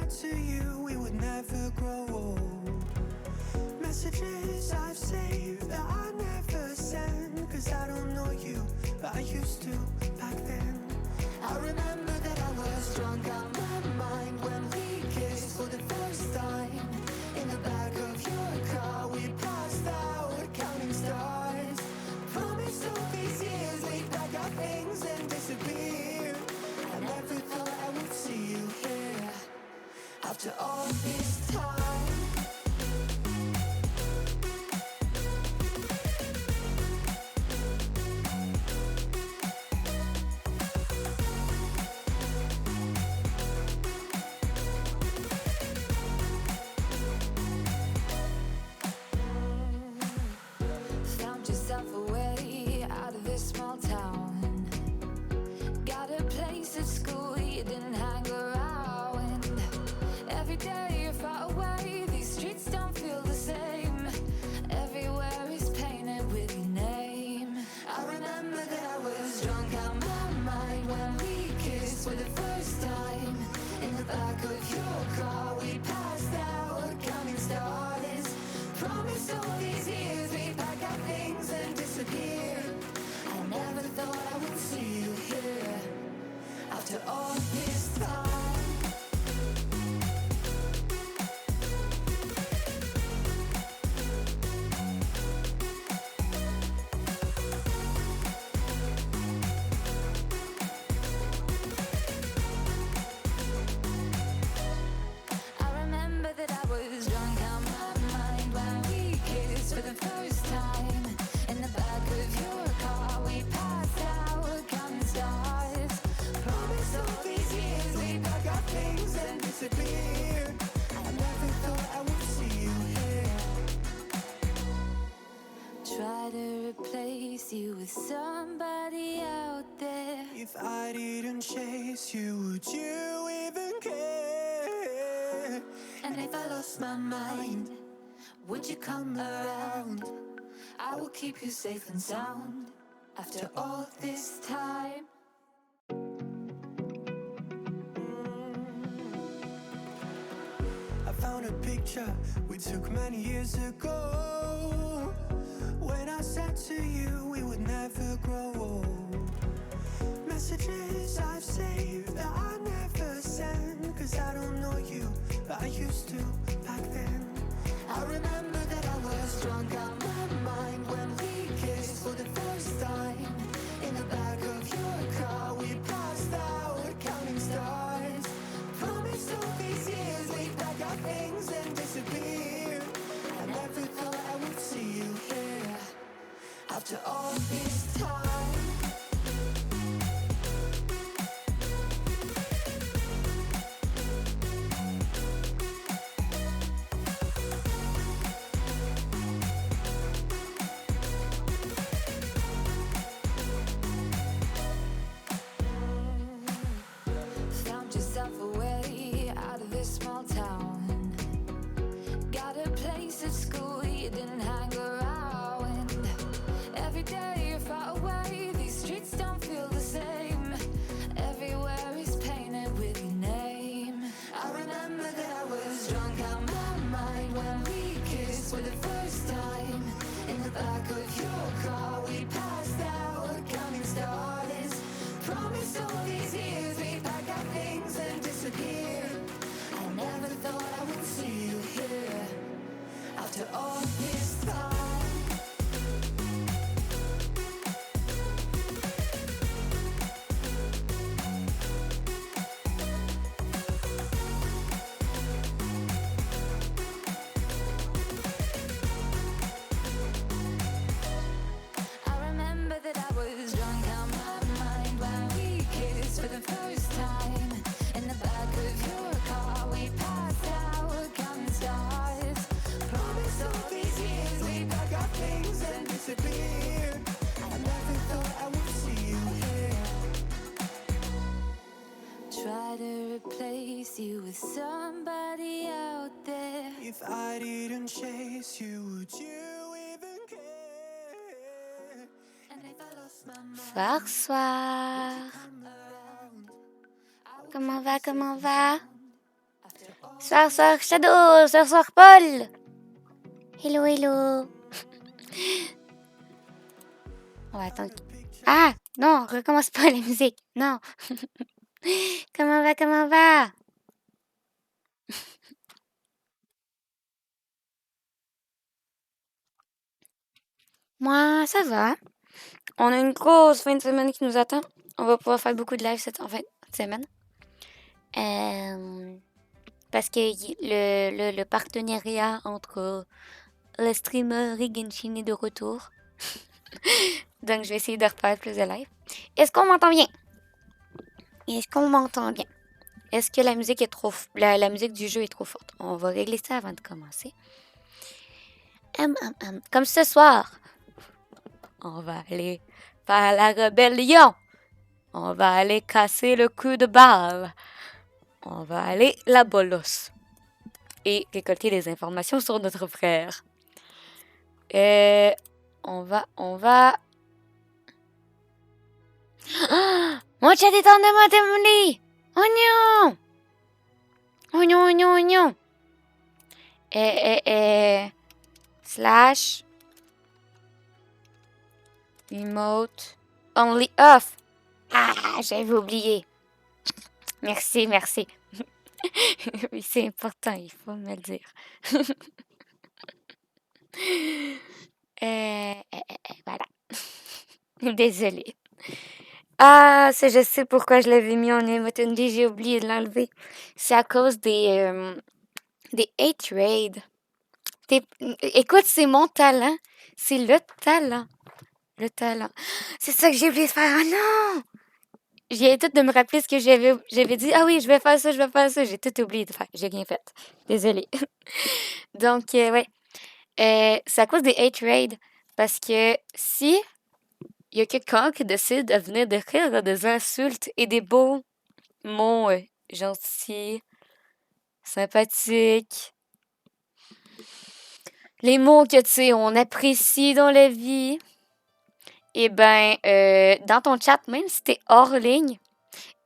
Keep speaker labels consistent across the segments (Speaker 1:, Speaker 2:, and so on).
Speaker 1: said to you we would never grow old. Messages I've saved that I never send, 'cause I don't know you, but I used to back then. I remember that I was drunk out my mind when we kissed for the first time. In the back of your car we passed out counting stars. Promised all these years we'd pack our things and disappear. I never thought I would see you here after all this time. Found yourself a way out of this small town. Got a place at school you didn't hang around. Every day you're far away, these streets don't feel the same. Everywhere is painted with your name. I remember that I was drunk out my mind when we kissed for the first time. In the back of your car we passed out counting stars. Promised all these years we'd pack our things and disappear. I never thought I would see you here after all this time. I remember that I was drunk out my mind when we kissed for the first time. In the back of your car we passed out counting stars. Promised all these years we'd pack our things and disappear. I never thought I would see you here. Try to replace you with somebody out there. If I didn't chase you, would you even care? And if I lost my mind, would you come around? I will keep you safe and sound after all this time. I found a picture we took many years ago, when I said to you we would never grow old. Messages I've saved that I never send, 'cause I don't know you, but I used to back then. I remember that I was drunk out my mind when we kissed for the first time. In the back of your car we passed out counting stars. Promised all these years we'd pack our things and disappear. I never thought I would see you here after all this time. Found yourself a way out of this small town. Got a place at school you didn't hang around. Every day you're far away, these streets don't feel the same. Everywhere is painted with your name. I remember that I was drunk out my mind when we kissed for the first time. In the back of your car we passed out counting stars. Promised all these years we'd pack our things and disappear. I never thought I would see you here after all this time. I remember that I was drunk out my mind when we kissed for the first time. In the back of your car we passed out counting stars. Promised all these years we'd pack our things and disappear. I never thought I would see you here. Try to replace you with somebody out there. If I didn't chase you, would you even care? And if I lost my mind,
Speaker 2: Soir, soir.
Speaker 1: come around. I will
Speaker 2: Comment
Speaker 1: keep
Speaker 2: va,
Speaker 1: you safe
Speaker 2: comment
Speaker 1: and
Speaker 2: va?
Speaker 1: sound after
Speaker 2: Soir Shadow, soir Paul. Hello, hello. On va attendre. Ah, non, recommence pas la musique. Non. Comment va? Moi, ça va. On a une grosse fin de semaine qui nous attend. On va pouvoir faire beaucoup de live en fin de semaine. Parce que le partenariat entre le streamer et Genshin est de retour. Donc, je vais essayer de refaire plus de live. Est-ce qu'on m'entend bien? Est-ce qu'on m'entend bien? Est-ce que la musique est trop... La musique du jeu est trop forte? On va régler ça avant de commencer. Comme ce soir, on va aller faire la rébellion. On va aller casser le cul de balle. On va aller la bolos. Et récolter des informations sur notre frère. On va... Ah! Mon chat est en demande de mon lit! Oignon! Oignon! Slash... Emote... Only off! Ah, j'avais oublié. Merci. Oui, c'est important, il faut me le dire. Voilà. Désolée. Ah, ça, je sais pourquoi je l'avais mis en emote only, j'ai oublié de l'enlever. C'est à cause des hate raids. Écoute, c'est mon talent. C'est le talent. Le talent. C'est ça que j'ai oublié de faire. Oh non! J'ai tout de me rappeler ce que j'avais dit. Ah oui, je vais faire ça. J'ai tout oublié de faire. J'ai rien fait. Désolée. Donc, ouais. C'est à cause des hate raids. Parce que si il y a quelqu'un qui décide de venir décrire des insultes et des beaux mots gentils, sympathiques, les mots que, tu sais, on apprécie dans la vie, eh ben, dans ton chat, même si t'es hors ligne,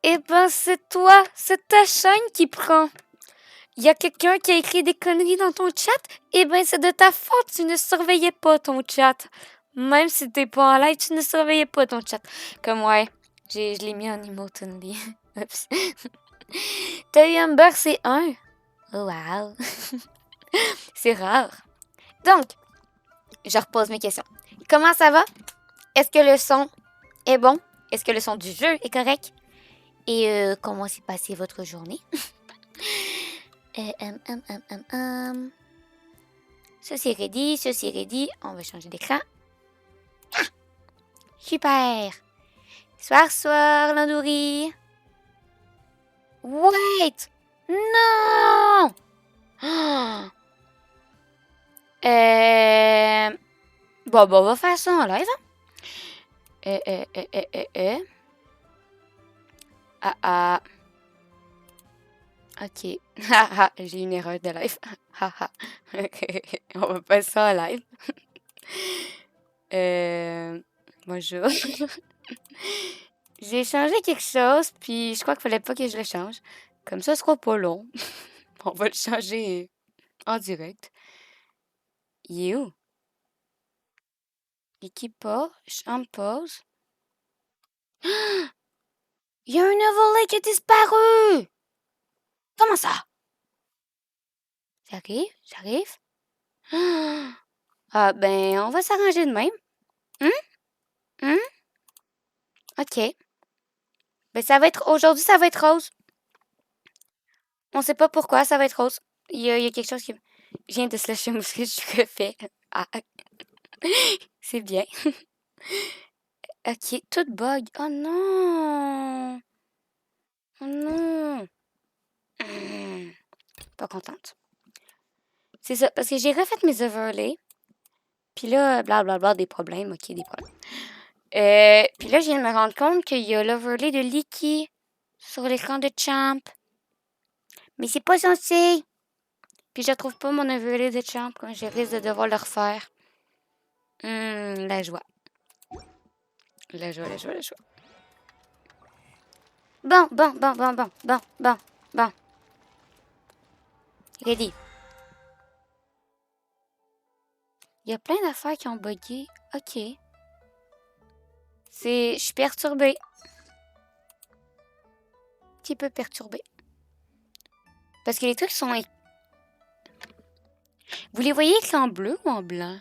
Speaker 2: eh ben, c'est ta chaîne qui prend. Il y a quelqu'un qui a écrit des conneries dans ton chat, eh ben, c'est de ta faute, tu ne surveillais pas ton chat. Même si t'es pas en live, tu ne surveillais pas ton chat. Comme, ouais, je l'ai mis en emote only. Oups. T'as eu Amber, c'est 1. Oh, wow. C'est rare. Donc, je repose mes questions. Comment ça va? Est-ce que le son est bon? Est-ce que le son du jeu est correct? Et comment s'est passée votre journée? Ceci est ready. On va changer d'écran. Ah! Super! Soir, l'andourie. Wait! Non! Bon, on va faire ça en live. Ok. Haha, j'ai une erreur de live. Haha. On va faire ça en live. Bonjour. J'ai changé quelque chose, puis je crois qu'il fallait pas que je le change. Comme ça, ce sera pas long. On va le changer en direct. Il est où? Équipe pas, chambre pause. Il y a un overlay qui a disparu! Comment ça? J'arrive. Ah, ben, on va s'arranger de même. Ok. Ben, aujourd'hui, ça va être rose. On sait pas pourquoi, ça va être rose. Il y a quelque chose qui... Je viens de slasher mon que je refais. Ah, c'est bien. Ok, tout bug. Oh non! Oh non! Pas contente. C'est ça, parce que j'ai refait mes overlays. Puis là, blablabla, des problèmes. Ok, des problèmes. Puis là, je viens de me rendre compte qu'il y a l'overlay de Licky sur l'écran de Champ. Mais c'est pas censé. Puis je retrouve pas mon overlay de Champ quand je risque de devoir le refaire. La joie. La joie. Bon. Rediff. Il y a plein d'affaires qui ont bugué. Ok. Je suis perturbée. Un petit peu perturbée. Parce que les trucs sont... Vous les voyez en bleu ou en blanc?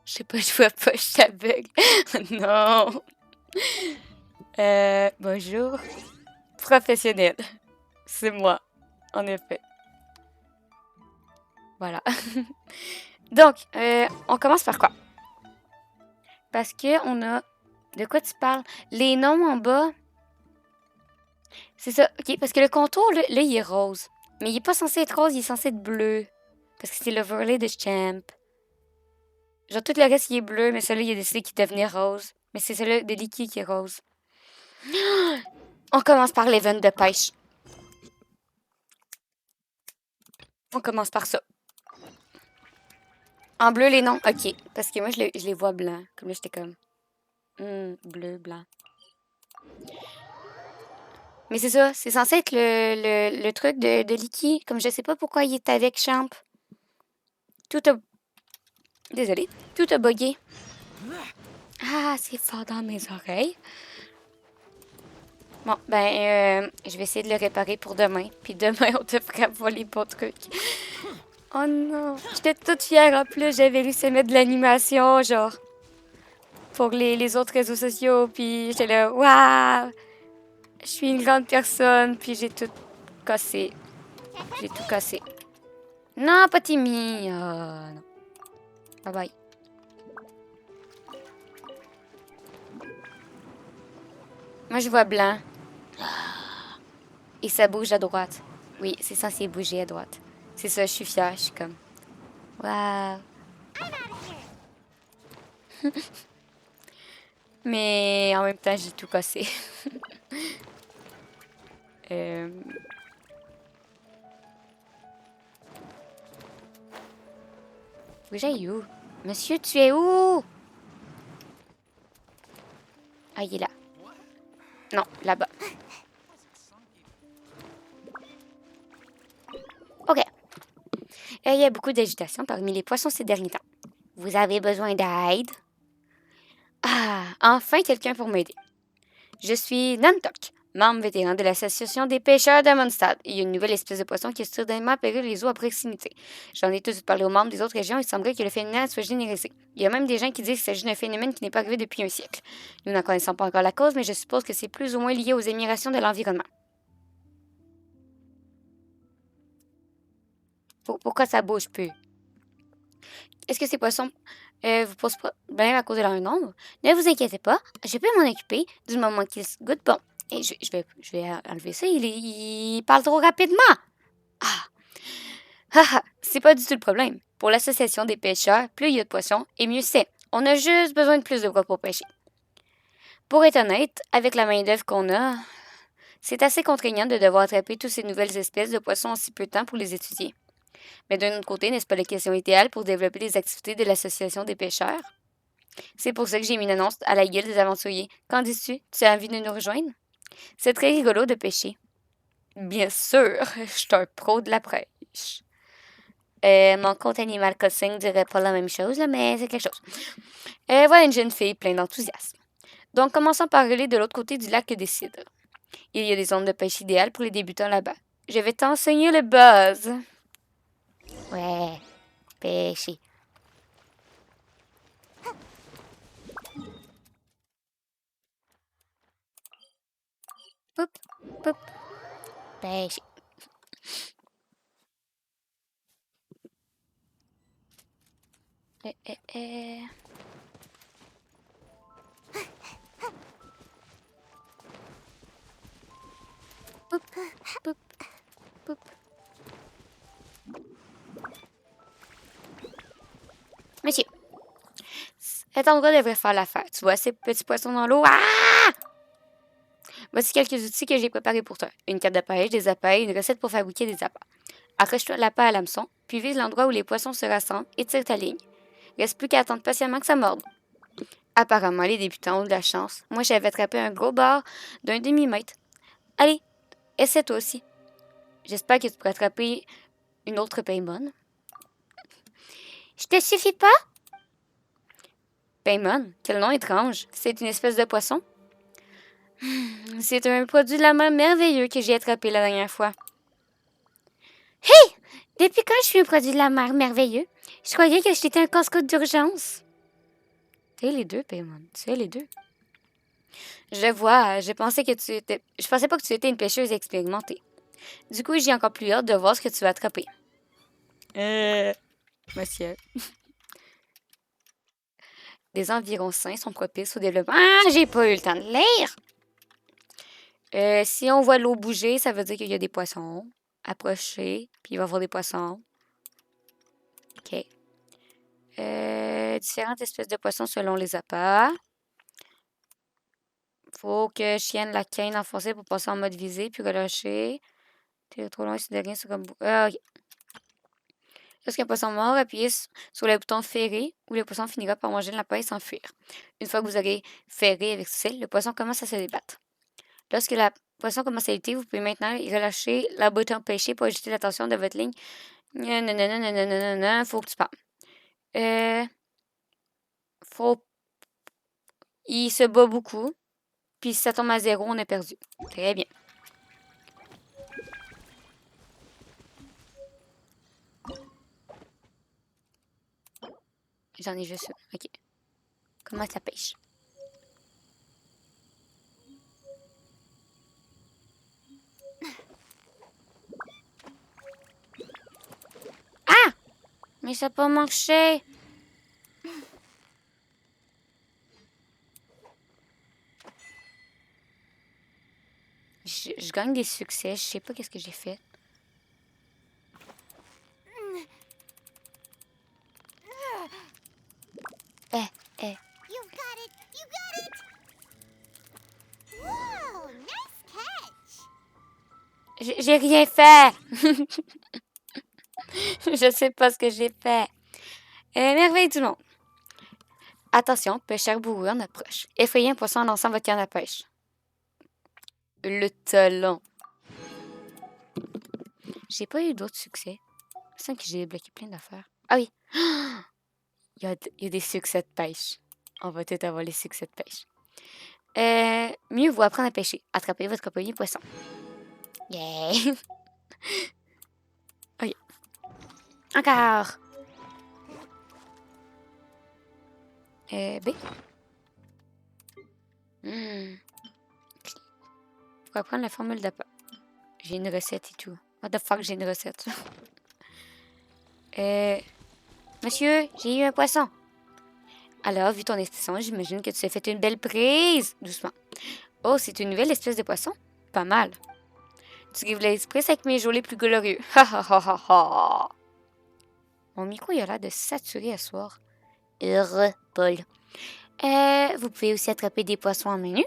Speaker 2: Je sais pas, je vois pas, je suis aveugle. Non. Bonjour. Professionnel. C'est moi, en effet. Voilà. Donc, on commence par quoi? Parce que on a... De quoi tu parles? Les noms en bas. C'est ça. OK, parce que le contour, là, il est rose. Mais il est pas censé être rose, il est censé être bleu. Parce que c'est l'overlay de Champ. Genre, tout le reste, il est bleu, mais celui-là, il a décidé qu'il devenait rose. Mais c'est celui de Licky qui est rose. On commence par l'event de pêche. On commence par ça. En bleu, les noms. OK. Parce que moi, je les vois blancs. Comme là, j'étais comme... bleu, blanc. Mais c'est ça. C'est censé être le truc de Licky. Comme je sais pas pourquoi il est avec Champ. Tout a... Désolée. Tout a bugué. Ah, c'est fort dans mes oreilles. Bon, ben, je vais essayer de le réparer pour demain. Puis demain, on devrait avoir les bons trucs. Oh non. J'étais toute fière. En plus, j'avais réussi à mettre de l'animation, genre, pour les autres réseaux sociaux. Puis j'étais là, waouh! Je suis une grande personne. Puis j'ai tout cassé. J'ai tout cassé. Non, pas Timmy. Non. Bye bye. Moi, je vois blanc. Et ça bouge à droite. Oui, c'est censé bouger à droite. C'est ça, je suis fière. Je suis comme... Waouh! Mais en même temps, j'ai tout cassé. Où j'ai où? Monsieur, tu es où? Ah, il est là. Non, là-bas. OK. Il y a beaucoup d'agitation parmi les poissons ces derniers temps. Vous avez besoin d'aide? Ah, enfin quelqu'un pour m'aider. Je suis Nantok, membre vétéran de l'association des pêcheurs de Mondstadt. Il y a une nouvelle espèce de poisson qui est soudainement apparue les eaux à proximité. J'en ai tous parlé aux membres des autres régions et il semblerait que le phénomène soit généralisé. Il y a même des gens qui disent qu'il s'agit d'un phénomène qui n'est pas arrivé depuis un siècle. Nous n'en connaissons pas encore la cause, mais je suppose que c'est plus ou moins lié aux émirations de l'environnement. Pourquoi ça bouge plus? Est-ce que ces poissons vous posent problème à cause de leur nombre? Ne vous inquiétez pas, je peux m'en occuper du moment qu'ils se goûtent bon. Et je vais enlever ça, il parle trop rapidement. C'est pas du tout le problème. Pour l'association des pêcheurs, plus il y a de poissons, et mieux c'est. On a juste besoin de plus de bras pour pêcher. Pour être honnête, avec la main-d'œuvre qu'on a, c'est assez contraignant de devoir attraper toutes ces nouvelles espèces de poissons en si peu de temps pour les étudier. Mais d'un autre côté, n'est-ce pas l'occasion idéale pour développer les activités de l'association des pêcheurs? C'est pour ça que j'ai mis une annonce à la guilde des aventuriers. Qu'en dis-tu? Tu as envie de nous rejoindre? C'est très rigolo de pêcher. Bien sûr, je suis un pro de la pêche. Mon compte Animal Crossing dirait pas la même chose, là, mais c'est quelque chose. Voilà une jeune fille pleine d'enthousiasme. Donc, commençons par aller de l'autre côté du lac des cidres. Il y a des zones de pêche idéales pour les débutants là-bas. Je vais t'enseigner le buzz. Ouais, pêcher. Poup, poup, pêcher. Poup, poup, poup. Monsieur, cet endroit devrait faire l'affaire. Tu vois ces petits poissons dans l'eau? Ah! Voici quelques outils que j'ai préparés pour toi. Une canne de pêche, des appareils, une recette pour fabriquer des appâts. Accroche-toi l'appât à l'hameçon, puis vise l'endroit où les poissons se rassemblent et tire ta ligne. Reste plus qu'à attendre patiemment que ça morde. Apparemment, les débutants ont de la chance. Moi, j'avais attrapé un gros bar d'1 demi-mètre. Allez, essaie toi aussi. J'espère que tu pourras attraper une autre Paimon. Je te suffis pas? Paimon, quel nom étrange. C'est une espèce de poisson? C'est un produit de la mer merveilleux que j'ai attrapé la dernière fois. Hey! Depuis quand je suis un produit de la mer merveilleux? Je croyais que j'étais un casse-croûte d'urgence. Tu es les deux, Paimon. Tu es les deux. Je vois. Je pensais pas que tu étais une pêcheuse expérimentée. Du coup, j'ai encore plus hâte de voir ce que tu vas attraper. Monsieur. Des environs sains sont propices au développement. Ah, j'ai pas eu le temps de lire! Si on voit l'eau bouger, ça veut dire qu'il y a des poissons. Approchez, puis il va y avoir des poissons. OK. Différentes espèces de poissons selon les appâts. Faut que je tienne la canne enfoncée pour passer en mode visée, puis relâcher. T'es trop loin, c'est de rien, c'est comme... Ah, OK. Lorsqu'un poisson mort, appuyez sur le bouton ferré ou le poisson finira par manger la paille et s'enfuir. Une fois que vous aurez ferré avec succès, le poisson commence à se débattre. Lorsque la poisson commence à lutter, vous pouvez maintenant y relâcher la bouton pêcher pour ajuster l'attention de votre ligne. Non, faut que tu parles. Faut... Il se bat beaucoup. Puis si ça tombe à 0, on est perdu. Très bien. J'en ai juste une. OK. Comment ça pêche? Ah! Mais ça n'a pas marché. Je gagne des succès. Je sais pas qu'est-ce que j'ai fait.
Speaker 3: You got it! You got it! Whoa! Nice catch!
Speaker 2: J'ai rien fait. Je sais pas ce que j'ai fait. Merveille tout le monde. Attention, pêcheur bourru en approche. Effrayez un poisson en lançant votre canne à pêche. Le talon. J'ai pas eu d'autres succès. Je sens que j'ai débloqué plein d'affaires. Ah oui. Il y a des succès de pêche. On va peut-être avoir les succès de pêche. Mieux vaut apprendre à pêcher. Attrapez votre premier poisson. Yeah! OK. Encore! B. Faut apprendre la formule d'appât. J'ai une recette et tout. What the fuck, j'ai une recette. Monsieur, j'ai eu un poisson. Alors, vu ton expression, j'imagine que tu t'es fait une belle prise. Doucement. Oh, c'est une nouvelle espèce de poisson? Pas mal. Tu guives l'express avec mes gelées plus glorieux. Ha ha ha ha ha. Mon micro, il a l'air de saturer à soir. Heureux, Paul. Vous pouvez aussi attraper des poissons en menu.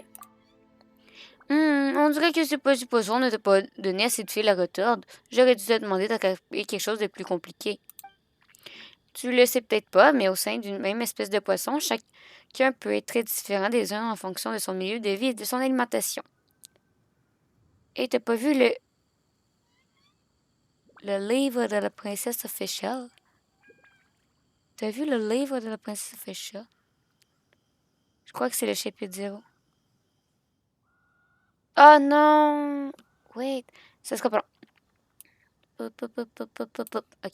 Speaker 2: On dirait que ce petit poisson ne t'a pas donné assez de fil à retordre. J'aurais dû te demander d'attraper quelque chose de plus compliqué. Tu le sais peut-être pas, mais au sein d'une même espèce de poisson, chacun peut être très différent des uns en fonction de son milieu de vie et de son alimentation. Et t'as pas vu le livre de la princesse officielle? T'as vu le livre de la princesse officielle? Je crois que c'est le chapitre 0. Oh non! Wait, ça sera pas long. OK.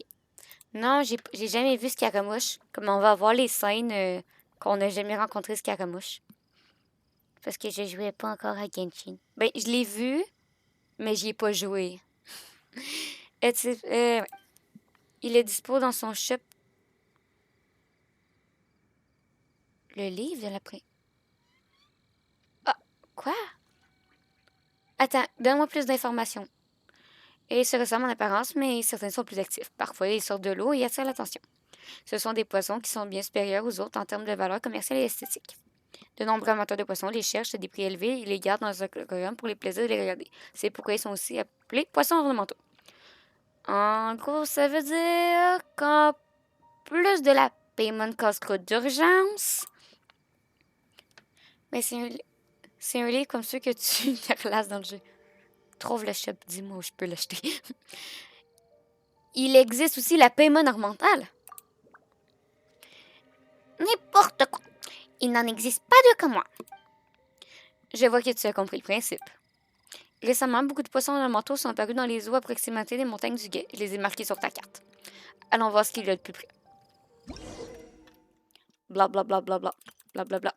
Speaker 2: Non, j'ai jamais vu Scaramouche. Comme on va voir les scènes qu'on n'a jamais rencontré Scaramouche. Parce que je jouais pas encore à Genshin. Ben, je l'ai vu, mais j'y ai pas joué. Ouais. Il est dispo dans son shop. Le livre de la Ah, quoi? Attends, donne-moi plus d'informations. Ils se ressemblent en apparence, mais certains sont plus actifs. Parfois, ils sortent de l'eau et attirent l'attention. Ce sont des poissons qui sont bien supérieurs aux autres en termes de valeur commerciale et esthétique. De nombreux amateurs de poissons les cherchent à des prix élevés et les gardent dans un aquarium pour les plaisirs de les regarder. C'est pourquoi ils sont aussi appelés poissons ornementaux. En gros, ça veut dire qu'en plus de la paiement casse-croûte d'urgence, mais c'est un livre comme ceux que tu te relasses dans le jeu. Retrouve le shop, dis-moi où je peux l'acheter. Il existe aussi la paiement ornementale. N'importe quoi. Il n'en existe pas deux comme moi. Je vois que tu as compris le principe. Récemment, beaucoup de poissons ornementaux sont apparus dans les eaux à proximité des montagnes du Guet. Je les ai marqués sur ta carte. Allons voir ce qu'il y a de plus près. Bla bla bla bla bla. Bla bla bla.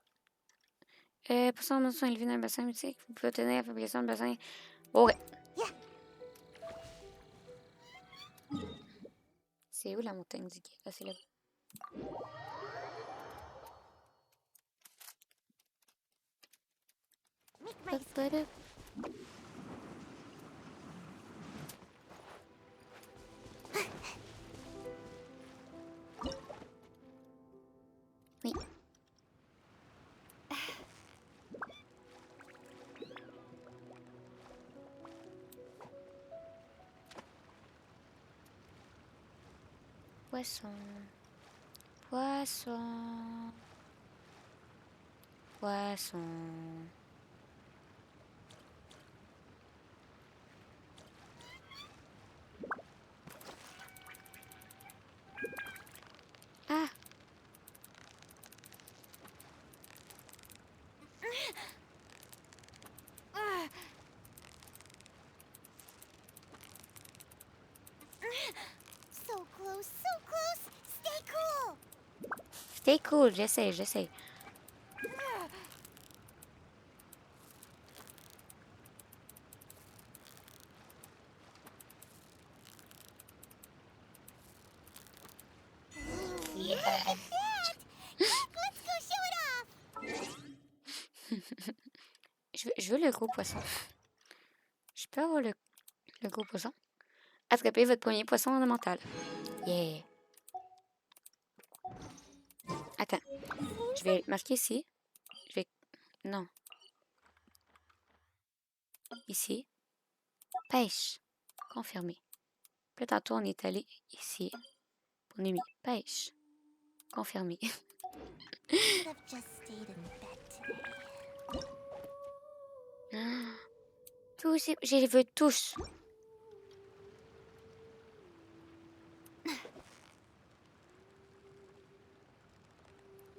Speaker 2: Poissons ornementaux sont élevés dans un bassin mythique. Vous pouvez obtenir la fabrication de bassin. Ouais. C'est où la montagne du Guet? Ah, c'est là. Oui. Poisson. Poisson. Poisson. Ah.
Speaker 3: So close, so close. Stay cool.
Speaker 2: Stay cool, j'essaie, j'essaie.
Speaker 3: Let's go show it off.
Speaker 2: Je veux le gros poisson. Je peux avoir le gros poisson? Attrapez votre premier poisson ornemental. Yeah. Attends. Je vais marquer ici. Je vais... Non. Ici. Pêche. Confirmé. Puis là, tantôt, on est allé ici. On a mis pêche. Confirmé.
Speaker 3: Could have just stayed in bed today.
Speaker 2: Tous, je les veux tous.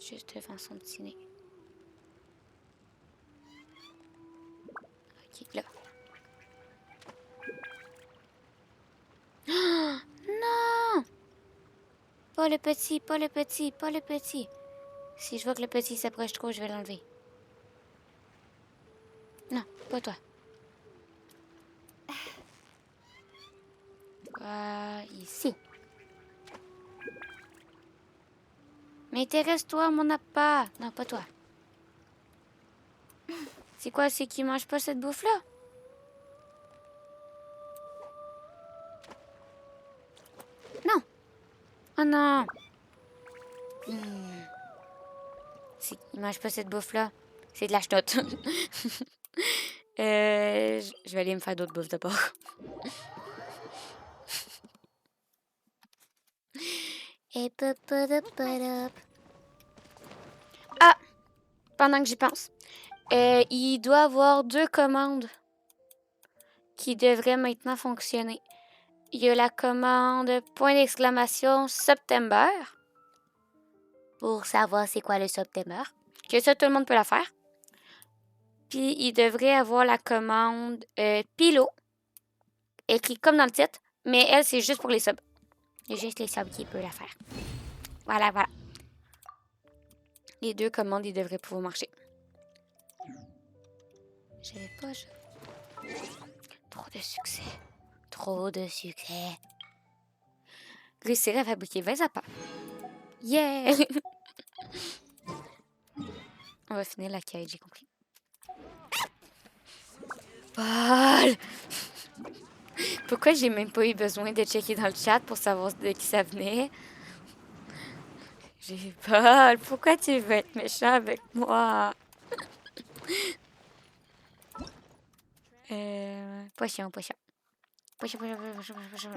Speaker 2: Juste devant son petit nez. Ok, là. Oh, non! Pas le petit, pas le petit, pas le petit. Si je vois que le petit s'approche trop, je vais l'enlever. Non, pas toi. Ici. Mais intéresse-toi, mon appât. Non, pas toi. C'est quoi, c'est qu'il mange pas cette bouffe-là? Non. Oh non. Il mange pas cette bouffe-là. C'est de la chenotte. Je vais aller me faire d'autres bouffes d'abord. Et ah! Pendant que j'y pense. Il doit avoir 2 commandes qui devraient maintenant fonctionner. Il y a la commande point d'exclamation septembre. Pour savoir c'est quoi le septembre. Que ça, tout le monde peut la faire. Puis, il devrait avoir la commande pilo. Écrit comme dans le titre. Mais elle, c'est juste pour les subs. Il y a juste les subs qui peuvent la faire. Voilà, voilà. Les 2 commandes, ils devraient pouvoir marcher. J'avais pas... Trop de succès. Trop de succès. Réussir à fabriquer 20 appâts. Yeah! On va finir la quête, j'ai compris. Paul! Pourquoi j'ai même pas eu besoin de checker dans le chat pour savoir de qui ça venait? J'ai Paul, pourquoi tu veux être méchant avec moi? Poisson, poisson. Poisson, poisson, poisson, poisson.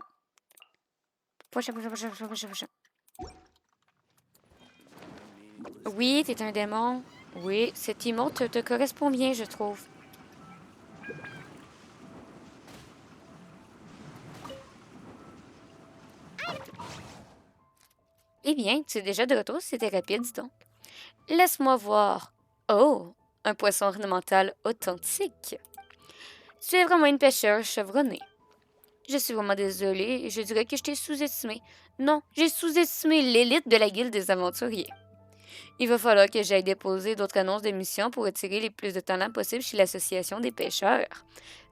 Speaker 2: Poisson, poisson, poisson, poisson, poisson, poisson. Oui, t'es un démon. Oui, cet emote te correspond bien, je trouve. Eh bien, tu es déjà de retour, c'était rapide, dis donc. Laisse-moi voir. Oh, un poisson ornemental authentique. Tu es vraiment une pêcheuse chevronnée. Je suis vraiment désolée, je dirais que je t'ai sous-estimé. Non, j'ai sous-estimé l'élite de la guilde des aventuriers. Il va falloir que j'aille déposer d'autres annonces de mission pour attirer les plus de talents possible chez l'association des pêcheurs.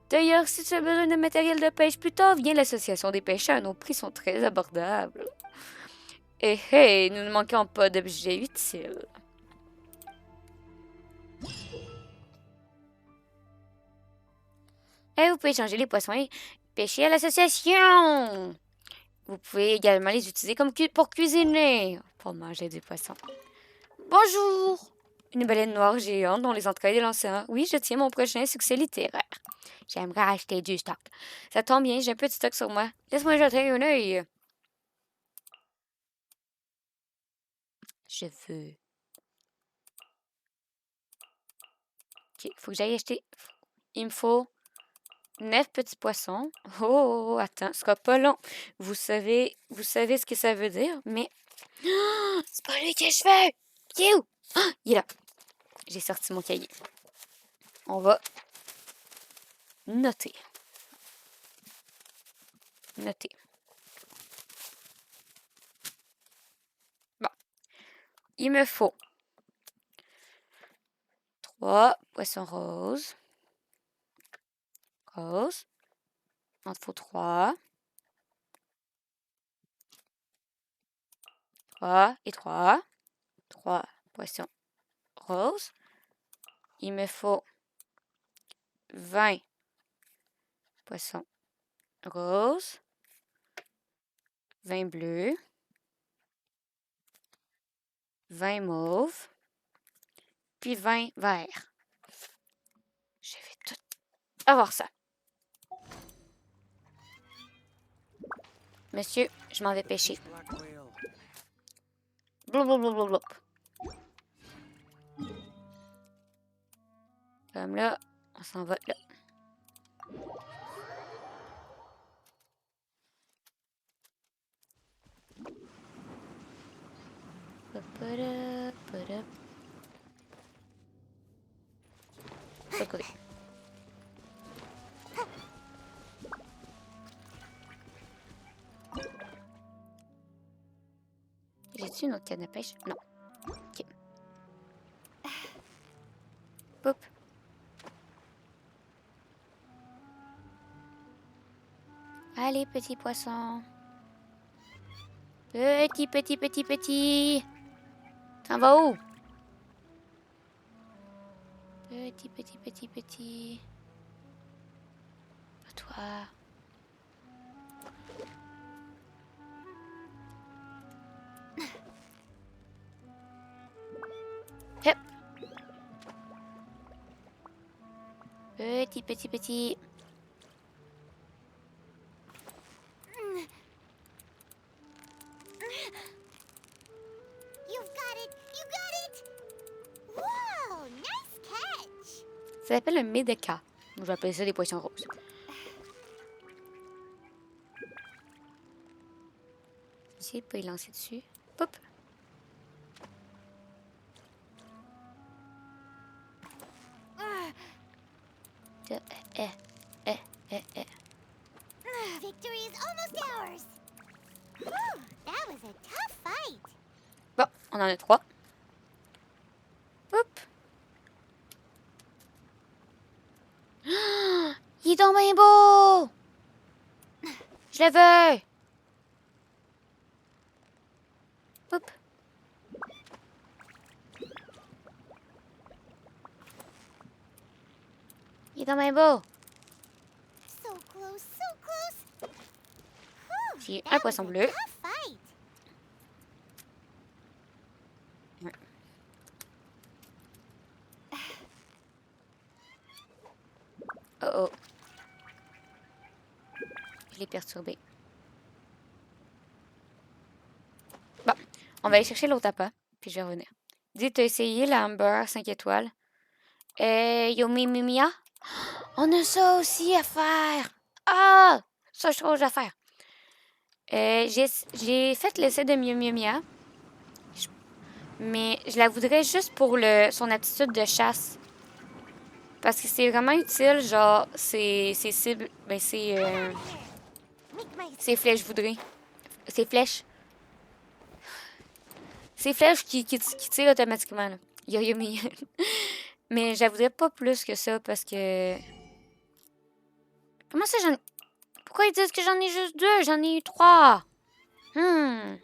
Speaker 2: D'ailleurs, si tu as besoin de matériel de pêche plus tard, viens à l'association des pêcheurs, nos prix sont très abordables. Et hey, nous ne manquons pas d'objets utiles. Et vous pouvez changer les poissons et pêcher à l'association. Vous pouvez également les utiliser comme pour cuisiner, pour manger du poisson. Bonjour! Une baleine noire géante dans les entrailles de l'océan. Oui, je tiens mon prochain succès littéraire. J'aimerais acheter du stock. Ça tombe bien, j'ai un peu de stock sur moi. Laisse-moi jeter un œil. Je veux. Ok, faut que j'aille acheter. Il me faut 9 petits poissons. Oh, attends, ce sera pas long. Vous savez ce que ça veut dire, mais. Oh, c'est pas lui que je veux! Il est où? Oh, il est là. J'ai sorti mon cahier. On va noter. Noter. Bon. Il me faut 3 poissons roses. Rose. Il en faut 3. 3 et 3. 3 poissons roses. Il me faut 20 poissons roses. 20 bleus. 20 mauves. Puis 20 verts. Je vais tout avoir ça. Monsieur, je m'en vais pêcher. Blablabla. Comme là, on s'en va là. J'ai-tu une autre canne à pêche? Non. Ok. Poup. Allez, petit poisson. Petit. T'en vas où? Petit. À toi. Hop. Petit.
Speaker 3: You've got it! You got it! Whoa! Nice catch!
Speaker 2: Ça s'appelle un médéca. Je vais appeler ça des poissons roses. Ici, peut y lancer dessus. Poup.
Speaker 3: Victory is almost ours! Whew, that was a tough fight!
Speaker 2: Bon, on en a 3. Oup. Il est donc bien beau! Je le veux! Oup. Il est donc bien beau!
Speaker 3: So close, so close! Whew,
Speaker 2: J'ai
Speaker 3: that
Speaker 2: un
Speaker 3: was
Speaker 2: poisson
Speaker 3: a
Speaker 2: bleu.
Speaker 3: tough fight!
Speaker 2: Ouais. Oh. Je l'ai perturbé. Bon, on va aller chercher l'autre appât, puis je vais revenir. Dis, t'as essayé la Amber 5 étoiles? Mia? On a ça aussi à faire! Ça, chose à faire. J'ai fait l'essai de Mia. Mais je la voudrais juste pour son aptitude de chasse. Parce que c'est vraiment utile, genre, ses cibles, ben ses flèches, je voudrais. Ses flèches. Ses flèches qui tirent automatiquement, là. Mais je la voudrais pas plus que ça, parce que... Comment ça, Pourquoi ils disent que j'en ai juste 2? J'en ai eu 3. On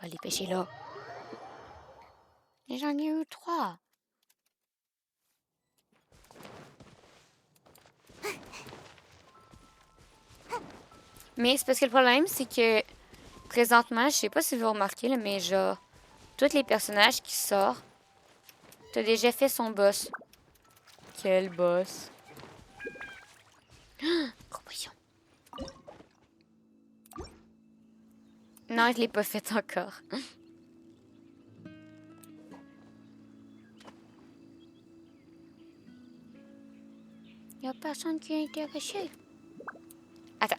Speaker 2: va les pêcher là. Et j'en ai eu 3. Mais c'est parce que le problème, c'est que présentement, je sais pas si vous remarquez, là, mais genre, tous les personnages qui sortent, t'as déjà fait son boss. Quel boss? Gros bouillon. Non, je l'ai pas fait encore. Y a personne qui est intéressé. Attends.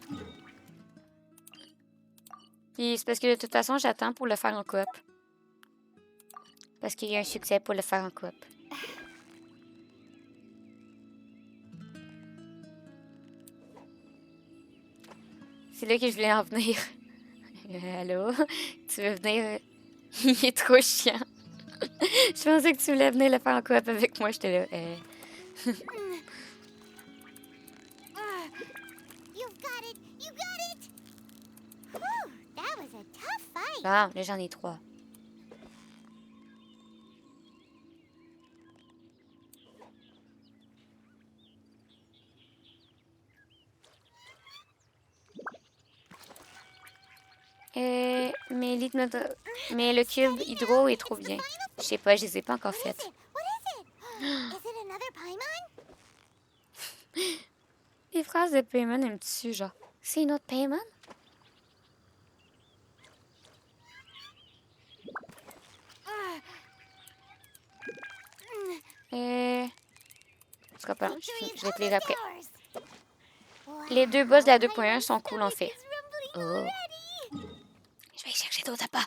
Speaker 2: Puis c'est parce que de toute façon, j'attends pour le faire en coop. Parce qu'il y a un succès pour le faire en coop. C'est là que je voulais en venir. Allô? Tu veux venir? Il est trop chiant. Je pensais que tu voulais venir le faire en coop avec moi. J'étais là.
Speaker 3: You've got it! You got it! Whew, that was a tough fight.
Speaker 2: Ah, là, j'en ai 3. Mais le cube hydro est trop bien. Je sais pas, je les ai pas encore faites.
Speaker 3: What is it? Is it another Paimon?
Speaker 2: Les phrases de Paimon un petit genre. C'est une autre Paimon? Ce sera pas long, je vais te lire après. Les 2 boss de la 2.1 sont cool en fait. Oh. Je vais y chercher d'autres appâts.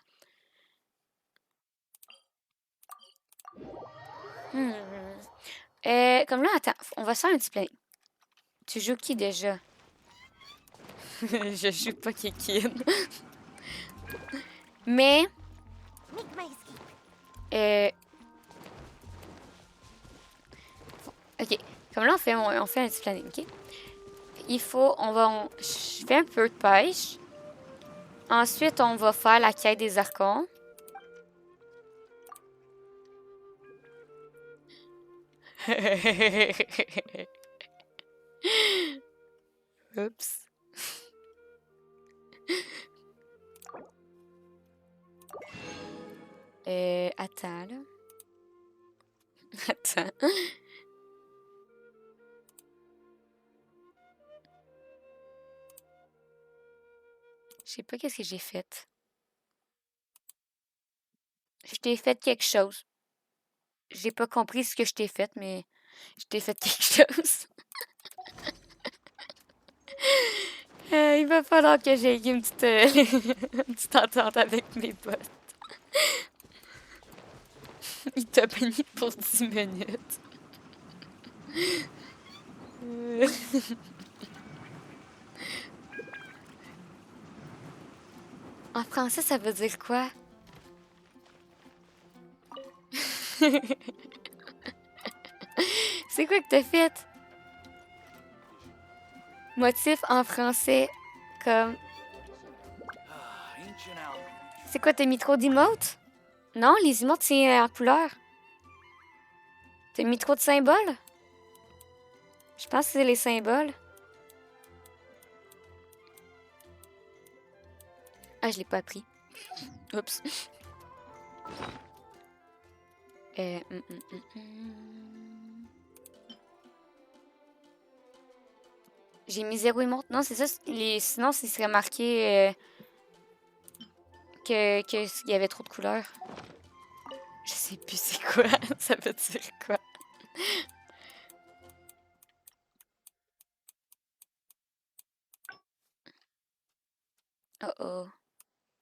Speaker 2: Comme là, attends, on va se faire un petit planning. Tu joues qui déjà? Je joue pas Kikin. Mais... ok, comme là, on fait un petit planning, ok? Il faut, je fais un peu de pêche. Ensuite, on va faire la quête des archons. Oups. Attends, là. Attends. Je sais pas qu'est-ce que j'ai fait. Je t'ai fait quelque chose. J'ai pas compris ce que je t'ai fait, mais je t'ai fait quelque chose. Il va falloir que j'aie une petite, une petite entente avec mes potes. Il t'a banni pour 10 minutes. En français, ça veut dire quoi? C'est quoi que t'as fait? Motif en français, comme... C'est quoi, t'as mis trop d'emotes? Non, les emotes, c'est en couleur. T'as mis trop de symboles? Je pense que c'est les symboles. Ah, je l'ai pas appris. Oups. J'ai mis 0 emote. Non, c'est ça. Sinon, il serait marqué qu'il y avait trop de couleurs. Je sais plus c'est quoi. Ça veut dire quoi? Oh oh.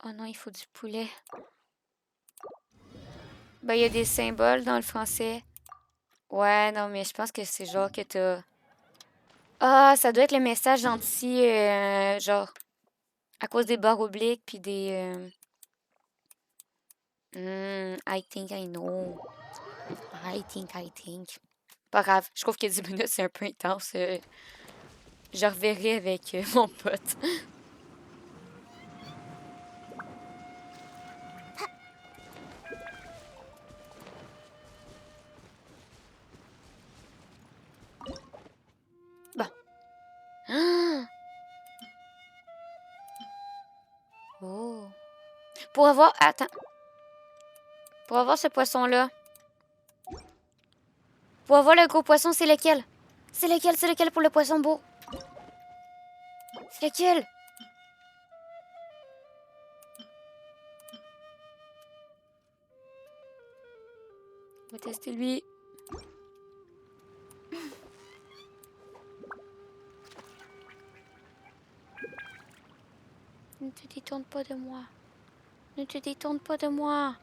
Speaker 2: Oh non, il faut du poulet. Ben, il y a des symboles dans le français. Ouais, non, mais je pense que c'est genre que t'as... Ah, ça doit être le message gentil, genre, à cause des barres obliques, puis des... I think I know. I think. Pas grave, je trouve que 10 minutes, c'est un peu intense. Je reverrai avec mon pote. Bon. Ah! Oh. Pour avoir... Attends. Pour avoir ce poisson-là. Pour avoir le gros poisson, c'est lequel? C'est lequel pour le poisson beau? C'est lequel? On va tester lui. Ne te détourne pas de moi. Ne te détourne pas de moi.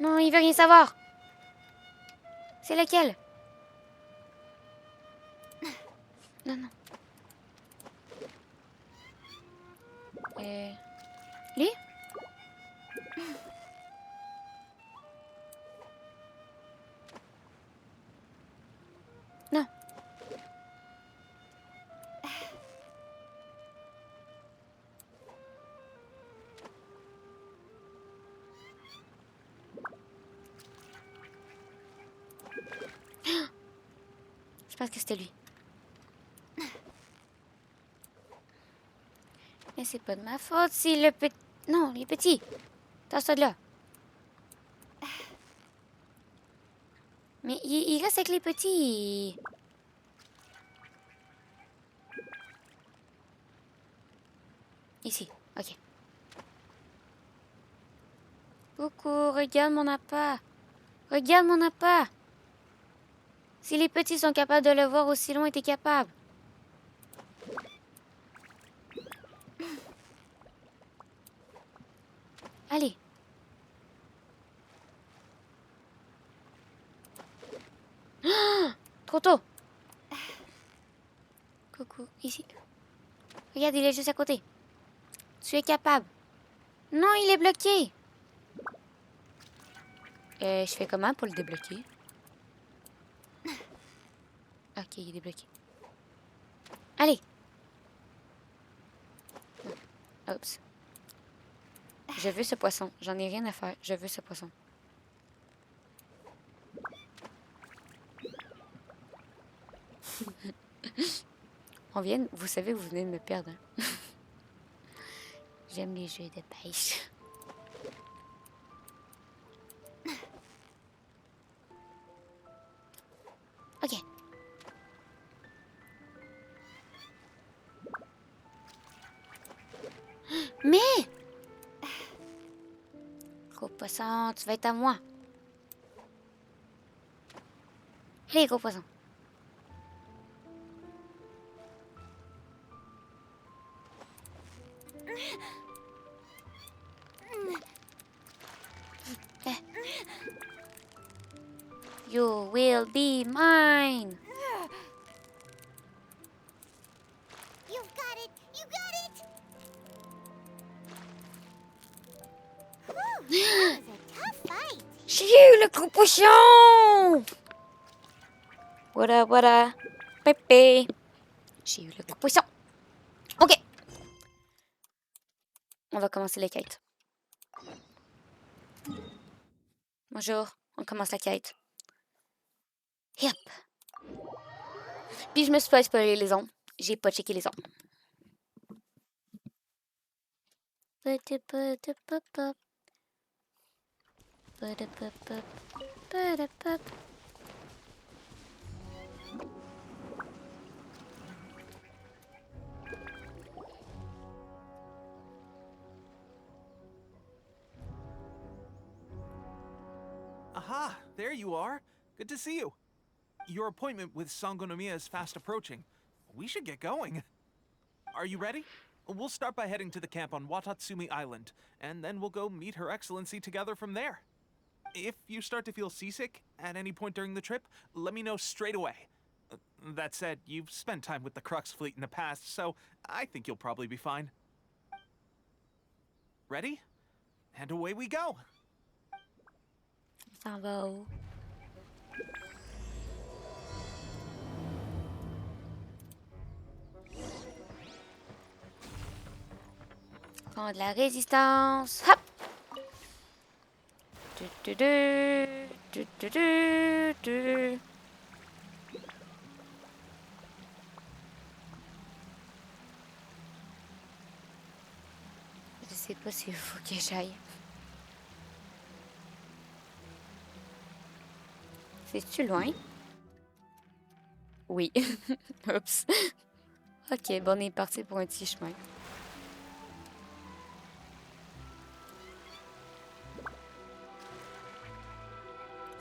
Speaker 2: Non, il veut rien savoir. C'est lequel? Non, non. Lui? Non. Je pense que c'était lui. Mais c'est pas de ma faute si le petit... Non, il est petit. Tasse-toi de là. Mais il reste avec les petits. Ici, ok. Coucou, regarde mon appât. Regarde mon appât. Si les petits sont capables de le voir aussi loin, t'es capable. Allez. Ah, trop tôt. Coucou, ici. Regarde, il est juste à côté. Tu es capable. Non, il est bloqué. Je fais comment pour le débloquer? Ok, il est débloqué. Allez. Oups. Je veux ce poisson. J'en ai rien à faire. Je veux ce poisson. Vous savez, vous venez de me perdre. Hein? J'aime les jeux de pêche. Ok. Mais! Gros poisson, tu vas être à moi. Allez, gros poisson. You will be mine.
Speaker 3: You've got it! You got it! Whew, that was a tough fight.
Speaker 2: J'ai eu le gros poisson. Voilà. Pépé. J'ai eu le gros poisson. Ok. On va commencer les quêtes. Bonjour. On commence la quête. Yep. Puis je me suis pas spoilé les ondes. J'ai pas checké les ondes.
Speaker 4: Aha, there you are. Good to see you. Your appointment with Sangonomiya is fast approaching. We should get going. Are you ready? We'll start by heading to the camp on Watatsumi Island, and then we'll go meet Her Excellency together from there. If you start to feel seasick at any point during the trip, let me know straight away. That said, you've spent time with the Crux fleet in the past, so I think you'll probably be fine. Ready? And away we go!
Speaker 2: On s'en va où? Prends de la résistance. Hop! Du, du, du, du, du, du. Je sais pas s'il faut que j'aille. C'est-tu loin? Oui. Oups. Ok, bon, on est parti pour un petit chemin.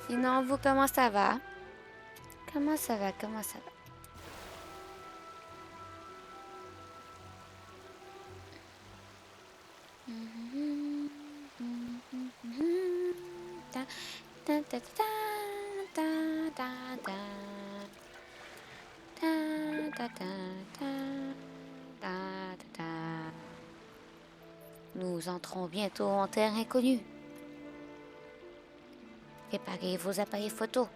Speaker 2: Sinon, vous, comment ça va? Comment ça va? Comment ça va? Nous entrons bientôt en terre inconnue. Préparez vos appareils photo.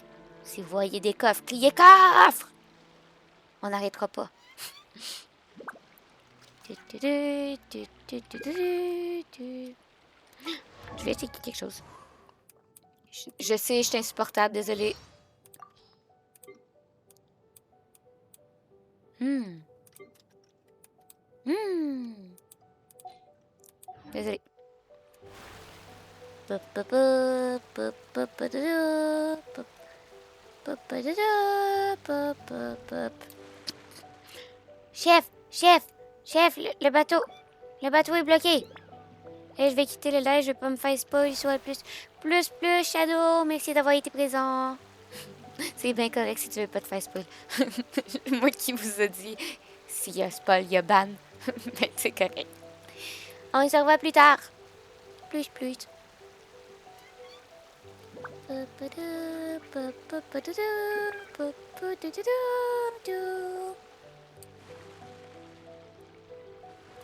Speaker 2: Si vous voyez des coffres, criez coffre! On n'arrêtera pas. Je vais checker quelque chose. Je sais, je suis insupportable, désolée. Désolée. Chef, chef, chef, le bateau. Le bateau est bloqué. Et je vais quitter le live, je vais pas me faire spoil sur le plus, Shadow. Merci d'avoir été présent. C'est bien correct si tu veux pas te faire spoil. Moi qui vous a dit, s'il y a spoil, il y a ban. Ben, c'est correct. On se revoit plus tard. Plus.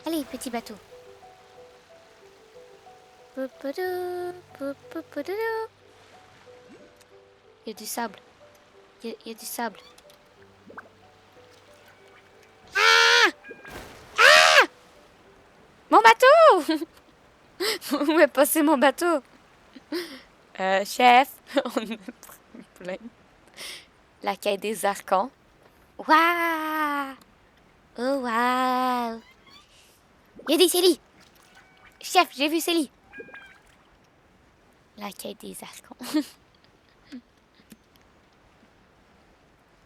Speaker 2: Allez, petit bateau. Il y a du sable. Il y a du sable. Ah! Ah! Mon bateau! Où est passé mon bateau? Chef, on est plein. La quête des archons. Waouh! Oh, waouh! Il y a des Célie! Chef, j'ai vu Célie! La quête des archons.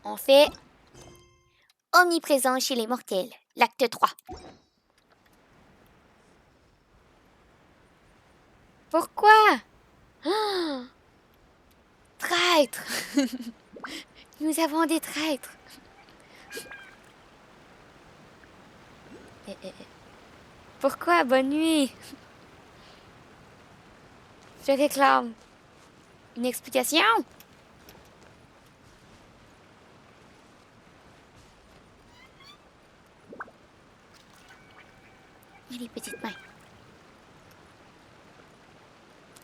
Speaker 2: On fait omniprésent chez les mortels, l'acte 3. Pourquoi? Oh, traître! Nous avons des traîtres. Pourquoi? Bonne nuit. Je réclame une explication. Allez, petite main.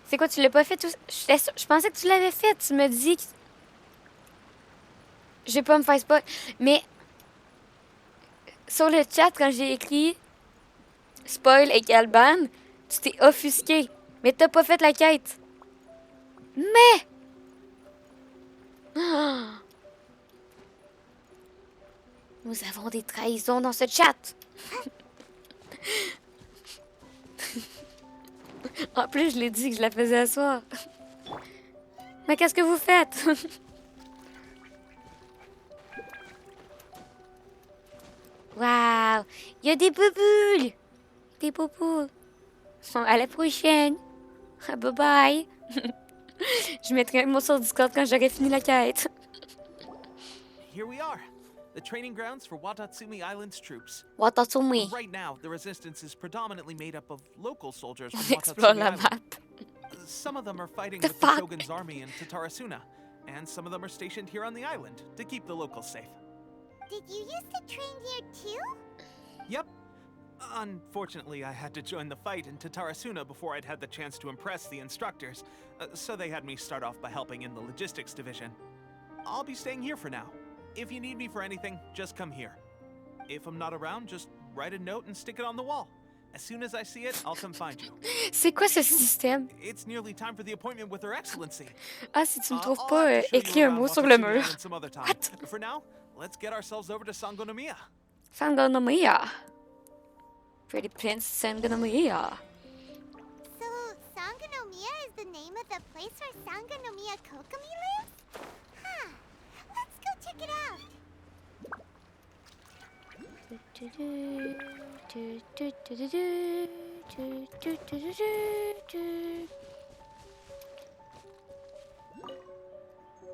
Speaker 2: C'est quoi, tu l'as pas fait tout... Je pensais que tu l'avais fait. Tu me dis que... Je vais pas me faire spoil. Mais... Sur le chat, quand j'ai écrit... Spoil égale ban, tu t'es offusqué. Mais t'as pas fait la quête. Mais... Oh. Nous avons des trahisons dans ce chat. En plus, je l'ai dit que je la faisais asseoir. Mais qu'est-ce que vous faites? Waouh! Il y a des bouboules! Des bouboules. À la prochaine. Bye bye. Je mettrai un mot sur Discord quand j'aurai fini la quête.
Speaker 4: Here we are. the training grounds for Watatsumi Island's troops.
Speaker 2: Watatsumi.
Speaker 4: Right now, the resistance is predominantly made up of local soldiers
Speaker 2: On
Speaker 4: from
Speaker 2: explore
Speaker 4: Watatsumi
Speaker 2: la
Speaker 4: Island.
Speaker 2: map.
Speaker 4: Some of them are fighting
Speaker 2: The
Speaker 4: with
Speaker 2: fuck?
Speaker 4: the Shogun's army in Tatarasuna, and some of them are stationed here on the island to keep the locals safe.
Speaker 3: Did you used to train here too?
Speaker 4: Yep. Unfortunately, I had to join the fight in Tatarasuna before I'd had the chance to impress the instructors, so they had me start off by helping in the logistics division. I'll be staying here for now. If you need me for anything, just come here. If I'm not around, just write a note and stick it on the wall. As soon as I see it, I'll come find you.
Speaker 2: C'est quoi ce système?
Speaker 4: It's nearly time for the appointment with Her Excellency.
Speaker 2: Ah, si tu ne trouves
Speaker 4: I'll
Speaker 2: pas
Speaker 4: have to show you
Speaker 2: écrit un
Speaker 4: around
Speaker 2: mot sur le
Speaker 4: Watatsumi
Speaker 2: mur.
Speaker 4: Island some other time.
Speaker 2: What?
Speaker 4: For now, let's get ourselves over to Sangonomiya.
Speaker 2: Sangonomiya. Pretty Prince Sangonomiya.
Speaker 3: So, Sangonomiya is the name of the place where Sangonomiya Kokomi lives? Huh. Let's go check it out.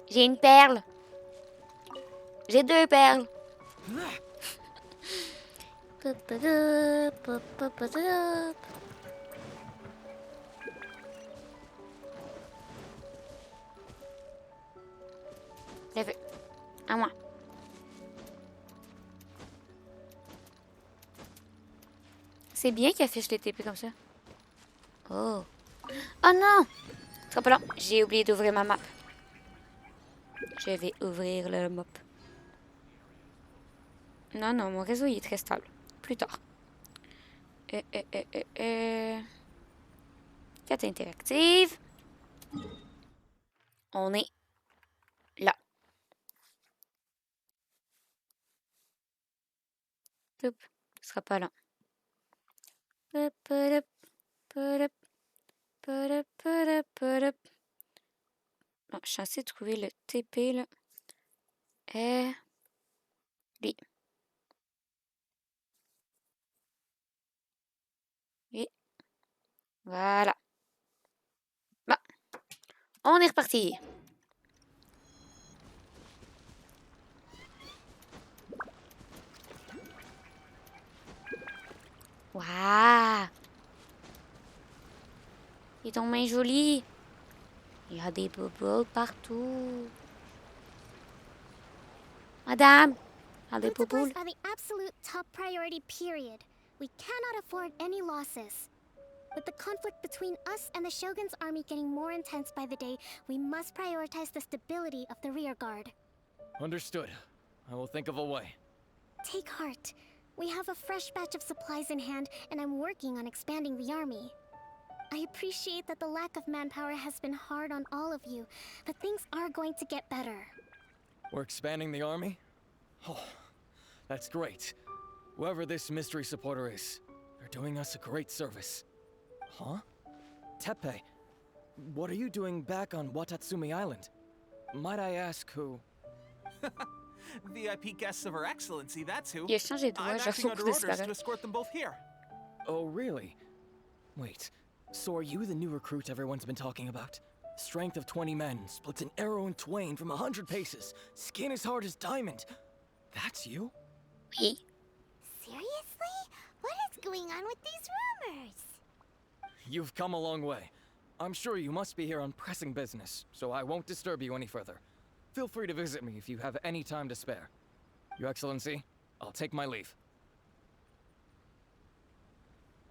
Speaker 2: J'ai une perle. J'ai 2 perles. Je veux. À moi. C'est bien qu'il affiche les TP comme ça. Oh. Oh non! Ce sera pas long. J'ai oublié d'ouvrir ma map. Je vais ouvrir le map. Non, non, mon réseau il est très stable. Plus tard. Carte interactive. On est là. Poup. Ce sera pas long. Non, je suis censée trouver le TP là. Lui. Oui. Voilà. Bon. On est reparti. Waouh! Il est donc bien joli. Il y a des bubbles partout. Madame, il y a des
Speaker 3: Food supplies
Speaker 2: bubbles.
Speaker 3: are the absolute top priority, period. We cannot afford any losses. With the conflict between us and the Shogun's army getting more intense by the day, we must prioritize the stability of the rear guard.
Speaker 5: Understood. I will think of a way.
Speaker 3: Take heart. We have a fresh batch of supplies in hand, and I'm working on expanding the army. I appreciate that the lack of manpower has been hard on all of you, but things are going to get better.
Speaker 5: We're expanding the army? Oh, that's great. Whoever this mystery supporter is, they're doing us a great service. Huh? Teppei, what are you doing back on Watatsumi Island? Might I ask who?
Speaker 4: VIP guests of Her Excellency, that's who.
Speaker 2: Il a changé de voix,
Speaker 4: I'm
Speaker 2: j'ai
Speaker 4: acting
Speaker 2: reçu
Speaker 4: under
Speaker 2: de
Speaker 4: orders to
Speaker 2: disparaître.
Speaker 4: escort them both here.
Speaker 5: Oh, really? Wait, so are you the new recruit everyone's been talking about? Strength of 20 men, splits an arrow in twain from 100 paces, skin as hard as diamond. That's you?
Speaker 2: Oui.
Speaker 3: Seriously? What is going on with these rumors?
Speaker 5: You've come a long way. I'm sure you must be here on pressing business, so I won't disturb you any further. Feel free to visit me if you have any time to spare. Your Excellency, I'll take my leave.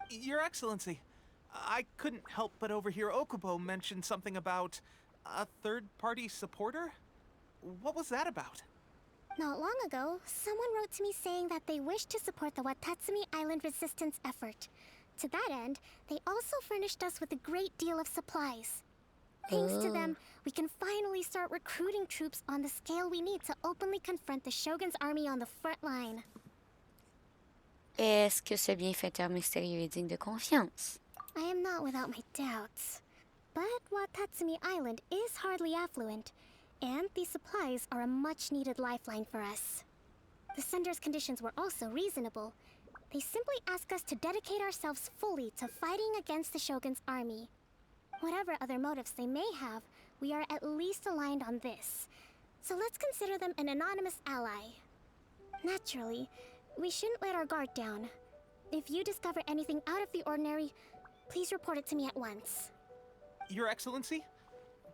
Speaker 4: Your Excellency, I couldn't help but overhear Okubo mention something about a third-party supporter? What was that about?
Speaker 3: Not long ago, someone wrote to me saying that they wish to support the Watatsumi Island resistance effort. To that end, they also furnished us with a great deal of supplies. Thanks to them, we can finally start recruiting troops on the scale we need to openly confront the Shogun's army on the front line.
Speaker 2: Est-ce que ce bienfaiteur mystérieux est digne de confiance?
Speaker 3: I am not without my doubts. But Watatsumi Island is hardly affluent, and these supplies are a much-needed lifeline for us. The sender's conditions were also reasonable. They simply ask us to dedicate ourselves fully to fighting against the Shogun's army. Whatever other motives they may have, we are at least aligned on this. So let's consider them an anonymous ally. Naturally, we shouldn't let our guard down. If you discover anything out of the ordinary, please report it to me at once.
Speaker 4: Your Excellency,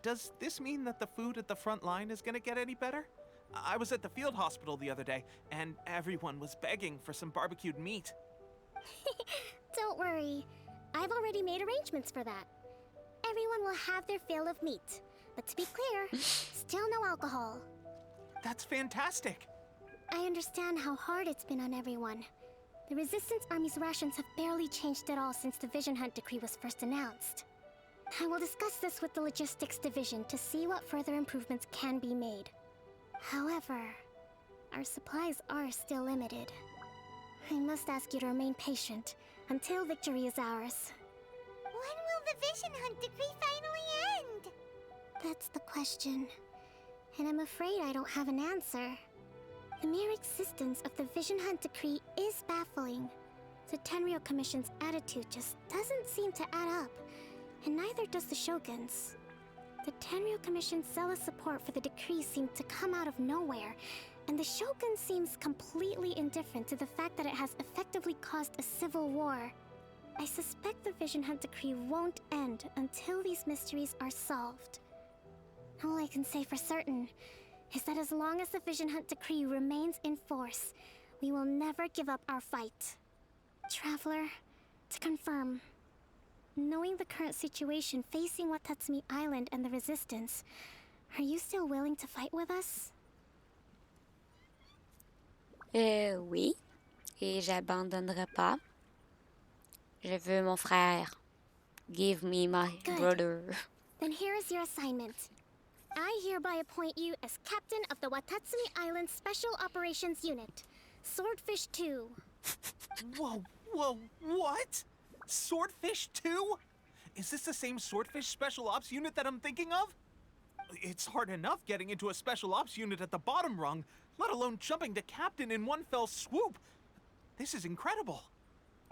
Speaker 4: does this mean that the food at the front line is gonna get any better? I was at the field hospital the other day, and everyone was begging for some barbecued meat.
Speaker 3: Don't worry. I've already made arrangements for that. Everyone will have their fill of meat. But to be clear, still no alcohol.
Speaker 4: That's fantastic!
Speaker 3: I understand how hard it's been on everyone. The Resistance Army's rations have barely changed at all since the Vision Hunt decree was first announced. I will discuss this with the Logistics Division to see what further improvements can be made. However, our supplies are still limited. I must ask you to remain patient until victory is ours.
Speaker 6: When will the Vision Hunt decree finally end?
Speaker 3: That's the question. And I'm afraid I don't have an answer. The mere existence of the Vision Hunt decree is baffling. The Tenryou Commission's attitude just doesn't seem to add up, and neither does the Shogun's. The Tenryou Commission's zealous support for the decree seemed to come out of nowhere, and the Shogun seems completely indifferent to the fact that it has effectively caused a civil war. I suspect the Vision Hunt decree won't end until these mysteries are solved. All I can say for certain is that as long as the Vision Hunt decree remains in force, we will never give up our fight. Traveler, to confirm, knowing the current situation facing Watatsumi Island and the Resistance, are you still willing to fight with us?
Speaker 2: Oui. Et j'abandonnerai pas. Je veux mon frère. Give me my
Speaker 3: Good.
Speaker 2: brother.
Speaker 3: Then here is your assignment. I hereby appoint you as captain of the Watatsumi Island Special Operations Unit, Swordfish 2.
Speaker 4: Whoa, what? Swordfish 2? Is this the same Swordfish Special Ops unit that I'm thinking of? It's hard enough getting into a Special Ops unit at the bottom rung, let alone jumping to captain in one fell swoop. This is incredible.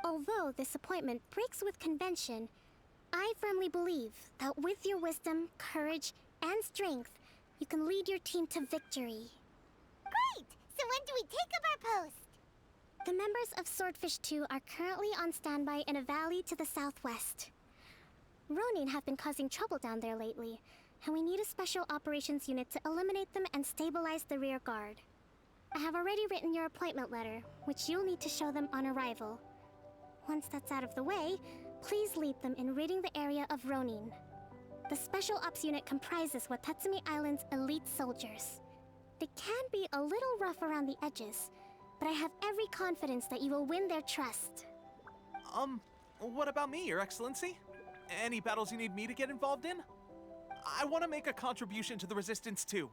Speaker 3: Although this appointment breaks with convention, I firmly believe that with your wisdom, courage, and strength, you can lead your team to victory.
Speaker 6: Great! So when do we take up our post?
Speaker 3: The members of Swordfish 2 are currently on standby in a valley to the southwest. Ronin have been causing trouble down there lately, and we need a special operations unit to eliminate them and stabilize the rear guard. I have already written your appointment letter, which you'll need to show them on arrival. Once that's out of the way, please lead them in ridding the area of Ronin. The Special Ops unit comprises Watatsumi Island's elite soldiers. They can be a little rough around the edges, but I have every confidence that you will win their trust.
Speaker 4: What about me, Your Excellency? Any battles you need me to get involved in? I want to make a contribution to the Resistance too.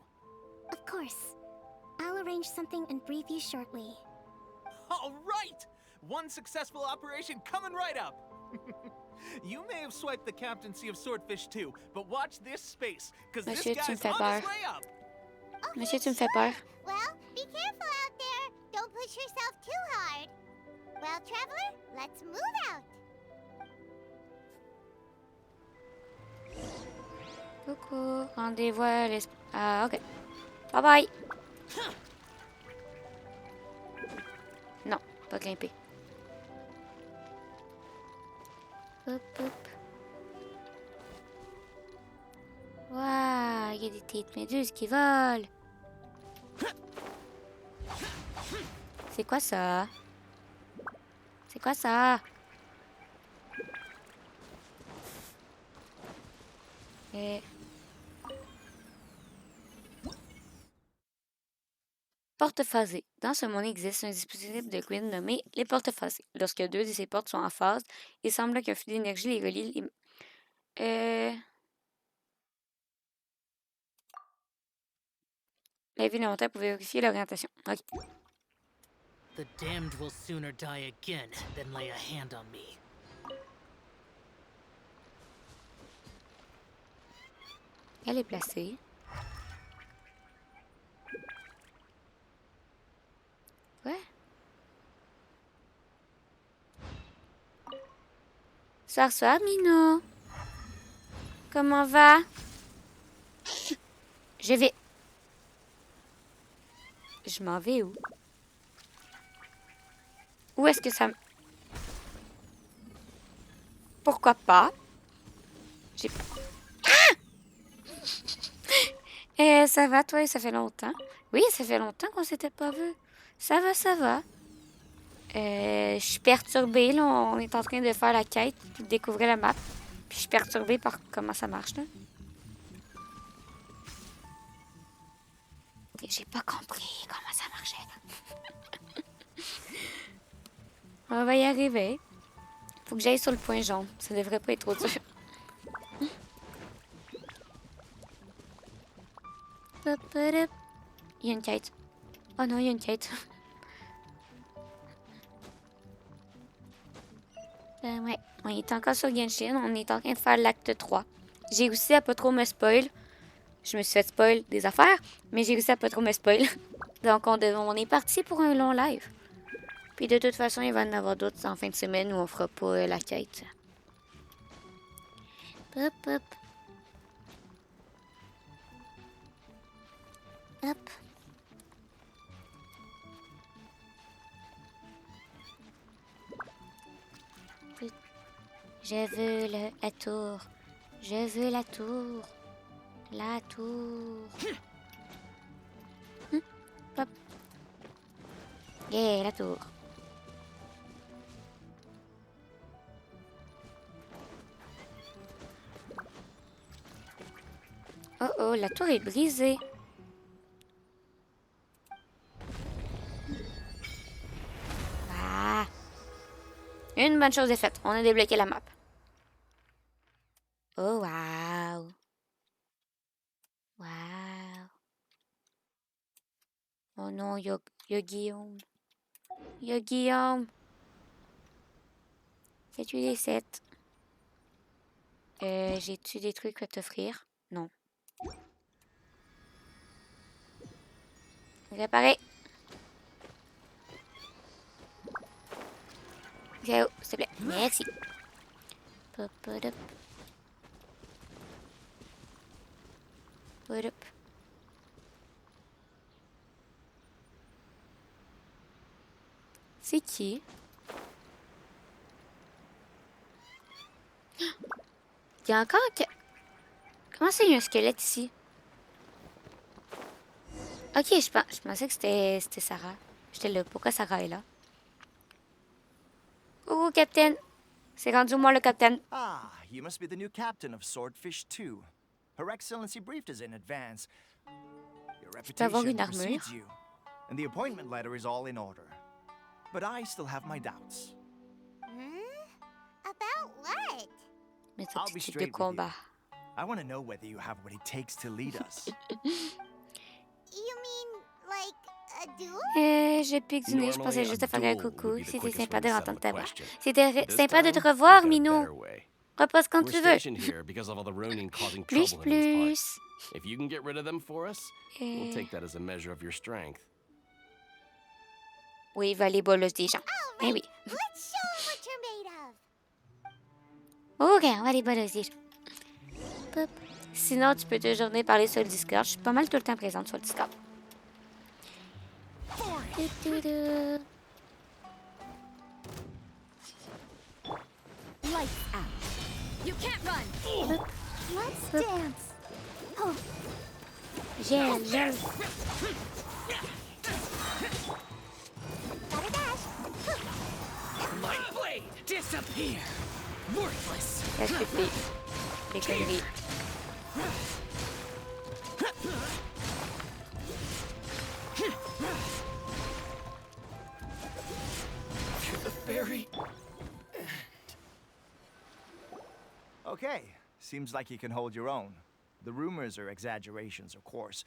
Speaker 3: Of course. I'll arrange something and brief you shortly.
Speaker 4: All right! One successful operation coming right up! You may have swiped the captaincy of Swordfish 2, but watch this space, because this
Speaker 2: Monsieur, tu me
Speaker 4: guy's
Speaker 2: fais
Speaker 4: on
Speaker 2: peur.
Speaker 4: his way up!
Speaker 6: Okay,
Speaker 2: Monsieur, tu me fais peur.
Speaker 6: Well, be careful out there. Don't push yourself too hard. Well, traveler, let's move out.
Speaker 2: Coucou. Rendez-vous à Ah, ok. Bye bye. Non, pas grimper. Hop, hop. Waouh, il y a des petites méduses qui volent. C'est quoi ça? C'est quoi ça? Porte-phasés. Dans ce monde existe un dispositif de grid nommé les porte-phasés. Lorsque deux de ces portes sont en phase, il semble qu'un flux d'énergie les relie. La vie élémentaire pour vérifier l'orientation. Ok.
Speaker 7: The damned will sooner die again than lay a hand on me.
Speaker 2: Elle est placée. Ouais. Soir, soir, Mino. Comment va? Je m'en vais où? Où est-ce que ça... Pourquoi pas? J'ai pas... Ça va, toi? Ça fait longtemps? Oui, ça fait longtemps qu'on s'était pas vu. Ça va, ça va. Je suis perturbée, là. On est en train de faire la quête, puis de découvrir la map. Puis je suis perturbée par comment ça marche, là. J'ai pas compris comment ça marchait. On va y arriver. Faut que j'aille sur le point jaune. Ça devrait pas être trop dur. Il y a une quête. Oh non, il y a une quête. Ouais, on est encore sur Genshin. On est en train de faire l'acte 3. J'ai réussi à pas trop me spoil. Je me suis fait spoil des affaires, mais j'ai réussi à pas trop me spoil. Donc, on est parti pour un long live. Puis de toute façon, il va y en avoir d'autres en fin de semaine où on fera pas la quête. Hop, hop. Hop. Je veux la tour. Je veux la tour. La tour. Hop. Yeah, la tour. Oh oh, la tour est brisée. Ah. Une bonne chose est faite. On a débloqué la map. Oh, wow. Wow. Oh non, il y a Guillaume. Il y a Guillaume. Fais-tu les 7? J'ai-tu des trucs à t'offrir? Non. Réparer. S'il te plaît. Merci. Pop, pop, pop. C'est qui? Il y a encore... Comment ça, il y a un squelette ici? Ok, je pensais que c'était Sarah. J'étais là. Pourquoi Sarah est là? Coucou, capitaine. C'est rendu moi le capitaine.
Speaker 8: Ah, you must be the new captain of Swordfish 2. Her Excellency briefed us in advance. Your
Speaker 2: avoir
Speaker 8: reputation
Speaker 2: une armure.
Speaker 8: precedes you, and the appointment letter is all in order. But I still have my doubts.
Speaker 6: About what?
Speaker 2: Mais
Speaker 8: I'll
Speaker 2: c'est
Speaker 8: be
Speaker 2: type de
Speaker 8: straight with you.
Speaker 2: combat.
Speaker 8: I want to know whether you have what it takes to lead us.
Speaker 6: You mean, like, a duel?
Speaker 2: J'ai piqué du nez. Je pensais
Speaker 5: Normally,
Speaker 2: juste
Speaker 5: a
Speaker 2: à faire un
Speaker 5: duel would
Speaker 2: coucou.
Speaker 5: be the
Speaker 2: C'était
Speaker 5: quickest
Speaker 2: sympa
Speaker 5: way
Speaker 2: de
Speaker 5: to
Speaker 2: entendre
Speaker 5: settle
Speaker 2: ta
Speaker 5: the
Speaker 2: voix.
Speaker 5: question.
Speaker 2: C'était
Speaker 5: This
Speaker 2: sympa de te
Speaker 5: time,
Speaker 2: revoir,
Speaker 5: we've got a
Speaker 2: Minou.
Speaker 5: better way.
Speaker 2: Repose quand
Speaker 5: We're
Speaker 2: tu veux.
Speaker 5: stationed here because of all the Ronin causing
Speaker 2: Plus,
Speaker 5: trouble in these
Speaker 2: plus.
Speaker 5: parts. If you can get rid of them for us, we'll
Speaker 2: Euh,
Speaker 5: take that as a measure of your strength.
Speaker 2: Oui, il va aller bolos des gens. Eh oui.
Speaker 6: Let's show 'em what you're made of.
Speaker 2: Ok, on va aller bolos des gens. Pop. Sinon, tu peux toujours venir parler sur le Discord. Je suis pas mal tout le temps présente sur le Discord. Toudoudou.
Speaker 3: Lights out. You can't run. Let's dance. Oh,
Speaker 2: Gel, gel.
Speaker 6: Gotta dash.
Speaker 7: My blade! Disappear! Worthless!
Speaker 2: Respectez les conneries.
Speaker 5: To the ferry.
Speaker 8: Okay, seems like you can hold your own. The rumors are exaggerations, of course,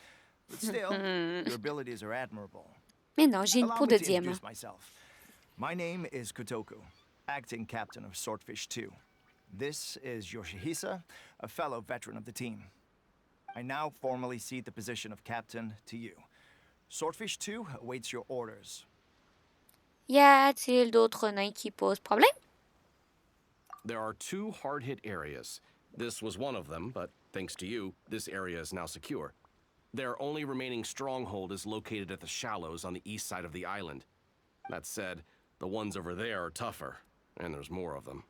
Speaker 8: but still, your abilities are admirable.
Speaker 2: Mais non, j'ai une
Speaker 8: Allow
Speaker 2: peau
Speaker 8: me
Speaker 2: de
Speaker 8: to
Speaker 2: diamant.
Speaker 8: introduce myself. My name is Kotoku, acting captain of Swordfish 2. This is Yoshihisa, a fellow veteran of the team. I now formally cede the position of captain to you. Swordfish 2 awaits your orders.
Speaker 2: Y a-t-il d'autres nains qui posent problème?
Speaker 5: There are 2 hard-hit areas. This was one of them, but thanks to you, this area is now secure. Their only remaining stronghold is located at the shallows on the east side of the island. That said,
Speaker 9: The ones over there are tougher, and there's more of them.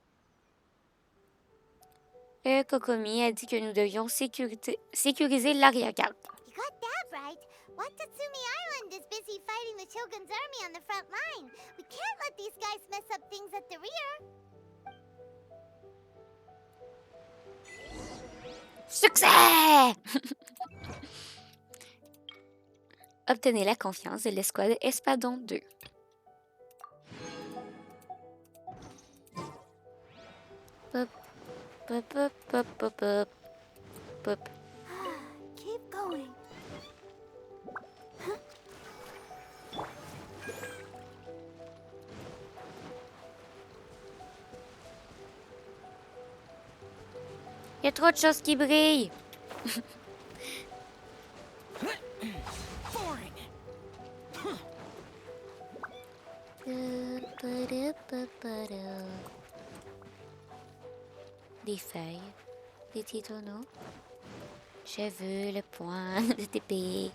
Speaker 2: Kokomi a dit que nous devions sécuriser l'arrière-garde.
Speaker 6: You got that right. Watatsumi Island is busy fighting the Shogun's army on the front line. We can't let these guys mess up things at the rear.
Speaker 2: Succès! Obtenez la confiance de l'escouade Espadon 2. Pop, pop, pop, pop, pop, pop, pop.
Speaker 3: Keep going.
Speaker 2: Il y a trop de choses qui brillent. Des feuilles, des petits tonneaux. Je veux le point de Teppei.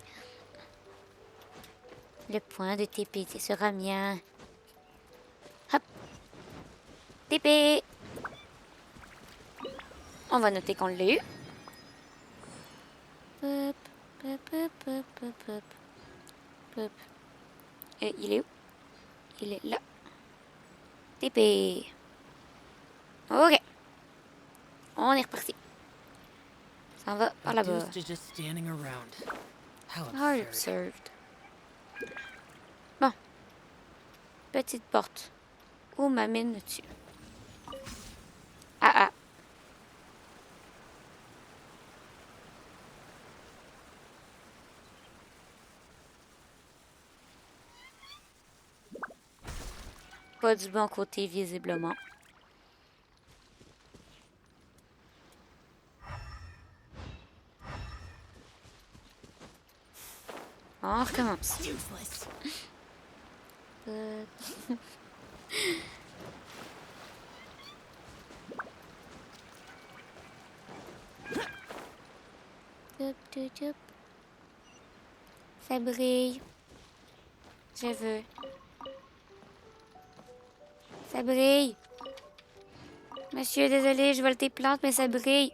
Speaker 2: Le point de Teppei sera mien. Hop. Teppei. On va noter qu'on l'a eu. Hop, hop, hop, hop, hop, hop. Hop. Et il est où? Il est là. Teppei. Ok. On est reparti. Ça va par là-bas.
Speaker 7: Reduced to just standing around. How
Speaker 2: How
Speaker 7: absurd.
Speaker 2: absurd. Bon. Petite porte. Où m'amènes-tu? Ah ah. Pas du bon côté, visiblement. On recommence.
Speaker 7: Useless. Ça brille. Je veux. Ça brille. Monsieur, désolé, je vole tes plantes, mais ça brille.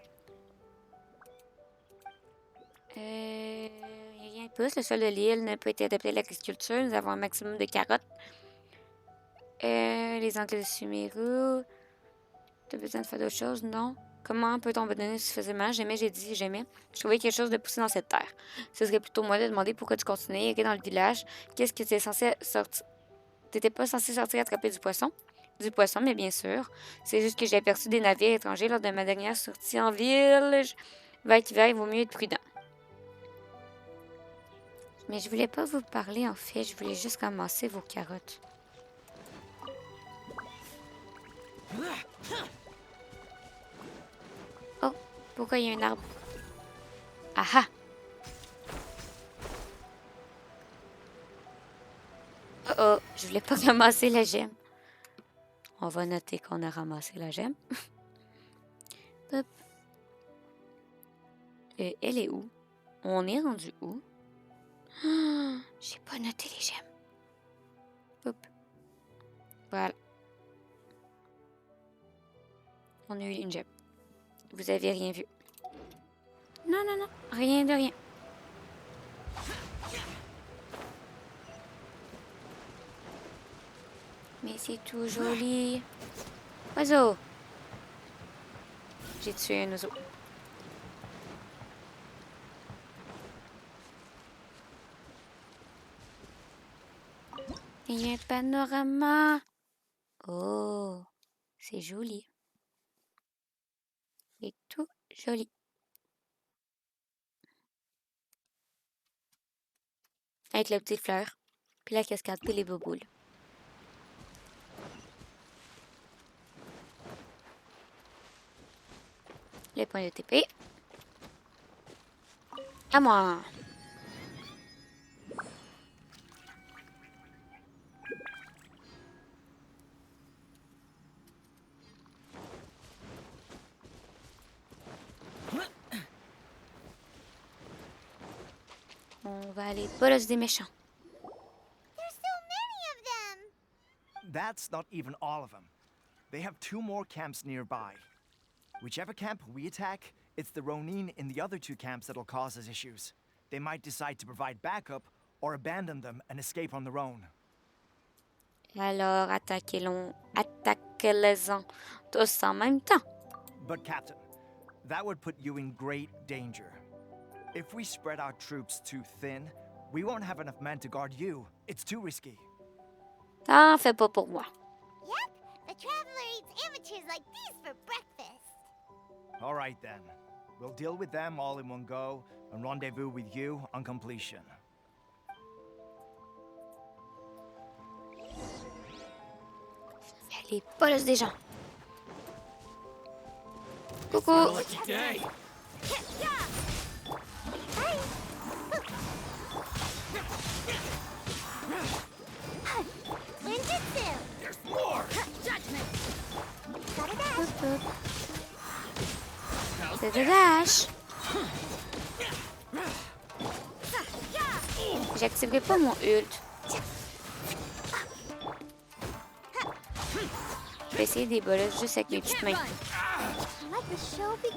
Speaker 7: Il n'y a rien de plus. Le sol de l'île n'a pas été adapté à l'agriculture. Nous avons un maximum de carottes. Les Anglais de Sumeru. T'as besoin de faire d'autres choses? Non. Comment peut-on abandonner si facilement? Jamais, j'ai dit jamais. Je trouvais quelque chose de poussé dans cette terre. Ce serait plutôt moi de demander pourquoi tu continuais à errer dans le village. Qu'est-ce que tu es censé sortir? T'étais pas censé sortir attraper du poisson? Du poisson, mais bien sûr. C'est juste que j'ai aperçu des navires étrangers lors de ma dernière sortie en ville. Il vaut mieux être prudent. Mais je voulais pas vous parler, en fait. Je voulais juste ramasser vos carottes. Oh, pourquoi il y a un arbre? Ah ah! Oh oh, je voulais pas ramasser la gemme. On va noter qu'on a ramassé la gemme. Hop. Elle est où? On est rendu où? Oh, j'ai pas noté les gemmes. Hop. Voilà. On a eu une gemme. Vous avez rien vu. Non, non, non. Rien de rien. Mais c'est tout joli. Oiseau. J'ai tué un oiseau. Il y a un panorama. Oh, c'est joli. C'est tout joli. Avec la petite fleur, puis la cascade, puis les boboules. Les points de TP. À moi. On va aller bolos des méchants.
Speaker 6: There's so many of them.
Speaker 8: That's not even all of them. They have 2 more camps nearby. Whichever camp we attack, it's the Ronin in the other 2 camps that'll cause us issues. They might decide to provide backup or abandon them and escape on their own.
Speaker 7: Alors, attaquez-les-en tous en même temps.
Speaker 8: But Captain, that would put you in great danger. If we spread our troops too thin, we won't have enough men to guard you. It's too risky.
Speaker 7: T'en fais pas pour moi.
Speaker 6: Yep, the Traveler eats amateurs like these for breakfast.
Speaker 8: All right then. We'll deal with them all in one go and rendezvous with you on completion.
Speaker 7: Les polices des gens. Coucou.
Speaker 5: Lucky day.
Speaker 6: Ninjutsu!
Speaker 5: There's more.
Speaker 6: Judgment!
Speaker 7: C'est de dash. J'activerai pas mon ult. Je vais essayer des bolets juste avec mes petites mains.
Speaker 6: Let the show be...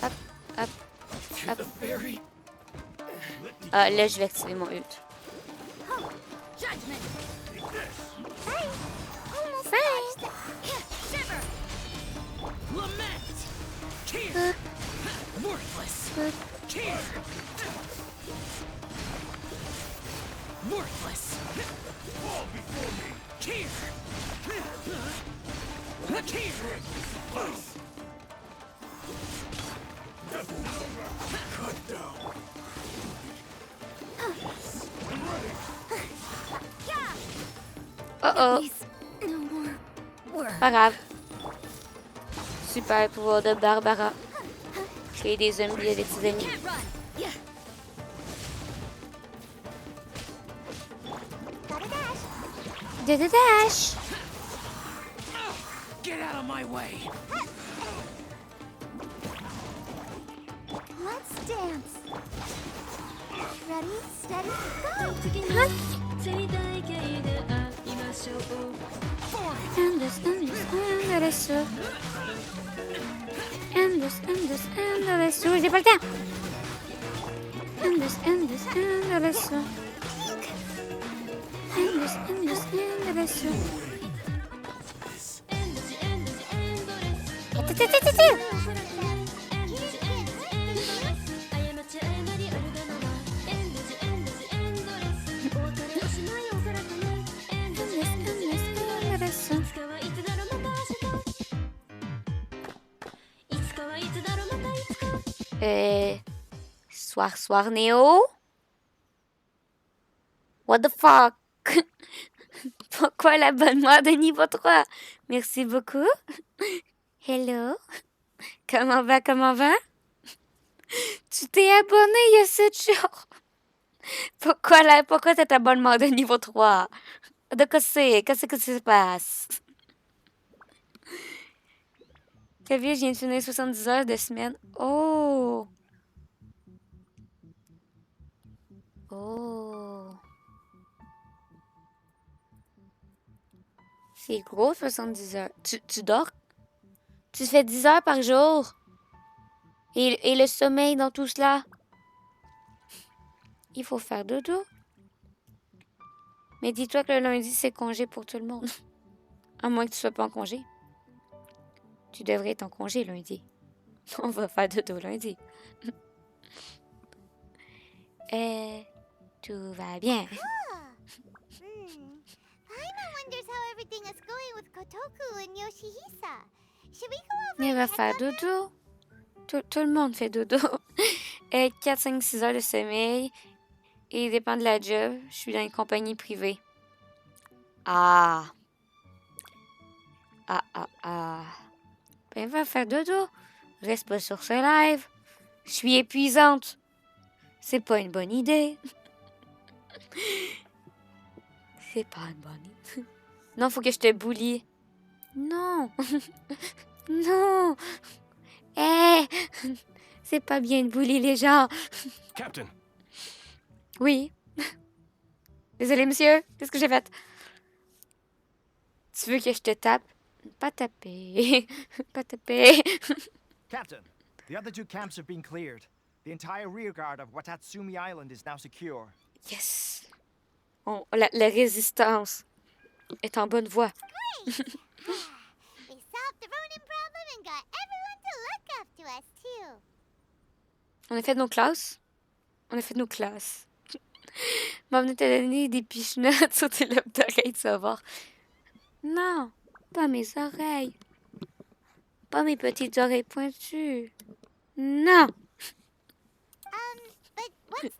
Speaker 7: Hop, hop, hop.
Speaker 5: The fairy.
Speaker 7: Ah, là, je vais activer mon ult.
Speaker 6: Judgment!
Speaker 3: Hey! Almost
Speaker 7: Hey.
Speaker 3: touched it.
Speaker 6: Shiver!
Speaker 5: Lament. Tear. Worthless. Tear. Worthless. Fall before me. Tear. Tear. Cut down.
Speaker 7: Oh oh.
Speaker 3: No more work.
Speaker 7: Pas grave. Super pouvoir de Barbara. Créer des zombies avec ses amis.
Speaker 6: Can't run! Yeah!
Speaker 3: Gotta dash.
Speaker 7: De dash.
Speaker 5: Get out of my way.
Speaker 3: Let's dance. Ready, steady, go!
Speaker 7: J'ai pas le temps. Soir Néo. What the fuck? Pourquoi l'abonnement de niveau 3? Merci beaucoup. Hello. Comment va? Tu t'es abonné il y a 7 jours. Pourquoi cet abonnement de niveau 3? De quoi c'est? Qu'est-ce que ça se passe? T'as vu, je viens de finir 70 heures de semaine. Oh! C'est gros, 70 heures. Tu dors? Tu fais 10 heures par jour? Et le sommeil dans tout cela? Il faut faire dodo. Mais dis-toi que le lundi, c'est congé pour tout le monde. À moins que tu sois pas en congé. Tu devrais être en congé lundi. On va faire dodo lundi. Tout va bien.
Speaker 6: Paimon wonders how everything is going with Kotoku and Yoshihisa. Should we go over
Speaker 7: Mais elle
Speaker 6: and
Speaker 7: va
Speaker 6: check
Speaker 7: faire
Speaker 6: on them?
Speaker 7: dodo. Tout le monde fait dodo. 4, 5, 6 heures de sommeil. Et il dépend de la job. Je suis dans une compagnie privée. Ah. Ben, va faire dodo. Reste pas sur ce live. Je suis épuisante. C'est pas une bonne idée. C'est pas une bonne idée. Non, faut que je te bully. Non. Non. C'est pas bien de bully les gens.
Speaker 9: Captain,
Speaker 7: Oui. Désolé, monsieur. Qu'est-ce que j'ai fait? Tu veux que je te tape? Pas taper. Pas taper.
Speaker 8: Captain, the other two camps have been cleared. The entire rearguard of Watatsumi Island is now secure.
Speaker 7: Yes. La résistance est en bonne voie.
Speaker 6: We solved the Ronin problem and got everyone to look up to us, too.
Speaker 7: On a fait nos classes? On a fait nos classes. M'en venait te donner des pichenottes sur tes lobes d'oreilles, tu vas voir. Non, pas mes oreilles. Pas mes petites oreilles pointues. Non.
Speaker 6: But what's next?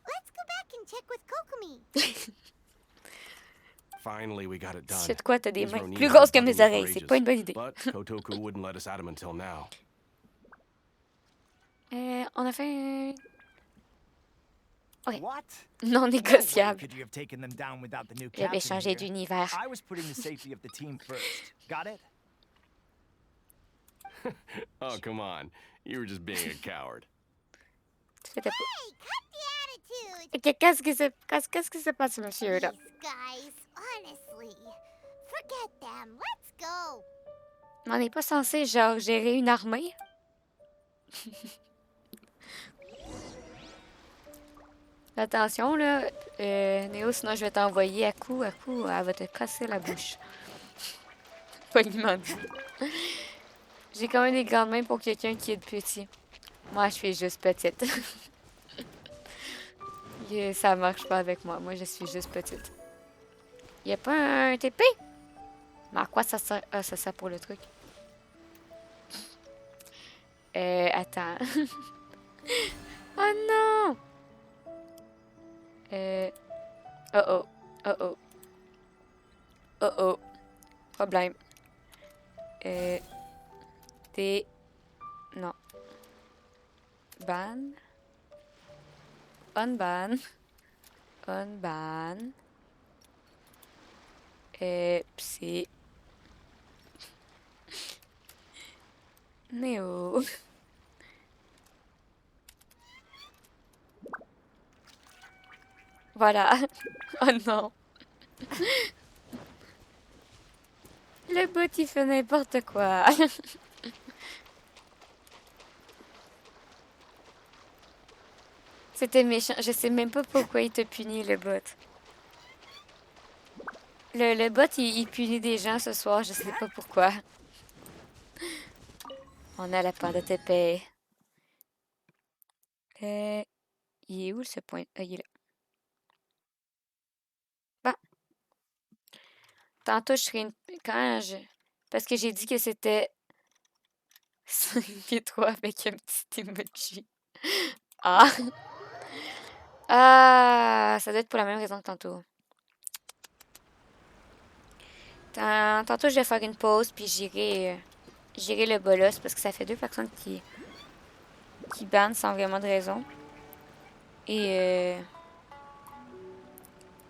Speaker 6: Let's go back and check with Kokomi.
Speaker 9: Finally, we got it done.
Speaker 7: C'est de quoi, t'as des
Speaker 9: These
Speaker 7: mains
Speaker 9: Ronin
Speaker 7: plus
Speaker 9: have
Speaker 7: grosses que
Speaker 9: been
Speaker 7: mes
Speaker 9: bugging me for
Speaker 7: oreilles. C'est
Speaker 9: ages,
Speaker 7: pas une bonne idée.
Speaker 9: But Kotoku wouldn't let us at him until now.
Speaker 7: On a fait Okay.
Speaker 8: What?
Speaker 7: non
Speaker 8: No way
Speaker 7: négociable.
Speaker 8: could you have taken them down without the new
Speaker 7: J'avais
Speaker 8: captain
Speaker 7: changé
Speaker 8: here.
Speaker 7: d'univers.
Speaker 8: I was putting the safety of the team first. Got it?
Speaker 9: Oh, come on. You were just being a coward.
Speaker 7: Tu fais ta-
Speaker 6: Hey, cut the attitude.
Speaker 7: Ok, qu'est-ce qui se passe, monsieur, là?
Speaker 6: These guys, honestly. Forget them. Let's go.
Speaker 7: On n'est pas censé, genre, gérer une armée? Attention, là, Néo, sinon je vais t'envoyer à coup, elle va te casser la bouche. Poliment dit. J'ai quand même des grandes mains pour quelqu'un qui est de petit. Moi, je suis juste petite. Ça marche pas avec moi. Moi, je suis juste petite. Y a pas un TP? Mais à quoi ça sert? Ah, ça sert pour le truc. Attends. Oh non! Oh oh. Problème. Non. Ban. Unban. Psy. Néo. Voilà. Oh non. Le bot, il fait n'importe quoi. C'était méchant. Je sais même pas pourquoi il te punit, le bot. Le bot, il punit des gens ce soir. Je sais pas pourquoi. On a la part de Teppei. Il est où ce point? Ah, il est là. Bah. Tantôt, je serai une... Quand je... Parce que j'ai dit que c'était 5 pieds 3 avec un petit emoji. Ah! Ah! Ça doit être pour la même raison que tantôt. Tantôt, je vais faire une pause, puis j'irai le bolos, parce que ça fait 2 personnes qui bannent sans vraiment de raison. Et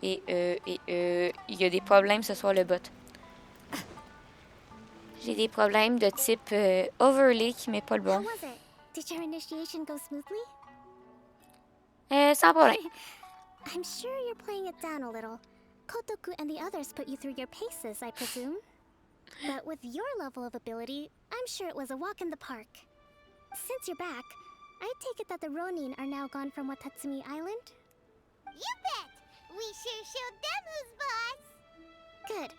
Speaker 7: il y a des problèmes ce soir, le bot. J'ai des problèmes de type overlay qui met pas le
Speaker 3: How
Speaker 7: bon.
Speaker 3: was it? Did your initiation go smoothly?
Speaker 7: Sans problème.
Speaker 3: I'm sure you're playing it down a little. Kotoku and the others put you through your paces, I presume. But with your level of ability, I'm sure it was a walk in the park. Since you're back, I take it that the Ronin are now gone from Watatsumi Island?
Speaker 6: You bet. We sure showed them who's boss.
Speaker 3: Good.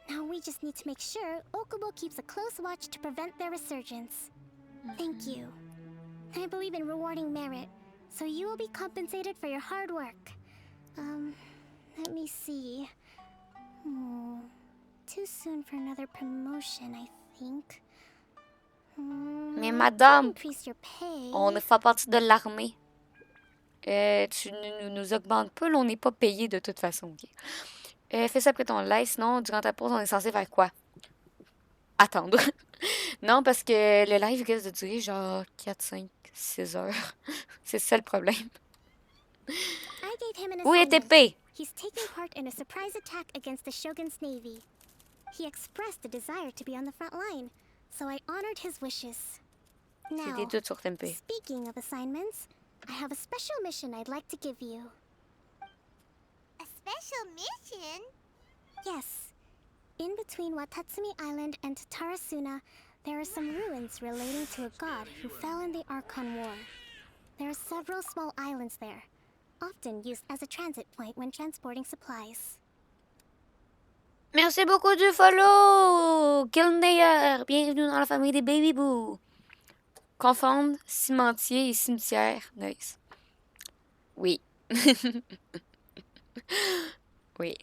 Speaker 3: Now we just need to make sure Okubo keeps a close watch to prevent their resurgence. Thank you. I believe in rewarding merit, so you will be compensated for your hard work. Let me see. Too soon for another promotion, I think.
Speaker 7: Mais
Speaker 3: I can
Speaker 7: madame,
Speaker 3: increase your pay.
Speaker 7: on ne fait partie de l'armée. Tu ne nous augmentes pas, là, on n'est pas payé de toute façon. Okay? Fais ça après ton live, sinon, durant ta pause, on est censé faire quoi? Attendre. Non, parce que le live risque de durer genre 4, 5, 6 heures. C'est ça le problème.
Speaker 3: I gave him an
Speaker 7: Où est
Speaker 3: assignment.
Speaker 7: Teppei?
Speaker 3: He's taking part in a surprise attack against the Shogun's navy. He expressed a desire to be on the front line, so I honored his wishes.
Speaker 7: J'ai
Speaker 3: Now,
Speaker 7: des doutes sur Teppei.
Speaker 3: speaking of assignments, I have a special mission I'd like to give you.
Speaker 6: A special mission?
Speaker 3: Yes. In between Watatsumi Island and Tarasuna, there are some ruins relating to a god who fell in the Archon War. There are several small islands there, often used as a transit point when transporting supplies.
Speaker 7: Merci beaucoup du follow! Kilnayer, bienvenue dans la famille des Baby Boo. Confondre cimentier et cimetière. Nice. Oui. Oui.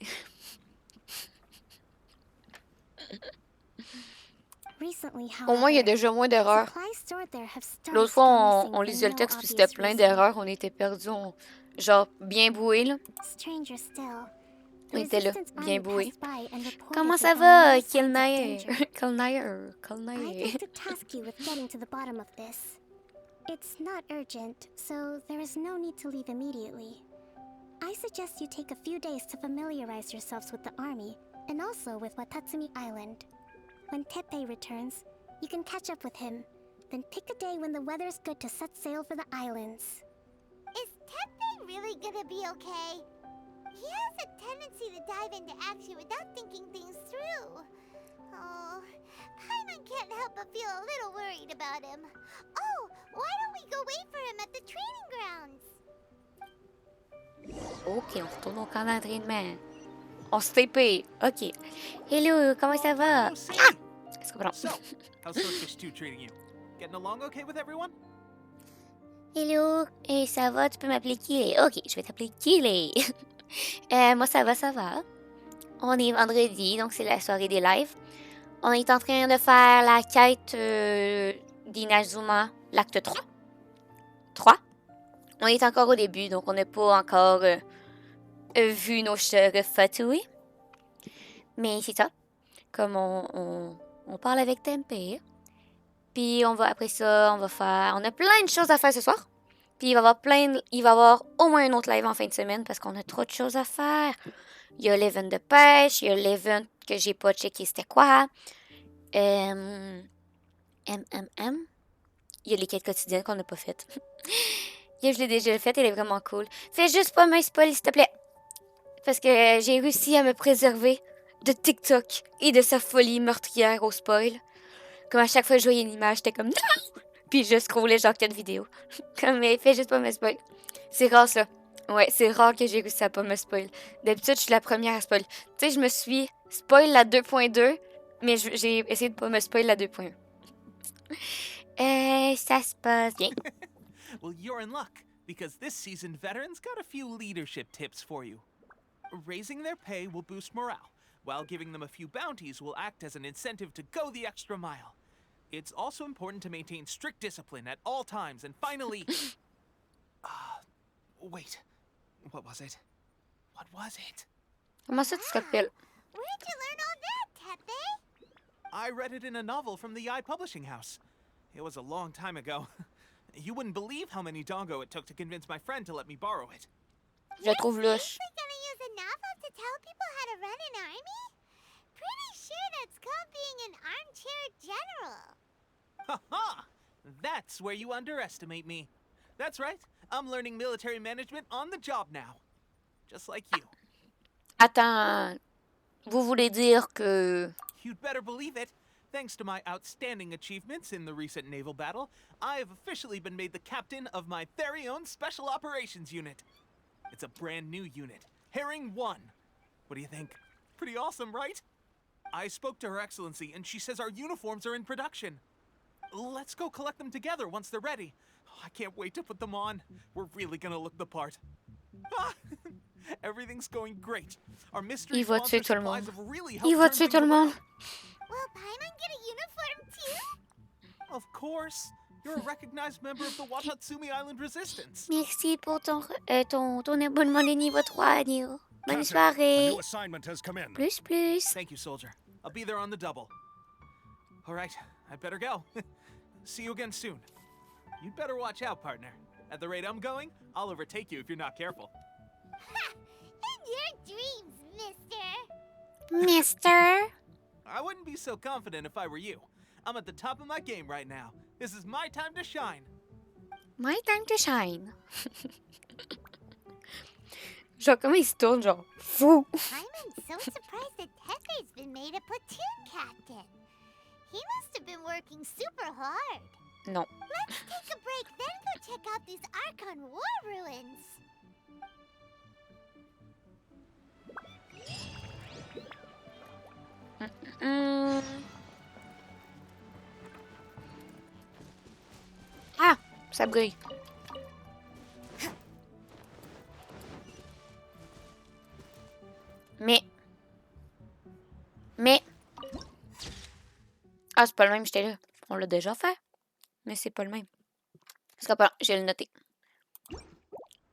Speaker 7: Au moins, il y a déjà moins d'erreurs. L'autre fois, on lisait le texte puis c'était plein d'erreurs. On était perdus. Genre, bien boués, là. On était là, bien boués. Comment ça va, Kilnayer? Kilnayer.
Speaker 3: I'd like to task you with getting to the bottom of this. It's not urgent, so there is no need to leave immediately. I suggest you take a few days to familiarize yourselves with the army, and also with Watatsumi Island. When Teppei returns, you can catch up with him. Then pick a day when the weather's good to set sail for the islands.
Speaker 6: Is Teppei really gonna be okay? He has a tendency to dive into action without thinking things through. Oh, Paimon can't help but feel a little worried about him. Oh, why don't we go wait for him at the training grounds?
Speaker 7: Ok, on retourne au camp d'entraînement. On se TP. Ok. Hello, comment ça va?
Speaker 4: Oh, see?
Speaker 7: Ah! Est-ce que pardon?
Speaker 4: So, how's Swordfish 2 treating you? Getting along okay with everyone?
Speaker 7: Hello, et ça va? Tu peux m'appeler Kiley. Ok, je vais t'appeler Kiley. Moi, ça va, ça va. On est vendredi, donc c'est la soirée des lives. On est en train de faire la quête d'Inazuma, l'acte 3. 3. On est encore au début, donc on n'a pas encore vu nos chers fatoués. Mais c'est ça. Comme on parle avec Teppei. Puis on va, après ça, on a plein de choses à faire ce soir. Puis il va y avoir au moins un autre live en fin de semaine parce qu'on a trop de choses à faire. Il y a l'event de pêche, il y a l'event que j'ai pas checké c'était quoi. Il y a les quêtes quotidiennes qu'on n'a pas faites. Je l'ai déjà faite, elle est vraiment cool. Fais juste pas me spoiler, s'il te plaît. Parce que j'ai réussi à me préserver de TikTok et de sa folie meurtrière au spoil. Comme à chaque fois que je voyais une image, j'étais comme non! Puis je scrollais genre 4 vidéos. Comme, mais fais juste pas me spoil. C'est rare ça. Ouais, c'est rare que j'ai réussi à pas me spoil. D'habitude, je suis la première à spoil. Tu sais, je me suis spoil la 2.2, mais j'ai essayé de pas me spoil la 2.1. Ça se passe bien.
Speaker 4: Well, you're in luck, because this seasoned veterans got a few leadership tips for you. Raising their pay will boost morale, while giving them a few bounties will act as an incentive to go the extra mile. It's also important to maintain strict discipline at all times, and finally... wait. What was it? What was it?
Speaker 7: Comment ça, tu te rappelles?
Speaker 6: Where'd you learn all that, Teppei?
Speaker 4: I read it in a novel from the Publishing House. It was a long time ago. You wouldn't believe how many dongo it took to convince my friend to let me borrow it.
Speaker 7: Je la trouve louche.
Speaker 6: You're gonna use a novel to tell people how to run an army? Pretty sure that's called being an armchair general.
Speaker 4: Ha ha! That's where you underestimate me. That's right. I'm learning military management on the job now. Just like you.
Speaker 7: Attends. Vous voulez dire que...
Speaker 4: You'd better believe it. Thanks to my outstanding achievements in the recent naval battle, I have officially been made the captain of my very own Special Operations Unit. It's a brand new unit, Herring 1. What do you think? Pretty awesome, right? I spoke to Her Excellency, and she says our uniforms are in production. Let's go collect them together once they're ready. I can't wait to put them on. We're really gonna look the part. Everything's going great. Our mystery sponsor supplies have really helped turn things around.
Speaker 6: Will Paimon get a uniform too?
Speaker 4: Of course. You're a recognized member of the Watatsumi Island Resistance.
Speaker 7: Merci pour ton abonnement de niveau 3, Neo. Bonne soirée.
Speaker 10: A new assignment has come in.
Speaker 7: Plus, plus.
Speaker 4: Thank you, soldier. I'll be there on the double. All right, I better go. See you again soon. You'd better watch out, partner. At the rate I'm going, I'll overtake you if you're not careful.
Speaker 6: Ha! In your dreams, mister!
Speaker 7: Mister?
Speaker 4: I wouldn't be so confident if I were you. I'm at the top of my game right now. This is my time to shine.
Speaker 7: My time to shine.
Speaker 2: Genre, comment il se tourne, genre, fou!
Speaker 6: I'm so surprised that Teppei's been made a platoon captain. He must have been working super hard.
Speaker 2: Non.
Speaker 6: Let's take a break, then go check out these Archon War ruins.
Speaker 2: Ah! Ça brille. Mais... Ah, c'est pas le même, j'étais là. On l'a déjà fait. Mais c'est pas le même. Ce sera pas long, je vais le noter.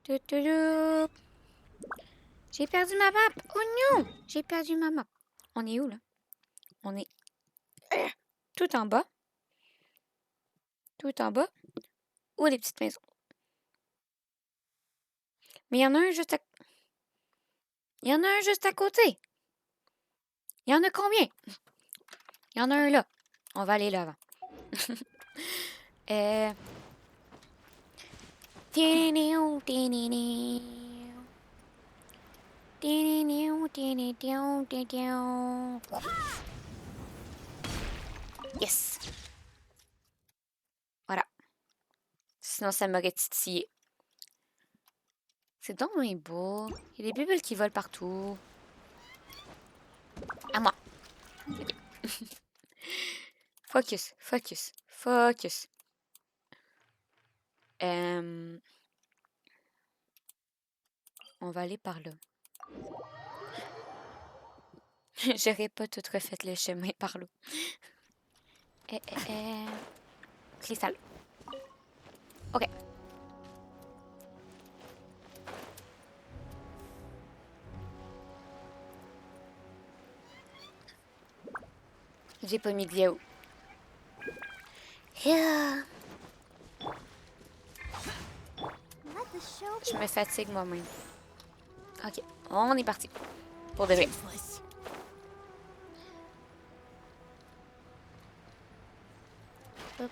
Speaker 2: Toutoulou. J'ai perdu ma map. Oh non! J'ai perdu ma map. On est où, là? On est tout en bas. Tout en bas. Où les petites maisons? Mais il y en a un juste à... Il y en a un juste à côté. Il y en a combien? Il y en a un là. On va aller là avant. Yes! Voilà. Sinon, ça m'aurait titillé. C'est donc bien beau. Il y a des bulles qui volent partout. À moi. Focus, focus, focus. On va aller par là. J'aurais pas tout refait le chemin par là. Cristal. Ok. J'ai pas mis de vidéo. Yeah. Je me fatigue moi-même. Ok, on est parti. Pour de vrai. Hop.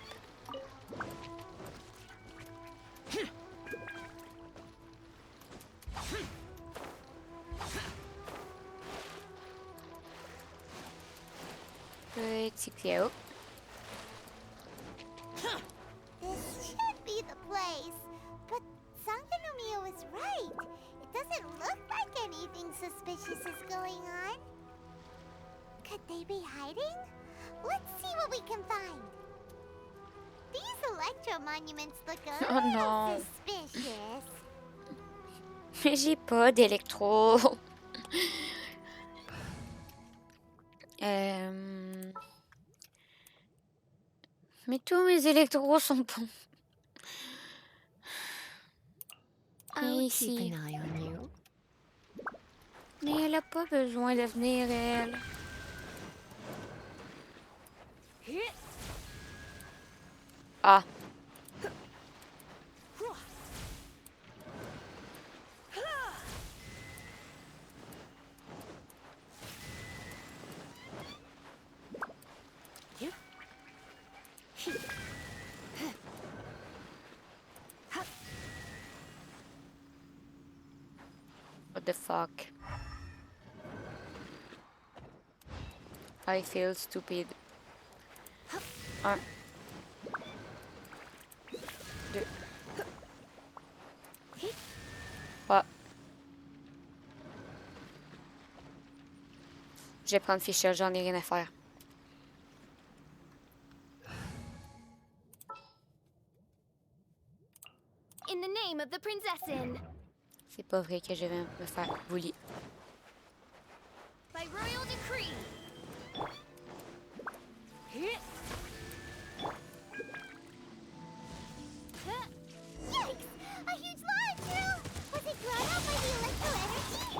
Speaker 2: Petit Cléo.
Speaker 6: This should be the place. But Sankanomiya was right. It doesn't look like anything suspicious is going on. Could they be hiding? Let's see what we can find. These electro monuments look a
Speaker 2: Oh
Speaker 6: little
Speaker 2: non.
Speaker 6: suspicious.
Speaker 2: Mais j'ai pas d'électro. Mais tous mes électros sont bons. Et ici. Mais elle a pas besoin de venir, elle. Ah. What the fuck? I feel stupid. 1, 2, 3. Je vais prendre Fischl, j'en ai rien à faire.
Speaker 3: In the name of the Prinzessin,
Speaker 2: C'est pas vrai que je vais me faire bully.
Speaker 3: by royal decree.
Speaker 6: Yikes! A huge launch! Was it drawn out by the electro energy?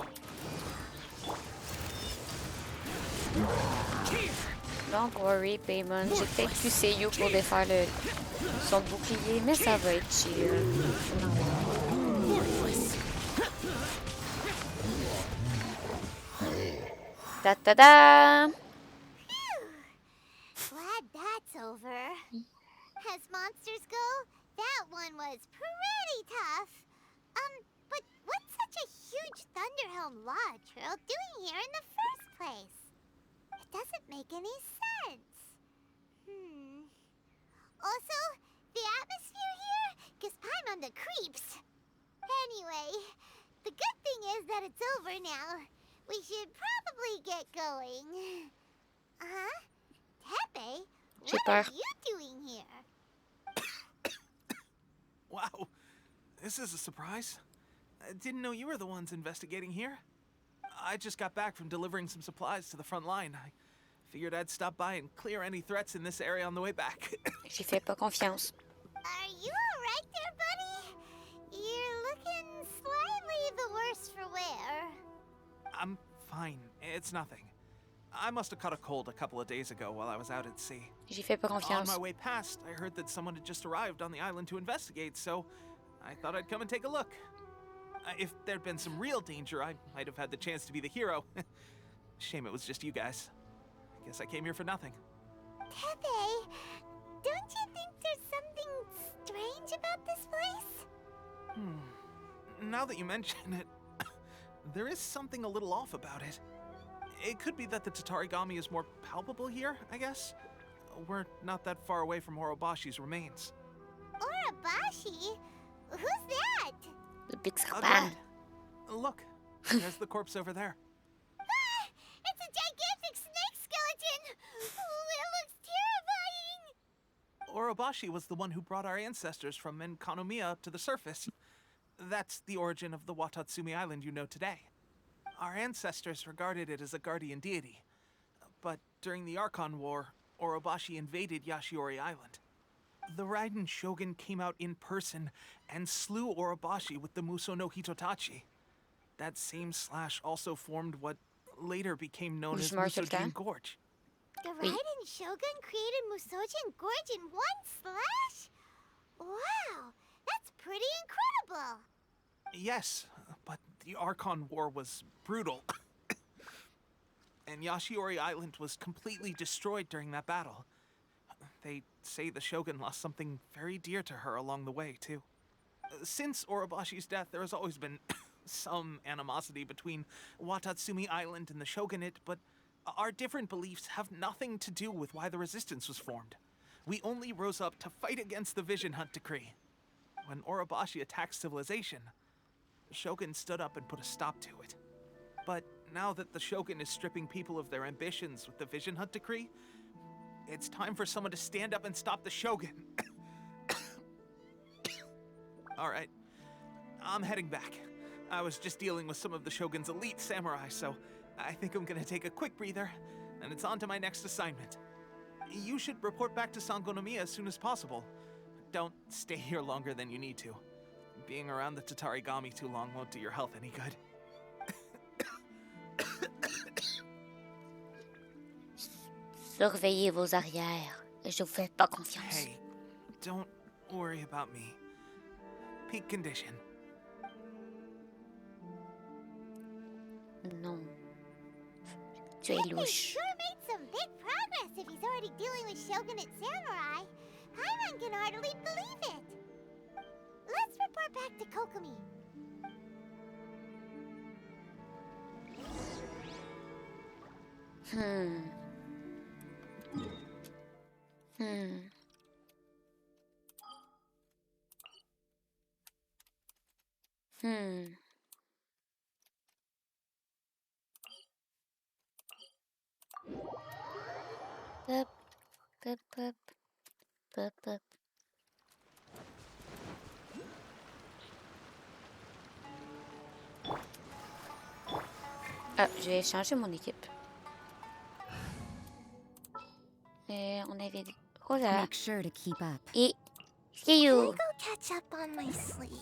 Speaker 2: Don't worry, Paymon. J'ai peut-être pu Seiyu pour défaire son bouclier, mais ça va être chill. Ta-ta-da!
Speaker 6: Glad that's over. As monsters go, that one was pretty tough. But what's such a huge Thunderhelm Lodge Earl doing here in the first place? It doesn't make any sense. Also, the atmosphere here gives Paimon the creeps. Anyway, the good thing is that it's over now. We should probably get going. Teppei,
Speaker 2: J'ai
Speaker 6: what are
Speaker 2: peur.
Speaker 6: you doing here?
Speaker 4: Wow, this is a surprise. I didn't know you were the ones investigating here. I just got back from delivering some supplies to the front line. I figured I'd stop by and clear any threats in this area on the way back.
Speaker 2: J'y fais pas confiance.
Speaker 6: Are you alright there, buddy? You're looking slightly the worse for wear.
Speaker 4: I'm fine. It's nothing. I must have caught a cold a couple of days ago while I was out at sea.
Speaker 2: J'y fais pas
Speaker 4: On
Speaker 2: confiance.
Speaker 4: my way past, I heard that someone had just arrived on the island to investigate, so I thought I'd come and take a look. If there'd been some real danger, I might have had the chance to be the hero. Shame it was just you guys. I guess I came here for nothing.
Speaker 6: Teppei, don't you think there's something strange about this place?
Speaker 4: Now that you mention it, there is something a little off about it. It could be that the Tatarigami is more palpable here, I guess. We're not that far away from Orobashi's remains.
Speaker 6: Orobashi? Who's that?
Speaker 2: Le big
Speaker 4: A
Speaker 2: serpent.
Speaker 4: god. Look, there's the corpse over there.
Speaker 6: Ah! It's a gigantic snake skeleton! Oh, it looks terrifying!
Speaker 4: Orobashi was the one who brought our ancestors from Enkanomiya up to the surface. That's the origin of the Watatsumi Island you know today. Our ancestors regarded it as a guardian deity. But during the Archon War, Orobashi invaded Yashiori Island. The Raiden Shogun came out in person and slew Orobashi with the Muso no Hitotachi. That same slash also formed what later became known as
Speaker 2: Doucement,
Speaker 4: Musojin
Speaker 2: quelqu'un.
Speaker 4: Gorge.
Speaker 6: The
Speaker 2: Oui.
Speaker 6: Raiden Shogun created Musojin Gorge in one slash? Wow, that's pretty incredible!
Speaker 4: Yes, but the Archon War was brutal. And Yashiori Island was completely destroyed during that battle. They say the Shogun lost something very dear to her along the way, too. Since Orobashi's death, there has always been some animosity between Watatsumi Island and the Shogunate, but our different beliefs have nothing to do with why the resistance was formed. We only rose up to fight against the Vision Hunt Decree. When Orobashi attacked civilization, the Shogun stood up and put a stop to it. But now that the Shogun is stripping people of their ambitions with the Vision Hunt Decree, it's time for someone to stand up and stop the Shogun. All right, I'm heading back. I was just dealing with some of the Shogun's elite samurai, so I think I'm gonna take a quick breather, and it's on to my next assignment. You should report back to Sangonomiya as soon as possible. Don't stay here longer than you need to. Being around the Tatarigami too long won't do your health any good.
Speaker 2: Surveillez vos arrières. Je vous fais pas confiance.
Speaker 4: Hey, don't worry about me. Peak condition.
Speaker 2: Non. Tu es
Speaker 6: Teppei
Speaker 2: louche.
Speaker 6: sure made some big progress if he's already dealing with Shogunate samurai. Paimon can hardly believe it. Let's report back to Kokomi.
Speaker 2: Hmm. Pop, pop, pop, pop, pop. Ah, je vais changer mon équipe. On avait dit... Oh là.
Speaker 10: Make sure to keep up.
Speaker 2: Et...
Speaker 6: Can I
Speaker 2: Caillou.
Speaker 6: go catch up on my sleep?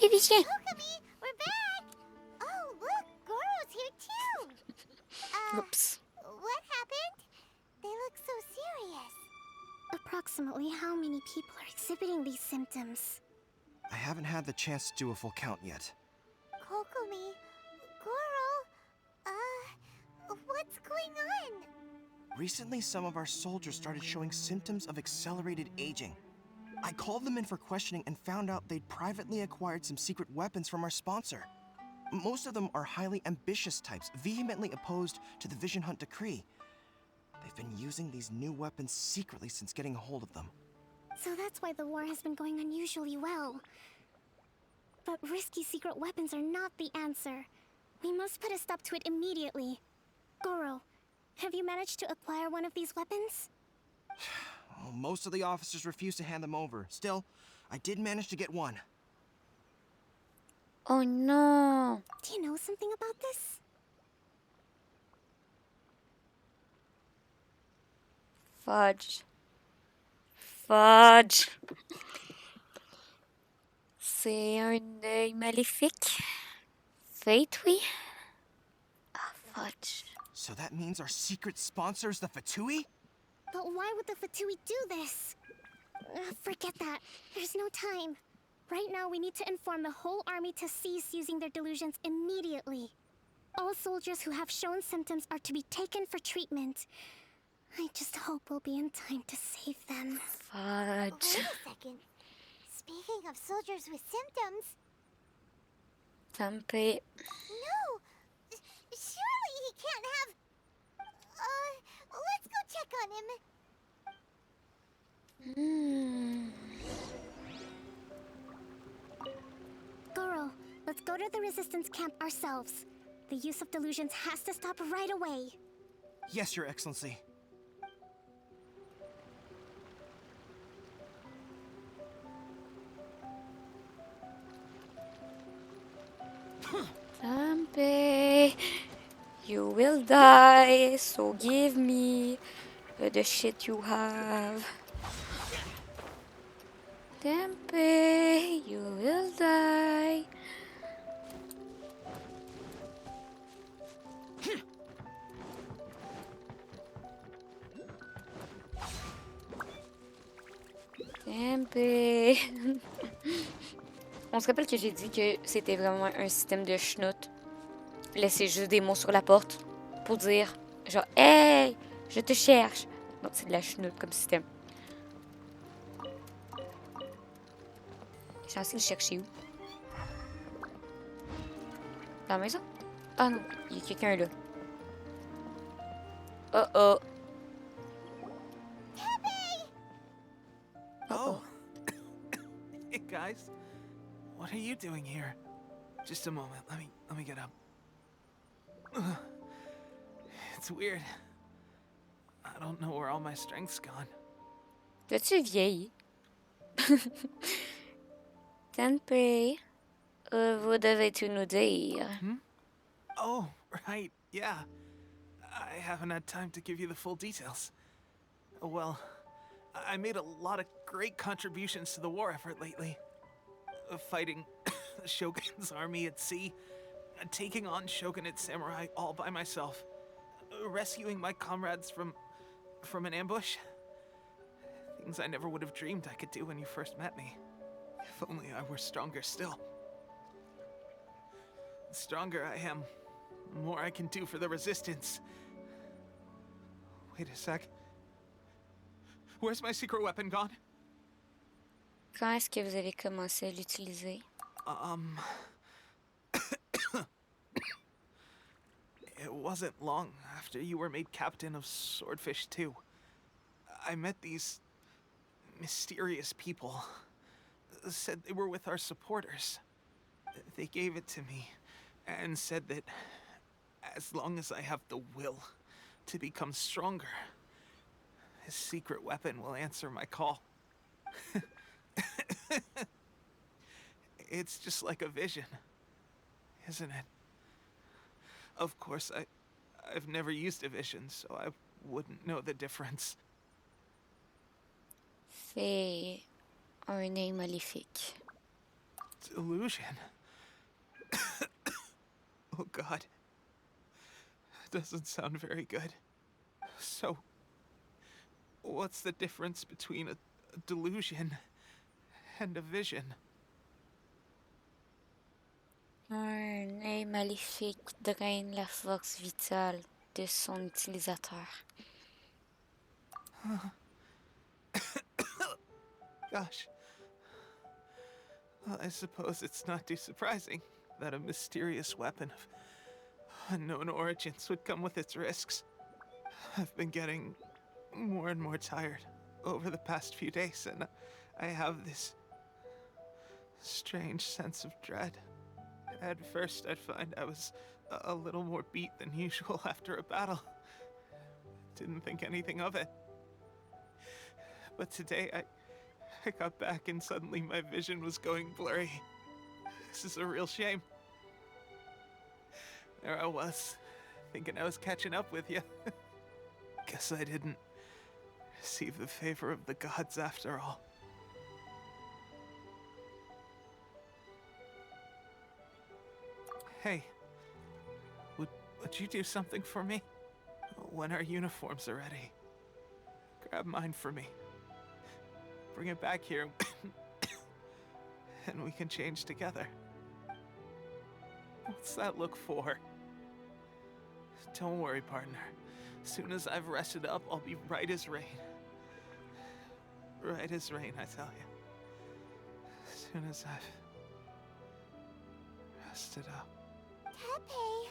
Speaker 2: Baby chien.
Speaker 6: Kokomi, we're back! Oh, look, Goro's here too!
Speaker 2: Oops.
Speaker 6: What happened? They look so serious.
Speaker 3: Approximately how many people are exhibiting these symptoms?
Speaker 11: I haven't had the chance to do a full count yet.
Speaker 6: Kokomi, Goro, what's going on?
Speaker 11: Recently, some of our soldiers started showing symptoms of accelerated aging. I called them in for questioning and found out they'd privately acquired some secret weapons from our sponsor. Most of them are highly ambitious types, vehemently opposed to the Vision Hunt decree. They've been using these new weapons secretly since getting a hold of them.
Speaker 3: So that's why the war has been going unusually well. But risky secret weapons are not the answer. We must put a stop to it immediately. Goro, have you managed to acquire one of these weapons?
Speaker 11: Well, most of the officers refuse to hand them over. Still, I did manage to get one.
Speaker 7: Oh non!
Speaker 3: Do you know something about this?
Speaker 7: Fudge. Fudge. C'est un œil maléfique. Fate, oui. Ah, fudge.
Speaker 11: So that means our secret sponsor is the Fatui?
Speaker 3: But why would the Fatui do this? Forget that. There's no time. Right now, we need to inform the whole army to cease using their delusions immediately. All soldiers who have shown symptoms are to be taken for treatment. I just hope we'll be in time to save them.
Speaker 7: Fudge.
Speaker 6: Wait a second. Speaking of soldiers with symptoms...
Speaker 7: Teppei.
Speaker 6: No! Surely he can't have... let's go check on him.
Speaker 3: Goro, let's go to the resistance camp ourselves. The use of delusions has to stop right away.
Speaker 11: Yes, Your Excellency.
Speaker 7: Teppei. You will die, so give me the shit you have. Teppei, you will die. Teppei. On se rappelle que j'ai dit que c'était vraiment un système de schnout. Laisser juste des mots sur la porte pour dire genre hey, je te cherche. Non, c'est de la schnout comme système. Je suis censée le chercher où? Dans la maison? Ah non, il y a quelqu'un là. Oh oh.
Speaker 4: Oh. Hey guys, what are you doing here? Just a moment. Let me get up. Ugh. It's weird. I don't know where all my strength's gone.
Speaker 7: T'as-tu vieilli? Teppei, vous devez tout nous dire.
Speaker 4: Oh, right. Yeah. I haven't had time to give you the full details. Well, I made a lot of great contributions to the war effort lately. Fighting the Shogun's army at sea, taking on Shogunate samurai all by myself, rescuing my comrades from an ambush. Things I never would have dreamed I could do when you first met me. If only I were stronger still. The stronger I am, the more I can do for the resistance. Wait a sec. Where's my secret weapon gone?
Speaker 7: Quand est-ce que vous avez commencé à l'utiliser?
Speaker 4: It wasn't long after you were made captain of Swordfish 2. I met these mysterious people. Said they were with our supporters. They gave it to me and said that as long as I have the will to become stronger, his secret weapon will answer my call. It's just like a vision, isn't it? Of course, I've never used a vision, so I wouldn't know the difference.
Speaker 7: C'est un œil maléfique.
Speaker 4: Delusion? Oh God. Doesn't sound very good. So, what's the difference between a delusion and a vision?
Speaker 7: Un œil maléfique draine la force vitale de son utilisateur.
Speaker 4: Gosh. Well, I suppose it's not too surprising that a mysterious weapon of unknown origins would come with its risks. I've been getting more and more tired over the past few days, and I have this strange sense of dread. At first, I'd find I was a little more beat than usual after a battle. Didn't think anything of it. But today, I got back and suddenly my vision was going blurry. This is a real shame. There I was, thinking I was catching up with you. Guess I didn't receive the favor of the gods after all. Hey, would you do something for me? When our uniforms are ready, grab mine for me. Bring it back here, and we can change together. What's that look for? Don't worry, partner. As soon as I've rested up, I'll be right as rain. Right as rain, I tell you. As soon as I've rested up.
Speaker 6: Teppei!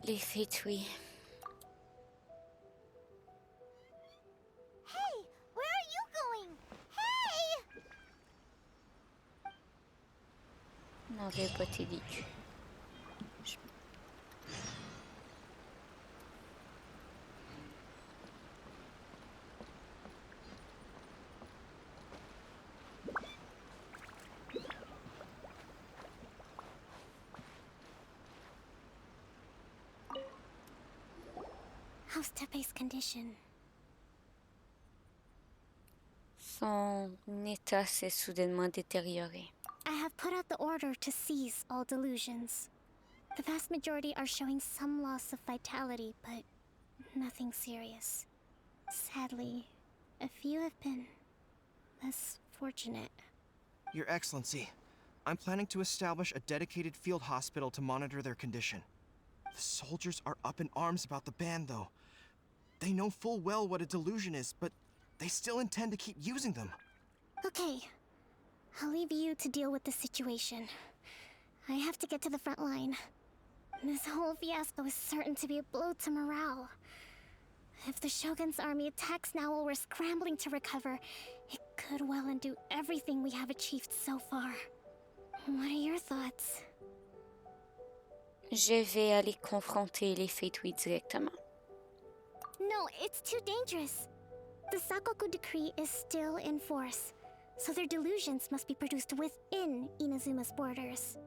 Speaker 7: Les fétouilles.
Speaker 6: Hey! Where are you going? Hey!
Speaker 7: Non, je vais pas t'aider.
Speaker 3: How's Teppei's condition?
Speaker 7: Son état s'est soudainement détérioré.
Speaker 3: I have put out the order to seize all delusions. The vast majority are showing some loss of vitality, but nothing serious. Sadly, a few have been less fortunate.
Speaker 11: Your Excellency, I'm planning to establish a dedicated field hospital to monitor their condition. The soldiers are up in arms about the ban, though. They know full well what a delusion is, but they still intend to keep using them.
Speaker 3: Okay, I'll leave you to deal with the situation. I have to get to the front line. This whole fiasco is certain to be a blow to morale. If the Shogun's army attacks now while we're scrambling to recover, it could well undo everything we have achieved so far. What are your thoughts?
Speaker 7: Je vais aller confronter les fétouilles directement.
Speaker 3: No, it's too dangerous. The Sakoku decree is still in force, so their delusions must be produced within Inazuma's borders.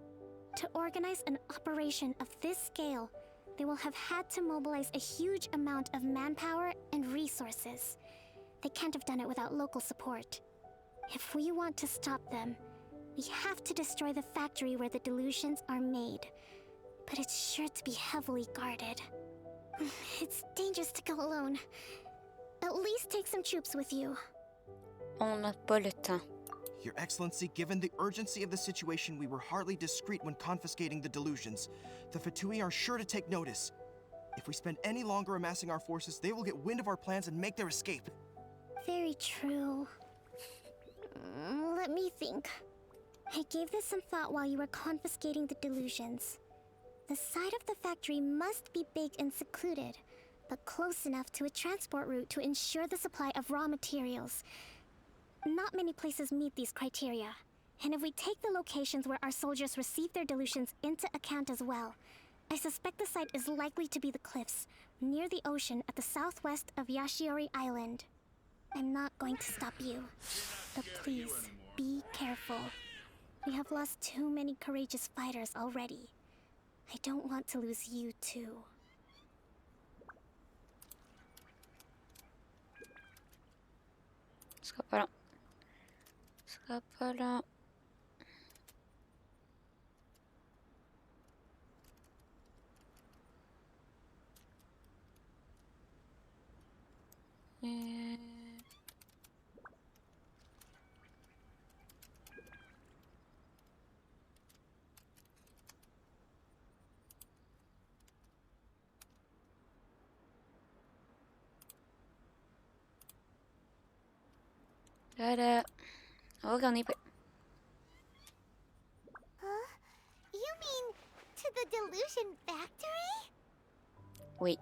Speaker 3: To organize an operation of this scale, they will have had to mobilize a huge amount of manpower and resources. They can't have done it without local support. If we want to stop them, we have to destroy the factory where the delusions are made. But it's sure to be heavily guarded. It's dangerous to go alone. At least take some troops with you.
Speaker 7: On n'a pas le temps.
Speaker 11: Your Excellency, given the urgency of the situation, we were hardly discreet when confiscating the delusions. The Fatui are sure to take notice. If we spend any longer amassing our forces, they will get wind of our plans and make their escape.
Speaker 3: Very true. Let me think. I gave this some thought while you were confiscating the delusions. The side of the factory must be big and secluded, but close enough to a transport route to ensure the supply of raw materials. Not many places meet these criteria, and if we take the locations where our soldiers receive their delusions into account as well, I suspect the site is likely to be the cliffs, near the ocean at the southwest of Yashiori Island. I'm not going to stop you, but please, be careful. We have lost too many courageous fighters already. I don't want to lose you too.
Speaker 7: Ce sera pas long. Ce sera pas long. Tada! Ok, on est prêt.
Speaker 6: Huh? You mean to the Delusion Factory?
Speaker 7: Oui.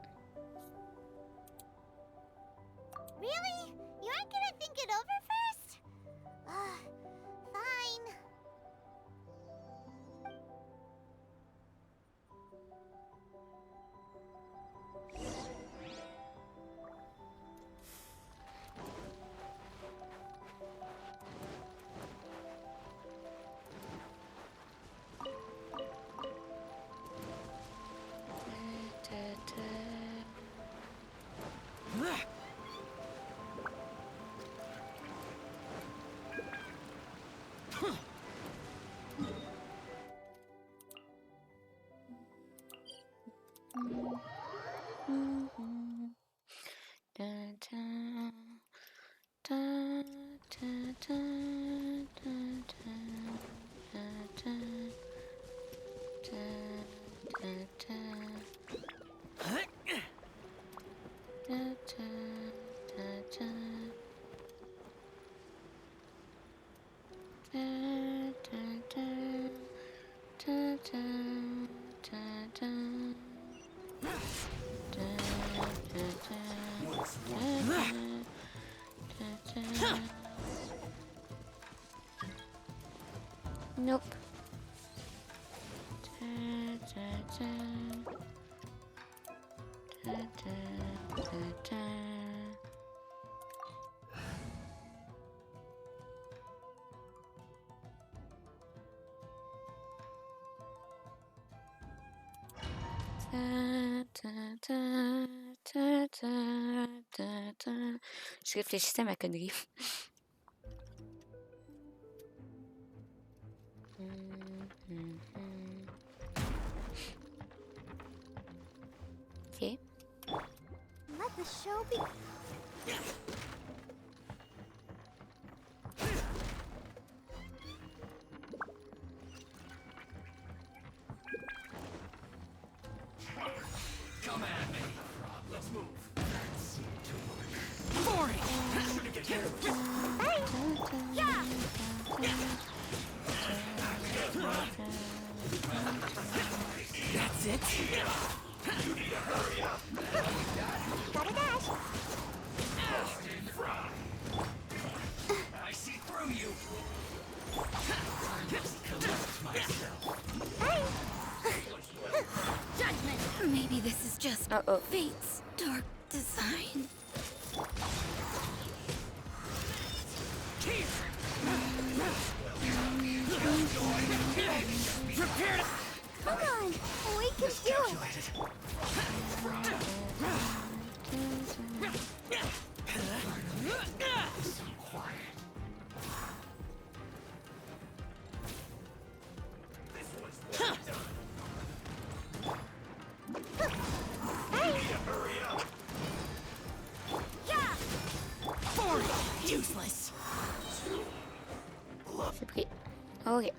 Speaker 6: Really? You aren't gonna think it over first? Fine.
Speaker 7: Nope. Je réfléchissais à ma connerie. Ok.
Speaker 6: Let the show be.
Speaker 5: Come at me. Let's move. That's it. You need to hurry up.
Speaker 6: Gotta dash.
Speaker 5: I see through you. Collect myself.
Speaker 3: Judgment! Maybe this is just fate's dark design.
Speaker 5: Prepare to
Speaker 6: Come on, we can do it.
Speaker 3: Useless.
Speaker 7: C'est pris. Ok.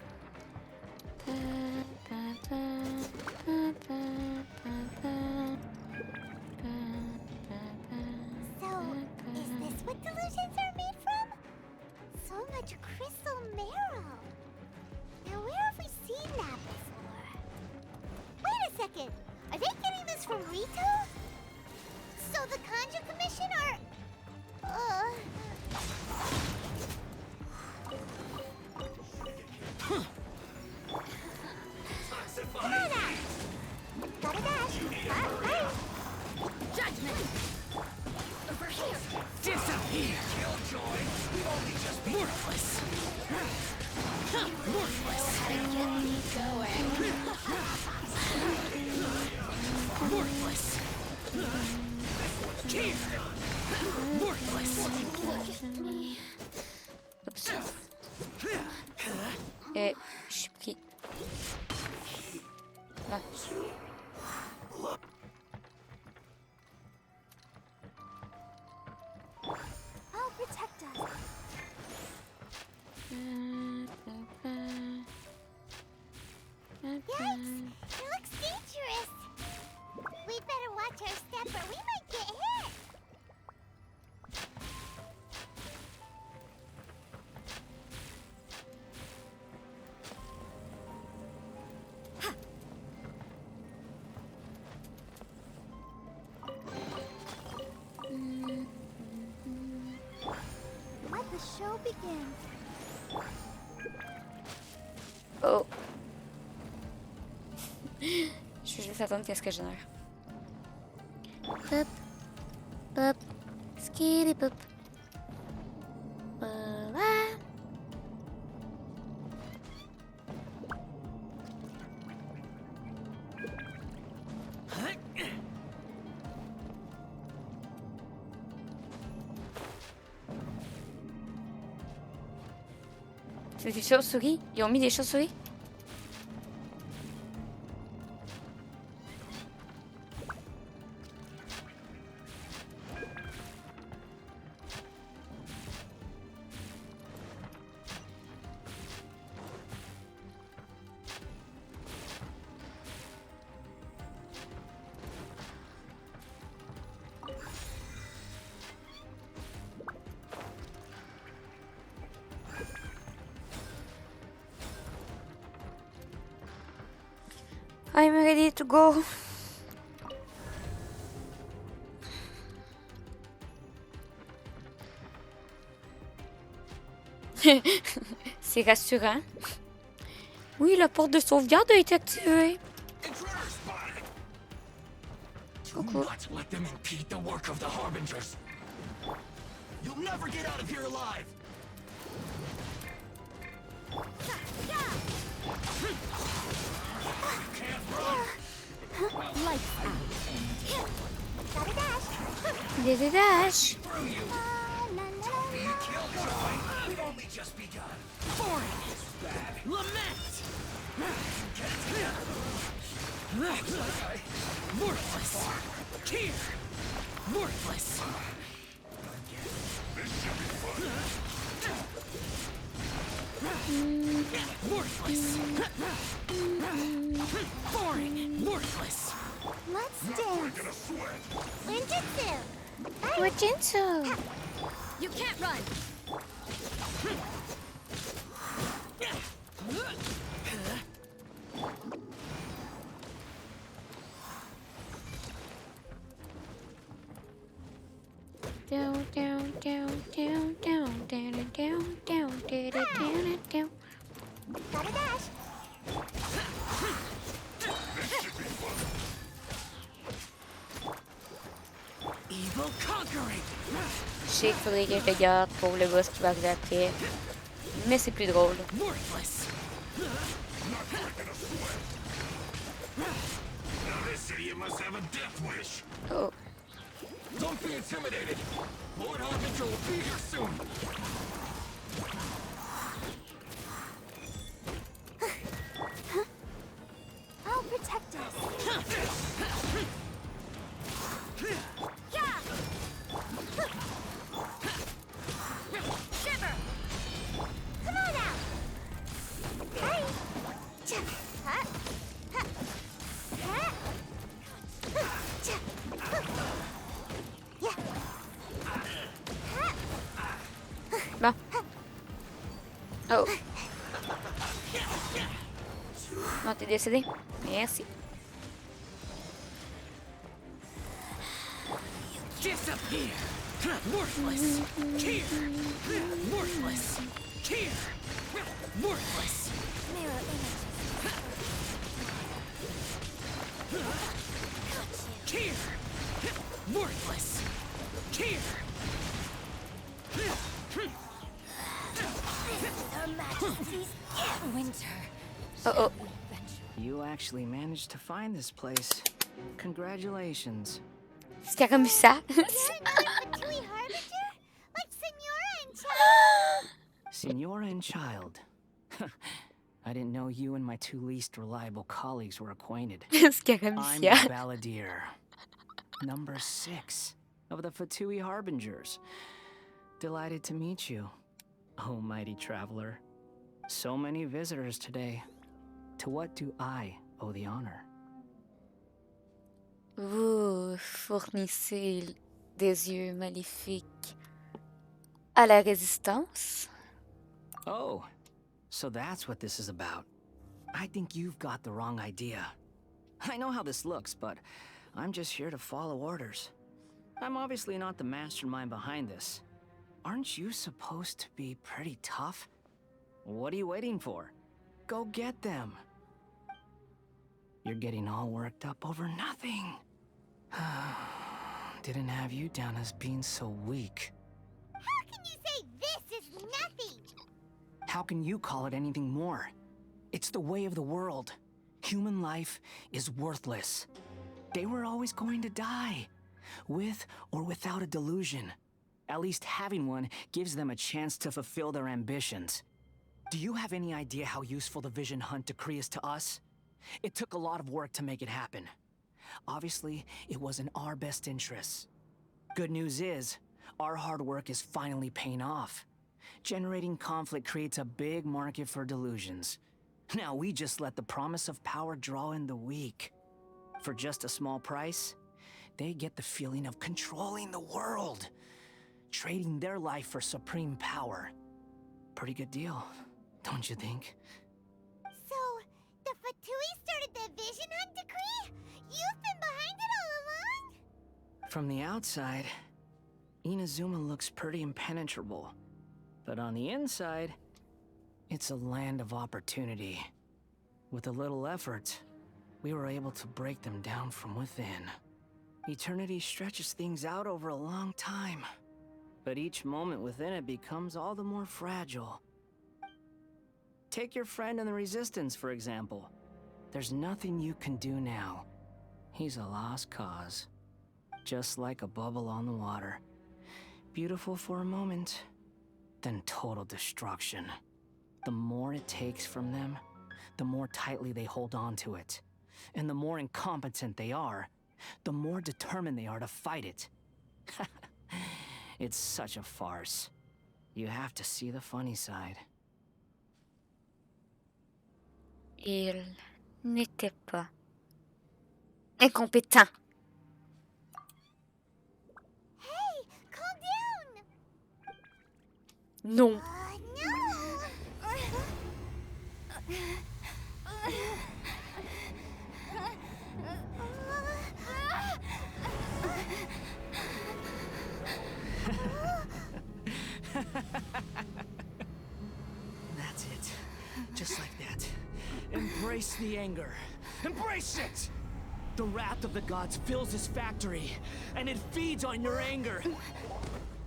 Speaker 6: So, is this what delusions are made from? So much crystal marrow. Now, where have we seen that before? Wait a second. Are they getting this from Rito? So the Kanji Commission are... Gotta dash.
Speaker 3: Judgment! Over here!
Speaker 5: disappear. Killjoy. Worthless. Worthless. Worthless. Here. Worthless.
Speaker 3: Look at me.
Speaker 7: Oups. Je suis pris. Ah.
Speaker 6: I'll protect us. Yikes! It looks dangerous. We'd better watch our step or we might get hit. begin.
Speaker 7: Oh. Je vais juste attendre qu'est-ce que je génère.
Speaker 2: Pop. Pop. Skitty pop. Voilà.
Speaker 7: C'est des chauves-souris? Ils ont mis des chauves-souris? I'm ready to go. C'est rassurant. Oui, la porte de sauvegarde a été activée.
Speaker 5: Intruder spotted! Do
Speaker 7: Coucou.
Speaker 5: not let them impede the work of the Harbingers. You'll never get out of here alive. You can't run.
Speaker 6: Gotta dash.
Speaker 2: Des dash.
Speaker 5: Through you. You killed Joy. We've only just begun. Bad.
Speaker 10: Lament!
Speaker 5: Worthless.
Speaker 10: Here! Worthless! Worthless! Boring! Worthless!
Speaker 6: Let's dance. Ninjutsu.
Speaker 2: What into?
Speaker 10: You can't run!
Speaker 2: Down, down, down, down, down, down, down, down, down, down, down.
Speaker 6: Gotta dash.
Speaker 10: Evil conquering!
Speaker 7: Je sais qu'il faudrait que je le garde pour le boss qui va arriver après. Mais c'est plus drôle.
Speaker 10: Worthless!
Speaker 5: Now this idiot must have a death wish.
Speaker 7: Oh.
Speaker 5: Don't be intimidated. Lord Harbinger will be here soon.
Speaker 6: I'll protect us.
Speaker 10: Shiver!
Speaker 6: Come on out. Hey. Huh? Huh. Huh? Yeah.
Speaker 7: Bon. Oh. Non, t'es décédé? Merci.
Speaker 10: Disappear! Worthless! Here! Worthless! Here! Worthless!
Speaker 6: Mirror images.
Speaker 10: Here! Worthless! Here!
Speaker 6: Her Majesty's winter.
Speaker 7: Oh oh.
Speaker 12: You actually managed to find this place. Congratulations.
Speaker 7: C'est qu'il y a comme ça.
Speaker 6: You're not the Tui Harbinger? Like Senora and Child?
Speaker 12: Senora and Child. I didn't know you and my two least reliable colleagues were acquainted.
Speaker 7: C'est qu'il y a comme
Speaker 12: I'm
Speaker 7: ça.
Speaker 12: the Balladeer. Number 6 of the Fatui Harbingers. Delighted to meet you, oh mighty traveler. So many visitors today. To what do I owe the honor?
Speaker 7: Vous fournissez des yeux maléfiques à la résistance?
Speaker 12: Oh, so that's what this is about. I think you've got the wrong idea. I know how this looks, but I'm just here to follow orders. I'm obviously not the mastermind behind this. Aren't you supposed to be pretty tough? What are you waiting for? Go get them. You're getting all worked up over nothing. Didn't have you down as being so weak.
Speaker 6: How can you say this is nothing?
Speaker 12: How can you call it anything more? It's the way of the world. Human life is worthless. They were always going to die, with or without a delusion. At least having one gives them a chance to fulfill their ambitions. Do you have any idea how useful the Vision Hunt decree is to us? It took a lot of work to make it happen. Obviously, it was in our best interests. Good news is, our hard work is finally paying off. Generating conflict creates a big market for delusions. Now we just let the promise of power draw in the weak. For just a small price, they get the feeling of controlling the world, trading their life for supreme power. Pretty good deal, don't you think?
Speaker 6: So, the Fatui started the Vision Hunt decree? You've been behind it all along?
Speaker 12: From the outside, Inazuma looks pretty impenetrable. But on the inside, it's a land of opportunity. With a little effort, we were able to break them down from within. Eternity stretches things out over a long time, but each moment within it becomes all the more fragile. Take your friend in the Resistance, for example. There's nothing you can do now. He's a lost cause. Just like a bubble on the water. Beautiful for a moment, then total destruction. The more it takes from them, the more tightly they hold on to it. And the more incompetent they are, the more determined they are to fight it. It's such a farce. You have to see the funny side.
Speaker 2: Il n'était pas incompétent.
Speaker 6: Hey, calm down!
Speaker 2: Non.
Speaker 12: That's it. Just like that. Embrace the anger. Embrace it! The wrath of the gods fills this factory, and it feeds on your anger.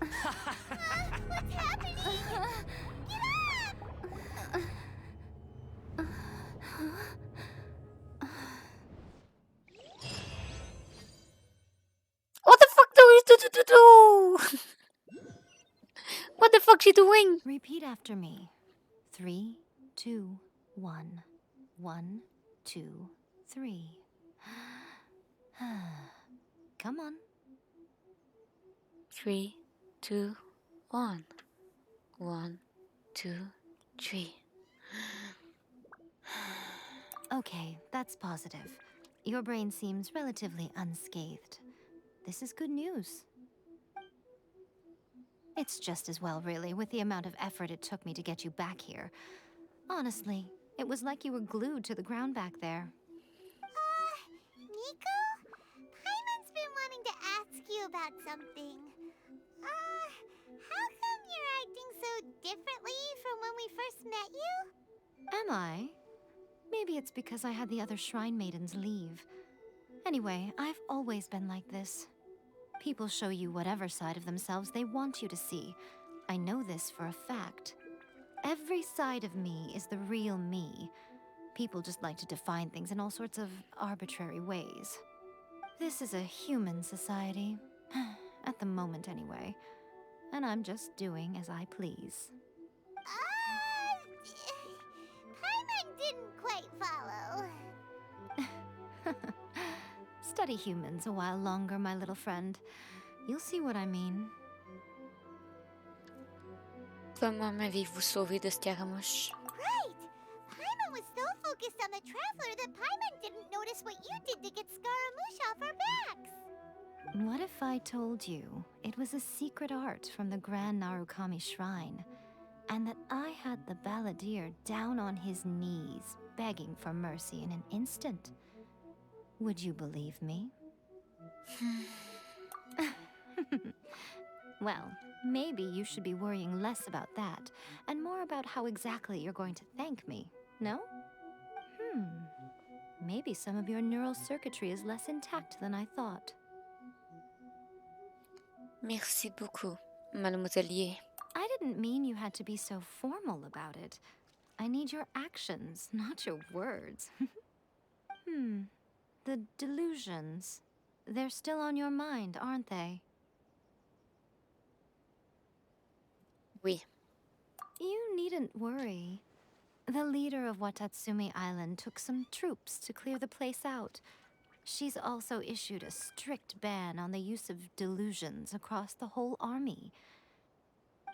Speaker 6: What's happening? Get up!
Speaker 2: What the fuck do? What the fuck she doing?
Speaker 13: Repeat after me. 3, 2, 1. 1, 2, 3. Come on.
Speaker 2: 3, 2, 1. 1, 2, 3.
Speaker 13: Okay, that's positive. Your brain seems relatively unscathed. This is good news. It's just as well, really, with the amount of effort it took me to get you back here. Honestly, it was like you were glued to the ground back there.
Speaker 6: Nico? Paimon's been wanting to ask you about something. How come you're acting so differently from when we first met you?
Speaker 13: Am I? Maybe it's because I had the other Shrine Maidens leave. Anyway, I've always been like this. People show you whatever side of themselves they want you to see. I know this for a fact. Every side of me is the real me. People just like to define things in all sorts of arbitrary ways. This is a human society. At the moment, anyway. And I'm just doing as I please.
Speaker 6: Paimon didn't quite follow.
Speaker 13: Study humans a while longer, my little friend. You'll see what I mean.
Speaker 2: Comment m'avez-vous sauvé de Scaramouche?
Speaker 6: Right! Paimon was so focused on the Traveler that Paimon didn't notice what you did to get Scaramouche off our backs.
Speaker 13: What if I told you it was a secret art from the Grand Narukami Shrine, and that I had the balladeer down on his knees, begging for mercy in an instant? Would you believe me? Well, maybe you should be worrying less about that, and more about how exactly you're going to thank me, no? Maybe some of your neural circuitry is less intact than I thought.
Speaker 7: Merci beaucoup, Mademoiselle Ye.
Speaker 13: I didn't mean you had to be so formal about it. I need your actions, not your words. The delusions. They're still on your mind, aren't they?
Speaker 7: Oui.
Speaker 13: You needn't worry. The leader of Watatsumi Island took some troops to clear the place out. She's also issued a strict ban on the use of delusions across the whole army.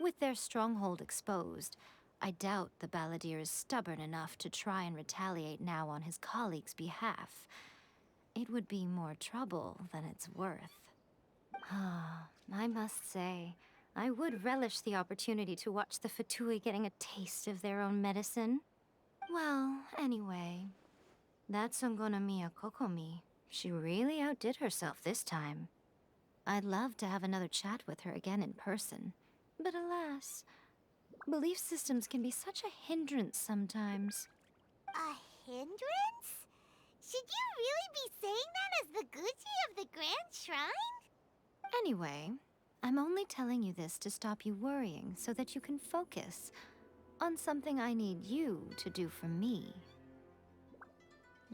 Speaker 13: With their stronghold exposed, I doubt the balladeer is stubborn enough to try and retaliate now on his colleagues' behalf. It would be more trouble than it's worth. I must say, I would relish the opportunity to watch the Fatui getting a taste of their own medicine. Well, anyway, that Songonomiya Kokomi, she really outdid herself this time. I'd love to have another chat with her again in person. But alas, belief systems can be such a hindrance sometimes.
Speaker 6: A hindrance? Should you really be saying that as the Gucci of the Grand Shrine?
Speaker 13: Anyway, I'm only telling you this to stop you worrying so that you can focus on something I need you to do for me.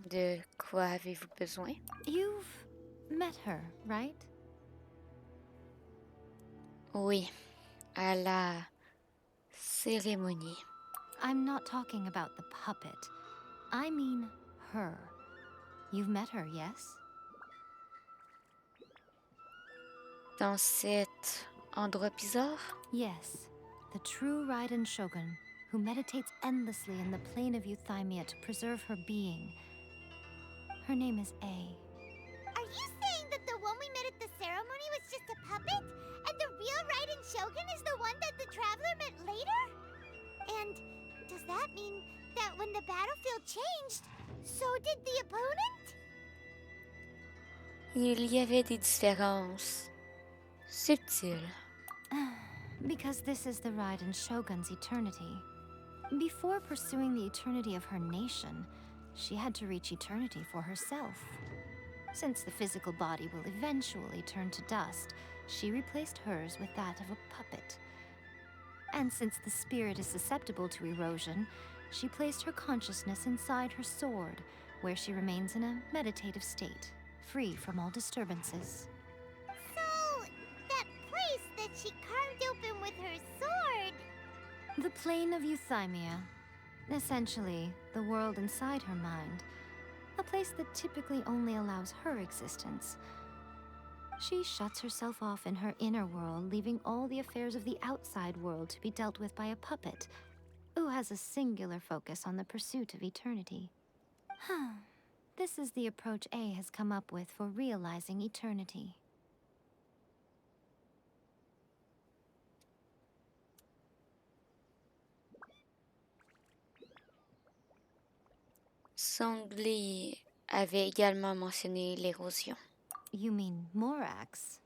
Speaker 7: De quoi avez-vous besoin?
Speaker 13: You've met her, right?
Speaker 7: Oui, à la cérémonie.
Speaker 13: I'm not talking about the puppet. I mean her. You've met her, yes?
Speaker 7: Dans cet endroit bizarre?
Speaker 13: Yes, the true Raiden Shogun, who meditates endlessly in the plane of euthymia to preserve her being. Her name is A.
Speaker 6: Are you saying that the one we met at the ceremony was just a puppet? And the real Raiden Shogun is the one that the Traveler met later? And does that mean that when the battlefield changed, so did the opponent?
Speaker 7: Il y avait des différences subtiles.
Speaker 13: Because this is the Raiden Shogun's eternity. Before pursuing the eternity of her nation, she had to reach eternity for herself. Since the physical body will eventually turn to dust, she replaced hers with that of a puppet. And since the spirit is susceptible to erosion, she placed her consciousness inside her sword, where she remains in a meditative state, free from all disturbances.
Speaker 6: So, that place that she carved open with her sword...
Speaker 13: The plane of euthymia. Essentially, the world inside her mind. A place that typically only allows her existence. She shuts herself off in her inner world, leaving all the affairs of the outside world to be dealt with by a puppet, who has a singular focus on the pursuit of eternity. This is the approach A has come up with for realizing eternity.
Speaker 7: Sangley avait également mentionné l'érosion.
Speaker 13: You mean Morax?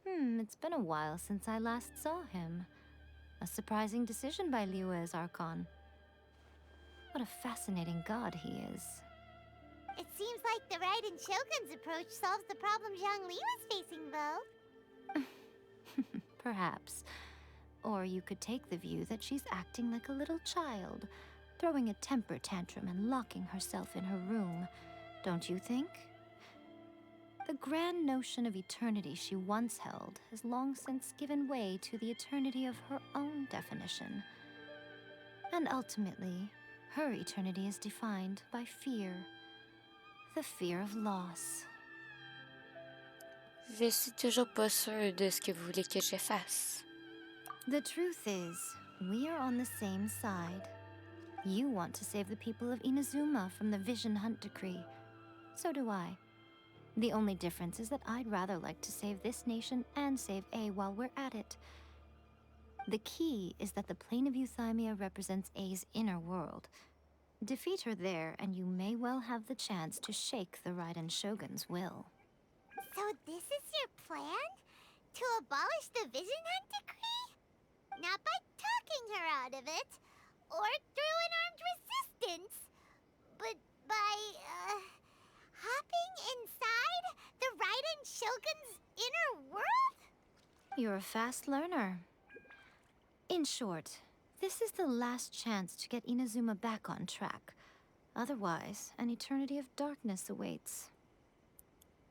Speaker 13: It's been a while since I last saw him. A surprising decision by Liyue's Archon. What a fascinating god he is.
Speaker 6: It seems like the Raiden Shogun's approach solves the problem Zhongli was facing, though.
Speaker 13: Perhaps. Or you could take the view that she's acting like a little child, throwing a temper tantrum and locking herself in her room. Don't you think? The grand notion of eternity she once held has long since given way to the eternity of her own definition. And ultimately, her eternity is defined by fear. The fear of loss.
Speaker 7: Je suis toujours pas sûre de ce que vous voulez que je fasse.
Speaker 13: The truth is, we are on the same side. You want to save the people of Inazuma from the Vision Hunt decree. So do I. The only difference is that I'd rather like to save this nation and save A while we're at it. The key is that the plane of euthymia represents A's inner world. Defeat her there, and you may well have the chance to shake the Raiden Shogun's will.
Speaker 6: So this is your plan? To abolish the Vision Hunt decree? Not by talking her out of it, or through an armed resistance, but by, hopping inside the Raiden Shogun's inner world?
Speaker 13: You're a fast learner. In short, this is the last chance to get Inazuma back on track. Otherwise, an eternity of darkness awaits.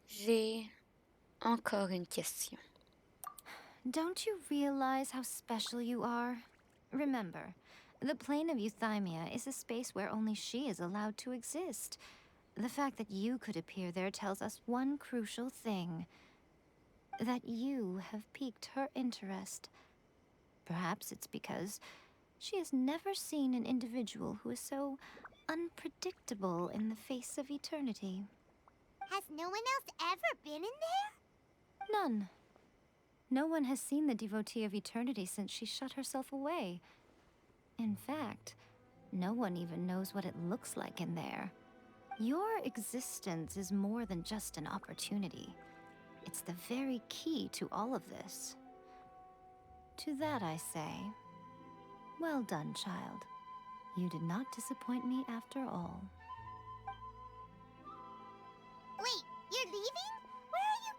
Speaker 7: J'ai encore une question.
Speaker 13: Don't you realize how special you are? Remember, the plane of Euthymia is a space where only she is allowed to exist. The fact that you could appear there tells us one crucial thing. That you have piqued her interest. Perhaps it's because she has never seen an individual who is so unpredictable in the face of eternity.
Speaker 6: Has no one else ever been in there?
Speaker 13: None. No one has seen the devotee of eternity since she shut herself away. In fact, no one even knows what it looks like in there. Your existence is more than just an opportunity. It's the very key to all of this. To that I say, well done, child. You did not disappoint me after all.
Speaker 6: Wait, you're leaving? Where are you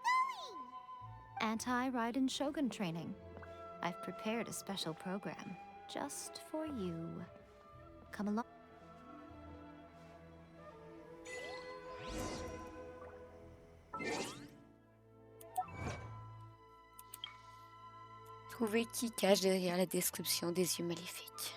Speaker 6: going?
Speaker 13: Anti-Raiden Shogun training. I've prepared a special program just for you. Come along.
Speaker 7: Trouver qui cache derrière la description des yeux maléfiques.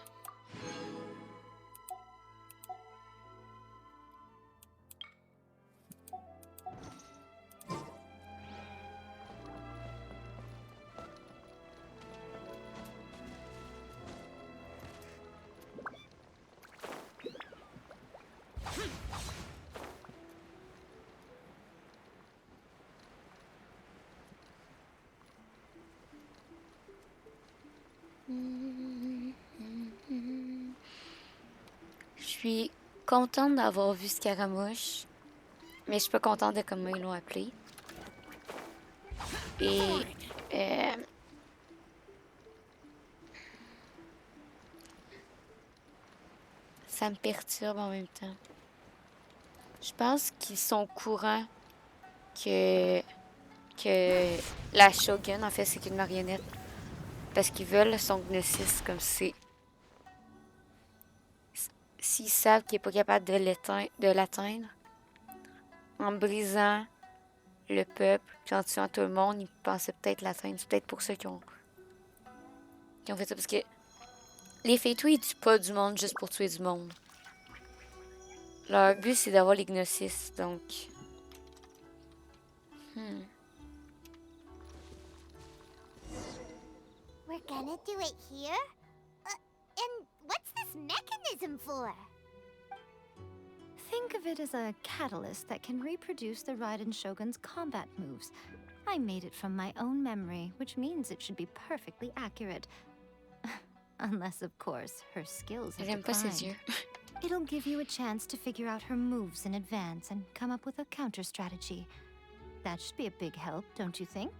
Speaker 7: Je suis contente d'avoir vu Scaramouche, mais je suis pas contente de comment ils l'ont appelé. Et ça me perturbe en même temps. Je pense qu'ils sont au courant que la Shogun, en fait, c'est qu'une marionnette. Parce qu'ils veulent son Gnosis comme c'est. S'ils savent qu'il n'est pas capable de l'atteindre, en brisant le peuple, puis en tuant tout le monde, ils pensaient peut-être l'atteindre. C'est peut-être pour ça qu'ils ont fait ça. Parce que les Faitous, ils tuent pas du monde juste pour tuer du monde. Leur but, c'est d'avoir les Gnosis, donc.
Speaker 6: We're gonna do it here? And what's this mechanism for?
Speaker 13: Think of it as a catalyst that can reproduce the Raiden Shogun's combat moves. I made it from my own memory, which means it should be perfectly accurate. Unless, of course, her skills have
Speaker 7: J'aime pas ses yeux.
Speaker 13: declined. It'll give you a chance to figure out her moves in advance and come up with a counter strategy. That should be a big help, don't you think?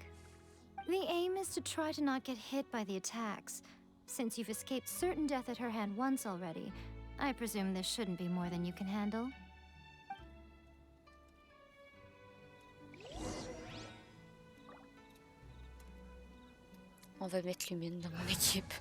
Speaker 13: The aim is to try to not get hit by the attacks. Since you've escaped certain death at her hand once already, I presume this shouldn't be more than you can handle.
Speaker 7: On va mettre Lumine dans mon équipe.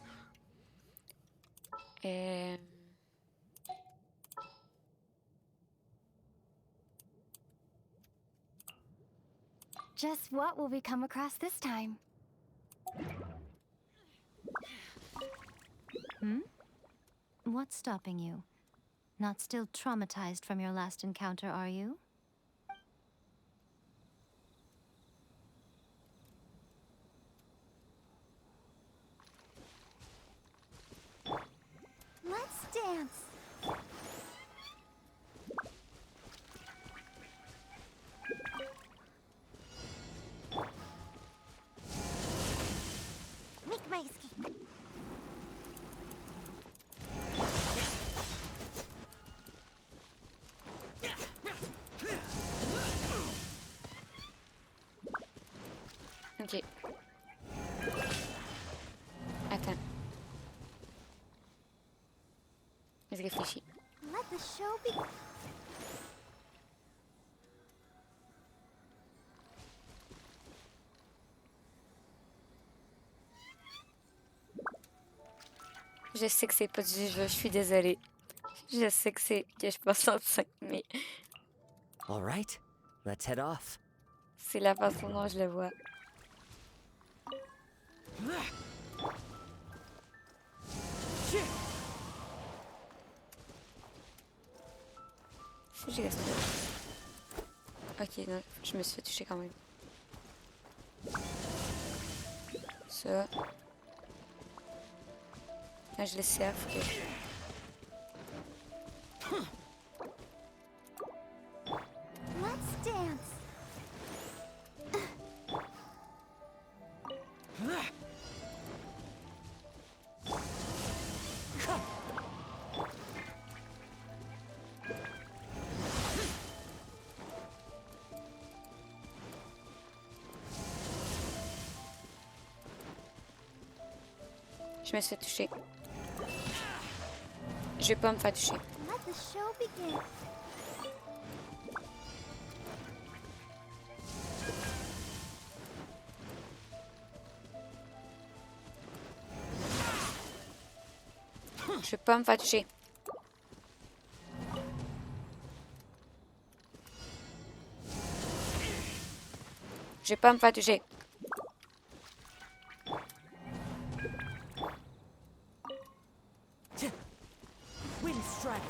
Speaker 3: Just what will we come across this time?
Speaker 13: What's stopping you? Not still traumatized from your last encounter, are you?
Speaker 3: Let's dance.
Speaker 6: Make my escape.
Speaker 2: Je réfléchis.
Speaker 6: Let the show be.
Speaker 2: Je sais que c'est pas du jeu, je suis désolée. Je sais que je passe en 5, mais
Speaker 14: All right, let's head off.
Speaker 2: c'est la façon dont je le vois. Si j'ai resté. Ok, non, je me suis fait toucher quand même. Ça. Quand je le sais, faut que je...
Speaker 6: Let's dance.
Speaker 2: Je me suis fait toucher. Je vais pas me faire toucher.
Speaker 6: Let the show begin.
Speaker 2: Je vais pas me faire toucher. Je vais pas me faire toucher.
Speaker 10: Wind strike.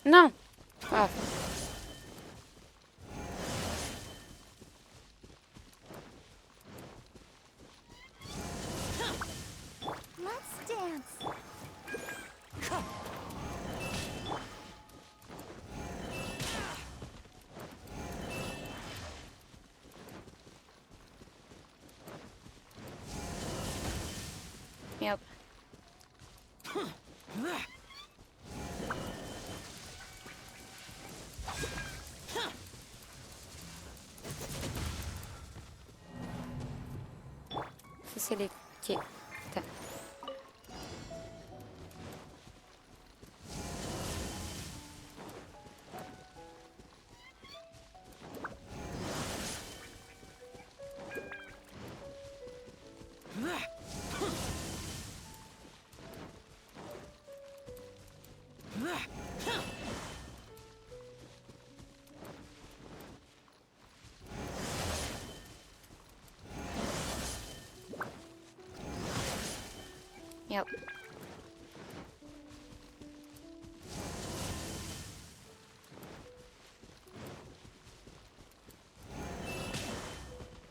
Speaker 2: Non! Ah.
Speaker 6: Let's dance.
Speaker 2: Merde. Ça, c'est les... Ok. Attends. Merde.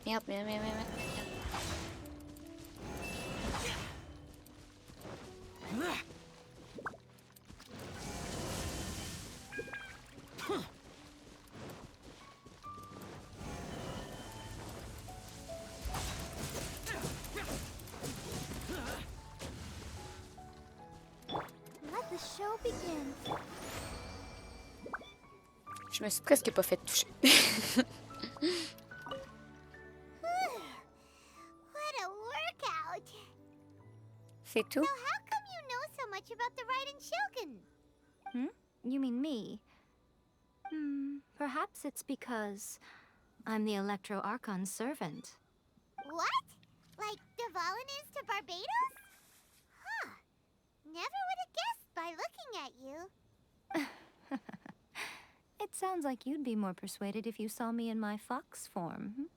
Speaker 2: Merde, merde, merde, merde.
Speaker 6: Let the show begin.
Speaker 2: Je me suis presque pas fait toucher.
Speaker 6: What a workout.
Speaker 2: C'est tout?
Speaker 6: So how come you know so much about the Raiden Shogun?
Speaker 13: You mean me? Perhaps it's because I'm the Electro Archon's servant.
Speaker 6: What? Like Devalin is to Barbados? Huh. Never would have guessed by looking at you.
Speaker 13: It sounds like you'd be more persuaded if you saw me in my fox form.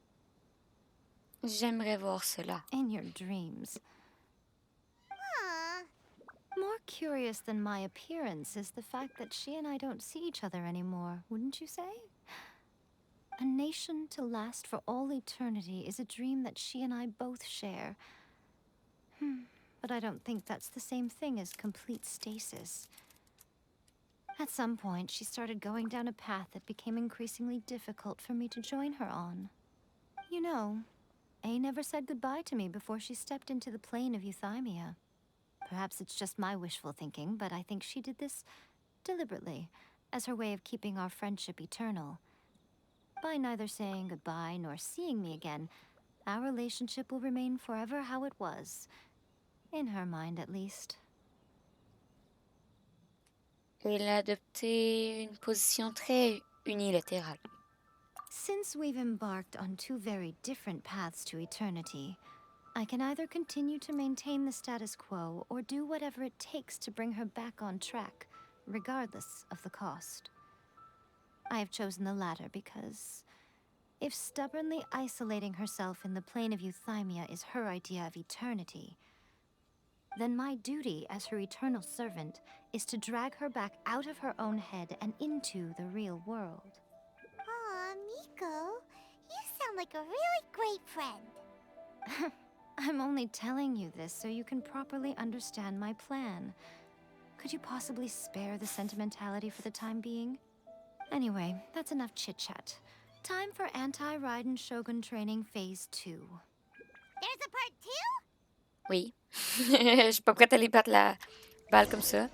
Speaker 2: J'aimerais voir cela.
Speaker 13: In your dreams.
Speaker 6: Huh.
Speaker 13: More curious than my appearance is the fact that she and I don't see each other anymore, wouldn't you say? A nation to last for all eternity is a dream that she and I both share. But I don't think that's the same thing as complete stasis. At some point, she started going down a path that became increasingly difficult for me to join her on. You know, A never said goodbye to me before she stepped into the plane of euthymia. Perhaps it's just my wishful thinking, but I think she did this deliberately, as her way of keeping our friendship eternal. By neither saying goodbye nor seeing me again, our relationship will remain forever how it was. In her mind, at least.
Speaker 2: Elle a adopté une position très unilatérale.
Speaker 13: Since we've embarked on two very different paths to eternity, I can either continue to maintain the status quo or do whatever it takes to bring her back on track, regardless of the cost. I have chosen the latter because if stubbornly isolating herself in the plane of euthymia is her idea of eternity, then my duty as her eternal servant is to drag her back out of her own head and into the real world.
Speaker 6: Aw, Miko, you sound like a really great friend.
Speaker 13: I'm only telling you this so you can properly understand my plan. Could you possibly spare the sentimentality for the time being? Anyway, that's enough chit-chat. Time for Anti-Raiden Shogun Training Phase 2.
Speaker 6: There's a part 2?
Speaker 2: Oui. Je suis pas prête à aller battre la balle comme ça.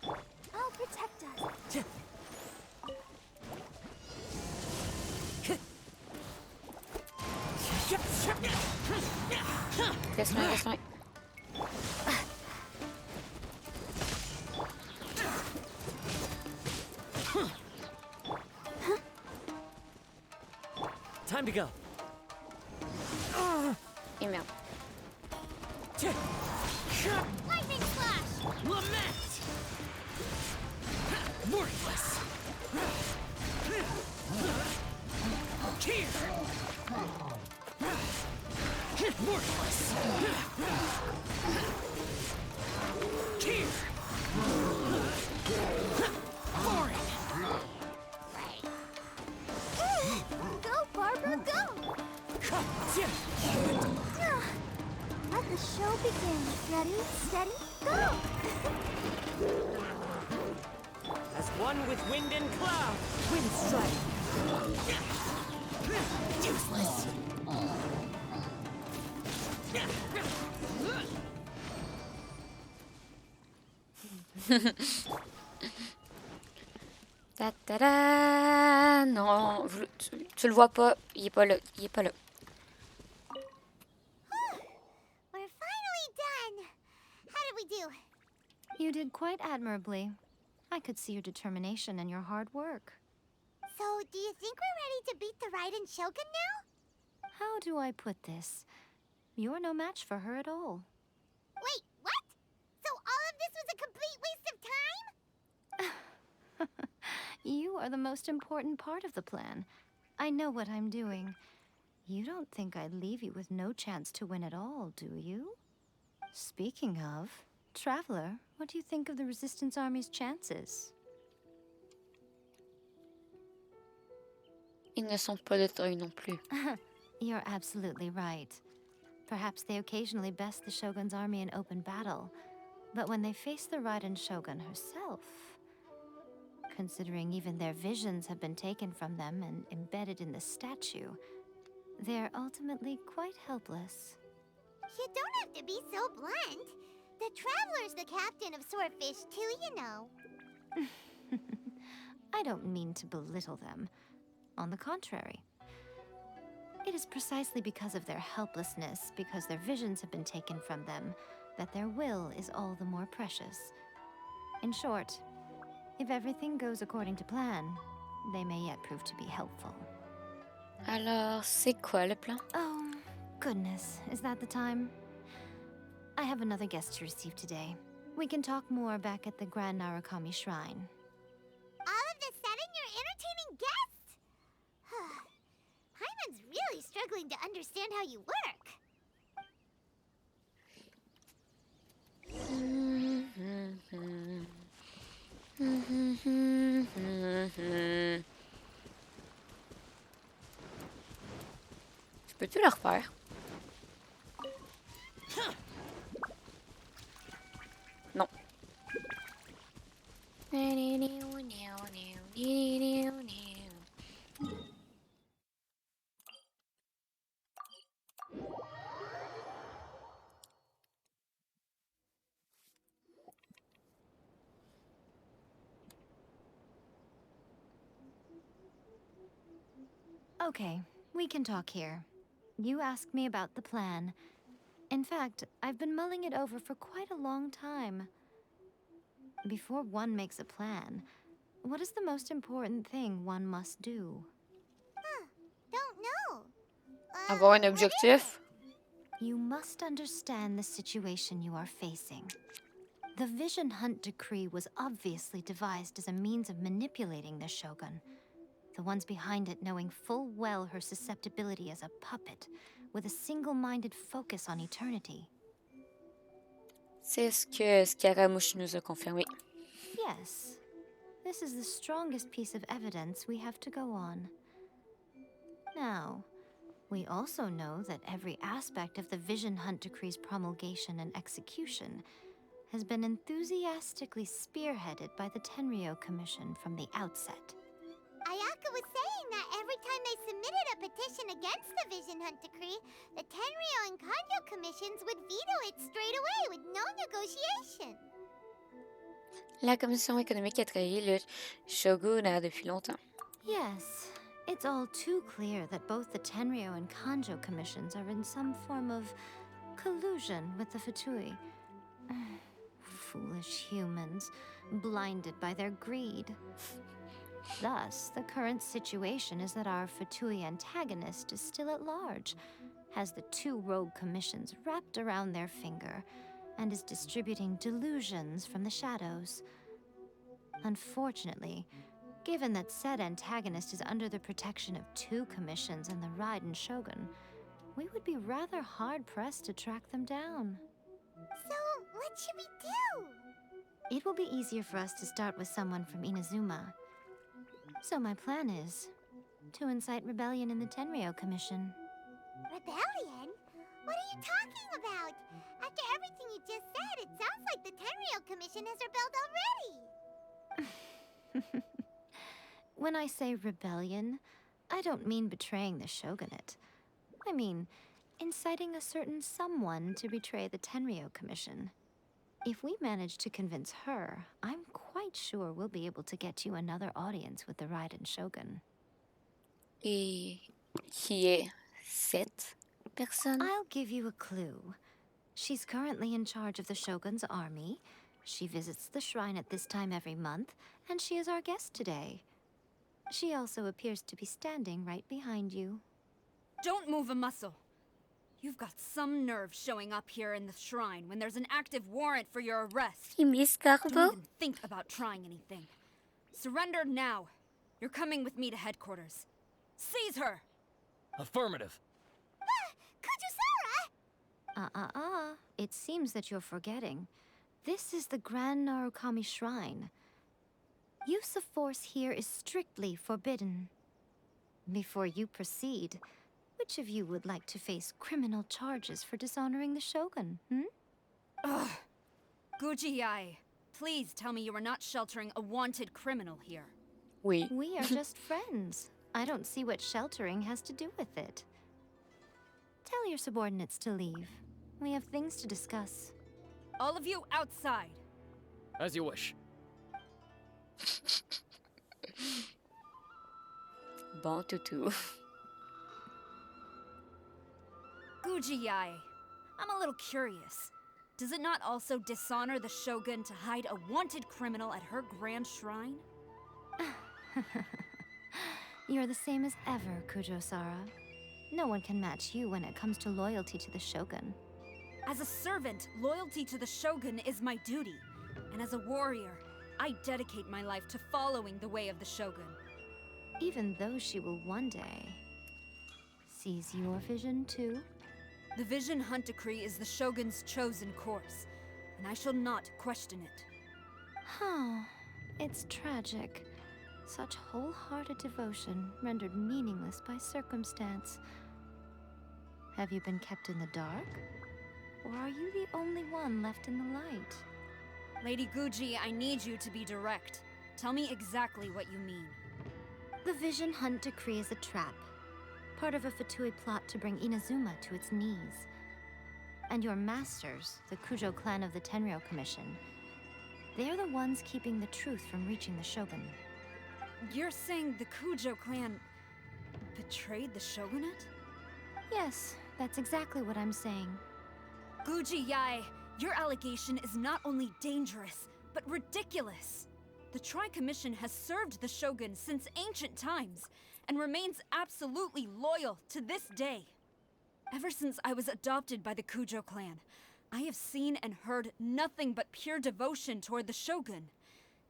Speaker 6: I'll protect us.
Speaker 2: Laisse-moi, laisse-moi.
Speaker 14: Time to go.
Speaker 2: Et merde.
Speaker 6: Lightning flash!
Speaker 5: Lament! Worthless! Here! Worthless! Here! Boring!
Speaker 6: Go, Barbara, go! Let the show begin. Ready, steady, go!
Speaker 14: As one with wind and cloud.
Speaker 10: Wind strike.
Speaker 5: Useless!
Speaker 2: Ta ta da! Non, tu le vois pas. Il est pas là. Il est pas là.
Speaker 6: We're finally done. How did we do?
Speaker 13: You did quite admirably. I could see your determination and your hard work.
Speaker 6: So, do you think we're ready to beat the Raiden Shogun now?
Speaker 13: How do I put this? You're no match for her at all.
Speaker 6: Wait, what? So all of this was a complete waste of time?
Speaker 13: You are the most important part of the plan. I know what I'm doing. You don't think I'd leave you with no chance to win at all, do you? Speaking of, Traveler, what do you think of the Resistance Army's chances?
Speaker 2: Ils ne sont pas de taille non plus.
Speaker 13: You're absolutely right. Perhaps they occasionally best the Shogun's army in open battle, but when they face the Raiden Shogun herself, considering even their visions have been taken from them and embedded in the statue, they're ultimately quite helpless.
Speaker 6: You don't have to be so blunt. The Traveler's the captain of Swordfish too, you know.
Speaker 13: I don't mean to belittle them. On the contrary. It is precisely because of their helplessness, because their visions have been taken from them, that their will is all the more precious. In short, if everything goes according to plan, they may yet prove to be helpful.
Speaker 2: Alors, c'est quoi le plan?
Speaker 13: Oh, goodness. Is that the time? I have another guest to receive today. We can talk more back at the Grand Narukami Shrine.
Speaker 6: All of a sudden, you're entertaining guests? Paimon's really struggling to understand how you work.
Speaker 2: Peux-tu le refaire? Non.
Speaker 13: Okay, we can talk here. You asked me about the plan. In fact, I've been mulling it over for quite a long time. Before one makes a plan, what is the most important thing one must do?
Speaker 6: Don't know.
Speaker 2: Avoir un
Speaker 6: What is
Speaker 2: objectif.
Speaker 13: You must understand the situation you are facing. The Vision Hunt Decree was obviously devised as a means of manipulating the Shogun. The ones behind it knowing full well her susceptibility as a puppet, with a single-minded focus on eternity.
Speaker 2: C'est ce que Scaramouche nous a confirmé.
Speaker 13: Yes, this is the strongest piece of evidence we have to go on. Now, we also know that every aspect of the Vision Hunt Decree's promulgation and execution has been enthusiastically spearheaded by the Tenryou Commission from the outset.
Speaker 6: Ayaka was saying that every time they submitted a petition against the Vision Hunt Decree, the Tenryou and Kanjo commissions would veto it straight away with no negotiation.
Speaker 2: La Commission économique a trahi le shogunat depuis longtemps.
Speaker 13: Yes, it's all too clear that both the Tenryou and Kanjo commissions are in some form of collusion with the Fatui. Foolish humans, blinded by their greed. Thus, the current situation is that our Fatui antagonist is still at large, has the two rogue commissions wrapped around their finger, and is distributing delusions from the shadows. Unfortunately, given that said antagonist is under the protection of two commissions and the Raiden Shogun, we would be rather hard-pressed to track them down.
Speaker 6: So, what should we do?
Speaker 13: It will be easier for us to start with someone from Inazuma. So my plan is to incite rebellion in the Tenryou Commission.
Speaker 6: Rebellion? What are you talking about? After everything you just said, it sounds like the Tenryou Commission has rebelled already.
Speaker 13: When I say rebellion, I don't mean betraying the shogunate. I mean inciting a certain someone to betray the Tenryou Commission. If we manage to convince her, I'm quite sure we'll be able to get you another audience with the Raiden Shogun.
Speaker 2: Et qui est cette personne?
Speaker 13: I'll give you a clue. She's currently in charge of the Shogun's army. She visits the shrine at this time every month, and she is our guest today. She also appears to be standing right behind you.
Speaker 15: Don't move a muscle. You've got some nerve showing up here in the shrine when there's an active warrant for your arrest.
Speaker 2: Qui m'escarpe?
Speaker 15: Don't even think about trying anything. Surrender now. You're coming with me to headquarters. Seize her!
Speaker 5: Affirmative.
Speaker 6: Kujusara!
Speaker 13: It seems that you're forgetting. This is the Grand Narukami Shrine. Use of force here is strictly forbidden. Before you proceed, which of you would like to face criminal charges for dishonoring the Shogun,
Speaker 15: Ugh. Guji-ai, please tell me you are not sheltering a wanted criminal here.
Speaker 2: Oui.
Speaker 13: We are just friends. I don't see what sheltering has to do with it. Tell your subordinates to leave. We have things to discuss.
Speaker 15: All of you outside.
Speaker 5: As you wish.
Speaker 2: Bon toutou.
Speaker 15: Guji-ai, I'm a little curious. Does it not also dishonor the Shogun to hide a wanted criminal at her grand shrine?
Speaker 13: You're the same as ever, Kujo-Sara. No one can match you when it comes to loyalty to the Shogun.
Speaker 15: As a servant, loyalty to the Shogun is my duty. And as a warrior, I dedicate my life to following the way of the Shogun.
Speaker 13: Even though she will one day seize your vision too?
Speaker 15: The Vision Hunt Decree is the Shogun's chosen course, and I shall not question it.
Speaker 13: Huh. It's tragic. Such wholehearted devotion rendered meaningless by circumstance. Have you been kept in the dark? Or are you the only one left in the light?
Speaker 15: Lady Guji, I need you to be direct. Tell me exactly what you mean.
Speaker 13: The Vision Hunt Decree is a trap. Part of a Fatui plot to bring Inazuma to its knees. And your masters, the Kujo clan of the Tenryou Commission, they're the ones keeping the truth from reaching the Shogun.
Speaker 15: You're saying the Kujo clan betrayed the shogunate?
Speaker 13: Yes, that's exactly what I'm saying.
Speaker 15: Guji Yae, your allegation is not only dangerous, but ridiculous. The Tri-Commission has served the shogun since ancient times, and remains absolutely loyal to this day. Ever since I was adopted by the Kujo clan, I have seen and heard nothing but pure devotion toward the shogun.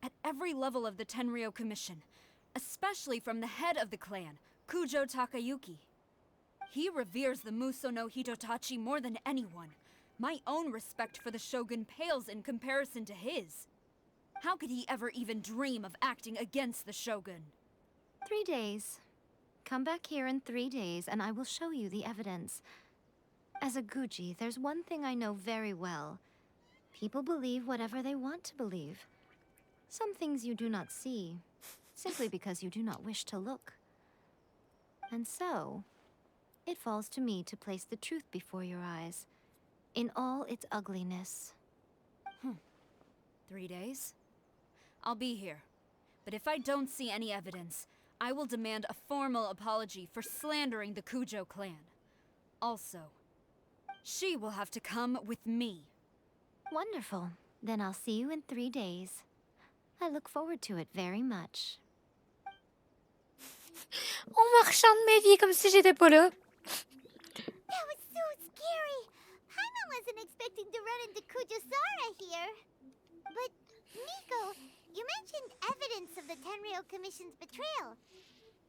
Speaker 15: At every level of the Tenryou Commission, especially from the head of the clan, Kujo Takayuki. He reveres the Muso no Hitotachi more than anyone. My own respect for the shogun pales in comparison to his. How could he ever even dream of acting against the shogun?
Speaker 13: 3 days. Come back here in 3 days and I will show you the evidence. As a Guji, there's one thing I know very well. People believe whatever they want to believe. Some things you do not see, simply because you do not wish to look. And so, it falls to me to place the truth before your eyes, in all its ugliness.
Speaker 15: 3 days? I'll be here. But if I don't see any evidence, I will demand a formal apology for slandering the Kujo clan. Also, she will have to come with me.
Speaker 13: Wonderful. Then I'll see you in 3 days. I look forward to it very much.
Speaker 2: On marchand de ma vie comme si j'étais pas là.
Speaker 6: That was so scary. Paimon wasn't expecting to run into Kujosara here. But, Nico, you mentioned evidence of the Tenryou Commission's betrayal.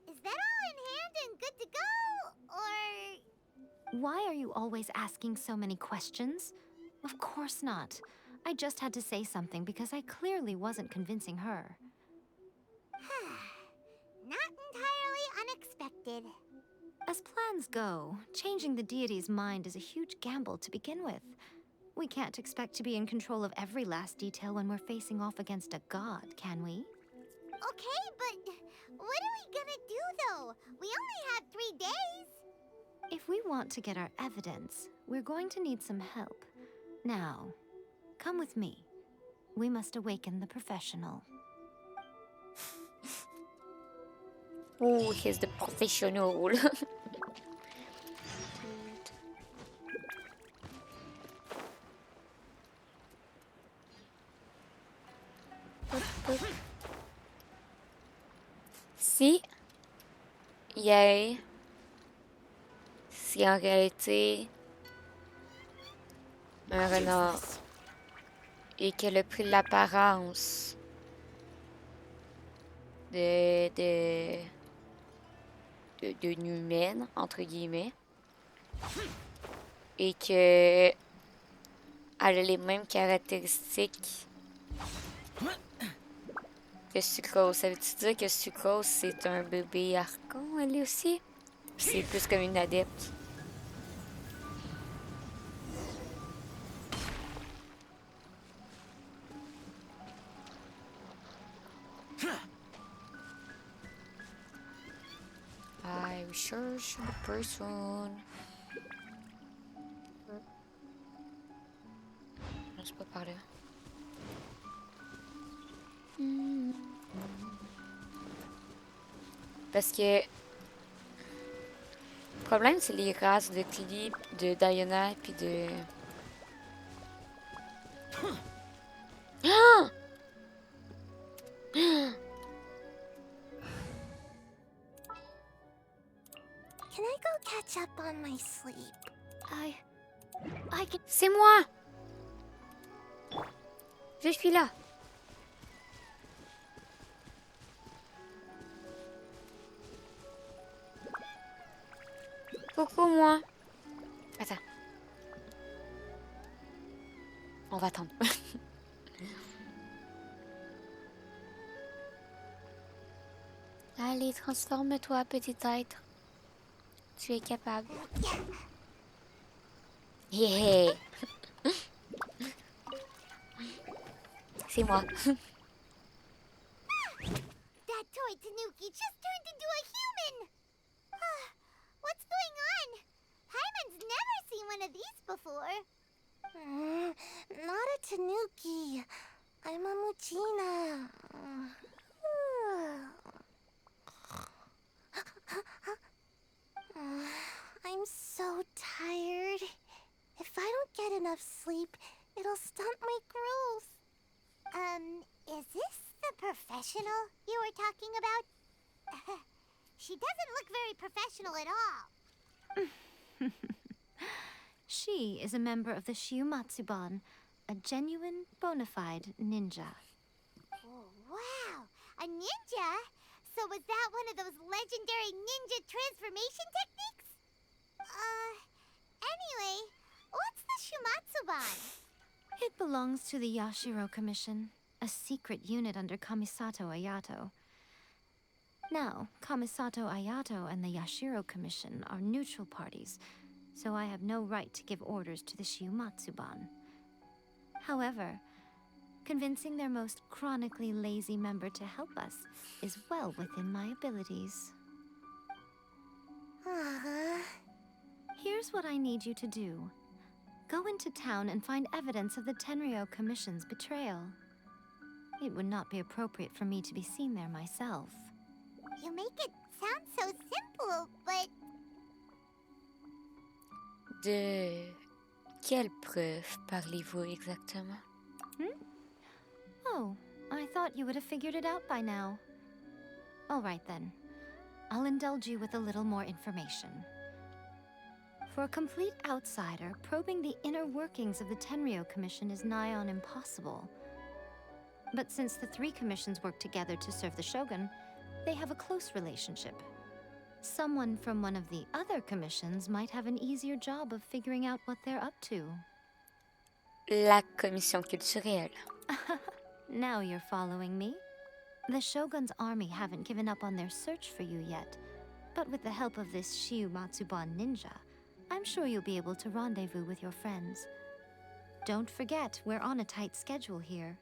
Speaker 6: Is that all in hand and good to go, or...?
Speaker 13: Why are you always asking so many questions? Of course not. I just had to say something because I clearly wasn't convincing her.
Speaker 6: Not entirely unexpected.
Speaker 13: As plans go, changing the deity's mind is a huge gamble to begin with. We can't expect to be in control of every last detail when we're facing off against a god, can we?
Speaker 6: Okay, but what are we gonna do, though? We only have 3 days.
Speaker 13: If we want to get our evidence, we're going to need some help. Now, come with me. We must awaken the professional.
Speaker 2: Oh, he's the professional. Si Yay, si en réalité un renard et qu'elle a pris l'apparence d'une humaine, entre guillemets, et que elle a les mêmes caractéristiques que Sucrose. Ça veut-tu dire que Sucrose, c'est un bébé archon, elle aussi? C'est plus comme une adepte. I research the person. Non, c'est pas par là. Parce que le problème, c'est les races de Tilly, de Diana, puis de... Ah!
Speaker 6: Can I go catch up on my sleep?
Speaker 13: I can...
Speaker 2: C'est moi! Je suis là. Coucou, moi. Attends. On va attendre. Allez, transforme-toi, petit être. Tu es capable. Yeah! C'est moi.
Speaker 6: That toy Tanuki just turned into a human! What's going on? Paimon's never seen one of these before. Not a Tanuki. I'm a Muchina. I'm so tired. If I don't get enough sleep, it'll stunt my growth. Is this the professional you were talking about? She doesn't look very professional at all.
Speaker 13: She is a member of the Shiumatsuban, a genuine, bona fide ninja.
Speaker 6: Oh, wow! A ninja? So was that one of those legendary ninja transformation techniques? Anyway, what's the Shiumatsuban?
Speaker 13: It belongs to the Yashiro Commission, a secret unit under Kamisato Ayato. Now, Kamisato Ayato and the Yashiro Commission are neutral parties, so I have no right to give orders to the Shiumatsuban. However, convincing their most chronically lazy member to help us is well within my abilities. Here's what I need you to do. Go into town and find evidence of the Tenryou Commission's betrayal. It would not be appropriate for me to be seen there myself.
Speaker 6: You make it sound so simple, but...
Speaker 7: De quelle preuve parlez-vous exactement?
Speaker 13: Oh, I thought you would have figured it out by now. All right then. I'll indulge you with a little more information. For a complete outsider, probing the inner workings of the Tenryou Commission is nigh on impossible. But since the three commissions work together to serve the Shogun, they have a close relationship. Someone from one of the other commissions might have an easier job of figuring out what they're up to.
Speaker 7: La commission culturelle.
Speaker 13: Now you're following me. The Shogun's army haven't given up on their search for you yet, but with the help of this Shiumatsuban ninja, I'm sure you'll be able to rendezvous with your friends. Don't forget, we're on a tight schedule here.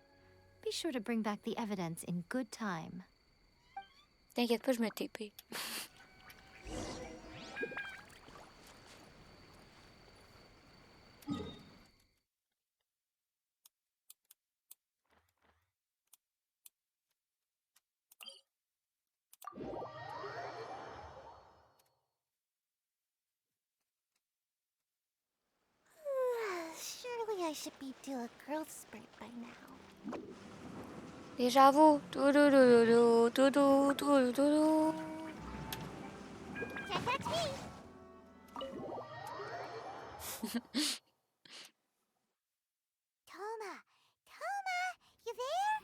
Speaker 13: Be sure to bring back the evidence in good time.
Speaker 7: T'inquiète pas, je me TP.
Speaker 6: Surely I should be due a growth spurt by now.
Speaker 7: Déjà vu. Toudoudoudoudou, toudoudoudoudou.
Speaker 6: Check out me! Toma! Toma! You there?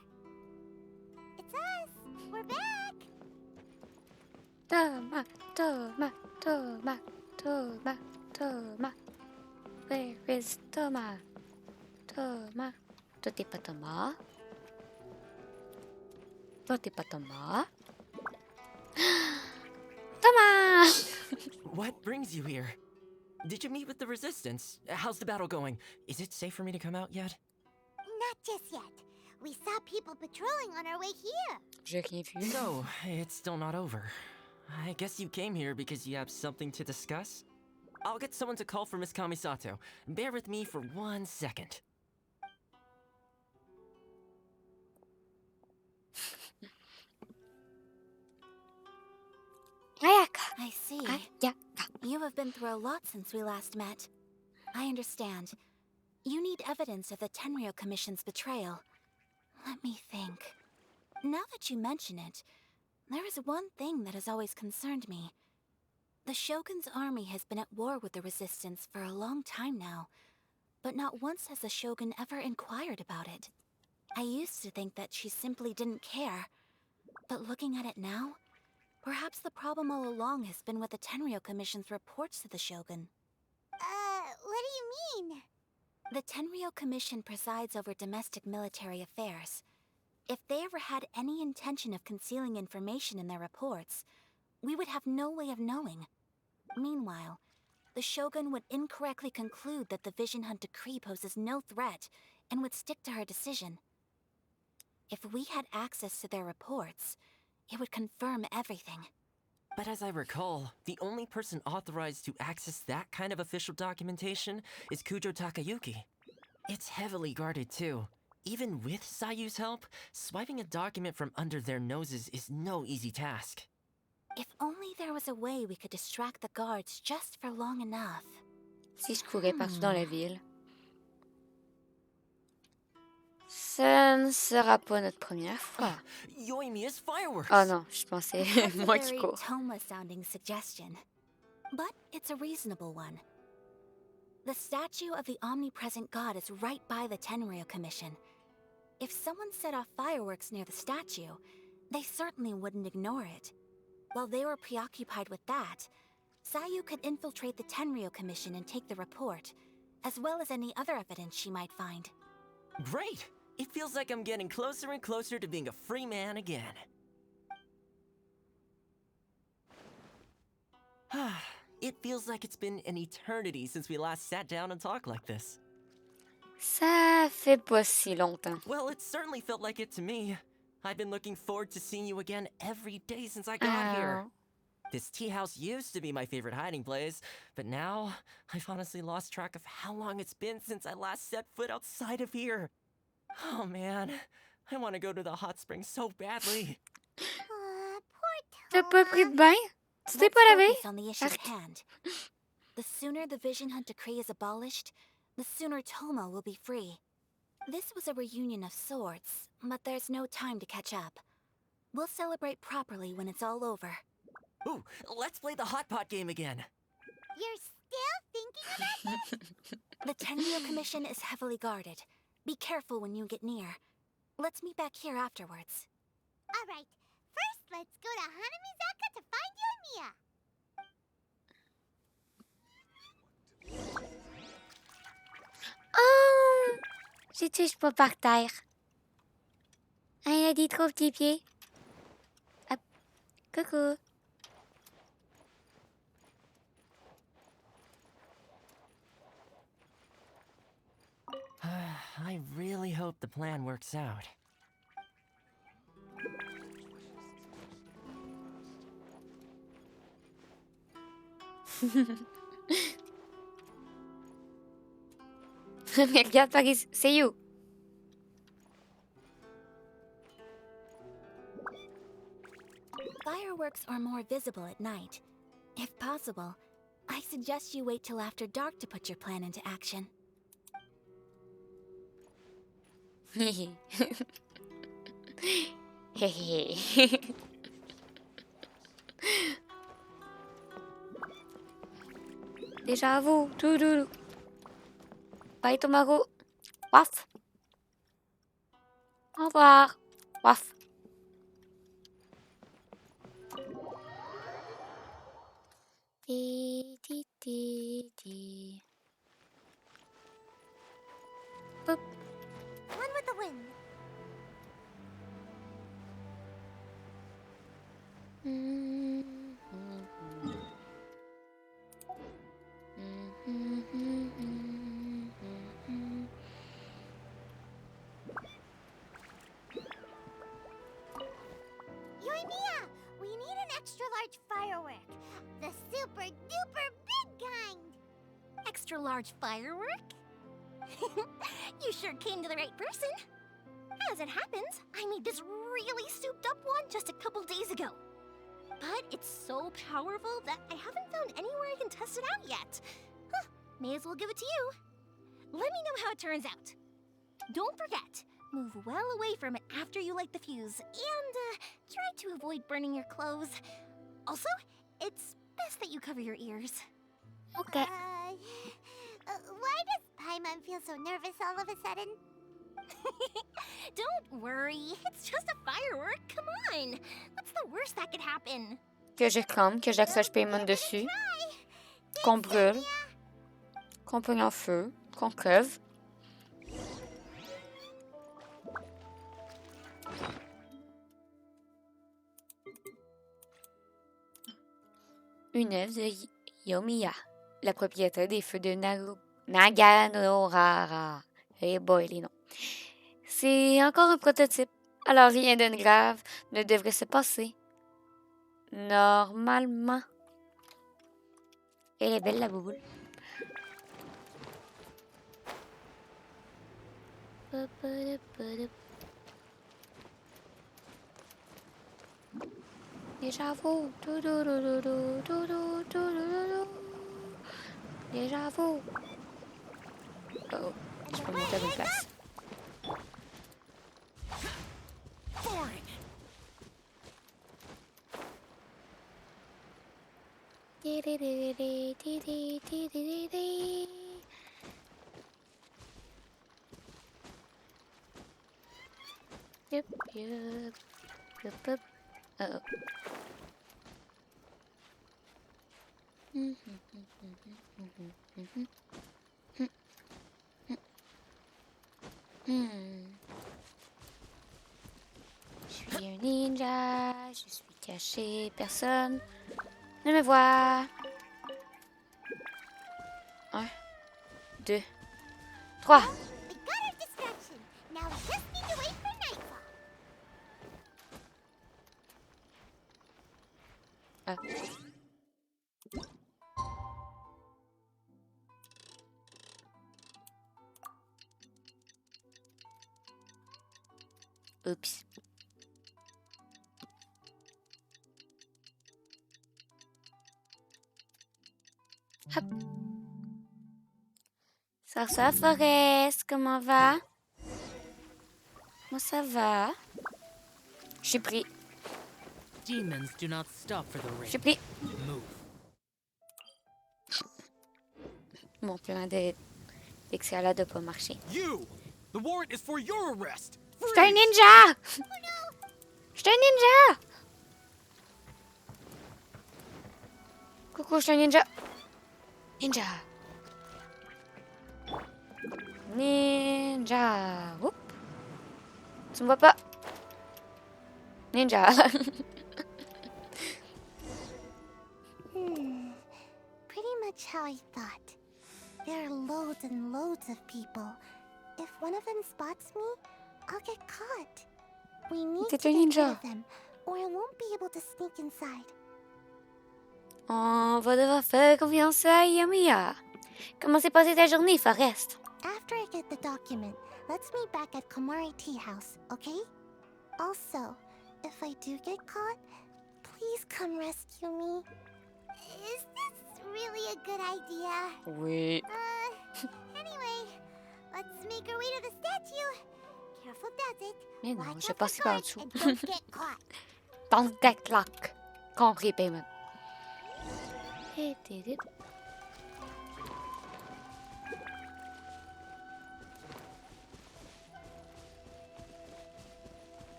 Speaker 6: It's us! We're back!
Speaker 7: Toma, Toma, Toma, Toma, Toma. Where is Toma? Toma. Toi, t'es pas Thomas. Toi, t'es pas Thomas. Thomas!
Speaker 12: What brings you here? Did you meet with the Resistance? How's the battle going? Is it safe for me to come out yet?
Speaker 6: Not just yet. We saw people patrolling on our way here.
Speaker 7: J'ai rien vu.
Speaker 12: So, it's still not over. I guess you came here because you have something to discuss? I'll get someone to call for Miss Kamisato. Bear with me for 1 second.
Speaker 16: I see. You have been through a lot since we last met. I understand. You need evidence of the Tenryou Commission's betrayal. Let me think. Now that you mention it, there is one thing that has always concerned me. The Shogun's army has been at war with the Resistance for a long time now, but not once has the Shogun ever inquired about it. I used to think that she simply didn't care, but looking at it now, perhaps the problem all along has been with the Tenryou Commission's reports to the Shogun.
Speaker 6: What do you mean?
Speaker 16: The Tenryou Commission presides over domestic military affairs. If they ever had any intention of concealing information in their reports, we would have no way of knowing. Meanwhile, the Shogun would incorrectly conclude that the Vision Hunt Decree poses no threat and would stick to her decision. If we had access to their reports, it would confirm everything.
Speaker 12: But as I recall, the only person authorized to access that kind of official documentation is Kujo Takayuki. It's heavily guarded too. Even with Sayu's help, swiping a document from under their noses is no easy task.
Speaker 16: If only there was a way we could distract the guards just for long enough.
Speaker 7: Si je courais partout dans la ville. Ça ne sera pas notre première fois.
Speaker 14: Yoimiya's fireworks!
Speaker 7: Oh non, je pensais
Speaker 16: That's a
Speaker 7: moi qui
Speaker 16: very
Speaker 7: cours.
Speaker 16: Toma-sounding suggestion, but it's a reasonable one. The statue of the omnipresent god is right by the Tenryou Commission. If someone set off fireworks near the statue, they certainly wouldn't ignore it. While they were preoccupied with that, Sayu could infiltrate the Tenryou Commission and take the report, as well as any other evidence she might find.
Speaker 14: Great! It feels like I'm getting closer and closer to being a free man again. It feels like it's been an eternity since we last sat down and talked like this.
Speaker 7: Ça fait pas si longtemps.
Speaker 14: Well, it certainly felt like it to me. I've been looking forward to seeing you again every day since I got here. This tea house used to be my favorite hiding place, but now I've honestly lost track of how long it's been since I last set foot outside of here. Oh man, I want to go to the hot springs so badly.
Speaker 7: T'as pas pris de bain? Tu t'es
Speaker 16: Let's
Speaker 7: pas lavé?
Speaker 16: focus on the issue at hand. The sooner the Vision Hunt Decree is abolished, the sooner Tomo will be free. This was a reunion of sorts, but there's no time to catch up. We'll celebrate properly when it's all over.
Speaker 14: Ooh, let's play the hot pot game again.
Speaker 6: You're still thinking about this?
Speaker 16: The Tenryou Commission is heavily guarded. Be careful when you get near. Let's meet back here afterwards.
Speaker 6: Alright, first let's go to Hanamizaka to find Yoimiya.
Speaker 7: Oh! Je touche pas par terre. Hein, Eddie, trouve tes pieds. Hop. Coucou.
Speaker 14: I really hope the plan works out.
Speaker 7: Regarde par ici. C'est you.
Speaker 16: Fireworks are more visible at night. If possible, I suggest you wait till after dark to put your plan into action.
Speaker 7: Déjà vous. Toudoudou. Bye, Tomaro. Waf. Au revoir. Waf. Di, di, di, di. Boop.
Speaker 6: One with the wind. Yoimiya, we need an extra large firework. The super duper big kind.
Speaker 3: Extra large firework? You sure came to the right person. As it happens, I made this really souped up one just a couple days ago. But it's so powerful that I haven't found anywhere I can test it out yet. Huh, may as well give it to you. Let me know how it turns out. Don't forget, move well away from it after you light the fuse, and try to avoid burning your clothes. Also, it's best that you cover your ears.
Speaker 7: Okay.
Speaker 6: Why does Paimon feel so nervous all of a sudden?
Speaker 3: Don't worry, it's just a firework. Come on, what's the worst that could happen?
Speaker 7: Que j'acclame, que j'accroche Paimon dessus. Qu'on brûle. Qu'on pogne en feu. Qu'on crève. Une œuvre de Yoimiya, la propriétaire des feux de Naganorara. Eh boy, les noms. C'est encore un prototype, alors rien de grave ne devrait se passer. Normalement. Elle est belle, la bouboule. Déjà vu. Déjà vu. Oh, je peux monter à bonne place. Yup, yup. Yup, yup. Uh-oh. Je suis un ninja, je suis caché, personne ne me voit. 1, 2, 3.
Speaker 6: We got our distraction. Now we just need to wait for nightfall.
Speaker 7: Ah. Oups. Hop. Ça, Forest, comment va? Moi, ça va. Je suis pris.
Speaker 17: Demons do not stop for the
Speaker 7: Je
Speaker 17: rain.
Speaker 7: suis pris.
Speaker 17: Move.
Speaker 7: Mon plan d'escalade n'a pas marché.
Speaker 4: You! The warrant is for your arrest!
Speaker 7: Je suis un ninja! Je suis un ninja! Coucou, je suis un ninja. Ninja. Ninja. Oups. Tu me vois pas? Ninja.
Speaker 6: Pretty much how I thought. There are loads and loads of people. If one of them spots me, I'll get caught. We need to
Speaker 7: T'es un
Speaker 6: get rid
Speaker 7: ninja.
Speaker 6: of them, or I won't be able to sneak inside.
Speaker 7: On va devoir faire confiance à Yamiya. Comment s'est passée ta journée, Forest?
Speaker 6: After I get the document, let's meet back at Komari Tea House, okay? Also, if I do get caught, please come rescue me. Is this really a good idea?
Speaker 7: Oui.
Speaker 6: Anyway, let's make our way to the statue. Careful does it.
Speaker 7: Mais non,
Speaker 6: Watch
Speaker 7: je
Speaker 6: out
Speaker 7: passe
Speaker 6: for
Speaker 7: par en
Speaker 6: guards
Speaker 7: dessous.
Speaker 6: and don't get caught.
Speaker 7: Don't get luck. Compris, paiement.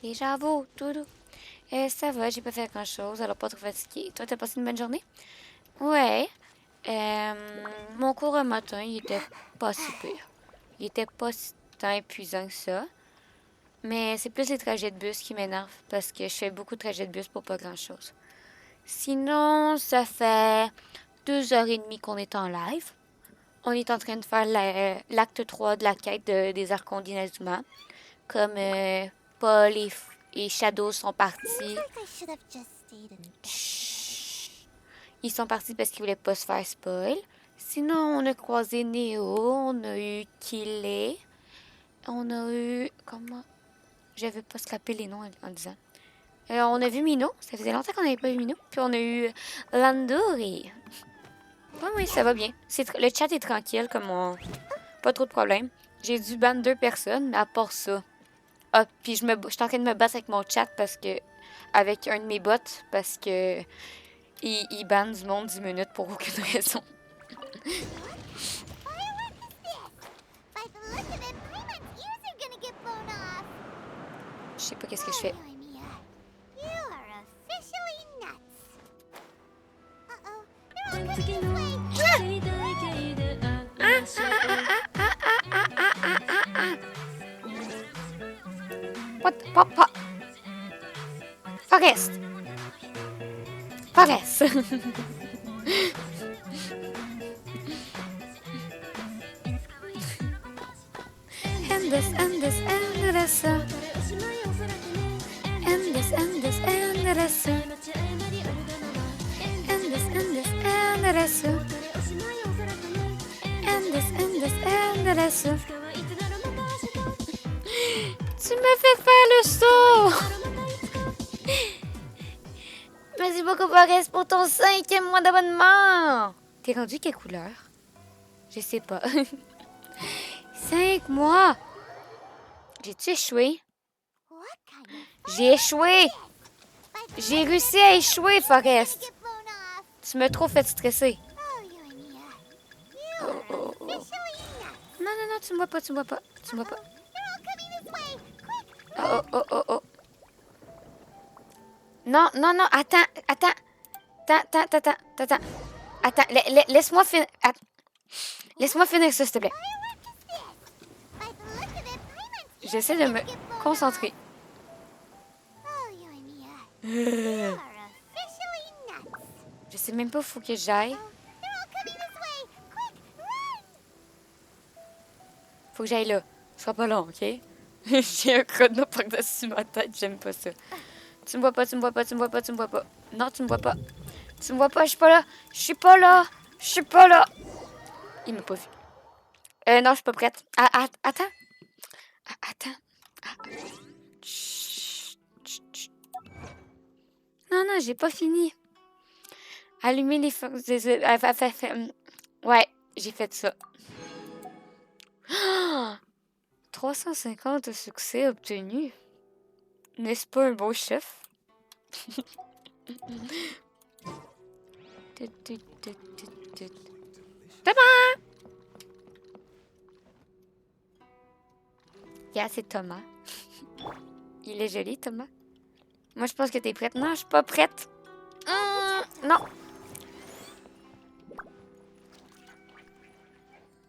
Speaker 7: Et j'avoue, Toulou. Ça va, j'ai pas fait grand chose, alors pas trop fatiguée. Toi, t'as passé une bonne journée? Ouais. Mon cours un matin, il était pas si pire. Il était pas si tant épuisant que ça. Mais c'est plus les trajets de bus qui m'énervent parce que je fais beaucoup de trajets de bus pour pas grand chose. Sinon, ça fait 2h30 qu'on est en live. On est en train de faire l'acte 3 de la quête des archons d'Inazuma. Comme Paul et Shadow sont partis.
Speaker 6: Looks like I should have just stayed in bed.
Speaker 7: Ils sont partis parce qu'ils voulaient pas se faire spoil. Sinon, on a croisé Neo, on a eu Killé, on a eu... Comment? J'avais pas scrapé les noms en disant. On a vu Mino, ça faisait longtemps qu'on n'avait pas vu Mino. Puis on a eu Landori. Oui, ça va bien. Le chat est tranquille, comme on... Pas trop de problèmes. J'ai dû ban 2 personnes, mais à part ça. Ah, puis je suis en train de me battre avec mon chat parce que... Avec un de mes bots, parce que... Il banne du monde 10 minutes pour aucune raison. Je sais pas qu'est-ce que je fais. What? Forest. Forest. Endless. Endless. Tu me fais faire le saut.
Speaker 2: merci beaucoup, Forest, pour ton 5e mois d'abonnement. T'es rendu quelle couleur? Je sais pas. 5 mois. J'ai-tu échoué? J'ai échoué. J'ai réussi à échouer, Forest. Tu m'as trop fait stresser. Oh, oh, oh. Non, non, non, tu me vois pas, tu me vois pas. Tu me vois pas. Oh, oh, oh, oh. Non, non, non, attends, attends. Attends, laisse-moi finir. Laisse-moi finir ça, s'il te plaît. J'essaie de me concentrer. Je sais même pas où faut que j'aille. Faut que j'aille là. Ce sera pas long, OK? J'ai un chrono par-dessus ma tête, j'aime pas ça. Tu me vois pas, tu me vois pas, tu me vois pas, tu me vois pas. Non, tu me vois pas. Tu me vois pas, je suis pas là. Je suis pas là. Je suis pas là. Il m'a pas vu. Non, je suis pas prête. Attends. Attends. Chut, chut, chut. Non, non, j'ai pas fini. Allumer les... Ouais, j'ai fait ça. 350 succès obtenus. N'est-ce pas un beau chiffre? Thomas! Yeah, c'est Thomas. Il est joli, Thomas. Moi, je pense que t'es prête. Non, je suis pas prête. Non.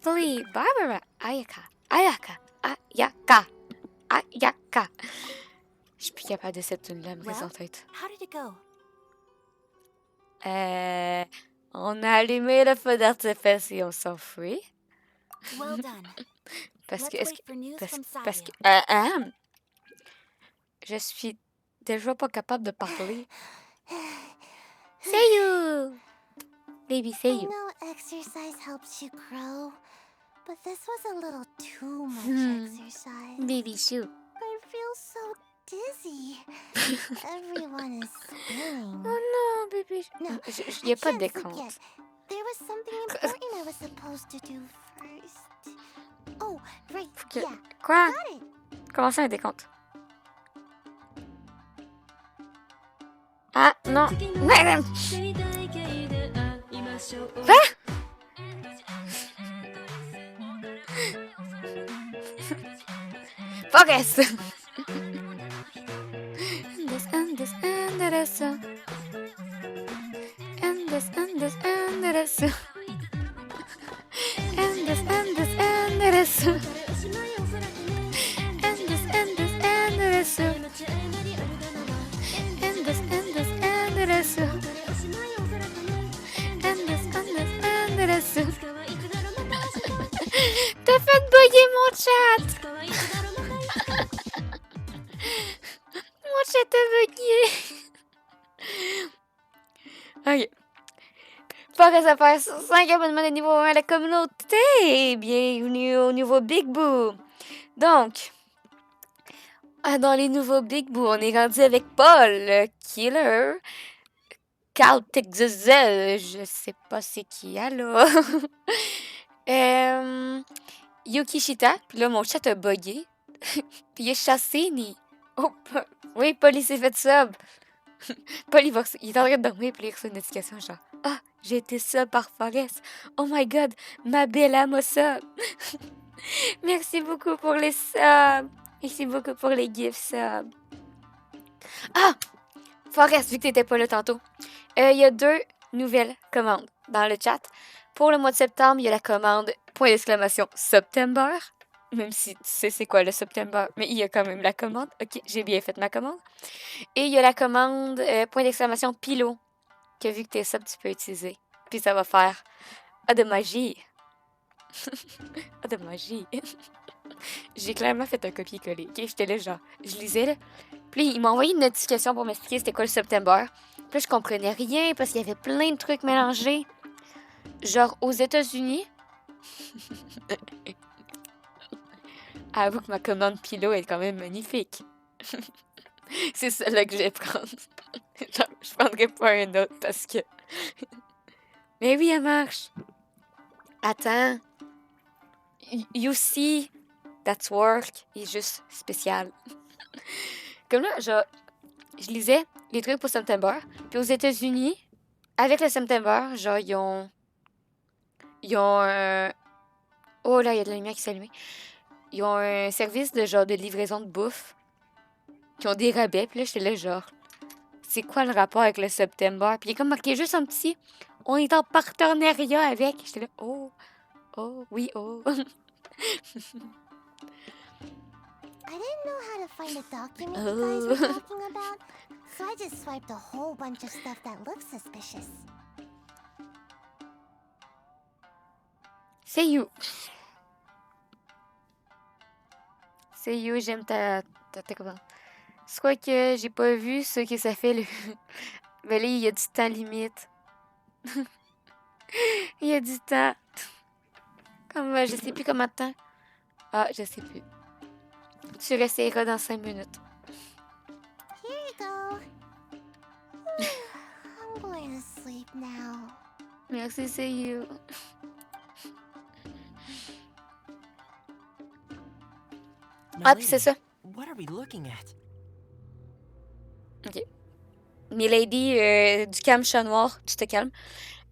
Speaker 2: Please, Barbara. Ayaka. Ayaka. Je suis plus capable de cette tune-là, me reste en tête.
Speaker 16: How did it go?
Speaker 2: On a allumé le feu d'artifice et on s'enfuit.
Speaker 16: Well done.
Speaker 2: Parce que,
Speaker 16: Let's wait for news from
Speaker 2: parce que,
Speaker 16: Sadia.
Speaker 2: je suis déjà pas capable de parler. Say you! Baby, say
Speaker 6: I
Speaker 2: you.
Speaker 6: know exercise helps you grow, but this was a little too much exercise.
Speaker 2: Baby, shoot.
Speaker 6: I feel so dizzy. Everyone is spinning.
Speaker 2: Oh non, bébé.
Speaker 6: No,
Speaker 2: Il y a pas de
Speaker 6: can't
Speaker 2: décompte.
Speaker 6: forget. There was something important I was supposed to do first. Oh, right, yeah.
Speaker 2: Quoi?
Speaker 6: Got it.
Speaker 2: Comment ça, un décompte? Ah, non. Quoi? Focus! T'as fait bugger mon chat! Mon chat a bugué! Ok. Pas que ça fasse 5 abonnements de niveau 1 à la communauté! Bienvenue au nouveau Big Boo! Donc, dans les nouveaux Big Boo, on est rendu avec Paul, le Killer, Carl Texazel, je sais pas c'est qui, alors. Yukishita, puis là, mon chat a bugué. Puis il est chassé, ni. Oh, oui, Paul, il s'est fait sub. Paul, il est en train de dormir, puis il reçoit une notification, genre, ah, j'ai été sub par Forest. Oh my god, ma belle âme au sub. Merci beaucoup pour les subs. Merci beaucoup pour les gifts subs. Ah, Forest, vu que t'étais pas là tantôt, il y a 2 nouvelles commandes dans le chat. Pour le mois de septembre, il y a la commande !septembre. Même si tu sais c'est quoi le septembre, mais il y a quand même la commande. Ok, j'ai bien fait ma commande. Et il y a la commande !pilot, que vu que t'es sub, tu peux utiliser. Puis ça va faire de magie. De magie. J'ai clairement fait un copier-coller. Ok, j'étais là, genre, je lisais là. Puis il m'a envoyé une notification pour m'expliquer c'était quoi le septembre. Puis je comprenais rien parce qu'il y avait plein de trucs mélangés. Genre aux États-Unis. Avoue que ma commande Pilo est quand même magnifique. C'est celle-là que je vais prendre. Genre, je prendrai pas un autre parce que... Mais oui, elle marche. Attends. You see, that's work. Il est juste spécial. Comme là, je lisais les trucs pour septembre. Puis aux États-Unis, avec le septembre, genre, ils ont un... Oh là, il y a de la lumière qui s'est allumée. Ils ont un service de genre de livraison de bouffe. Qui ont des rabais. Puis là, j'étais là, genre, c'est quoi le rapport avec le septembre? Puis il est comme marqué juste un petit... On est en partenariat avec. J'étais là, oh, oui, oh.
Speaker 6: I didn't know how to find a document you guys were talking about, so I just swiped a whole bunch of stuff that looks suspicious.
Speaker 2: C'est you. C'est you, j'aime ta commande. C'est quoi que j'ai pas vu ce que ça fait le... Mais là, il y a du temps limite. Il y a du temps. Comme je sais plus combien de temps. Ah, je sais plus. Tu réessayeras dans 5 minutes.
Speaker 6: Here you go. I'm going to sleep now.
Speaker 2: Merci, c'est you. Ah, puis c'est ça.
Speaker 14: What are we looking at?
Speaker 2: Ok. Milady, du calme chat noir, tu te calmes.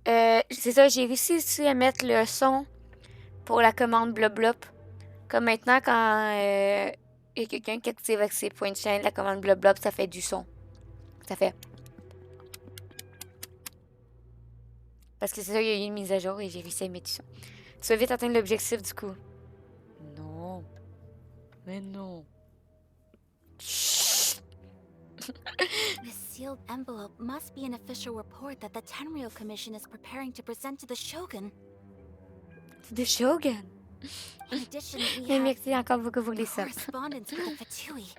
Speaker 2: C'est ça, j'ai réussi aussi à mettre le son pour la commande blop blop. Comme maintenant, quand il y a quelqu'un qui active avec ses points de chaîne, la commande blop blop, ça fait du son. Ça fait. Parce que c'est ça, il y a eu une mise à jour et j'ai réussi à mettre du son. Tu vas vite atteindre l'objectif du coup. Non. Mais non.
Speaker 16: This sealed envelope must be an official report that the Tenryou Commission is preparing to present to the Shogun.
Speaker 2: The Shogun?
Speaker 16: In addition, we
Speaker 2: Mais
Speaker 16: have
Speaker 2: merci encore beaucoup pour les subs.
Speaker 16: correspondence with the Fatui.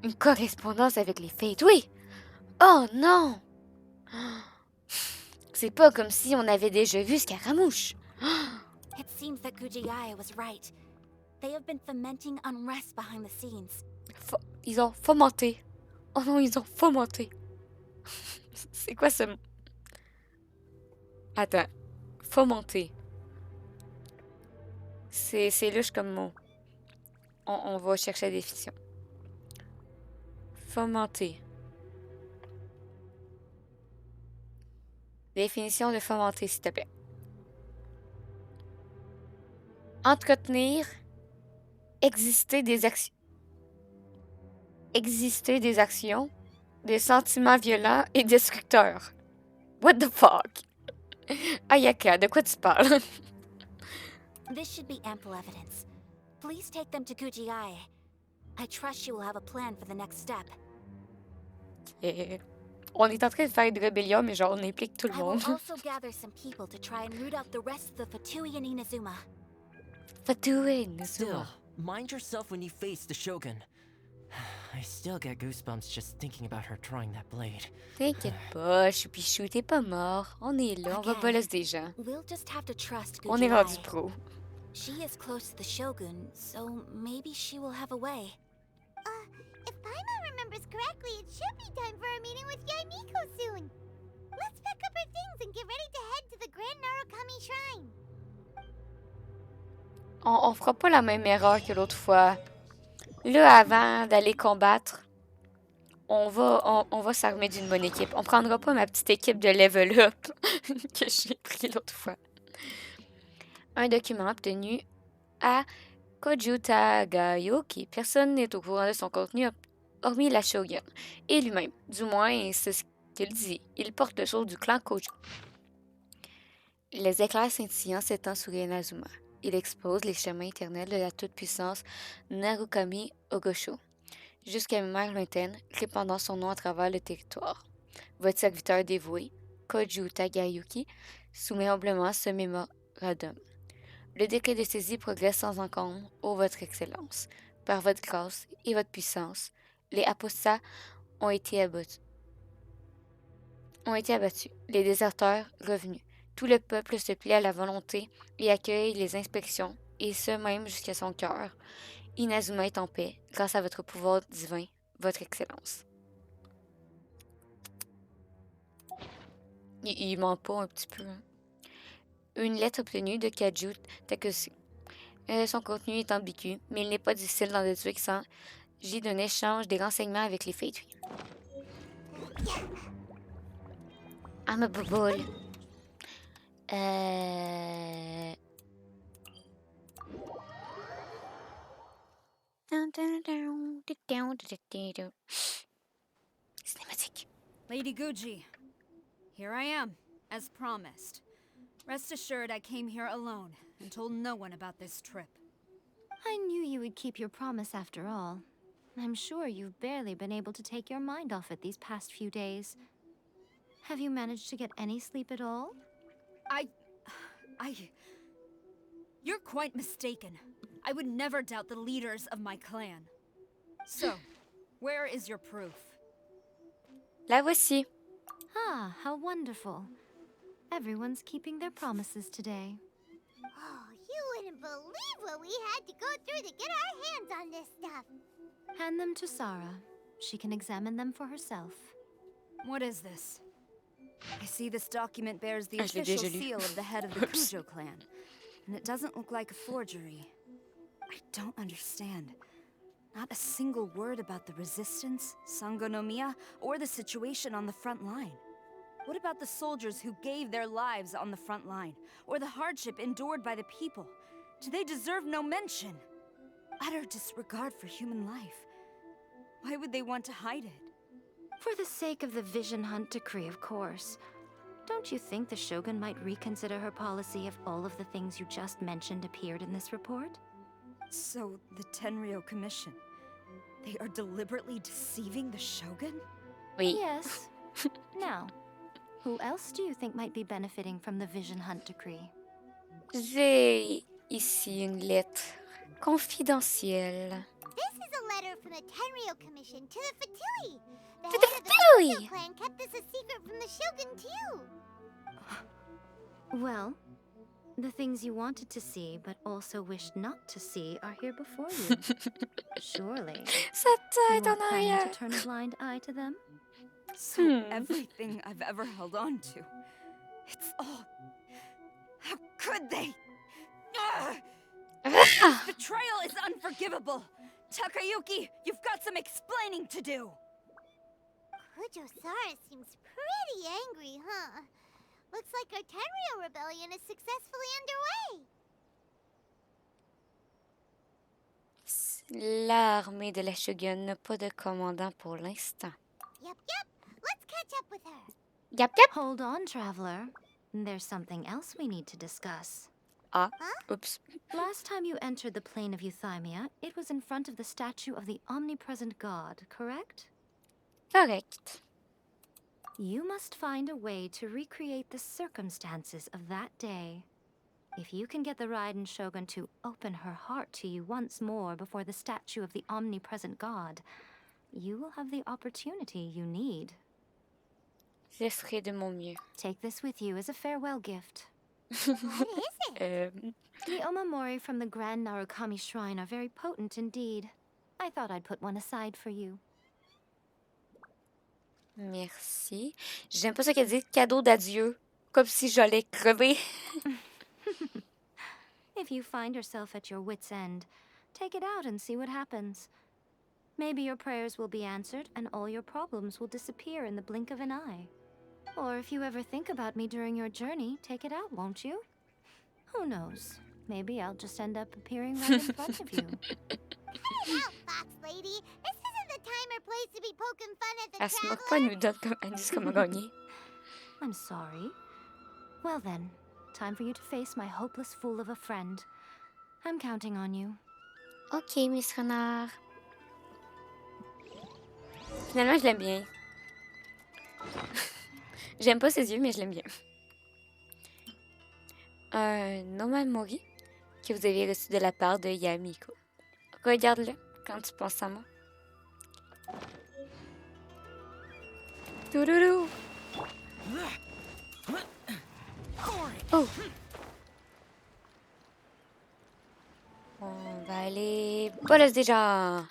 Speaker 2: Une correspondance avec les Fates, oui! Oh non! C'est pas comme si on avait déjà vu Scaramouche.
Speaker 16: It seems that Kujiaya was right. They have been fomenting unrest behind the scenes.
Speaker 2: Ils ont fomenté. Oh non, ils ont fomenté. C'est quoi ce mot? Attends. Fomenter. C'est louche comme mot. On va chercher la définition. Fomenter. Définition de fomenter, s'il te plaît. Entretenir. Exister des actions. Exister des actions. Des sentiments violents et destructeurs. What the fuck? Ayaka, de quoi tu parles?
Speaker 16: This should be ample evidence. Please take them to Kujiae. I trust you will have a plan for the next step.
Speaker 2: Okay. On est en train de faire une rébellion, mais genre on implique tout le
Speaker 16: I
Speaker 2: monde.
Speaker 16: will also gather some people to try and root out the rest of the Fatui and Inazuma.
Speaker 2: Fatui and
Speaker 14: Still,
Speaker 2: Inazuma.
Speaker 14: mind yourself when you face the Shogun. I still get goosebumps just thinking about her drawing that blade.
Speaker 2: T'inquiète pas, Choupichou, t'es pas mort. On est là, on va pas laisser des gens.
Speaker 16: We'll just have to trust
Speaker 2: On est rendu
Speaker 16: Kujiae.
Speaker 2: pro.
Speaker 16: She is close to the Shogun, so maybe she will have a way.
Speaker 6: If Paimon remembers correctly, it should be time for a meeting with Yaimiko soon. Let's pack up our things and get ready to head to the Grand Narukami Shrine.
Speaker 2: On fera pas la même erreur que l'autre fois. Là, avant d'aller combattre, on va s'armer d'une bonne équipe. On prendra pas ma petite équipe de level up que j'ai pris l'autre fois. Un document obtenu à Kojutagayo, personne n'est au courant de son contenu hormis la Shogun et lui-même. Du moins, c'est ce qu'il dit. Il porte le sceau du clan Kojo. Les éclairs scintillants s'étendent sur Inazuma. Il expose les chemins éternels de la toute-puissance Narukami Ogosho jusqu'à une mer lointaine, répandant son nom à travers le territoire. Votre serviteur dévoué, Koju Tagayuki, soumet humblement ce mémorandum. Le décret de saisie progresse sans encombre, ô votre excellence. Par votre grâce et votre puissance, les apostats ont été abattus. Les déserteurs revenus. Tout le peuple se plie à la volonté et accueille les inspections, et ce même jusqu'à son cœur.
Speaker 7: Inazuma est en paix grâce à votre pouvoir divin, votre excellence. Il ment pas un petit peu. Hein. Une lettre obtenue de Kaju Takusu. Son contenu est ambigu, mais il n'est pas difficile d'en déduire qu'il s'agit d'un échange des renseignements avec les Fate. I'm a bubble. Cinématique.
Speaker 15: Lady Guji, here I am, as promised. Rest assured I came here alone and told no one about this trip.
Speaker 13: I knew you would keep your promise after all. I'm sure you've barely been able to take your mind off it these past few days. Have you managed to get any sleep at all?
Speaker 15: You're quite mistaken. I would never doubt the leaders of my clan. So, where is your proof?
Speaker 7: La voici.
Speaker 13: Ah, how wonderful. Everyone's keeping their promises today.
Speaker 6: Oh, you wouldn't believe what we had to go through to get our hands on this stuff.
Speaker 13: Hand them to Sarah. She can examine them for herself.
Speaker 15: What is this? I see this document bears the official seal of the head of the Kujo clan, and it doesn't look like a forgery. I don't understand. Not a single word about the resistance, Sangonomiya, or the situation on the front line. What about the soldiers who gave their lives on the front line, or the hardship endured by the people? Do they deserve no mention? Utter disregard for human life. Why would they want to hide it?
Speaker 13: For the sake of the Vision Hunt decree, of course. Don't you think the Shogun might reconsider her policy if all of the things you just mentioned appeared in this report?
Speaker 15: So, the Tenryou Commission, they are deliberately deceiving the Shogun?
Speaker 7: Oui.
Speaker 13: Yes. Now, who else do you think might be benefiting from the Vision Hunt decree?
Speaker 7: J'ai ici une lettre confidentielle.
Speaker 6: This is a letter from the Tenryou Commission to the Fatui. The
Speaker 7: To the
Speaker 6: head of the
Speaker 7: Fatui!
Speaker 6: Kujo clan kept this a secret from the Shogun too.
Speaker 13: Well, the things you wanted to see but also wished not to see are here before you. Surely.
Speaker 7: Sa
Speaker 13: You
Speaker 7: tête
Speaker 13: weren't
Speaker 7: en
Speaker 13: planning
Speaker 7: arrière.
Speaker 13: to turn a blind eye to them?
Speaker 15: So everything I've ever held on to, it's all... How could they? Ugh! This betrayal is unforgivable! Takayuki, you've got some explaining to do!
Speaker 6: Kujo-Sara seems pretty angry, huh? Looks like our Tenryou rebellion is successfully underway.
Speaker 7: L'armée de la Shogun n'a pas de commandant pour l'instant.
Speaker 6: Yep. Let's catch up with her.
Speaker 7: Yep.
Speaker 13: Hold on, traveler. There's something else we need to discuss.
Speaker 7: Ah, oops.
Speaker 13: Last time you entered the plane of Euthymia, it was in front of the statue of the omnipresent god, correct?
Speaker 7: Correct.
Speaker 13: You must find a way to recreate the circumstances of that day. If you can get the Raiden Shogun to open her heart to you once more before the statue of the omnipresent god, you will have the opportunity you need.
Speaker 7: Je ferai de mon mieux.
Speaker 13: Take this with you as a farewell gift.
Speaker 6: What is it?
Speaker 13: The omamori from the Grand Narukami Shrine are very potent indeed. I thought I'd put one aside for you.
Speaker 7: Merci. J'aime pas ça qu'elle dit cadeau d'adieu. Comme si j'allais crever.
Speaker 13: If you find yourself at your wit's end, take it out and see what happens. Maybe your prayers will be answered and all your problems will disappear in the blink of an eye. Or if you ever think about me during your journey, take it out, won't you? Who knows? Maybe I'll just end up appearing right in front of you.
Speaker 6: Cut it out, Fox Lady. This isn't the time or place to be poking fun at the
Speaker 7: Elle se moque pas,
Speaker 6: traveler.
Speaker 7: elle nous donne comme indice comment gagner.
Speaker 13: I'm sorry. Well then, time for you to face my hopeless fool of a friend. I'm counting on you.
Speaker 7: Ok, Miss Renard. Finalement, je l'aime bien. J'aime pas ses yeux, mais je l'aime bien. Un Nomamori que vous avez reçu de la part de Yamiko. Regarde-le quand tu penses à moi. Touloulou. Oh. On va aller Allez, bolus déjà!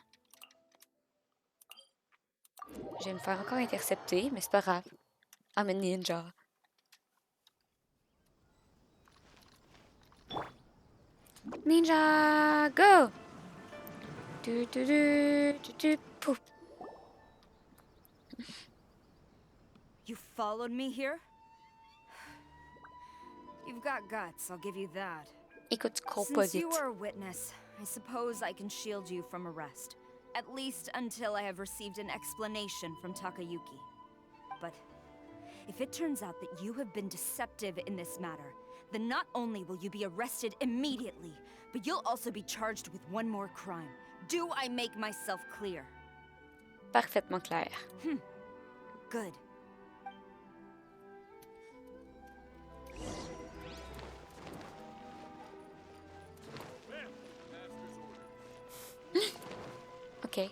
Speaker 7: Je vais me faire encore intercepter, mais c'est pas grave. I'm a ninja. Ninja, go! Pouf.
Speaker 15: You followed me here? You've got guts, I'll give you that.
Speaker 7: Écoute, cours pas
Speaker 15: Since you
Speaker 7: vite.
Speaker 15: are a witness, I suppose I can shield you from arrest. At least until I have received an explanation from Takayuki. But if it turns out that you have been deceptive in this matter, then not only will you be arrested immediately, but you'll also be charged with one more crime. Do I make myself clear?
Speaker 7: Parfaitement clair.
Speaker 15: Good.
Speaker 7: Okay.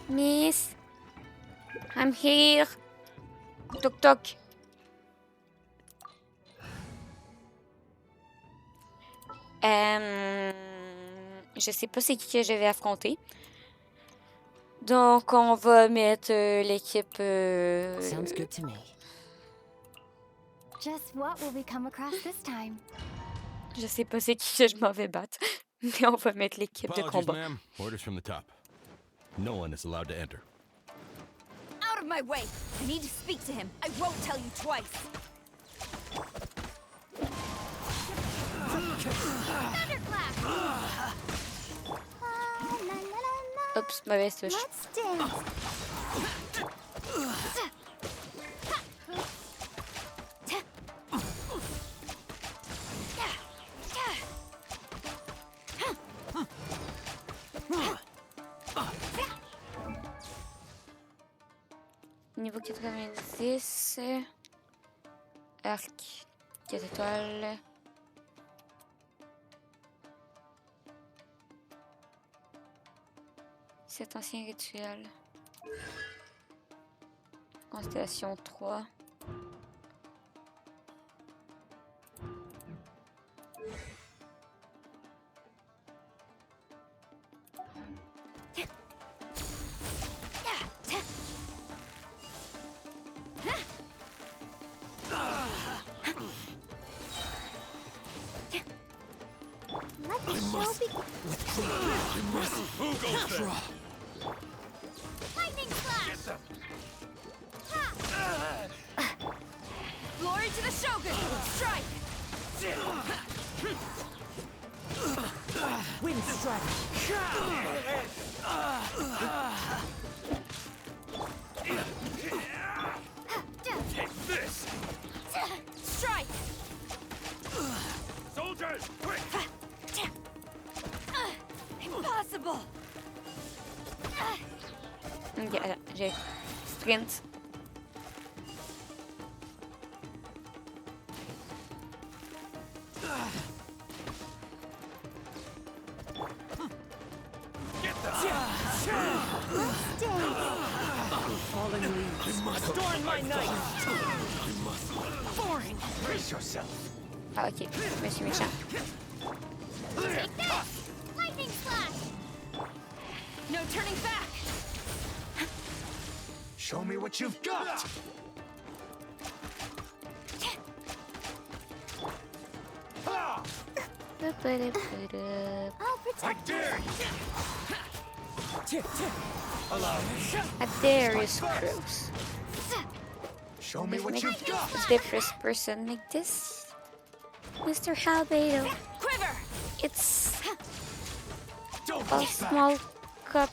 Speaker 7: Miss, I'm here. Toc toc. Je sais pas c'est qui que je vais affronter. Donc on va mettre l'équipe.
Speaker 16: Sounds good to me.
Speaker 3: Just what will we come across this time?
Speaker 7: Je sais pas c'est qui que je m'en vais battre. Mais on va mettre l'équipe de
Speaker 9: Apologies,
Speaker 7: combat.
Speaker 9: ma'am. Orders from the top. No one is allowed to enter.
Speaker 15: Out of my way! I need to speak to him. I won't tell you twice.
Speaker 7: Oups, mauvaise touche.
Speaker 3: Let's dance.
Speaker 7: Niveau 90. Arc. 4 étoiles. Cet ancien rituel. Constellation 3.
Speaker 6: Lightning slash!
Speaker 15: Glory to the Shogun! Strike!
Speaker 10: Wind strike.
Speaker 6: Take
Speaker 10: this!
Speaker 15: Strike!
Speaker 10: Soldiers, quick!
Speaker 15: Impossible!
Speaker 7: Ok, attends, j'ai sprint.
Speaker 10: Falling leaves. Storm my night. Boring. Brace yourself.
Speaker 7: Ah, ok, je suis méchant.
Speaker 6: Take this! Lightning slash!
Speaker 15: No turning back!
Speaker 11: Show me what you've got!
Speaker 3: I
Speaker 11: dare you! Allow me.
Speaker 7: A Darius Cruz.
Speaker 11: Show me what
Speaker 7: Make
Speaker 11: you've got!
Speaker 7: the first person like this. Mr. Halbedo.
Speaker 15: Quiver!
Speaker 7: It's
Speaker 11: Don't
Speaker 7: a
Speaker 11: look
Speaker 7: small cup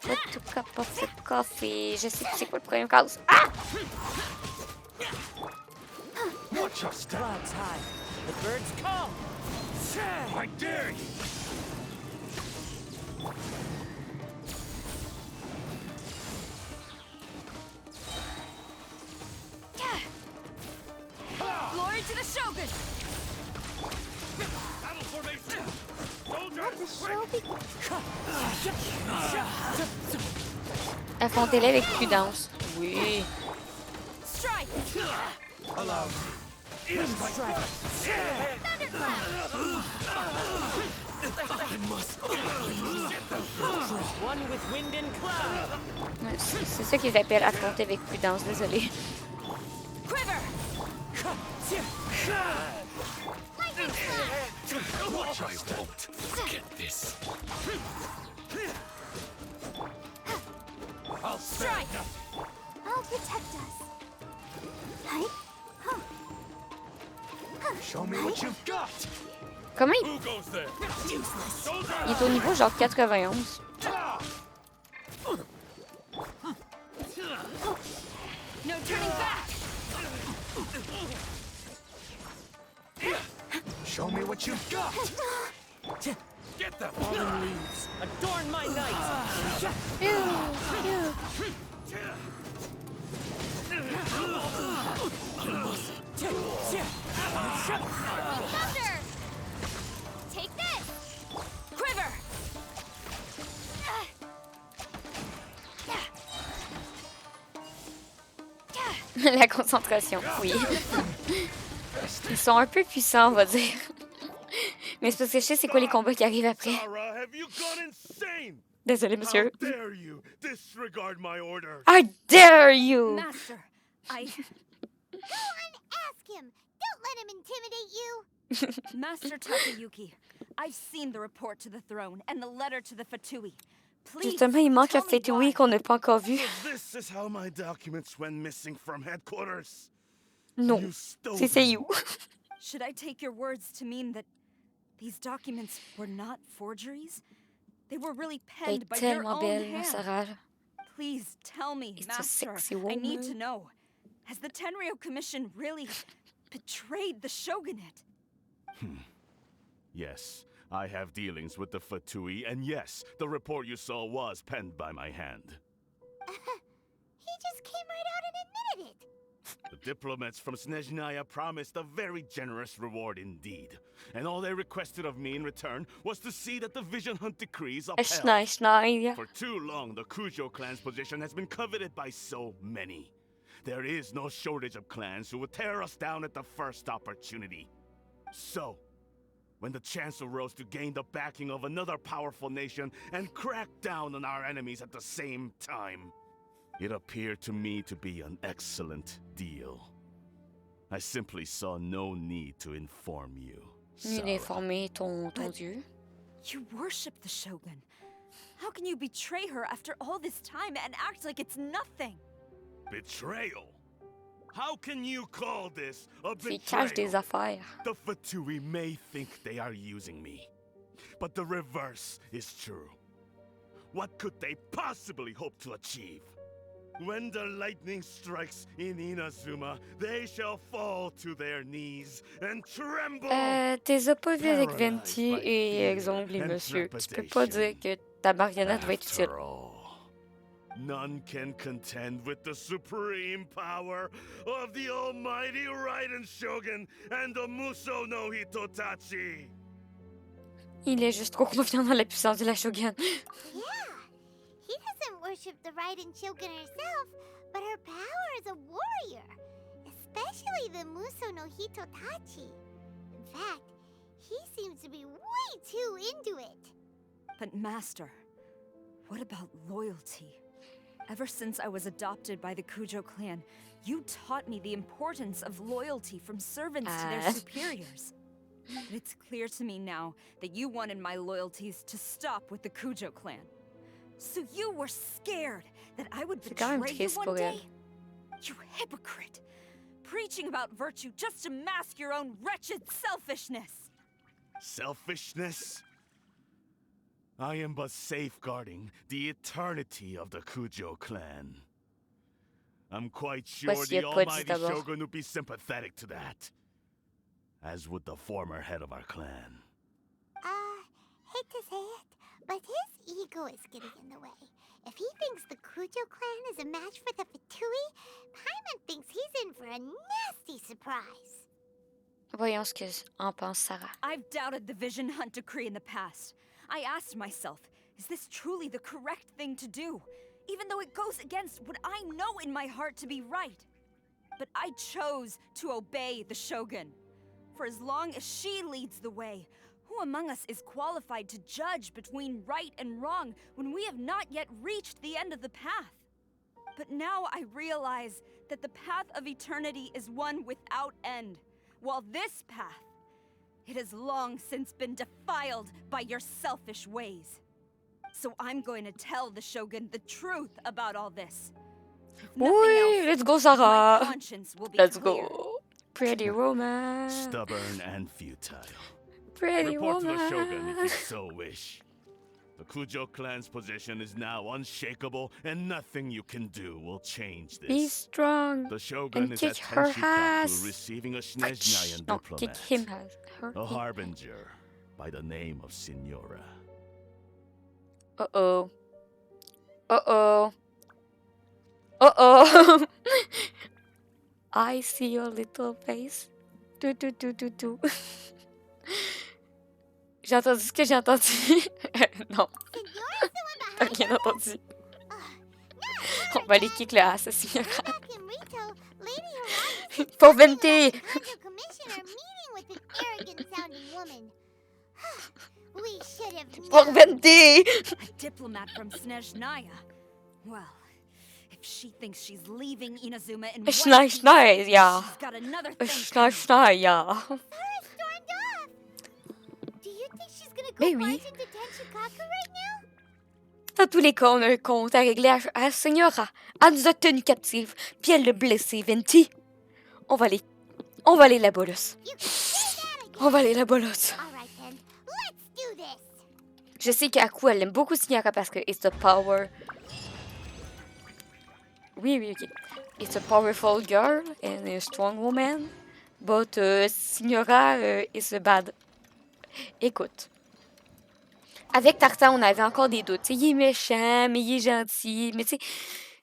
Speaker 7: with 2 cups of the coffee. Je sais plus c'est quoi le problème cause. Ah!
Speaker 11: Watch your step!
Speaker 10: Clouds high. The birds come.
Speaker 11: I dare you!
Speaker 15: Glory to the Shogun!
Speaker 10: Battle formation.
Speaker 3: Let the show begin.
Speaker 7: Affrontez-les avec prudence. Oui.
Speaker 15: Strike!
Speaker 11: Allow me.
Speaker 10: One with wind and cloud.
Speaker 2: Ouais, c'est ça qu'ils appellent affronter avec prudence, désolé.
Speaker 15: Quiver!
Speaker 9: Watch, I won't forget this.
Speaker 10: I'll
Speaker 15: Strike!
Speaker 6: I'll protect us. Hi.
Speaker 9: Show me what you've got.
Speaker 2: Comment
Speaker 9: Who goes there?
Speaker 2: il est au niveau genre 91?
Speaker 15: No turning back!
Speaker 9: Show me what you've got. Get them.
Speaker 10: Fallen leaves. Adorn my night.
Speaker 15: Thunder! Take this! Quiver!
Speaker 2: La concentration, oui. Ils sont un peu puissants, on va dire. Mais c'est parce que je sais c'est quoi les combats qui arrivent après.
Speaker 9: Sarah, have you gone insane?
Speaker 2: Désolé, monsieur.
Speaker 9: How dare you disregard my orders?
Speaker 2: I dare you!
Speaker 15: Master, I...
Speaker 6: Go and ask him. Don't let him intimidate you.
Speaker 15: Master Takayuki, I've seen the report to the throne and the letter to the Fatui. Please,
Speaker 2: Justement, il manque un
Speaker 15: tell me
Speaker 2: Fatui
Speaker 15: why.
Speaker 2: qu'on n'a pas encore vu.
Speaker 9: So this is how my documents went missing from headquarters.
Speaker 2: Non,
Speaker 9: You stole
Speaker 2: c'est
Speaker 9: them.
Speaker 2: you.
Speaker 15: Should I take your words to mean that these documents were not forgeries? They were really
Speaker 2: Elle
Speaker 15: penned
Speaker 2: est
Speaker 15: by your
Speaker 2: tellement
Speaker 15: own
Speaker 2: belle,
Speaker 15: hand.
Speaker 2: Sarah.
Speaker 15: Please tell me,
Speaker 2: It's a
Speaker 15: Master.
Speaker 2: sexy
Speaker 15: I need
Speaker 2: woman.
Speaker 15: to know. Has the Tenryo Commission really betrayed the shogunate?
Speaker 9: Yes, I have dealings with the Fatui, and yes, the report you saw was penned by my hand.
Speaker 6: He just came right out and admitted it.
Speaker 9: The diplomats from Snezhnaya promised a very generous reward indeed. And all they requested of me in return was to see that the Vision Hunt decrees upheld.
Speaker 2: Schnei.
Speaker 9: For too long, the Kujo clan's position has been coveted by so many. There is no shortage of clans who would tear us down at the first opportunity. So, when the chance arose to gain the backing of another powerful nation and crack down on our enemies at the same time, it appeared to me to be an excellent deal. I simply saw no need to inform you.
Speaker 2: Il a informé ton dieu.
Speaker 15: You worship the shogun. How can you betray her after all this time and act like it's nothing?
Speaker 9: Betrayal? How can you call this a
Speaker 2: Il cache des
Speaker 9: betrayal?
Speaker 2: affaires.
Speaker 9: The Fatui may think they are using me, but the reverse is true. What could they possibly hope to achieve? When the lightning strikes in Inazuma, they shall fall to their knees and tremble.
Speaker 2: T'es as pas vu avec Venti et Exongli, monsieur. Tu peux pas dire que ta marionnette va être utile.
Speaker 9: After all, none can contend with the supreme power of the almighty Raiden Shogun and the Muso no Hitotachi.
Speaker 2: Il est juste trop confiant dans la puissance de la shogun.
Speaker 6: Yeah. He doesn't worship the Raiden Shogun herself, but her power as a warrior. Especially the Muso no Hitotachi. In fact, he seems to be way too into it.
Speaker 15: But Master, what about loyalty? Ever since I was adopted by the Kujo clan, you taught me the importance of loyalty from servants to their superiors. But it's clear to me now that you wanted my loyalties to stop with the Kujo clan. So you were scared that I would betray you one day? You hypocrite! Preaching about virtue just to mask your own wretched selfishness!
Speaker 9: Selfishness? I am but safeguarding the eternity of the Kujo clan. I'm quite sure the almighty Shogun would be sympathetic to that. As would the former head of our clan.
Speaker 6: Hate to say it, but his ego is getting in the way. If he thinks the Kujo clan is a match for the Fatui, Paimon thinks he's in for a nasty surprise.
Speaker 2: Voyons ce que en pense Sarah.
Speaker 15: I've doubted the Vision Hunt decree in the past. I asked myself, is this truly the correct thing to do? Even though it goes against what I know in my heart to be right. but I chose to obey the Shogun. For as long as she leads the way, who among us is qualified to judge between right and wrong when we have not yet reached the end of the path? But now I realize that the path of eternity is one without end, while this path, it has long since been defiled by your selfish ways. So I'm going to tell the Shogun the truth about all this. If nothing
Speaker 2: Oui,
Speaker 15: else,
Speaker 2: let's go,
Speaker 15: my
Speaker 2: Sarah.
Speaker 15: conscience will be
Speaker 2: Let's
Speaker 15: clear.
Speaker 2: go. Pretty woman.
Speaker 9: Stubborn and futile.
Speaker 2: Pretty
Speaker 9: Report
Speaker 2: woman.
Speaker 9: to the Shogun if you so wish. The Kujo clan's position is now unshakable, and nothing you can do will change this.
Speaker 2: Be strong
Speaker 9: The Shogun
Speaker 2: and
Speaker 9: is
Speaker 2: kick
Speaker 9: at
Speaker 2: her
Speaker 9: Tenshikaku
Speaker 2: ass.
Speaker 9: receiving a Snezhnayan
Speaker 2: No, kick
Speaker 9: diplomat,
Speaker 2: him ass. Her.
Speaker 9: a harbinger by the name of Signora.
Speaker 2: Uh-oh. Uh-oh. Uh-oh. I see your little face. Tu, tu, tu, tu, tu. J'ai entendu ce que j'ai entendu. Non. T'as rien entendu. On va aller kick le ass, Signora. Pour venter. Pour venter.
Speaker 15: A diplomat from Snezhnaya. Well, if she thinks she's leaving Inazuma in one piece,
Speaker 2: Snezhnaya.
Speaker 15: she's got another thing.
Speaker 2: Snezhnaya.
Speaker 6: Do you think she's gonna go
Speaker 2: Mais
Speaker 6: right
Speaker 2: oui.
Speaker 6: into Tenshikaku right now?
Speaker 2: Dans tous les cas, on a un compte à régler à Signora. Elle nous a tenus captives, puis elle l'a blessé, Venti. On va aller la bolos. On va aller la bolos.
Speaker 6: Alright then, let's do this.
Speaker 2: Je sais qu'Aku, elle aime beaucoup Signora parce que it's a power. Oui, oui, ok. It's a powerful girl and a strong woman. But Signora is a bad. Écoute. Avec Tartan, on avait encore des doutes. T'sais, il est méchant, mais il est gentil. Mais tu sais,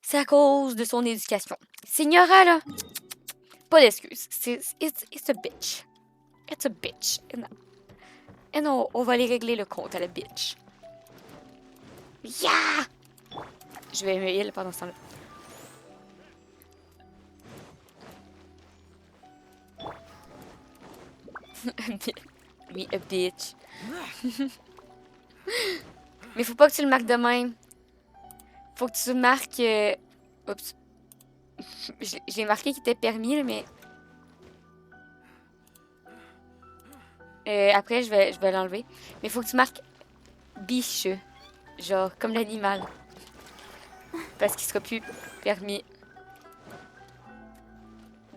Speaker 2: c'est à cause de son éducation. Signora, là, pas d'excuse. It's a bitch. It's a bitch. Et non, on va aller régler le compte à la bitch. Yeah! Je vais me heal pendant ce temps-là. Oui, a bitch. Mais faut pas que tu le marques de même. Faut que tu marques... Oups. J'ai marqué qu'il était permis, là, mais... après, je vais l'enlever. Mais faut que tu marques biche. Genre, comme l'animal. Parce qu'il sera plus permis.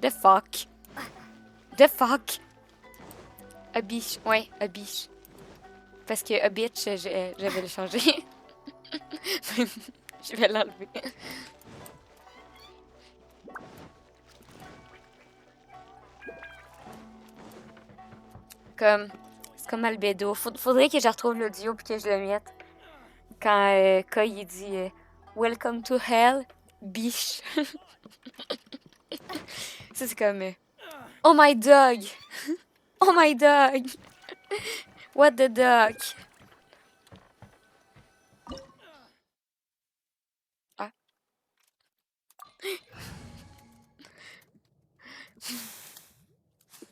Speaker 2: The fuck. The fuck. A biche. Ouais, a biche. Parce que a bitch, je vais le changer. Je vais l'enlever. C'est comme Albedo. Faudrait que je retrouve l'audio puis que je le mette. Quand il dit Welcome to hell, biche. Ça, c'est comme Oh my dog! Oh my dog! What the dog? Ah.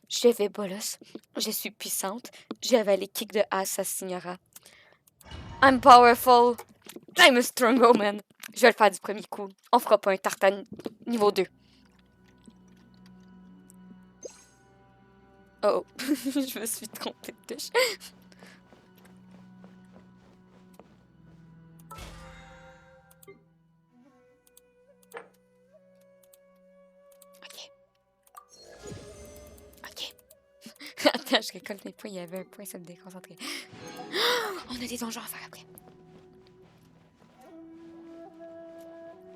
Speaker 2: Je vais bolos. Je suis puissante. Je vais aller kick de ass à Signora. I'm powerful. I'm a strong woman. Je vais le faire du premier coup. On fera pas un tartan niveau 2. Oh, je me suis trompée de touche. Ok. Ok. Attends, je récolte mes points. Il y avait un point, ça me déconcentrait. On a des donjons à faire après.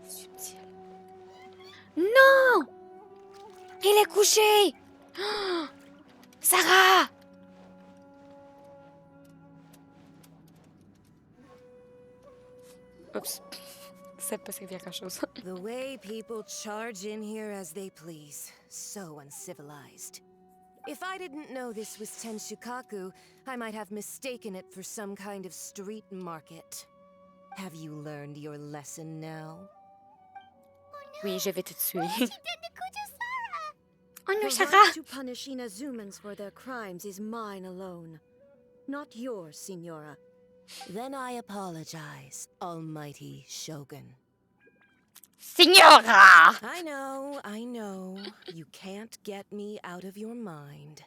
Speaker 2: Subtil. Non! Il est couché! Sarah! Oups. C'est pas servir à quelque chose.
Speaker 18: The way people charge in here as they please. So uncivilized. If I didn't know this was Tenshikaku, I might have mistaken it for some kind of street market. Have you learned your lesson now?
Speaker 2: Oui, je vais te tuer.
Speaker 6: She did to Kujo-Sara!
Speaker 2: Oh no,
Speaker 19: The
Speaker 2: Sarah!
Speaker 19: right to punish Inazumans for their crimes is mine alone, not yours, Signora.
Speaker 18: Then I apologize, Almighty Shogun.
Speaker 2: Signora!
Speaker 18: I know. You can't get me out of your mind.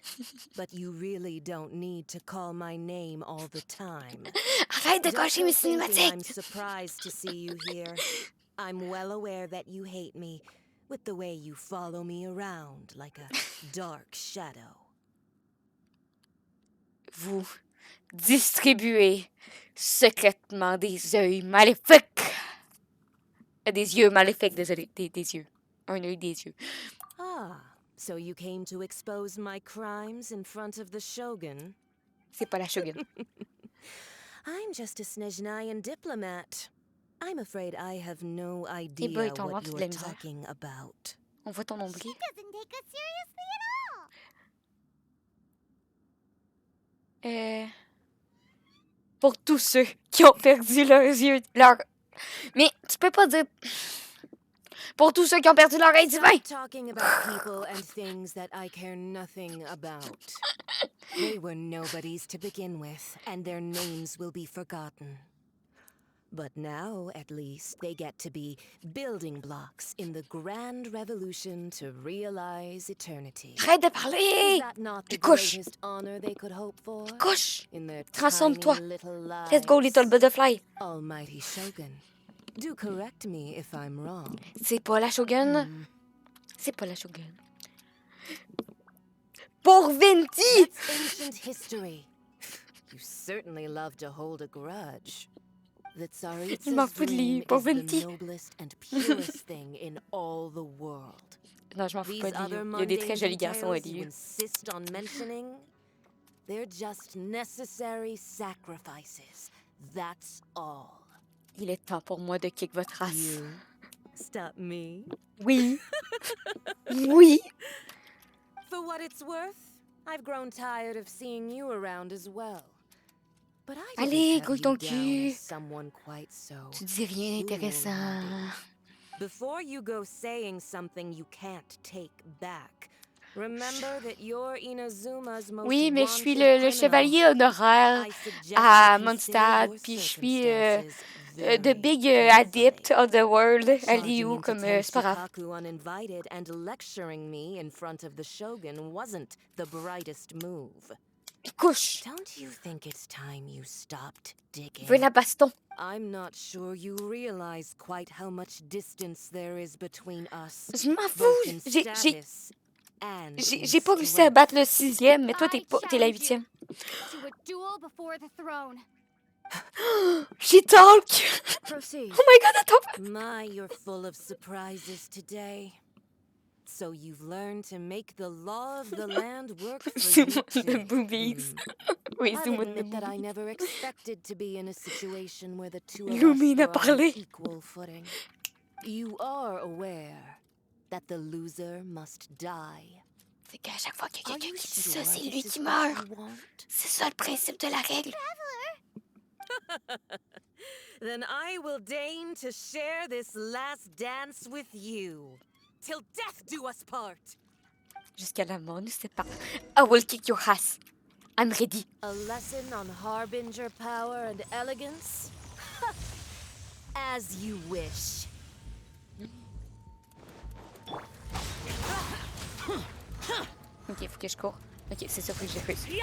Speaker 18: But you really don't need to call my name all the time.
Speaker 2: Arrête de gâcher mes
Speaker 18: I'm
Speaker 2: cinématiques!
Speaker 18: surprised to see you here. I'm well aware that you hate me, with the way you follow me around like a dark shadow.
Speaker 2: Vous distribuez secrètement des yeux maléfiques. Des yeux maléfiques, désolé. Des yeux. Un œil, des yeux.
Speaker 18: Ah, so you came to expose my crimes in front of the Shogun?
Speaker 2: C'est pas la Shogun.
Speaker 18: I'm just a Snezhnayan diplomat. I'm afraid I have no idea
Speaker 2: boy, t'en
Speaker 18: what
Speaker 2: vantes de
Speaker 18: you're
Speaker 2: la misère.
Speaker 18: talking about.
Speaker 2: On voit ton nombril.
Speaker 6: She doesn't take us seriously at all.
Speaker 2: Pour tous ceux qui ont perdu leurs yeux, Mais tu peux pas dire... Pour tous ceux qui ont perdu leur œil divin!
Speaker 18: Stop talking about people and things that I care nothing about. They were nobodies to begin with, and their names will be forgotten. But now, at least, they get to be building blocks in the grand revolution to realize eternity.
Speaker 2: Arrête de parler!
Speaker 18: Is that not the
Speaker 2: Couche!
Speaker 18: greatest honor they could hope for?
Speaker 2: Couche!
Speaker 18: In their
Speaker 2: Transforme-toi!
Speaker 18: tiny little lives?
Speaker 2: Let's go, little butterfly!
Speaker 18: Almighty Shogun, do correct me if I'm wrong.
Speaker 2: C'est pas la Shogun! C'est pas la Shogun. Pour Venti!
Speaker 18: That's ancient history. You certainly love to hold a grudge. The
Speaker 2: Il m'en
Speaker 18: Tsaritsa's
Speaker 2: fout de
Speaker 18: dream
Speaker 2: lui, pour
Speaker 18: is the
Speaker 2: Venti.
Speaker 18: noblest and purest thing in all the world.
Speaker 2: Non, je m'en fous
Speaker 18: These
Speaker 2: pas de lui.
Speaker 18: other
Speaker 2: Il y a des très
Speaker 18: mundane
Speaker 2: jolis garçons à
Speaker 18: details you
Speaker 2: lui.
Speaker 18: insist on mentioning, they're just necessary sacrifices. That's all.
Speaker 2: Il est temps pour moi de kick votre race.
Speaker 18: You stop me?
Speaker 2: Oui. Oui.
Speaker 18: For what it's worth, I've grown tired of seeing you around as well. But I
Speaker 2: Allez,
Speaker 18: didn't have
Speaker 2: grouille
Speaker 18: you
Speaker 2: ton
Speaker 18: down
Speaker 2: cul.
Speaker 18: as someone quite so
Speaker 2: Tu dis rien d'intéressant.
Speaker 18: Before you go saying something you can't take back, remember that you're Inazuma's most
Speaker 2: Oui, mais je suis
Speaker 18: wanted
Speaker 2: le
Speaker 18: criminal.
Speaker 2: chevalier honoraire
Speaker 18: I suggest
Speaker 2: à
Speaker 18: you
Speaker 2: Mondstadt,
Speaker 18: consider
Speaker 2: puis
Speaker 18: your
Speaker 2: je suis
Speaker 18: circumstances
Speaker 2: the
Speaker 18: very
Speaker 2: big addict of the world à
Speaker 18: Charging
Speaker 2: Liu,
Speaker 18: into
Speaker 2: comme c'est pas grave.
Speaker 18: Tensukaku uninvited and lecturing me in front of the Shogun wasn't the brightest move.
Speaker 2: Couche.
Speaker 18: Don't you think it's time you stopped digging?
Speaker 2: Veux la baston.
Speaker 18: I'm not sure you realize quite how much distance there is between us.
Speaker 2: Je m'en
Speaker 18: both in
Speaker 2: fous.
Speaker 18: status and
Speaker 2: J'ai pas réussi à battre le 6e, mais toi, t'es la 8e.
Speaker 3: To a duel before the throne.
Speaker 2: She talk!
Speaker 18: Proceed.
Speaker 2: Oh my god, attends!
Speaker 18: My, you're full of surprises today. So you've learned to make the law of the land work for you
Speaker 2: Zoom
Speaker 18: too.
Speaker 2: the boobies. Oui,
Speaker 18: I'll
Speaker 2: zoom the
Speaker 18: admit that I
Speaker 2: boobies.
Speaker 18: never expected to be in a situation where the two of us
Speaker 2: Lumine a
Speaker 18: were on
Speaker 2: parlé.
Speaker 18: equal footing. You are aware that the loser must die.
Speaker 2: C'est qu'à chaque fois qu'il y a
Speaker 18: Are
Speaker 2: quelqu'un
Speaker 18: you
Speaker 2: qui dit
Speaker 18: sure
Speaker 2: ça, c'est
Speaker 18: this
Speaker 2: lui
Speaker 18: is
Speaker 2: qui
Speaker 18: what
Speaker 2: meurt.
Speaker 18: you want?
Speaker 2: C'est ça le principe de la règle.
Speaker 18: Then I will deign to share this last dance with you. Till death do us part.
Speaker 2: Jusqu'à la mort nous sépare. I will kick your ass. I'm ready.
Speaker 18: A lesson on harbinger power and elegance? As you wish.
Speaker 2: Ok, faut que je cours. Ok, c'est ça, faut que j'ai réussi.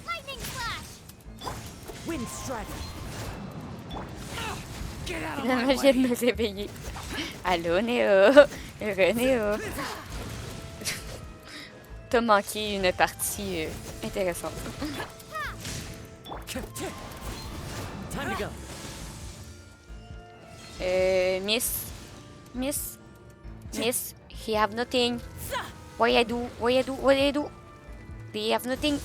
Speaker 3: Lightning flash!
Speaker 18: Wind strike. Get out of
Speaker 2: La
Speaker 18: my
Speaker 2: magie
Speaker 18: way.
Speaker 2: de me réveiller. Allô, Néo. Renéo. T'as manqué une partie intéressante.
Speaker 5: Time to go.
Speaker 2: Miss, he have nothing. What I do? They have nothing.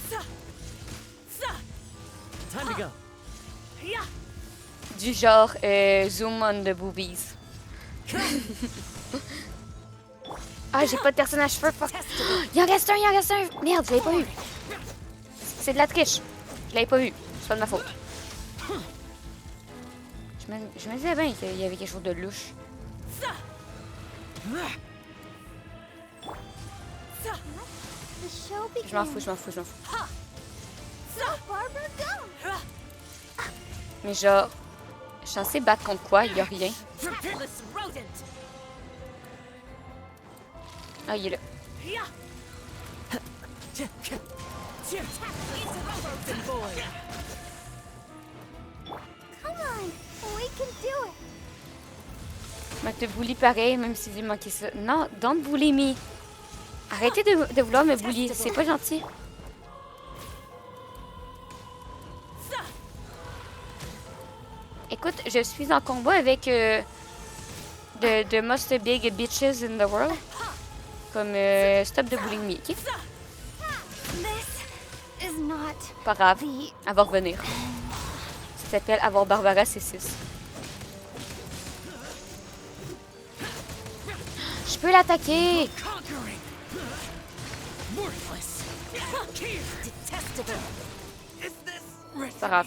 Speaker 5: Time to go.
Speaker 2: Du genre, zoom on the boobies. Ah, j'ai pas de personnage feu. Fuck. Il en reste un. Merde, je l'avais pas vu. C'est de la triche. Je l'avais pas vu. C'est pas de ma faute. Je me disais bien qu'il y avait quelque chose de louche. Je m'en fous, je m'en fous, je m'en fous. Mais genre, je suis censée battre contre quoi? Il y a rien. Ah, il est là. Mais te bully pareil, même si j'ai manqué ça. Non, don't bully me. Arrêtez de vouloir me bully, c'est pas gentil. Écoute, je suis en combat avec the most big bitches in the world. Comme stop de bullying me, ok? Pas grave, elle va revenir. Ça s'appelle avoir Barbara C6. Je peux l'attaquer! C'est pas grave.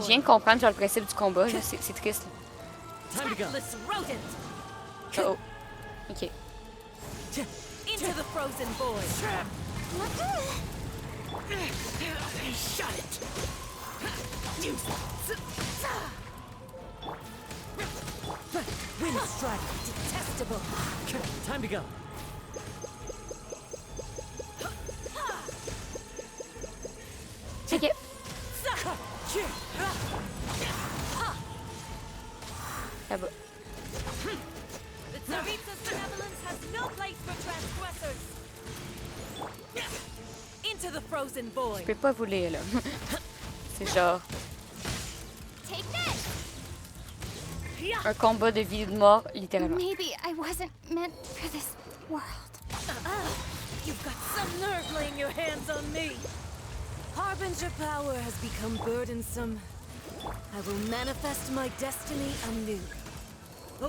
Speaker 2: Je viens de comprendre genre, le principe du combat, c'est triste. Oh oh. Ok.
Speaker 10: Time to go.
Speaker 2: Ok. Là-bas. Je peux pas voler là. C'est genre un combat de vie ou de mort, littéralement.
Speaker 3: Maybe I wasn't meant for this world.
Speaker 18: You've got some nerve laying your hands on me. Harbinger power has become burdensome. I will manifest my destiny anew.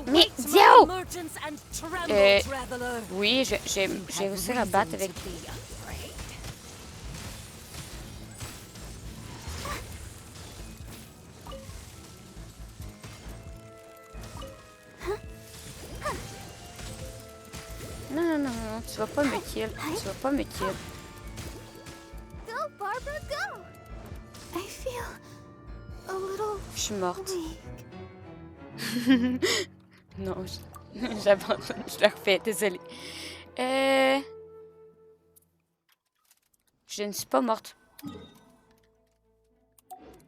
Speaker 2: Mais Dio! Oui, j'ai réussi à battre avec... Non, tu vas pas me kill. Tu vas pas me kill.
Speaker 3: Go, Barbara, go! I feel a little...
Speaker 2: Je suis morte. Non, j'abandonne, je le refais, désolée. Je ne suis pas morte.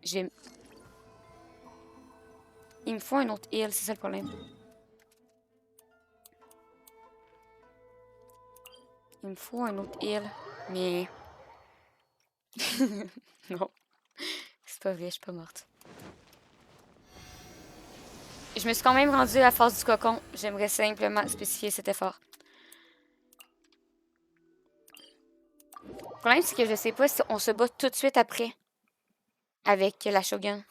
Speaker 2: Il me faut un autre heal, c'est ça le problème. Il me faut un autre heal, mais... non, c'est pas vrai, je suis pas morte. Je me suis quand même rendue à la phase du cocon. J'aimerais simplement spécifier cet effort. Le problème, c'est que je sais pas si on se bat tout de suite après avec la Shogun.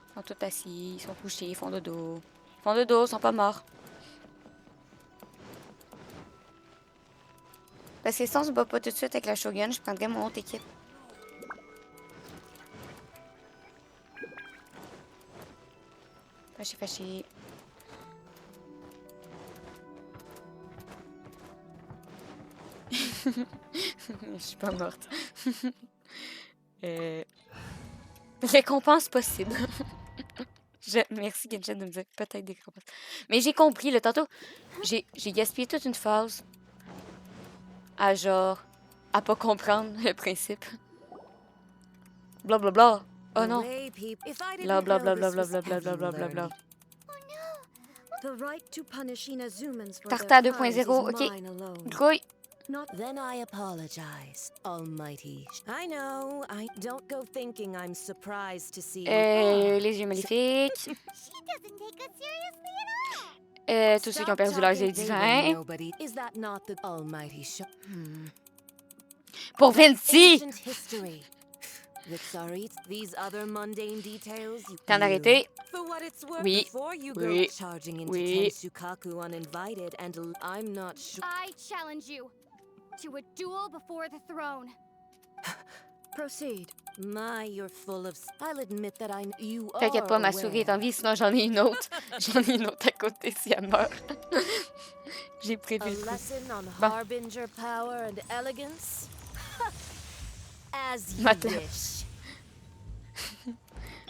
Speaker 2: Ils sont tous assis, ils sont couchés, ils font dodo. Ils font dodo, ils sont pas morts. Parce que si on se bat pas tout de suite avec la Shogun, je prendrais mon autre équipe. Fâché. Je suis pas morte. Récompense possible. Merci Genshin de me dire peut-être des récompenses. Mais j'ai compris, là, tantôt, j'ai gaspillé toute une phase à genre, à pas comprendre le principe. Blablabla. Oh non. Bla bla bla bla bla bla bla bla bla bla bla. Tarta 2.0, ok. Grouille.
Speaker 18: Then I apologize, Almighty. I know. I don't go thinking I'm surprised to see.
Speaker 2: Les yeux maléfiques. Tous ceux qui ont perdu leurs yeux divins. Pour Vinci!
Speaker 18: The Tsarit's, these other mundane details.
Speaker 2: Temps d'arrêter.
Speaker 18: For what it's worth,
Speaker 2: Oui.
Speaker 18: before you
Speaker 2: Oui.
Speaker 18: go charging into
Speaker 2: Oui.
Speaker 18: Tenshukaku uninvited, and I'm not sure.
Speaker 3: I challenge you to a duel before the throne.
Speaker 18: Proceed. My, you're full of. I'll admit that you are.
Speaker 2: T'inquiète pas, ma souris est en vie, sinon j'en ai une autre. J'en ai une autre à côté si elle meurt. J'ai prévu le coup.
Speaker 18: Lesson on
Speaker 2: Bon.
Speaker 18: harbinger power and elegance. As you
Speaker 2: Maintenant.
Speaker 18: wish.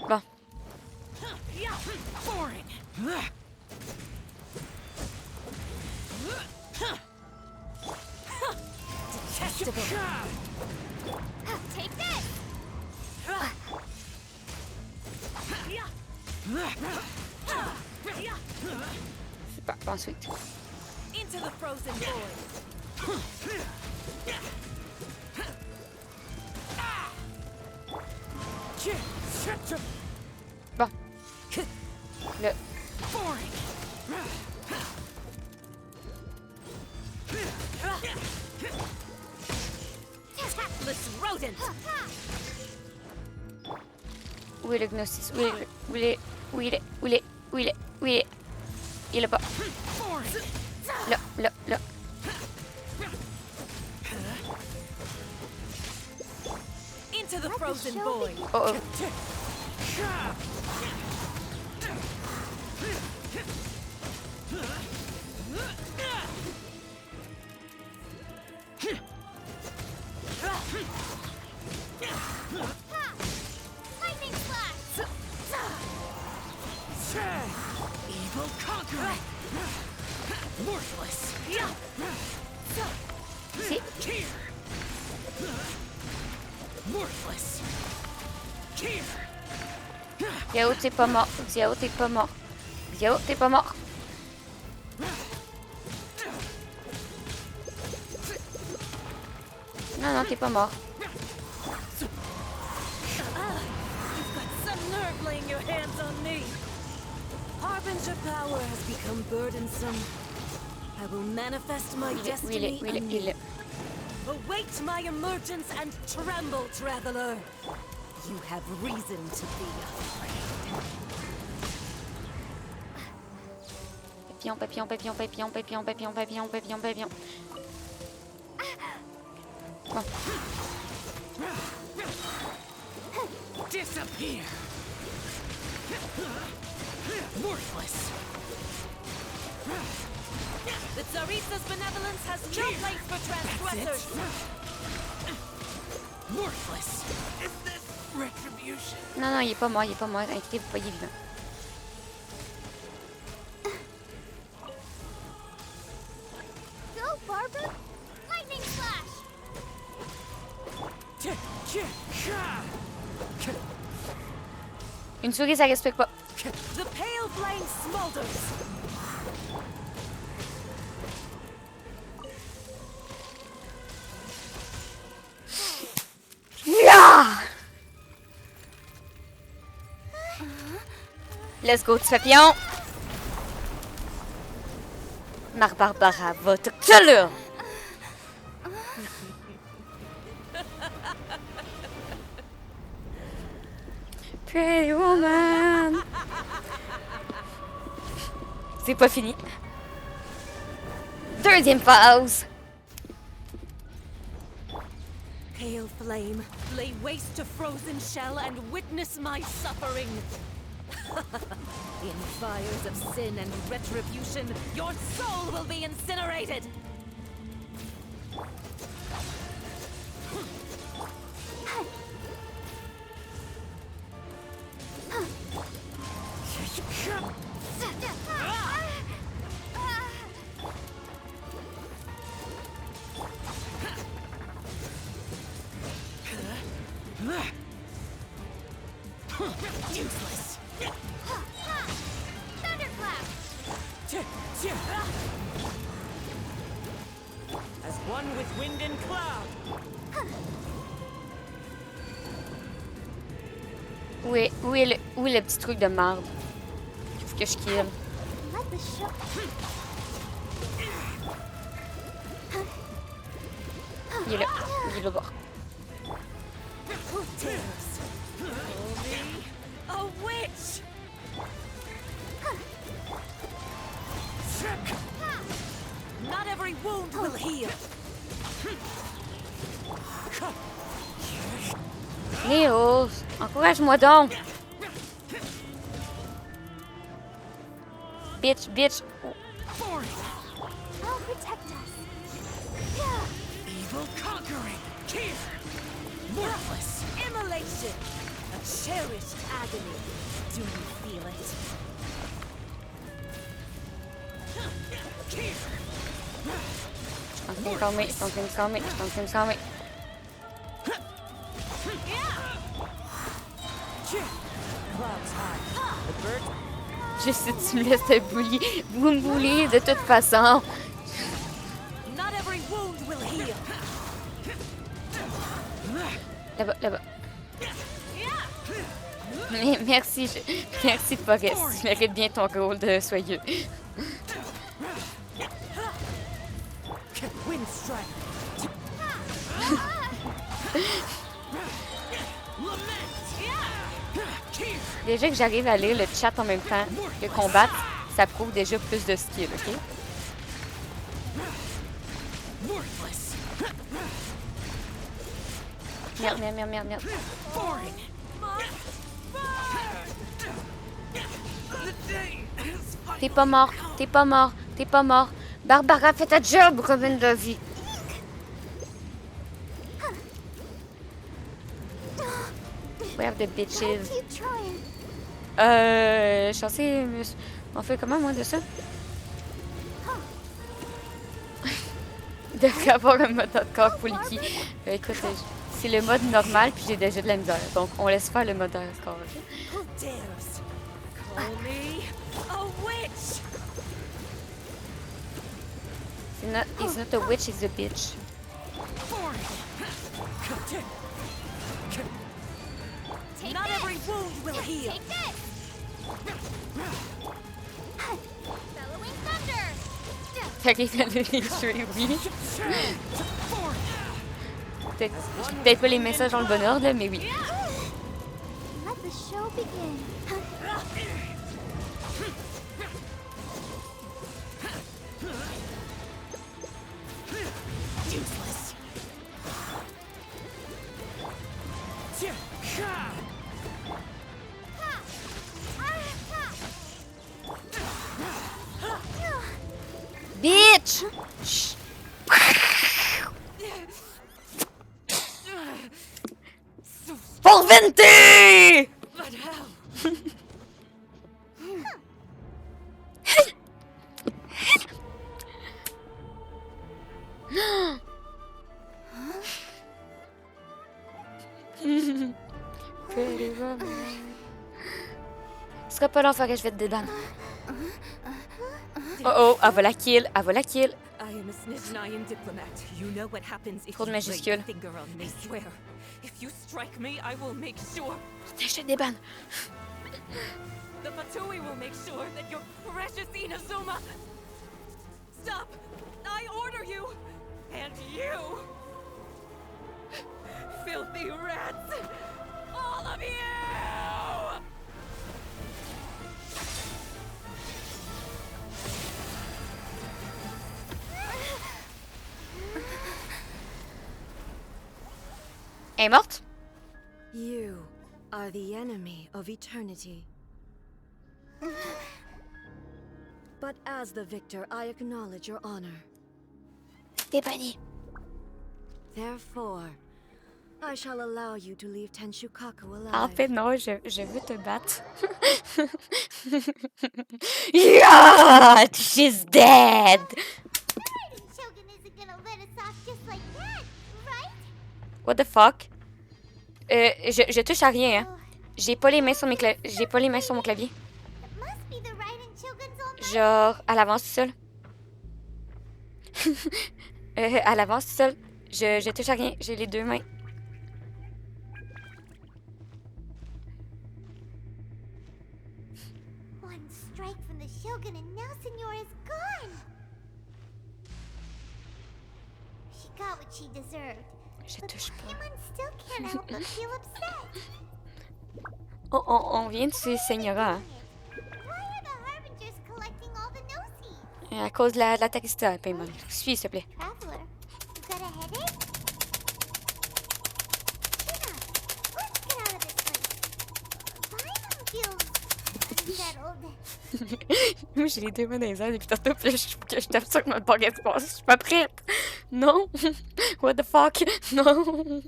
Speaker 2: Bon.
Speaker 18: Detestable.
Speaker 3: Take this!
Speaker 2: Super. Ensuite.
Speaker 18: Into the frozen void.
Speaker 2: Bon. Le.
Speaker 18: Tactless rodent.
Speaker 2: Où est le Gnosis? Où il est? Où il est? Où il est? Où il est? Où il est? Où il est? Il est pas. Là, là, là.
Speaker 18: Into the frozen void.
Speaker 2: Oh oh.
Speaker 3: Lightning slash!
Speaker 18: Evil conqueror. Worthless.
Speaker 2: Si.
Speaker 18: Worthless.
Speaker 2: Yao, t'es pas mort. Yao, t'es pas mort. Yao, t'es pas mort. Non, non, t'es pas mort.
Speaker 18: You've got some nerve laying your hands on me. Harbinger power has become burdensome. I will manifest my destiny anew. Await my emergence and tremble, traveler. You have reason to be afraid.
Speaker 2: Papillon, papillon, papillon, papillon, papillon, papillon, papillon, papillon, papillon. Bon.
Speaker 18: Disappear. Worthless. The Tsaritsa's benevolence has no place for transgressors. Worthless. Is this retribution?
Speaker 2: Non, non, il est pas mort, il est pas mort. Inquiétez-vous pas, il est vivant.
Speaker 3: Go, Barber! Lightning slash!
Speaker 2: Une souris, ça respecte pas.
Speaker 18: The pale flame smolders.
Speaker 2: Yeah! Let's go, petit papillon. Mar Barbara va te clore. Pretty woman. C'est pas fini. Deuxième phase.
Speaker 18: Pale flame, lay waste to frozen shell and witness my suffering. In fires of sin and retribution, your soul will be incinerated. Useless.
Speaker 3: Thunderclap!
Speaker 18: As one with wind and cloud.
Speaker 2: Où est le petit truc de marde? Il faut que je kill.
Speaker 3: Let the show.
Speaker 2: Il est là. Il est là-bas.
Speaker 18: Who dares call me a witch? Not every wound will heal.
Speaker 2: Léo, encourage-moi donc. Bitch, bitch.
Speaker 6: I'll protect us.
Speaker 18: Evil conquering. Here. Worthless. Immolation. A cherished agony. Do you feel it?
Speaker 2: Don't call me, don't call me, don't call me.
Speaker 18: Clouds high. The bird.
Speaker 2: Juste si tu me laisses te bully, vous me bulliez de toute façon.
Speaker 18: Not every wound will heal.
Speaker 2: Là-bas, là-bas. Mais merci, merci Forrest. Tu mérites bien ton rôle de soyeux.
Speaker 18: Wind strike.
Speaker 2: Déjà que j'arrive à lire le chat en même temps que combattre, ça prouve déjà plus de skill, ok? Merde, merde, merde, merde, merde. T'es pas mort, t'es pas mort, t'es pas mort. Barbara, fais ta job, Robin de vie. Where the bitches? Je suis censée... On fait comment, moi, de ça? De avoir un mode hardcore pour Licky. Écoute, c'est le mode normal, puis j'ai déjà de la misère. Donc, on laisse faire le mode hardcore, ok?
Speaker 18: Who dares call me a witch?
Speaker 2: He's not a witch, he's a bitch.
Speaker 18: Not every wound will heal.
Speaker 6: Take this! Bellowing thunder!
Speaker 2: T'arrives à le tuer, oui. Peut-être pas les messages dans le bon ordre, là, mais oui.
Speaker 6: Let the show begin.
Speaker 18: Useless.
Speaker 2: Bitch! Chut. Pour Venti!
Speaker 18: But how?
Speaker 2: Ce sera pas long que je vais te débanner. Oh oh, elle va la kill, elle va la kill.
Speaker 18: I am a Snitchnayan diplomat. You know what happens if
Speaker 2: Trop de
Speaker 18: you lay
Speaker 2: majuscules.
Speaker 18: a finger on me. I swear. If you strike me, I will make sure.
Speaker 2: Je te débanne.
Speaker 18: The Fatui will make sure that your precious Inazuma... Stop! I order you! And you! Filthy rats! All of you!
Speaker 2: Elle est morte?
Speaker 19: You are the enemy of eternity. But as the victor, I acknowledge your honor.
Speaker 2: T'es banni.
Speaker 19: Therefore, I shall allow you to leave Tenshukaku alive.
Speaker 2: En fait, non, je veux te battre. Yeah! She's dead!
Speaker 6: Shogun isn't gonna let us off just like that, right?
Speaker 2: What the fuck? Je touche à rien, hein. J'ai pas les mains sur j'ai pas les mains sur mon clavier.
Speaker 6: Must be the right in Shogun's own mind.
Speaker 2: Genre, à l'avance tout seul. À l'avance tout seul. Je touche à rien. J'ai les deux mains.
Speaker 6: One strike from the Shogun and now Senora is gone. She got what she deserved.
Speaker 2: Je touche pas.
Speaker 6: Paimon still can't help but feel upset.
Speaker 2: Oh, on vient de tuer Señora. Hein.
Speaker 6: Why are the Harbingers collecting all the nosy?
Speaker 2: À cause de la taxista, Paimon. Suis, s'il te plaît.
Speaker 6: Traveler, you got a headache? Shuna, let's get out of this place. Paimon feels unsettled.
Speaker 2: Moi, j'ai les deux mains dans les airs depuis tantôt, puis je tape sur ma baguette passe. Je suis pas prête. Non. What the fuck? Non.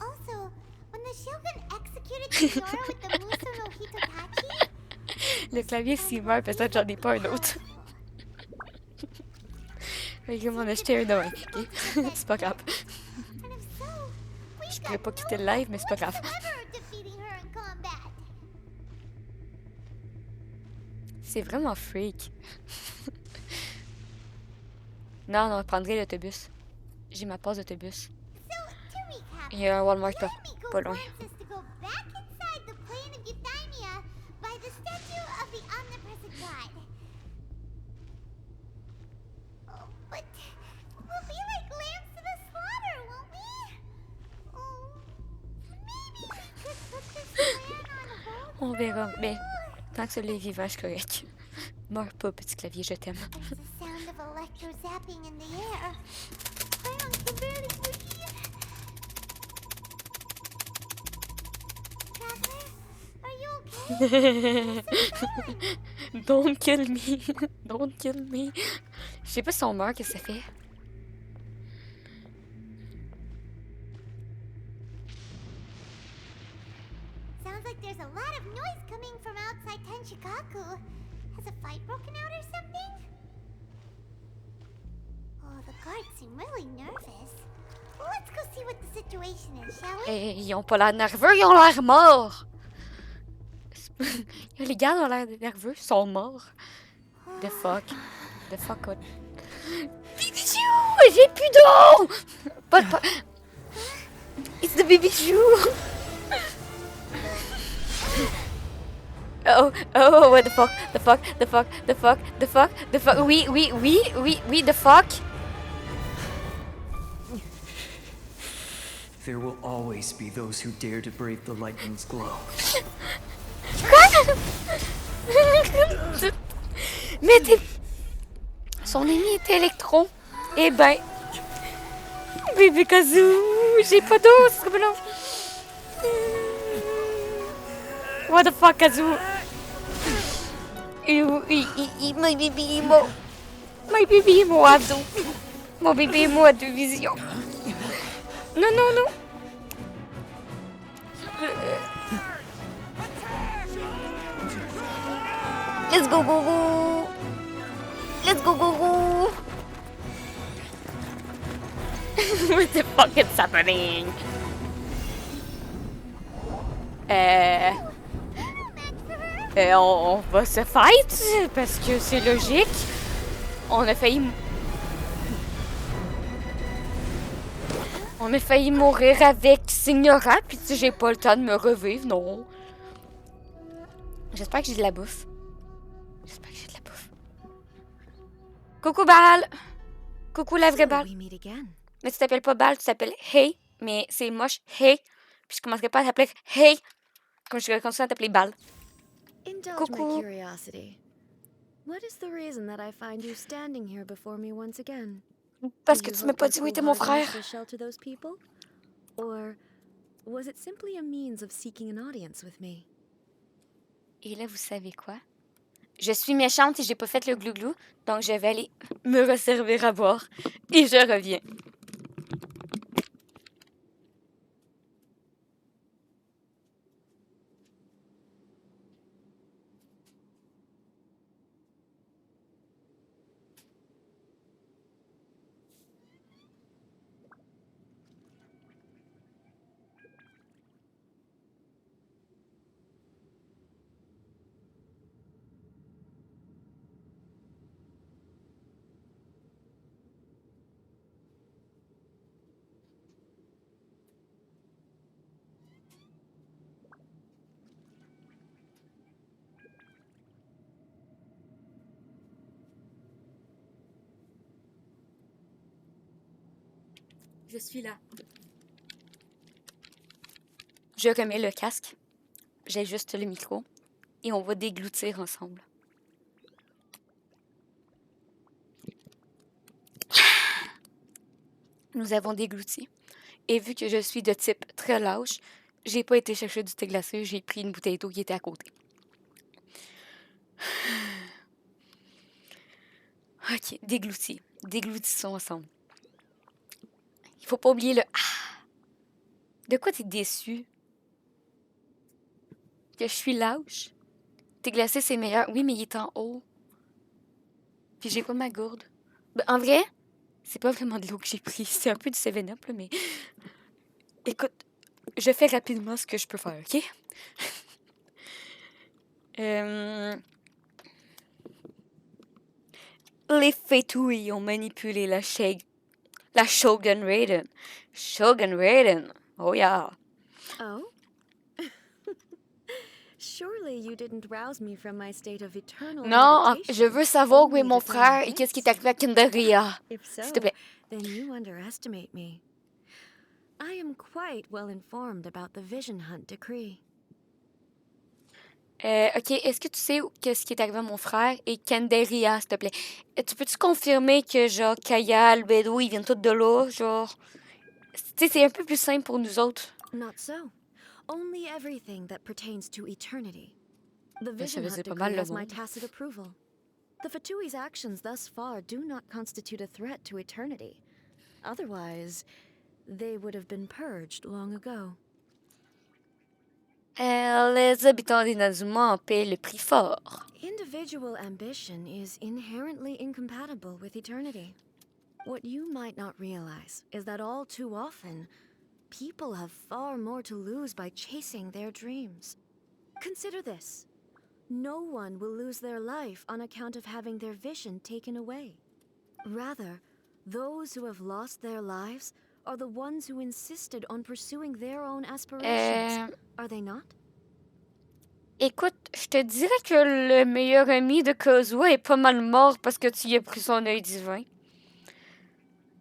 Speaker 6: Also, when the Shogun executed Senora with the Muso no Hitokachi,
Speaker 2: Le clavier s'il meurt, peut-être j'en ai pas un autre. Je vais m'en acheter un demain. Ok? C'est pas grave. Je pourrais pas quitter le live, mais c'est pas grave. C'est vraiment freak. Non, non, je prendrai l'autobus. J'ai ma passe d'autobus. Il y a un Walmart pas loin. On verra, mais tant que celui est vivant, je suis correct. Meurs pas, petit clavier, je t'aime. Don't kill me. Don't kill me. Je sais pas si on meurt, qu'est-ce que ça fait?
Speaker 6: Sounds like there's a lot of noise coming from outside Tenshikaku. Has a fight broken out or something? Oh, the guards seem really nervous. Let's go see what the situation is, shall we?
Speaker 2: Hey, ils ont pas l'air nerveux, ils ont l'air morts! Les gars ont l'air nerveux, ils sont morts. The fuck? The fuck what? Bibichou! J'ai plus d'eau! Pas... It's the Bibichou! Oh, what the fuck? The fuck? The fuck? The fuck? The fuck? The fuck? Oui, the fuck?
Speaker 12: There will always be those who dare to brave the lightning's glow.
Speaker 2: Quoi? Mais t'es... Son ami était électron. Eh ben... Bébé Kazoo, j'ai pas d'eau, c'est trop long. What the fuck, Kazoo? My baby emo. My baby emo a deux. Mon bébé emo a deux visions. Non, non, non. Let's go, go, go. Let's go, go, go. What the fuck is happening? On va se fight parce que c'est logique. On a failli mourir avec Signora, puis si j'ai pas le temps de me revivre, non. J'espère que j'ai de la bouffe. Coucou Bal! Coucou la vraie Bal. Mais tu t'appelles pas Bal, tu t'appelles Hey. Mais c'est moche, Hey. Puis je commencerai pas à t'appeler Hey. Comme je vais continuer à t'appeler Bal.
Speaker 19: Indulge my curiosity. What is the reason that I find you standing here before me once again?
Speaker 2: Parce que tu m'as pas dit où était mon frère.
Speaker 19: Shelter those people? Or was it simply a means of seeking an audience with me?
Speaker 2: Et là, vous savez quoi? Je suis méchante et j'ai pas fait le glouglou, donc je vais aller me resservir à boire. Et je reviens.
Speaker 7: Je suis là. Je remets le casque. J'ajuste le micro. Et on va déglutir ensemble. Nous avons déglouti. Et vu que je suis de type très lâche, j'ai pas été chercher du thé glacé, j'ai pris une bouteille d'eau qui était à côté. Ok, déglouti. Dégloutissons ensemble. Il faut pas oublier le ah. De quoi t'es déçu? Que je suis lâche? Thé glacé, c'est meilleur. Oui, mais il est en haut. Puis j'ai pas ma gourde. Ben, en vrai, c'est pas vraiment de l'eau que j'ai pris. C'est un peu du 7-Up, là, mais... Écoute, je fais rapidement ce que je peux faire, OK? Les Fétouilles ont manipulé la Shogun Raiden. Shogun Raiden. Oh yeah.
Speaker 19: Oh? Surely you didn't rouse me from my state of eternal
Speaker 7: Non,
Speaker 19: meditation,
Speaker 7: je veux savoir où est
Speaker 19: only
Speaker 7: mon
Speaker 19: to find
Speaker 7: frère et
Speaker 19: this?
Speaker 7: qu'est-ce qui est arrivé à Kinderia.
Speaker 19: If so,
Speaker 7: S'il te plaît.
Speaker 19: then you underestimate me. I am quite well informed about the Vision Hunt decree.
Speaker 7: OK, est-ce que tu sais qu'est-ce qui est arrivé à mon frère et Kinderia, s'il te plaît? Tu peux-tu confirmer que, genre, Kaya, le Bédou, ils viennent tous de là, genre... Tu sais, c'est un peu plus simple pour nous autres.
Speaker 19: Not so. Only everything that pertains to eternity. The
Speaker 7: Ben, ça
Speaker 19: Vision
Speaker 7: faisait
Speaker 19: Hunt
Speaker 7: pas mal
Speaker 19: decree
Speaker 7: le
Speaker 19: has my
Speaker 7: monde.
Speaker 19: tacit approval. The Fatui's actions thus far do not constitute a threat to eternity. Otherwise, they would have been purged long ago.
Speaker 7: Les habitants d'Inazuma en paient le prix fort.
Speaker 19: Individual ambition is inherently incompatible with eternity. What you might not realize is that all too often, people have far more to lose by chasing their dreams. Consider this. No one will lose their life on account of having their vision taken away. Rather, those who have lost their lives are the ones who insisted on pursuing their own aspirations. Are they not?
Speaker 7: Écoute, je te dirais que le meilleur ami de Kazuha est pas mal mort parce que tu y as pris son œil divin.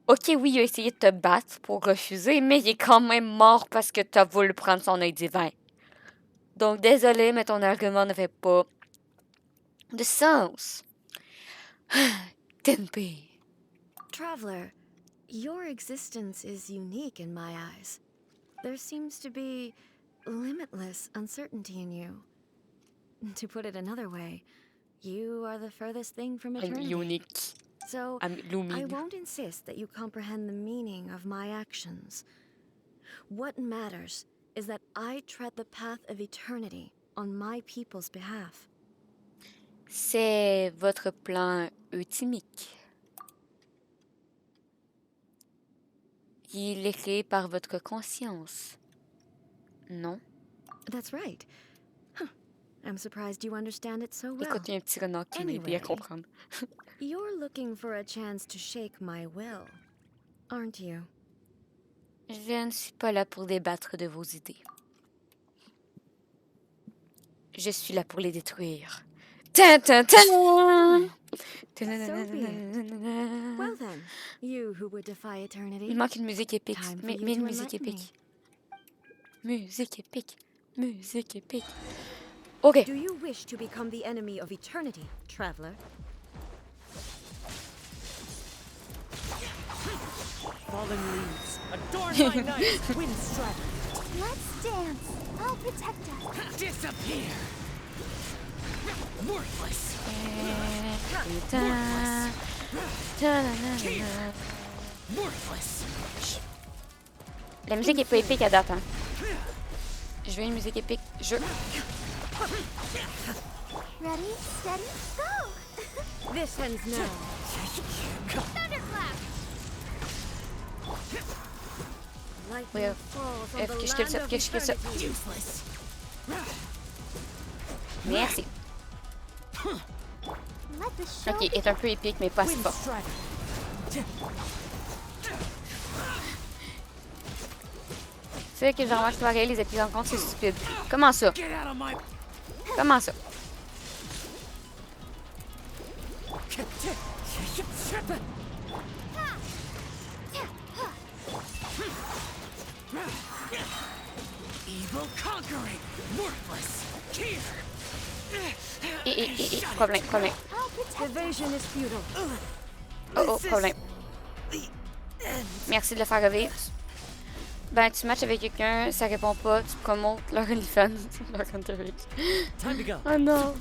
Speaker 7: Ok, oui, il a essayé de te battre pour refuser, mais il est quand même mort parce que t'as voulu prendre son œil divin. Donc, désolé, mais ton argument ne fait pas de sens. Teppei.
Speaker 19: Traveler, your existence is unique in my eyes. There seems to be limitless uncertainty in you. To put it another way, you are the furthest thing from eternity.
Speaker 7: Unique.
Speaker 19: So, I
Speaker 7: Lumine.
Speaker 19: won't insist that you comprehend the meaning of my actions. What matters is that I tread the path of eternity on my people's behalf.
Speaker 7: C'est votre plan euthymique. Il est créé par votre conscience. Non?
Speaker 19: That's right. Huh. I'm surprised you understand it so well.
Speaker 7: Écoute, il y a un petit renard qui m'a aidé à comprendre.
Speaker 19: You're looking for a chance to shake my will, aren't you?
Speaker 7: Je ne suis pas là pour débattre de vos idées. Je suis là pour les détruire. Ta ta ta!
Speaker 19: So be it. Well then, you who would defy eternity.
Speaker 7: Il manque une musique épique.
Speaker 19: Time for
Speaker 7: Mais
Speaker 19: you
Speaker 7: une
Speaker 19: to
Speaker 7: musique
Speaker 19: enlighten
Speaker 7: épique. Musique épique. Musique épique. Ok.
Speaker 19: Do you wish to become the enemy of eternity, traveler?
Speaker 10: Fallen leaves, adorn my night, wind strike.
Speaker 6: Let's dance. I'll protect us.
Speaker 10: Disappear. Worthless. Worthless.
Speaker 7: La musique est pas épique à date, hein. Je veux une musique épique.
Speaker 6: Ready, steady, go!
Speaker 19: This ends now.
Speaker 6: Thunderclap!
Speaker 7: Oui, F, que je kill ça, que je kill ça. Merci. Ok, est un peu épique, mais pas si fort. C'est vrai que j'ai remarqué pareil, les épisodes en compte, c'est stupide. Comment ça? Comment ça?
Speaker 10: Evil conquering, worthless.
Speaker 2: Problème.
Speaker 19: Evasion is futile.
Speaker 2: Oh, problème. Merci de le faire revivre. Ben, tu matches avec quelqu'un, ça répond pas, tu promotes leur OnlyFans, leur underage. Oh non!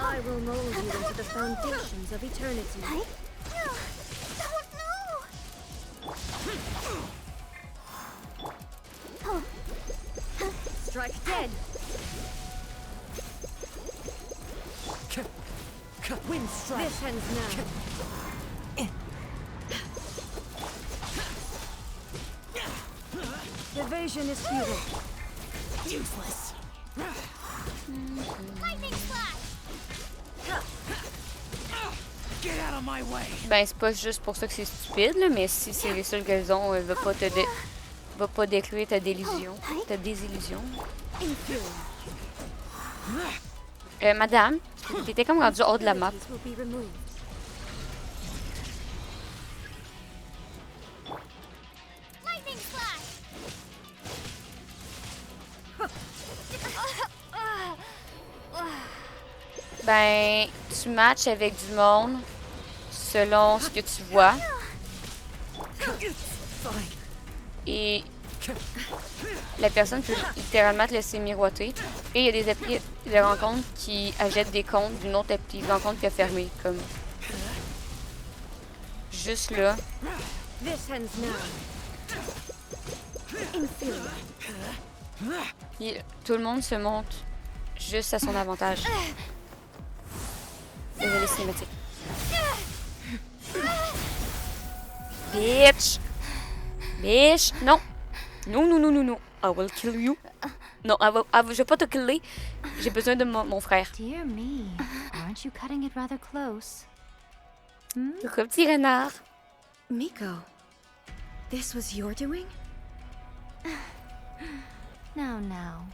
Speaker 19: I will mold you into the foundations of eternity. Strike dead.
Speaker 10: Wind strike.
Speaker 19: This ends now. Evasion is futile.
Speaker 10: Useless.
Speaker 6: Lightning flash.
Speaker 10: Get out of my way.
Speaker 2: Ben, c'est pas juste pour ça que c'est stupide, là, mais si c'est les seules raisons, elle va pas détruire ta désillusion. Madame, t'étais comme rendue hors de la map.
Speaker 6: Lightning flash.
Speaker 2: Ben, tu matches avec du monde selon ce que tu vois. Et la personne peut littéralement te laisser miroiter. Et il y a des applis de rencontres qui achètent des comptes d'une autre appli de rencontre qui a fermé. Comme juste là. Puis tout le monde se monte juste à son avantage. Désolé, cinématique. Bitch! Bitch! Non! Non. I will kill you. Non, je vais pas te killer. J'ai besoin de mon frère.
Speaker 13: Dear me, aren't you cutting it rather close?
Speaker 2: Le petit renard.
Speaker 19: Miko, this was your doing?
Speaker 13: Now.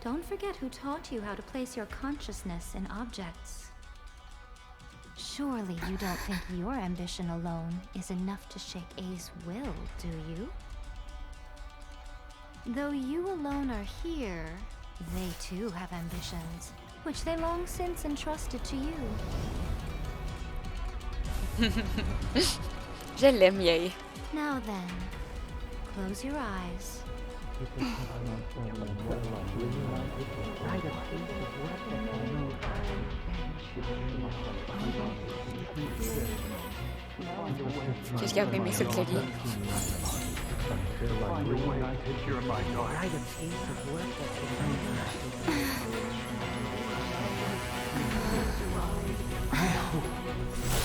Speaker 13: Don't forget who taught you how to place your consciousness in objects. Surely you don't think your ambition alone is enough to shake A's will, do you? Though you alone are here, they too have ambitions, which they long since entrusted to you.
Speaker 2: Je l'aime, yay.
Speaker 13: Now then, close your eyes.
Speaker 2: Qu'est-ce qu'il a imprimé sur le clavier?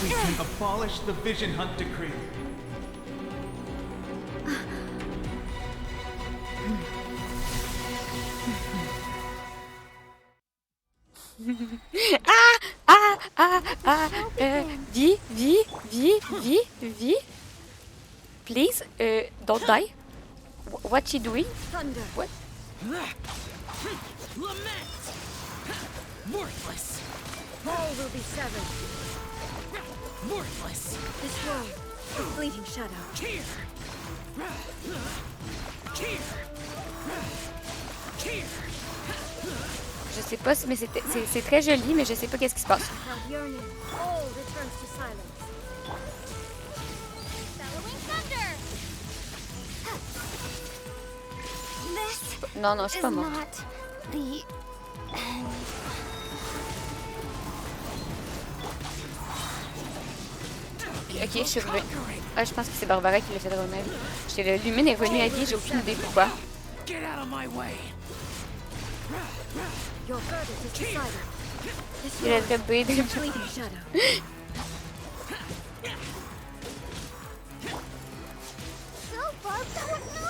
Speaker 4: We can abolish the Vision Hunt decree. Vie. Please, don't die. What she doing?
Speaker 19: Thunder.
Speaker 2: What?
Speaker 10: Lament. Worthless.
Speaker 19: All will be severed.
Speaker 10: Worthless.
Speaker 19: Destroy the fleeting shadow.
Speaker 10: Here.
Speaker 2: Je sais pas, mais c'est très joli, mais je sais pas qu'est-ce qui se passe.
Speaker 19: Without yearning, all returns to silence.
Speaker 6: Bellowing thunder. This
Speaker 2: Non, je suis pas
Speaker 6: is
Speaker 2: morte.
Speaker 6: not the end.
Speaker 2: Ok, je suis revenue. Ah, je pense que c'est Barbara qui l'a fait revenir. Le Lumine est revenu à vie, j'ai aucune idée pourquoi.
Speaker 10: Get out of my way.
Speaker 19: Your verdict is decided.
Speaker 2: Il a été bête.
Speaker 19: Fleeting shadow.
Speaker 6: So far, no.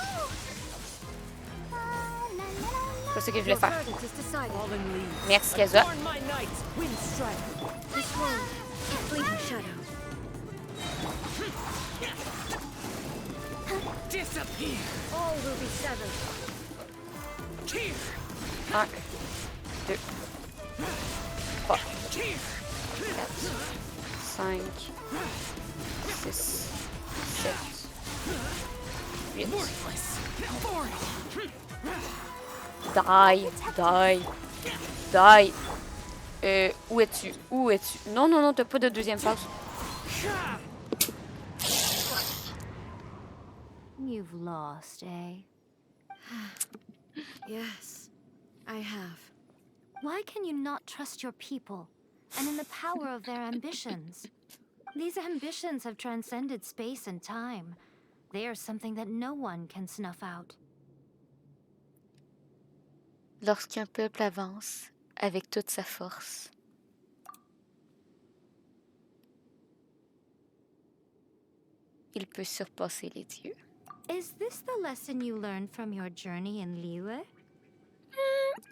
Speaker 2: C'est pas ce que je voulais faire.
Speaker 19: Verdict is decided.
Speaker 10: Fallen leaves.
Speaker 2: Merci, Kazuha.
Speaker 10: Adorn my nights. Wind strike.
Speaker 19: Destroy the fleeting shadow.
Speaker 10: Disappear.
Speaker 19: All will be severed.
Speaker 10: Here.
Speaker 2: 1, 2, 3, 4, 5, 6, 7, 8. Die, die, die. Où es-tu? Où es-tu? Non, non, non, t'as pas de deuxième phase.
Speaker 13: You've lost, eh?
Speaker 19: Yes, I have.
Speaker 13: Why can you not trust your people and in the power of their ambitions? These ambitions have transcended space and time. They are something that no one can snuff out.
Speaker 2: Lorsqu'un peuple avance avec toute sa force, il peut surpasser les dieux.
Speaker 13: Is this the lesson you learned from your journey in Liyue?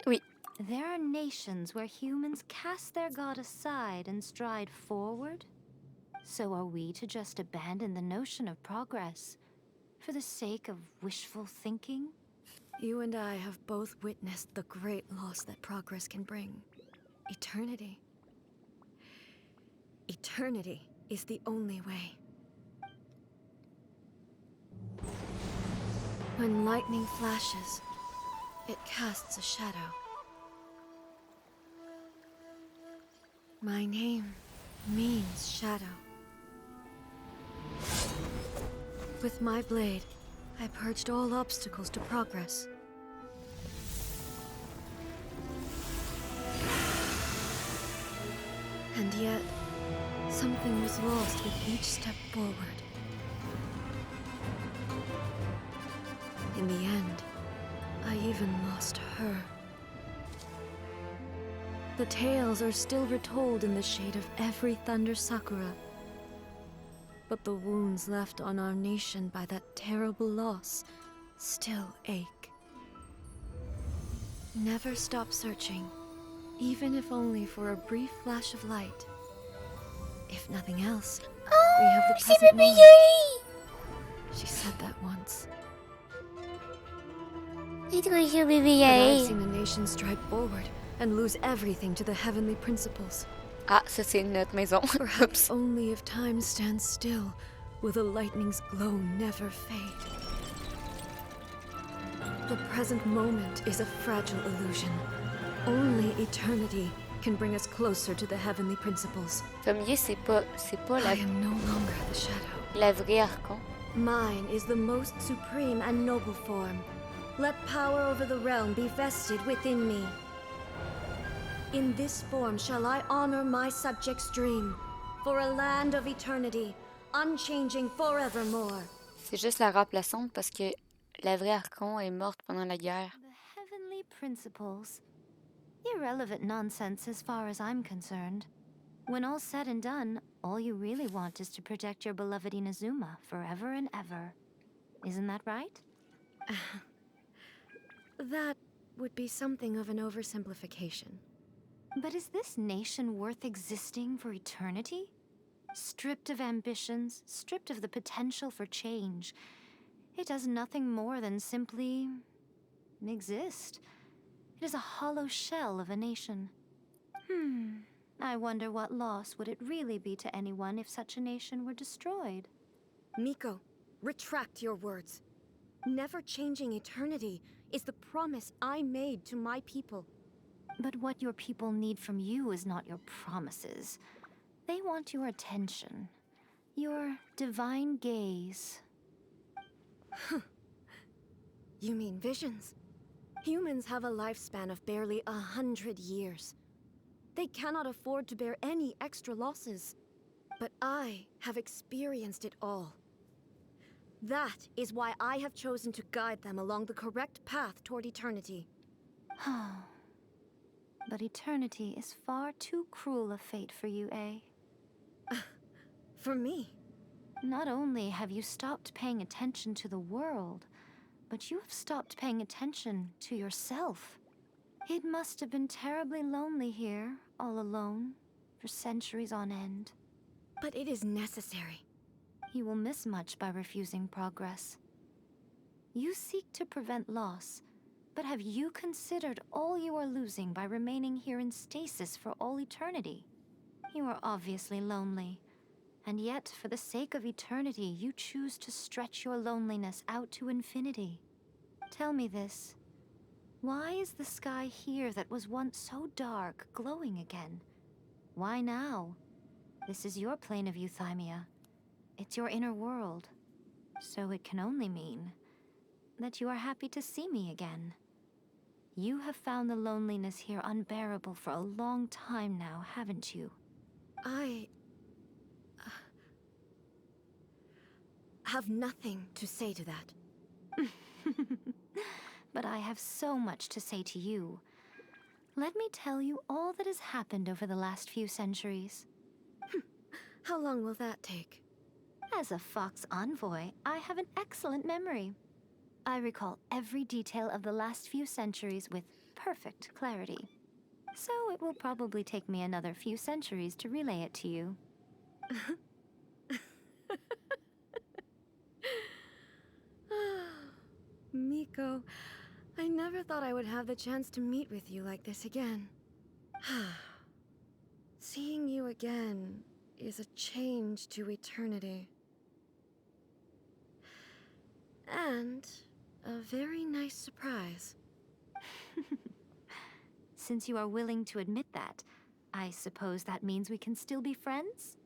Speaker 2: Oui.
Speaker 13: There are nations where humans cast their god aside and stride forward. So are we to just abandon the notion of progress for the sake of wishful thinking?
Speaker 19: You and I have both witnessed the great loss that progress can bring. Eternity. Eternity is the only way. When lightning flashes, it casts a shadow. My name means shadow. With my blade, I purged all obstacles to progress. And yet, something was lost with each step forward. In the end, I even lost her. The tales are still retold in the shade of every Thunder Sakura. But the wounds left on our nation by that terrible loss still ache. Never stop searching, even if only for a brief flash of light. If nothing else, we have the present moment. She said that once. But I've seen a nation stride forward and lose everything to the heavenly principles.
Speaker 2: Ah, ça c'est notre maison.
Speaker 19: Perhaps only if time stands still will the lightning's glow never fade. The present moment is a fragile illusion. Only eternity can bring us closer to the heavenly principles.
Speaker 2: Comme Yi, c'est pas
Speaker 19: I am no longer the shadow.
Speaker 2: la vraie Archon.
Speaker 19: Mine is the most supreme and noble form. Let power over the realm be vested within me. In this form shall I honor my subjects' dream, for a land of eternity, unchanging forevermore.
Speaker 2: C'est juste la remplaçante parce que la vraie Archon est morte pendant la guerre.
Speaker 13: The heavenly principles. Irrelevant nonsense as far as I'm concerned. When all's said and done, all you really want is to protect your beloved Inazuma forever and ever. Isn't that right?
Speaker 19: That would be something of an oversimplification.
Speaker 13: But is this nation worth existing for eternity? Stripped of ambitions, stripped of the potential for change. It does nothing more than simply exist. It is a hollow shell of a nation. I wonder what loss would it really be to anyone if such a nation were destroyed?
Speaker 19: Miko, retract your words. Never changing eternity is the promise I made to my people.
Speaker 13: But what your people need from you is not your promises. They want your attention. Your divine gaze.
Speaker 19: You mean visions? Humans have a lifespan of barely 100 years. They cannot afford to bear any extra losses. But I have experienced it all. That is why I have chosen to guide them along the correct path toward eternity.
Speaker 13: But eternity is far too cruel a fate for you, eh?
Speaker 19: For me?
Speaker 13: Not only have you stopped paying attention to the world, but you have stopped paying attention to yourself. It must have been terribly lonely here, all alone, for centuries on end.
Speaker 19: But it is necessary.
Speaker 13: You will miss much by refusing progress. You seek to prevent loss, but have you considered all you are losing by remaining here in stasis for all eternity? You are obviously lonely. And yet, for the sake of eternity, you choose to stretch your loneliness out to infinity. Tell me this. Why is the sky here that was once so dark glowing again? Why now? This is your plane of euthymia. It's your inner world. So it can only mean that you are happy to see me again. You have found the loneliness here unbearable for a long time now, haven't you?
Speaker 19: I have nothing to say to that.
Speaker 13: But I have so much to say to you. Let me tell you all that has happened over the last few centuries.
Speaker 19: How long will that take?
Speaker 13: As a Fox envoy, I have an excellent memory. I recall every detail of the last few centuries with perfect clarity. So it will probably take me another few centuries to relay it to you.
Speaker 19: Miko, I never thought I would have the chance to meet with you like this again. Seeing you again is a change to eternity. And a very nice surprise.
Speaker 13: Since you are willing to admit that, I suppose that means we can still be friends?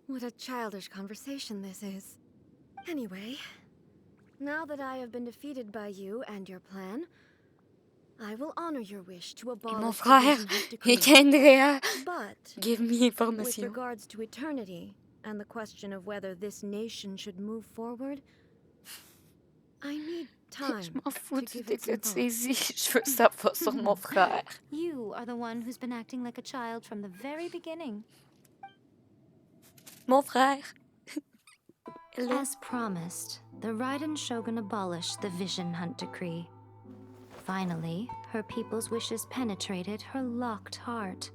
Speaker 19: What a childish conversation this is. Anyway, now that I have been defeated by you and your plan, I will honor your wish to abolish
Speaker 7: Mon
Speaker 19: the
Speaker 7: frère,
Speaker 19: Vision Hunt
Speaker 7: il
Speaker 19: Decree.
Speaker 7: tiendrait à
Speaker 19: But
Speaker 7: give me
Speaker 19: with
Speaker 7: information.
Speaker 19: regards to eternity and the question of whether this nation should move forward, I need time
Speaker 7: Je m'en fous
Speaker 19: to
Speaker 7: du
Speaker 19: give it some thought.
Speaker 7: déclassaisie. Je veux savoir sur mon frère.
Speaker 13: You are the one who's been acting like a child from the very beginning.
Speaker 7: Mon frère.
Speaker 13: As promised, the Raiden Shogun abolished the Vision Hunt Decree. Finally, her people's wishes penetrated her locked heart.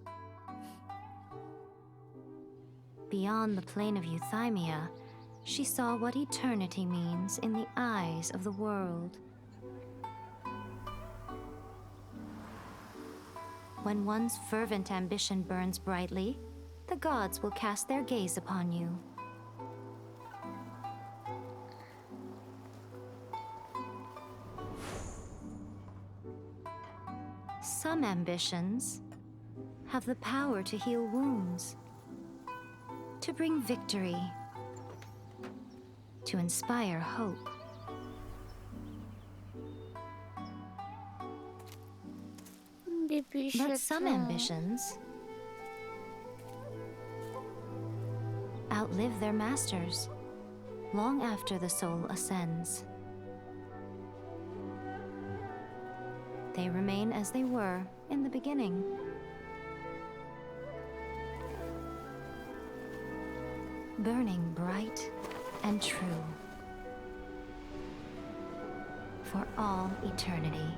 Speaker 13: Beyond the plane of euthymia, she saw what eternity means in the eyes of the world. When one's fervent ambition burns brightly, the gods will cast their gaze upon you. Some ambitions have the power to heal wounds, to bring victory, to inspire hope. But some ambitions outlive their masters long after the soul ascends. They remain as they were in the beginning. Burning bright and true for all eternity.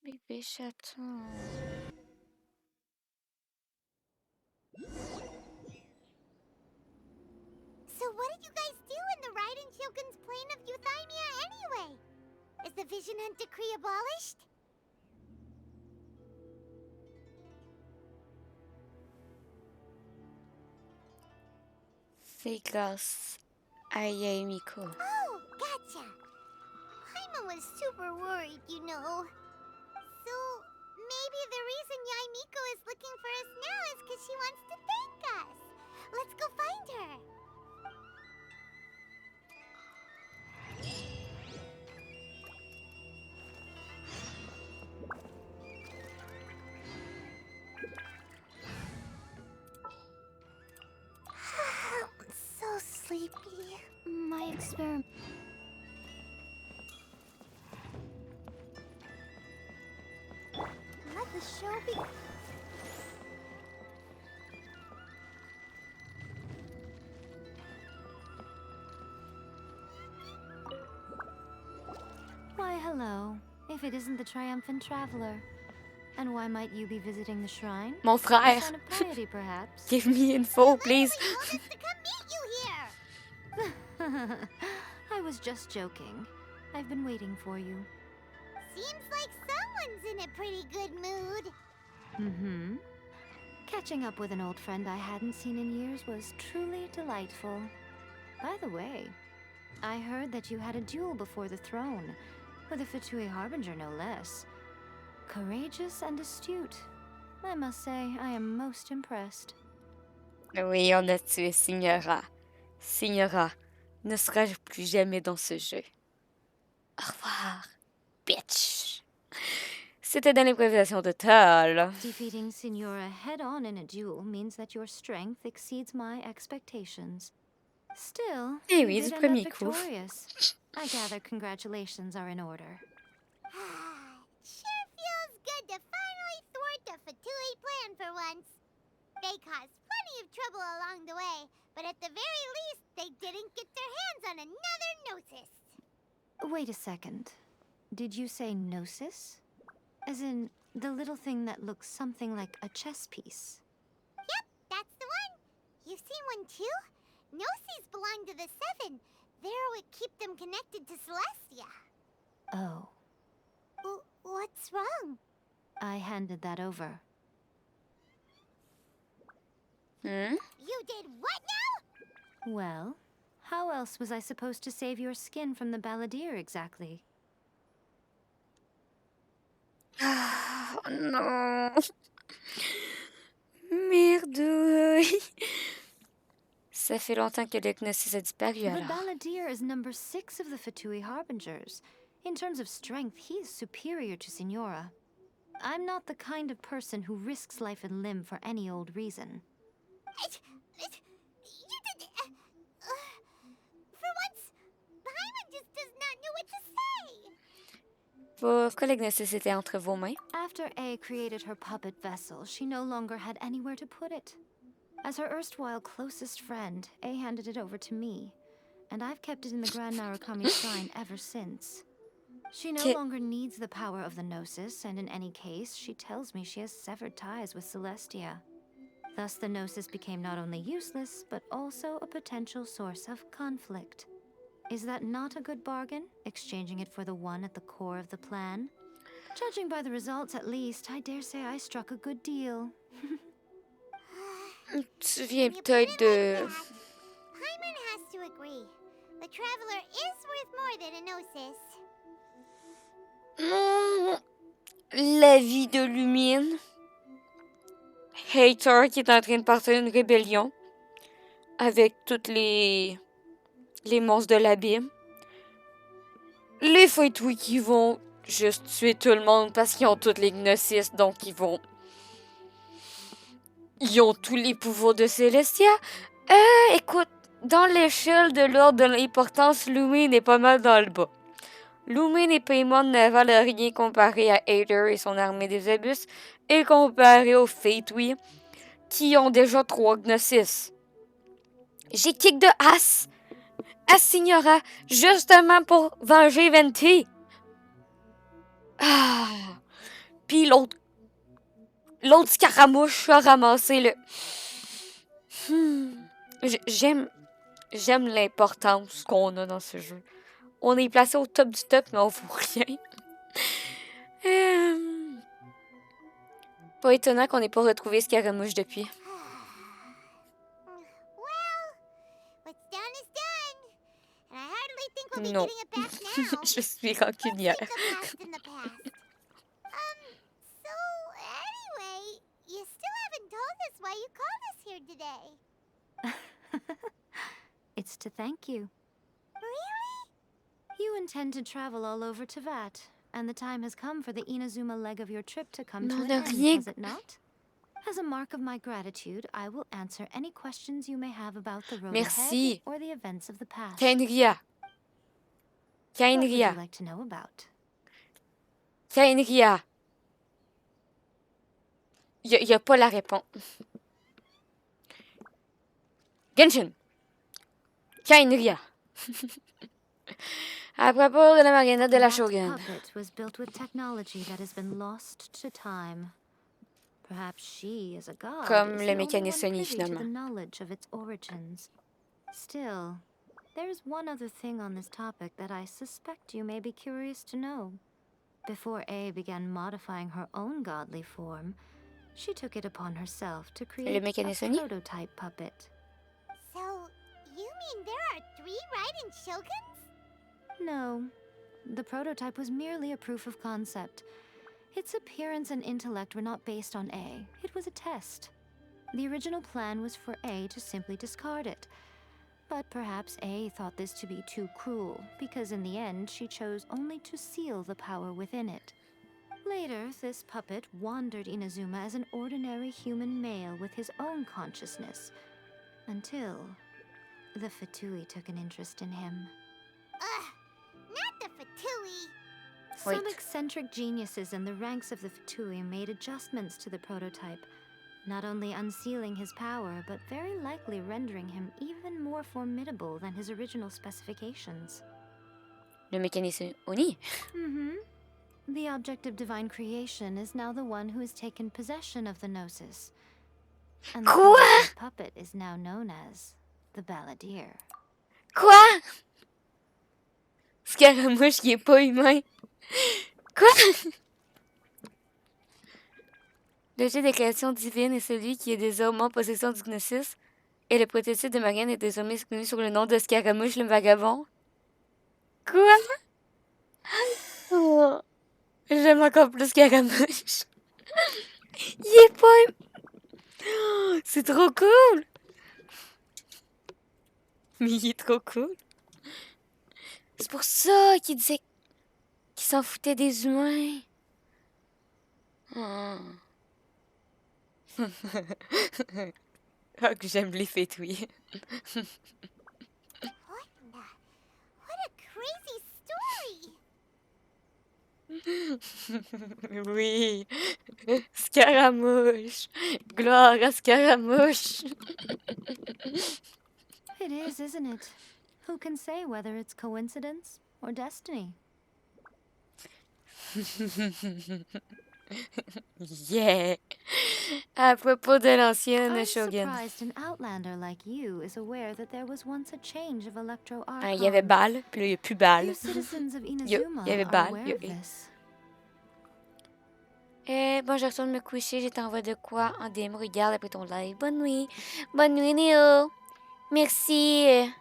Speaker 7: Bébé chaton.
Speaker 6: So what did you guys do in the Raiden Shogun's plane of euthymia anyway? Is the Vision Hunt Decree abolished?
Speaker 7: C'est grâce à Miko.
Speaker 6: Oh, gotcha. Paimon was super worried, you know. So, maybe the reason Miko is looking for us now is because she wants to thank us. Let's go find her. I'm so sleepy.
Speaker 13: My experiment.
Speaker 6: Let the show be.
Speaker 13: Why, hello. If it isn't the triumphant traveler. And why might you be visiting the shrine?
Speaker 7: Mon frère.
Speaker 13: A sign of piety, perhaps.
Speaker 7: Give me info, please.
Speaker 13: I was just joking. I've been waiting for you.
Speaker 6: Seems like someone's in a pretty good mood.
Speaker 13: Mm-hmm. Catching up with an old friend I hadn't seen in years was truly delightful. By the way, I heard that you had a duel before the throne, with a Fatui Harbinger no less. Courageous and astute. I must say, I am most impressed.
Speaker 2: Oui, on a tué Signora. Signora ne sera plus jamais dans ce jeu. Au revoir, bitch. C'était dans l'improvisation totale.
Speaker 13: Defeating Signora head-on in a duel means that your strength exceeds my expectations. Still,
Speaker 2: Eh
Speaker 13: you
Speaker 2: oui,
Speaker 13: did
Speaker 2: du
Speaker 13: end up
Speaker 2: premier coup.
Speaker 13: victorious. I gather congratulations are in order.
Speaker 6: Sure feels good to finally thwart the Fatui plan for once. They caused plenty of trouble along the way, but at the very least, they didn't get their hands on another Gnosis.
Speaker 13: Wait a second. Did you say Gnosis? As in, the little thing that looks something like a chess piece?
Speaker 6: Yep, that's the one. You've seen one too? Gnosis belong to the Seven. They're what keep them connected to Celestia.
Speaker 13: Oh.
Speaker 6: What's wrong?
Speaker 13: I handed that over.
Speaker 2: Hmm?
Speaker 6: You did what now?
Speaker 13: Well, how else was I supposed to save your skin from the balladeer exactly?
Speaker 2: Oh non. Merde. Ça fait longtemps que le Gnosis a disparu
Speaker 13: The
Speaker 2: alors.
Speaker 13: balladeer is number 6 of the Fatui Harbingers. In terms of strength, he is superior to Signora. I'm not the kind of person who risks life and limb for any old reason.
Speaker 6: You did... for once, Paimon just does not know what to say.
Speaker 2: Pourquoi le Gnosis était entre vos mains?
Speaker 13: After A created her puppet vessel, she no longer had anywhere to put it. As her erstwhile closest friend, A handed it over to me, and I've kept it in the Grand Narukami Shrine ever since. She no longer needs the power of the Gnosis, and in any case, she tells me she has severed ties with Celestia. Thus, the Gnosis became not only useless, but also a potential source of conflict. Is that not a good bargain, exchanging it for the one at the core of the plan? Judging by the results, at least, I dare say I struck a good deal.
Speaker 2: Tu viens peut-être de...
Speaker 6: Paimon has to agree. The Traveler is worth more than a Gnosis.
Speaker 2: La vie de Lumine. Hater qui est en train de partir une rébellion. Avec toutes les monstres de l'abîme. Les Fatui qui vont juste tuer tout le monde parce qu'ils ont toutes les Gnosis, donc ils ont tous les pouvoirs de Celestia. Écoute, dans l'échelle de l'ordre de l'importance, Lumine est pas mal dans le bas. Lumine et Paimon ne valent rien comparé à Aether et son armée des Abysses et comparé aux Fatui qui ont déjà 3 Gnosis. J'ai kick de As à Signora justement pour venger Venti. Puis l'autre scaramouche a ramassé le... J'aime l'importance qu'on a dans ce jeu. On est placé au top du top, mais on vaut rien. Pas étonnant qu'on n'ait pas retrouvé Scaramouche depuis. Non. Je suis rancunière.
Speaker 6: So, anyway, you still haven't told us why you called us here today.
Speaker 13: It's to thank you.
Speaker 6: Really?
Speaker 13: You intend to travel all over Teyvat, and the time has come for the Inazuma leg of your trip to come to an end, has it not? As a mark of my gratitude, I will answer any questions you may have about the road ahead or the events of the past.
Speaker 2: Kainria.
Speaker 13: What would you like to know about?
Speaker 2: Kainria. Y a pas la réponse. Genshin. Kainria. À propos de la marionnette de la Shogun.
Speaker 13: That puppet was built with technology that has been lost to time. Perhaps she, as a god,
Speaker 2: Comme
Speaker 13: is
Speaker 2: le
Speaker 13: the only
Speaker 2: mécanicien
Speaker 13: one privy to
Speaker 2: finalement.
Speaker 13: the knowledge of its origins. Still, there's one other thing on this topic that I suspect you may be curious to know. Before A began modifying her own godly form, She took it upon herself to
Speaker 2: Le
Speaker 13: create a
Speaker 2: mécanicien?
Speaker 13: prototype puppet.
Speaker 6: So, you mean there are 3 Raiden Shoguns?
Speaker 13: No, the prototype was merely a proof of concept. Its appearance and intellect were not based on A. It was a test. The original plan was for A to simply discard it. But perhaps A thought this to be too cruel, because in the end she chose only to seal the power within it. Later, this puppet wandered Inazuma as an ordinary human male with his own consciousness, until the Fatui took an interest in him.
Speaker 6: Ugh, not the Fatui.
Speaker 13: Some eccentric geniuses in the ranks of the Fatui made adjustments to the prototype, not only unsealing his power, but very likely rendering him even more formidable than his original specifications.
Speaker 2: Le mécanicien Oni?
Speaker 13: Mm-hmm. The object of divine creation is now the one who has taken possession of the Gnosis. And the prototype puppet is now known as the Balladeer.
Speaker 2: Quoi? Scaramouche qui est pas humain. Quoi? Le jeu des créations divines est celui qui est désormais en possession du Gnosis. Et le prototype de Marianne est désormais connu sous le nom de Scaramouche le vagabond. Quoi? Oh. J'aime encore plus Scaramouche. Il est pas... Oh, c'est trop cool. Mais il est trop cool. C'est pour ça qu'il disait qu'il s'en foutait des humains. Oh. Ah, que j'aime les fétouilles.
Speaker 6: What a crazy story!
Speaker 2: Oui. Scaramouche. Gloire à Scaramouche.
Speaker 13: It is, isn't it? Who can say whether it's coincidence or destiny?
Speaker 2: Yeah. À propos de l'ancienne
Speaker 13: I'm
Speaker 2: Shogun.
Speaker 13: surprised an outlander like you is aware that there was once a change of electro archons.
Speaker 2: Il y avait balle, puis là, il n'y a plus balle.
Speaker 13: You citizens of
Speaker 2: Il y
Speaker 13: Inazuma
Speaker 2: avait
Speaker 13: are
Speaker 2: balle.
Speaker 13: aware of this.
Speaker 2: Bon, je retourne me coucher. Je t'envoie de quoi en DM. Regarde après ton live. Bonne nuit. Bonne nuit, Néo. Merci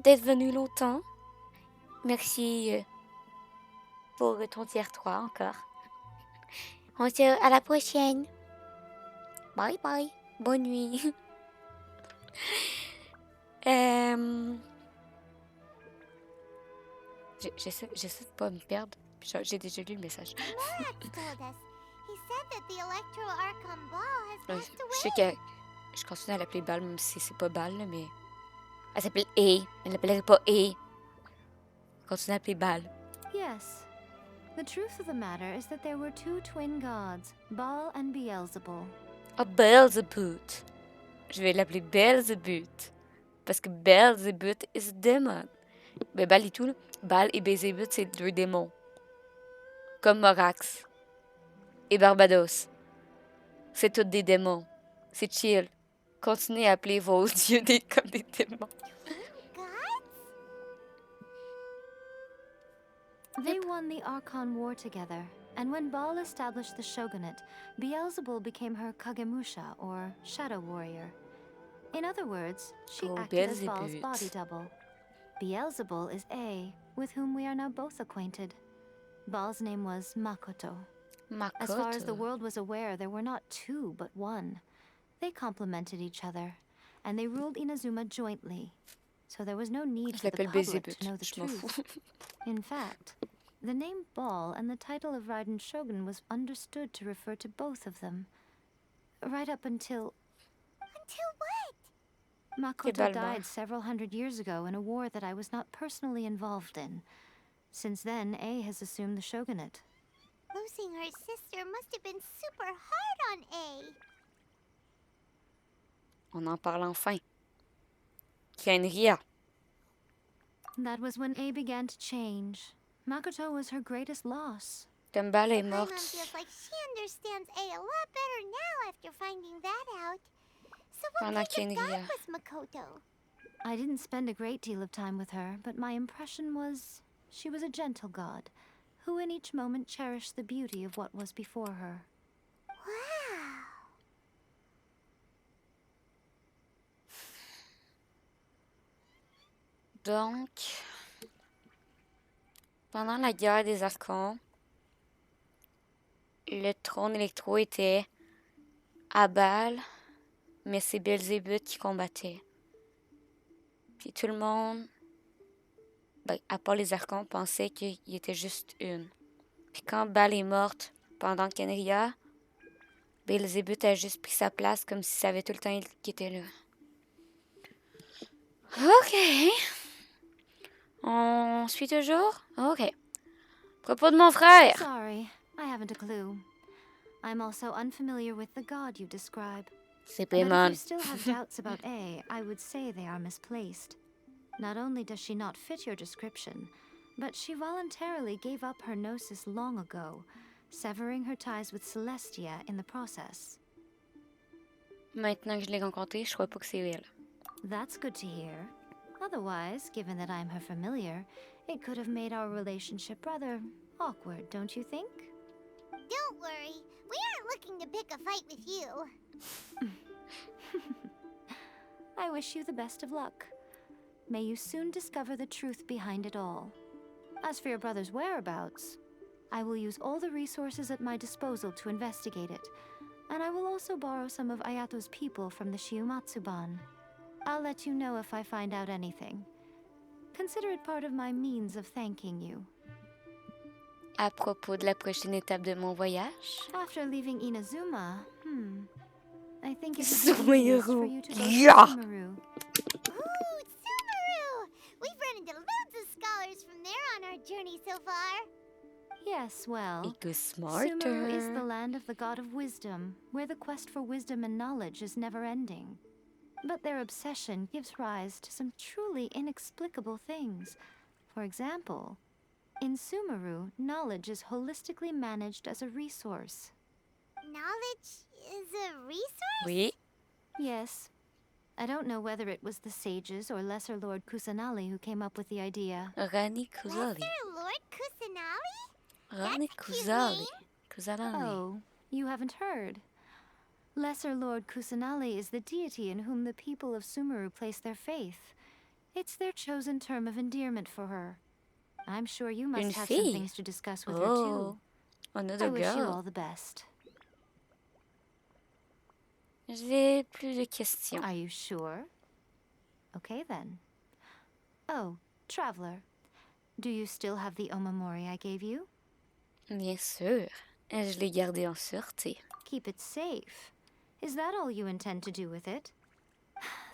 Speaker 2: d'être venu longtemps. Merci pour ton tiers 3 encore. On se dit à la prochaine. Bye bye. Bonne nuit. J'essaie de pas me perdre. J'ai déjà lu le message.
Speaker 6: He said that the Electro Archon Ball has passed
Speaker 2: Je
Speaker 6: away.
Speaker 2: sais que je continue à l'appeler Balle, même si c'est pas Balle, là, mais... Elle s'appelle A. Elle l'appellerait pas A. Je continue à l'appeler Balle.
Speaker 13: Yes. The truth of the matter is that there were 2 twin gods, Baal and Beelzebul.
Speaker 2: Oh, Beelzebut. Je vais l'appeler Beelzebut. Parce que Beelzebut is a demon. Ben, Baal et tout, là. Baal et Beelzebut, c'est 2 démons. Comme Morax. Et Barbados. C'est tous des démons. C'est chill. Continuez à appeler vos dieux comme des démons.
Speaker 13: They won the Archon War together, and when Baal established the shogunate, Beelzebul became her Kagemusha, or shadow warrior. In other words, she acted as Baal's body double. Beelzebul is A, with whom we are now both acquainted. Baal's name was Makoto. As far as the world was aware, there were not 2, but 1. They complemented each other, and they ruled Inazuma jointly, so there was no need for the public to know the truth. In fact, the name Baal and the title of Raiden Shogun was understood to refer to both of them. Right up until...
Speaker 6: Until what?
Speaker 13: Makoto died several hundred years ago in a war that I was not personally involved in. Since then, A has assumed the shogunate.
Speaker 6: Losing her sister must have been super hard on A.
Speaker 2: On en parle enfin. Kenria.
Speaker 13: That was when A began to change. Makoto was her greatest loss.
Speaker 2: Gambale est
Speaker 6: Paimon
Speaker 2: morte.
Speaker 6: feels like she understands A a lot better now after finding that out. So what
Speaker 2: Pendant
Speaker 6: kind of god
Speaker 2: Kenria.
Speaker 6: was Makoto?
Speaker 13: I didn't spend a great deal of time with her, but my impression was she was a gentle god, who in each moment cherished the beauty of what was before her.
Speaker 6: Wow.
Speaker 2: Donc, pendant la guerre des Archons, le trône électro était à Bâle, mais c'est Belzébuth qui combattait. Puis tout le monde, ben, à part les Archons, pensait qu'il était juste une. Puis quand Bâle est morte pendant Kenria, Belzébuth a juste pris sa place comme si ça avait tout le temps qui était là. Ok. On suit toujours? Ok. Propos de mon frère.
Speaker 13: Sorry, I haven't a clue. I'm also unfamiliar with the god you describe.
Speaker 2: C'est
Speaker 13: But if
Speaker 2: Paimon.
Speaker 13: you still have doubts about A, I would say they are misplaced. Not only does she not fit your description, but she voluntarily gave up her gnosis long ago, severing her ties with Celestia in the process.
Speaker 2: Maintenant que je l'ai rencontré, je crois pas que c'est elle.
Speaker 13: That's good to hear. Otherwise, given that I'm her familiar, it could have made our relationship rather awkward, don't you think?
Speaker 6: Don't worry, we aren't looking to pick a fight with you.
Speaker 13: I wish you the best of luck. May you soon discover the truth behind it all. As for your brother's whereabouts, I will use all the resources at my disposal to investigate it, and I will also borrow some of Ayato's people from the Shiumatsuban. I'll let you know if I find out anything. Consider it part of my means of thanking you.
Speaker 2: À propos de la prochaine étape de mon voyage.
Speaker 13: After leaving Inazuma, I think it would be
Speaker 2: Sumeru.
Speaker 13: easiest for you to go to
Speaker 2: Yeah.
Speaker 13: Sumeru.
Speaker 6: Ooh, Sumeru! We've run into loads of scholars from there on our journey so far.
Speaker 13: Yes, well,
Speaker 2: It goes smarter.
Speaker 13: Sumeru is the land of the god of wisdom, where the quest for wisdom and knowledge is never-ending. But their obsession gives rise to some truly inexplicable things. For example, in Sumeru, knowledge is holistically managed as a resource.
Speaker 6: Knowledge is a resource?
Speaker 2: Oui.
Speaker 13: Yes. I don't know whether it was the sages or Lesser Lord Kusanali who came up with the idea.
Speaker 2: Rani Kuzali.
Speaker 6: Lesser Lord Kusanali?
Speaker 2: Rani Kuzali. Kuzalani.
Speaker 13: Oh, you haven't heard. Lesser Lord Kusanali is the deity in whom the people of Sumeru place their faith. It's their chosen term of endearment for her. I'm sure you must
Speaker 2: Une
Speaker 13: have
Speaker 2: fille.
Speaker 13: some things to discuss with her
Speaker 2: Oh,
Speaker 13: too.
Speaker 2: another
Speaker 13: I wish you
Speaker 2: girl.
Speaker 13: all the best.
Speaker 2: J'ai plus de questions.
Speaker 13: Are you sure? Okay then. Oh, Traveler, do you still have the omamori I gave you?
Speaker 2: Bien sûr. Je l'ai gardé en sûreté.
Speaker 13: Keep it safe. Is that all you intend to do with it?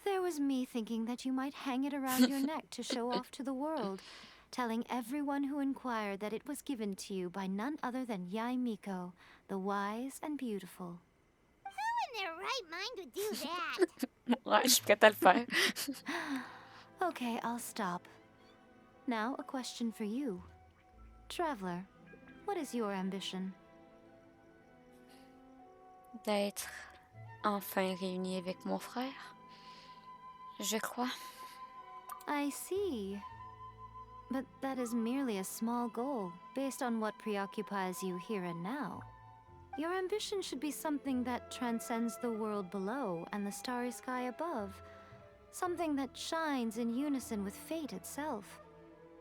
Speaker 13: There was me thinking that you might hang it around your neck to show off to the world, telling everyone who inquired that it was given to you by none other than Yai Miko, the wise and beautiful.
Speaker 6: Who in their right mind would do that?
Speaker 2: Ouais, je suis prête à le faire.
Speaker 13: Okay, I'll stop. Now, a question for you. Traveler, what is your ambition?
Speaker 2: D'être enfin réunie avec mon frère. Je crois.
Speaker 13: I see. But that is merely a small goal, based on what preoccupies you here and now. Your ambition should be something that transcends the world below and the starry sky above. Something that shines in unison with fate itself.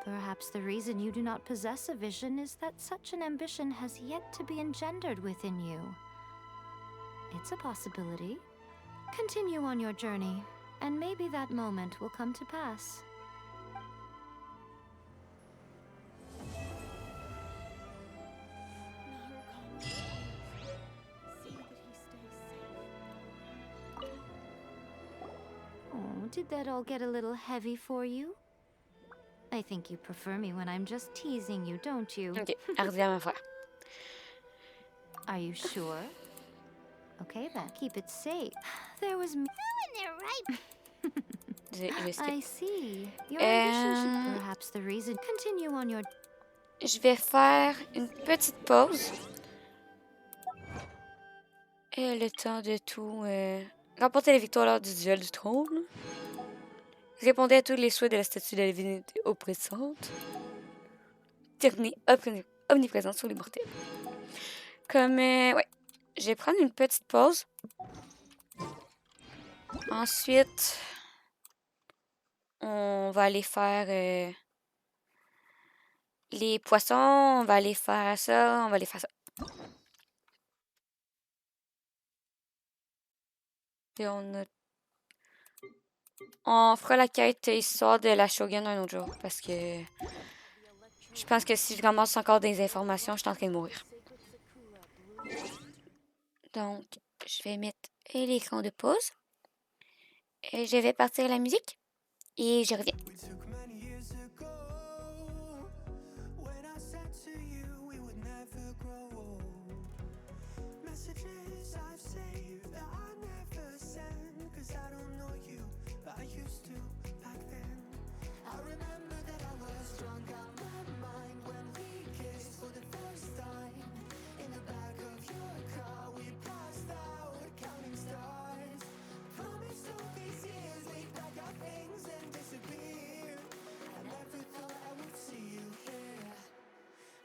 Speaker 13: Perhaps the reason you do not possess a vision is that such an ambition has yet to be engendered within you. It's a possibility. Continue on your journey, and maybe that moment will come to pass. Oh, did that all get a little heavy for you? I think you prefer me when I'm just teasing you, don't you?
Speaker 2: Ok, elle revient à ma frère.
Speaker 13: Are you sure? Okay then, keep it safe. There was me.
Speaker 6: Who in their right
Speaker 13: I see. Your ambition should perhaps the reason. Continue on your.
Speaker 2: Je vais faire une petite pause. Et le temps de tout remporter la victoire lors du duel du trône. Répondez à tous les souhaits de la statue de la divinité oppressante. Terminer omniprésente sur les mortels. Comme, ouais. Je vais prendre une petite pause. Ensuite,
Speaker 7: on va aller faire les poissons, on va aller faire ça, on va aller faire ça. Et on fera la quête histoire de la Shogun un autre jour, parce que je pense que si je ramasse encore des informations, je suis en train de mourir. Donc, je vais mettre l'écran de pause. Et je vais partir la musique. Et je reviens.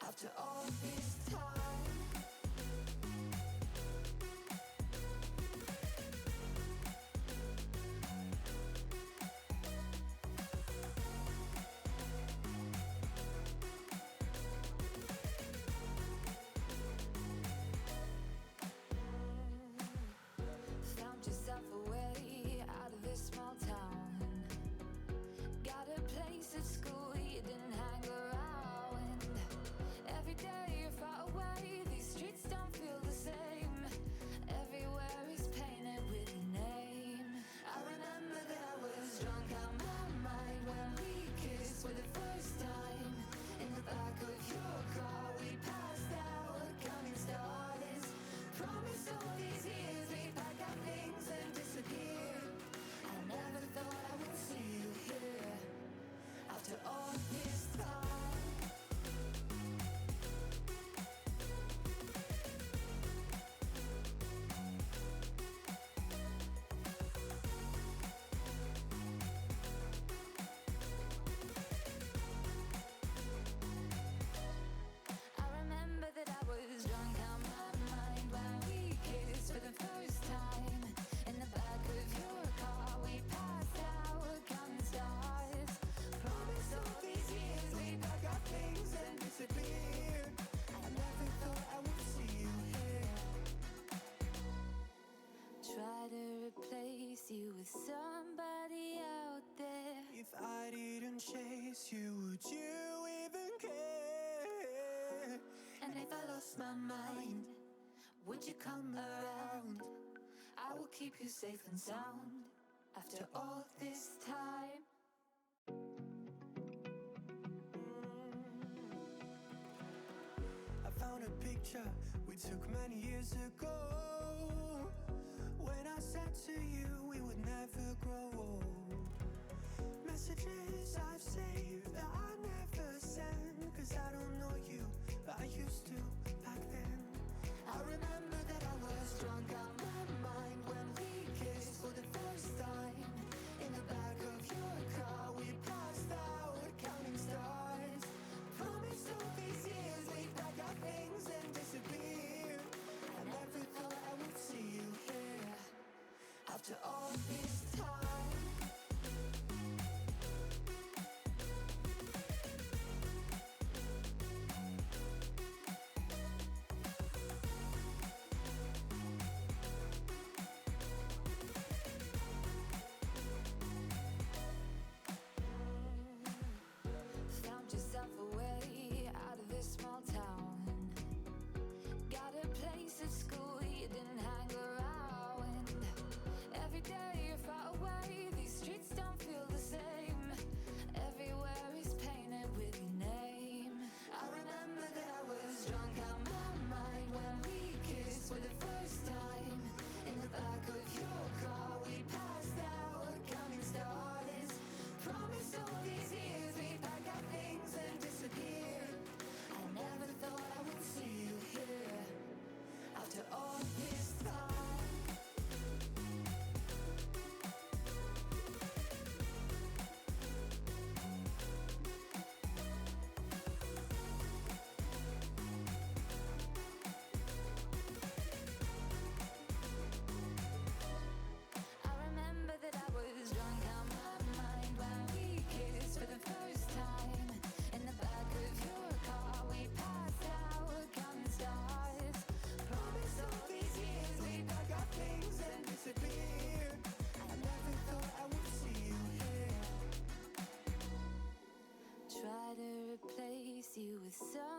Speaker 1: After all this time, found yourself a way out of this small town. Got a place at school you didn't hang around. Every day you're far away, these streets don't feel the same. Everywhere is painted with your name. I remember that I was drunk out my mind when we kissed for the first time. In the back of your car we passed out counting stars. Promised all these years we'd pack our things and disappear. I never thought I would see you here. After all this time. I remember that I was drunk out my mind when we kissed for the first time. In the back of your car we passed out counting stars. Promised all these years we'd pack our things and disappear. I never thought I would see you here. Try to replace you with somebody out there. If I didn't chase you, would you even care? And if I lost my mind, would you come around? I will keep you safe and sound. After all this time. I found a picture we took many years ago. When I said to you we would never grow old. Messages I've saved that I never send, 'cause I don't know you, but I used to back then. I remember that I was drunk out my mind when we kissed for the first time. In the back of your car we passed out counting stars. Promised all these years we'd pack our things and disappear. I never thought I would see you here. After all this time.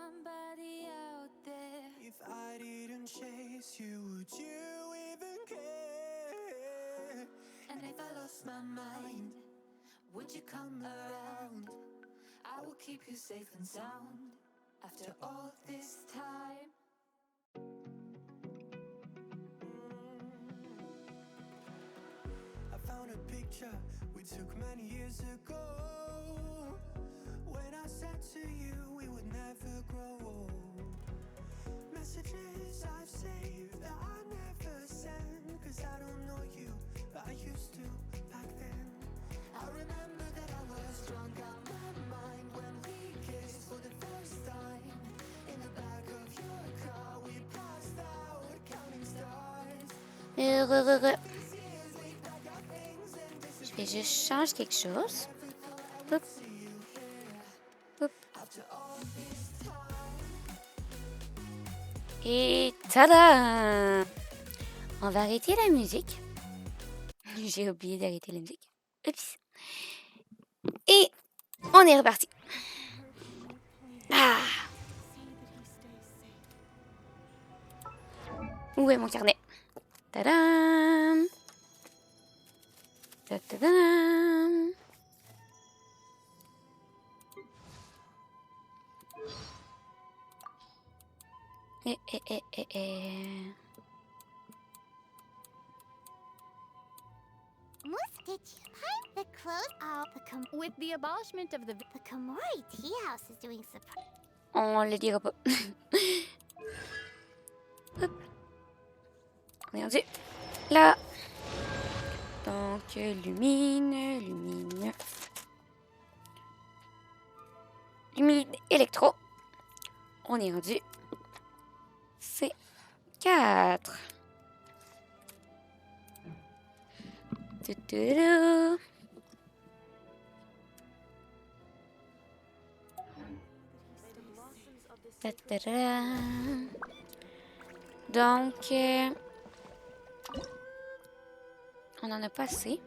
Speaker 1: somebody out there.
Speaker 20: If I didn't chase you, would you even care?
Speaker 1: And if I lost my mind, would you come around? I will keep you safe and sound after all this time.
Speaker 20: I found a picture we took many years ago. When I said to you we would never grow old. Messages I've saved that I never send, 'cause I don't know you, but I used to back then. I remember that I was drunk out my mind when we kissed for the first time. In the back of your car we passed out counting stars.
Speaker 2: Je vais juste changer quelque chose. Hop. Hop. Et tada! On va arrêter la musique. J'ai oublié d'arrêter la musique. Oups. Et on est reparti. Ah! Où est mon carnet? Tadam! Tadam!
Speaker 6: Did you find the clothes? With the abolishment of the Komori tea house is doing surprise.
Speaker 2: On le dira pas. Hop. On est rendu là. Donc, lumine. Lumine électro. On est rendu C4. Donc, on en a pas assez.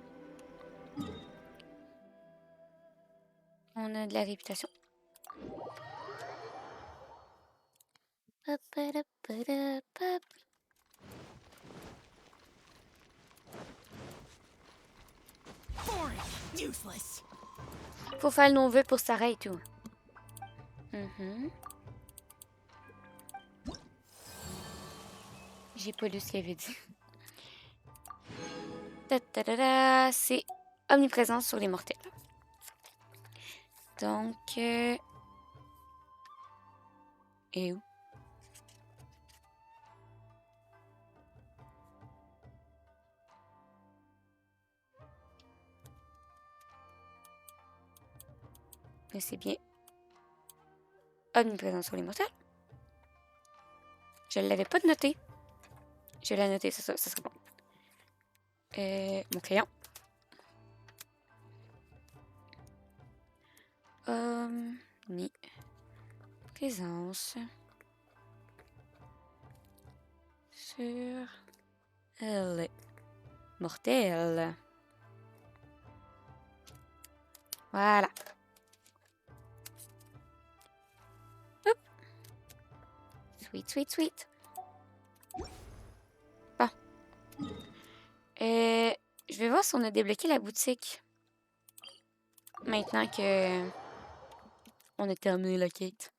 Speaker 2: On a de la réputation. Faut faire nos vœux pour Sarah et tout. J'ai pas lu ce qu'il avait dit. C'est omniprésence sur les mortels. Donc... Et où? Mais c'est bien omniprésence sur les mortels. Je ne l'avais pas noté. Je l'ai noté, ça serait bon. Mon crayon. Omniprésence sur les mortels. Voilà. Hop. Sweet. Bon. Je vais voir si on a débloqué la boutique. Maintenant que on a terminé la quête.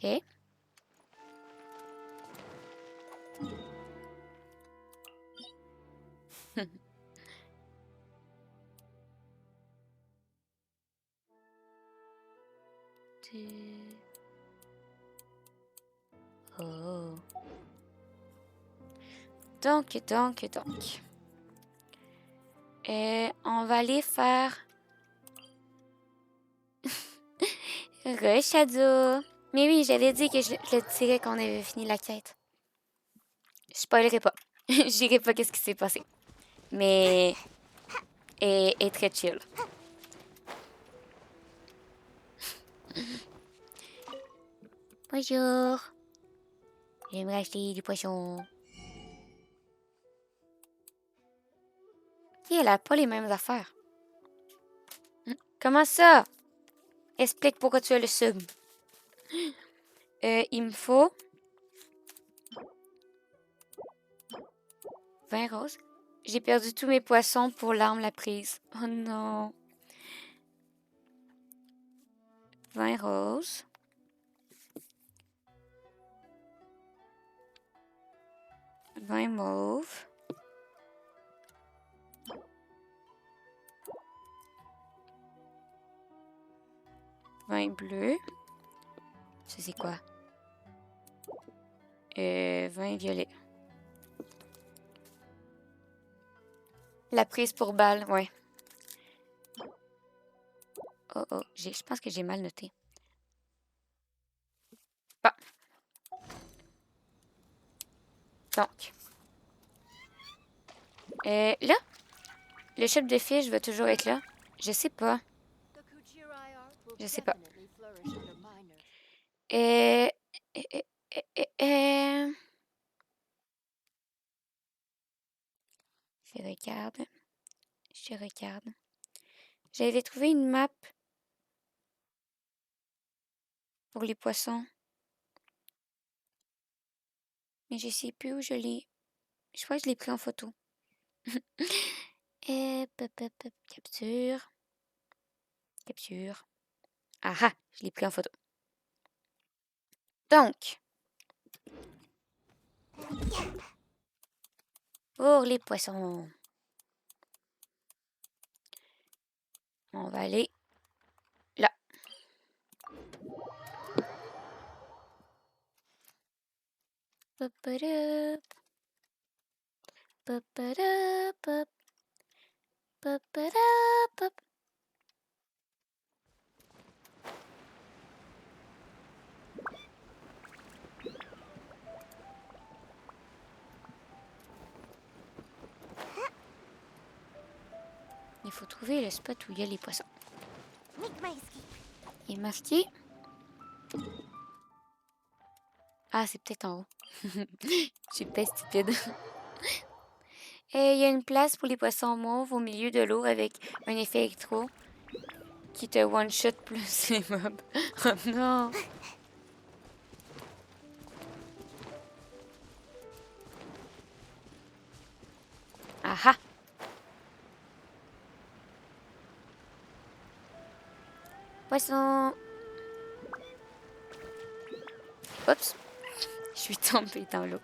Speaker 2: Ok. Oh. Donc. On va aller faire... Shadow. Mais oui, j'avais dit que je le tirais quand on avait fini la quête. Je spoilerai pas. Je dirai pas qu'est-ce qui s'est passé. Mais... est très chill. Bonjour. J'aimerais acheter du poisson. Elle a pas les mêmes affaires. Comment ça? Explique pourquoi tu as le sub. Il me faut 20 roses. J'ai perdu tous mes poissons pour l'arme la prise. Oh non. 20 roses. Vin mauve. Vin bleu. Ça c'est quoi? Vin violet. La prise pour balle, ouais. Oh oh, je pense que j'ai mal noté. Bon. Donc. Là, le shop de fiches va toujours être là. Je sais pas. Je sais pas. Euh, euh, euh, euh, Je regarde. Je regarde. J'avais trouvé une map pour les poissons. Mais je sais plus où je l'ai. Je crois que je l'ai pris en photo. Capture. Capture. Ah ah, je l'ai pris en photo. Donc. Pour les poissons. On va aller là. Papadap. Papadap. Papadap. Il faut trouver le spot où il y a les poissons. Il est marqué. Ah, c'est peut-être en haut. Je suis pas stupide. Et il y a une place pour les poissons mauves au milieu de l'eau avec un effet électro qui te one-shot plus les mobs. Oh non! Ah ah! Poisson! Oups! Je suis tombée dans l'eau.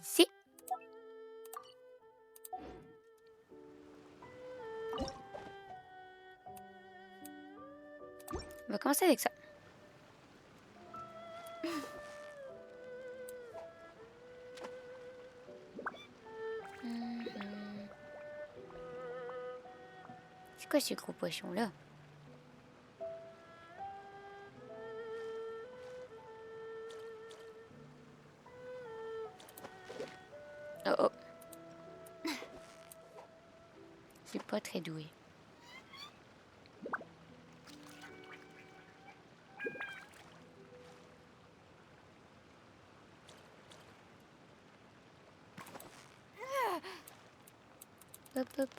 Speaker 2: Ici. On va commencer avec ça. C'est quoi ce gros poisson-là? Oh oh. C'est pas très doué. Hop hop.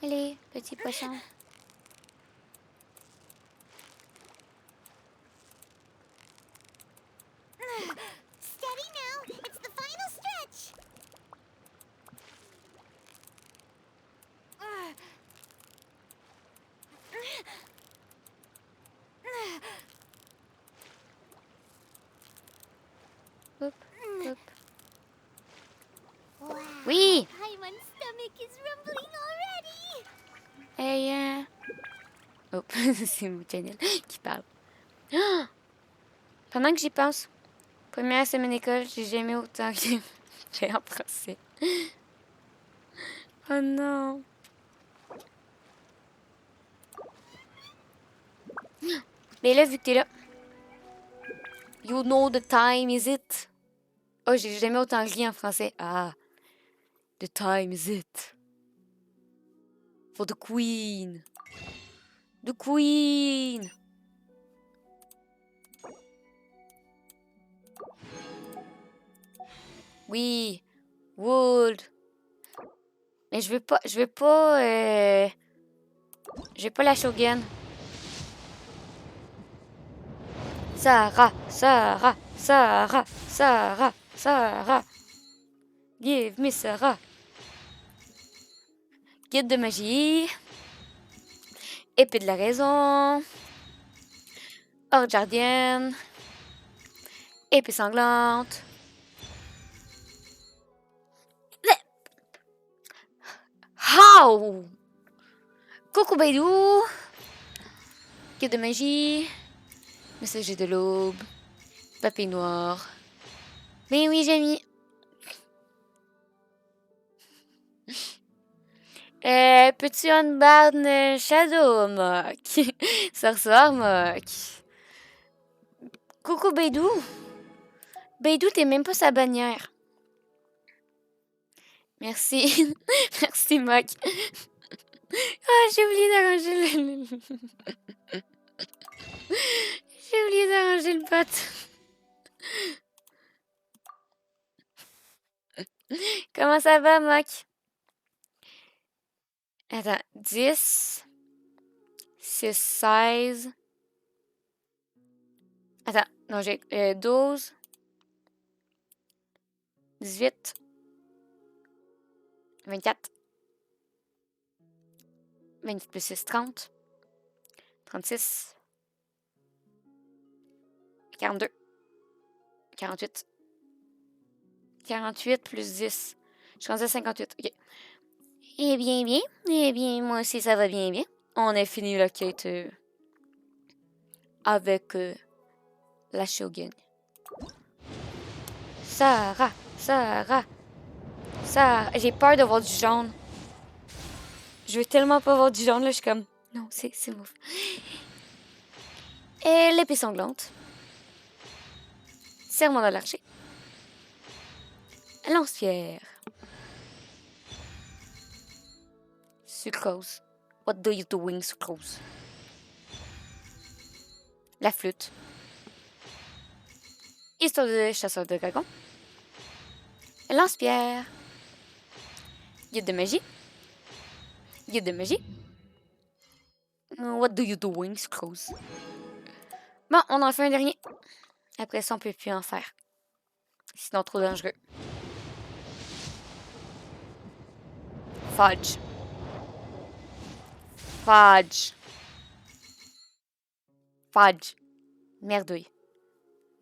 Speaker 2: Allez, petit poisson.
Speaker 6: Steady now. It's the final stretch.
Speaker 2: Hop, hop.
Speaker 6: Wow.
Speaker 2: Oui!
Speaker 6: Paimon's stomach is rumbling already.
Speaker 2: Hey, oh, c'est mon channel qui parle. Pendant que j'y pense, première semaine d'école, j'ai jamais autant que j'ai en français. Oh non. Mais là, vu que t'es là. You know the time, is it? Oh, j'ai jamais autant ri en français. Ah. The time, is it? For the queen. The queen. Oui. Wood. Mais je veux pas la shogun. Sarah, Sarah, Sarah, Sarah, Sarah. Give me Sarah. Guide de magie. Épée de la raison. Horde gardienne. Épée sanglante. How? Coucou Baidou. Guide de magie. Messager de l'aube. Papier noir. Mais oui, j'ai mis. Petit unbarn shadow, mock. Sorcerer, mock. Coucou Baidou. Baidou, t'es même pas sa bannière. Merci. Merci, mock. Ah, j'ai oublié d'arranger le... J'ai oublié d'arranger le pot. Comment ça va, mock? Attends, 10, 6, 16. Attends, non, j'ai 12, 18, 24, 28 plus 6, 30, 36, 42, 48, 48 plus 10. Je suis rendue à 58, ok. Eh bien, bien. Eh bien, moi aussi, ça va bien, bien. On a fini la quête avec la shogun. Sarah, Sarah, Sarah. J'ai peur de voir du jaune. Je veux tellement pas voir du jaune, là. Je suis comme, non, c'est mouf. Et l'épée sanglante. Serment de l'archer. Lance-pierre. Sucrose. What do you doing, sucrose? La flûte. Histoire de chasseur de dragons. Lance-pierre. Guide de magie. Guide de magie. What do you doing, sucrose? Bon, on en fait un dernier. Après ça, on peut plus en faire. Sinon, trop dangereux. Fudge. Fudge. Fudge. Merdouille.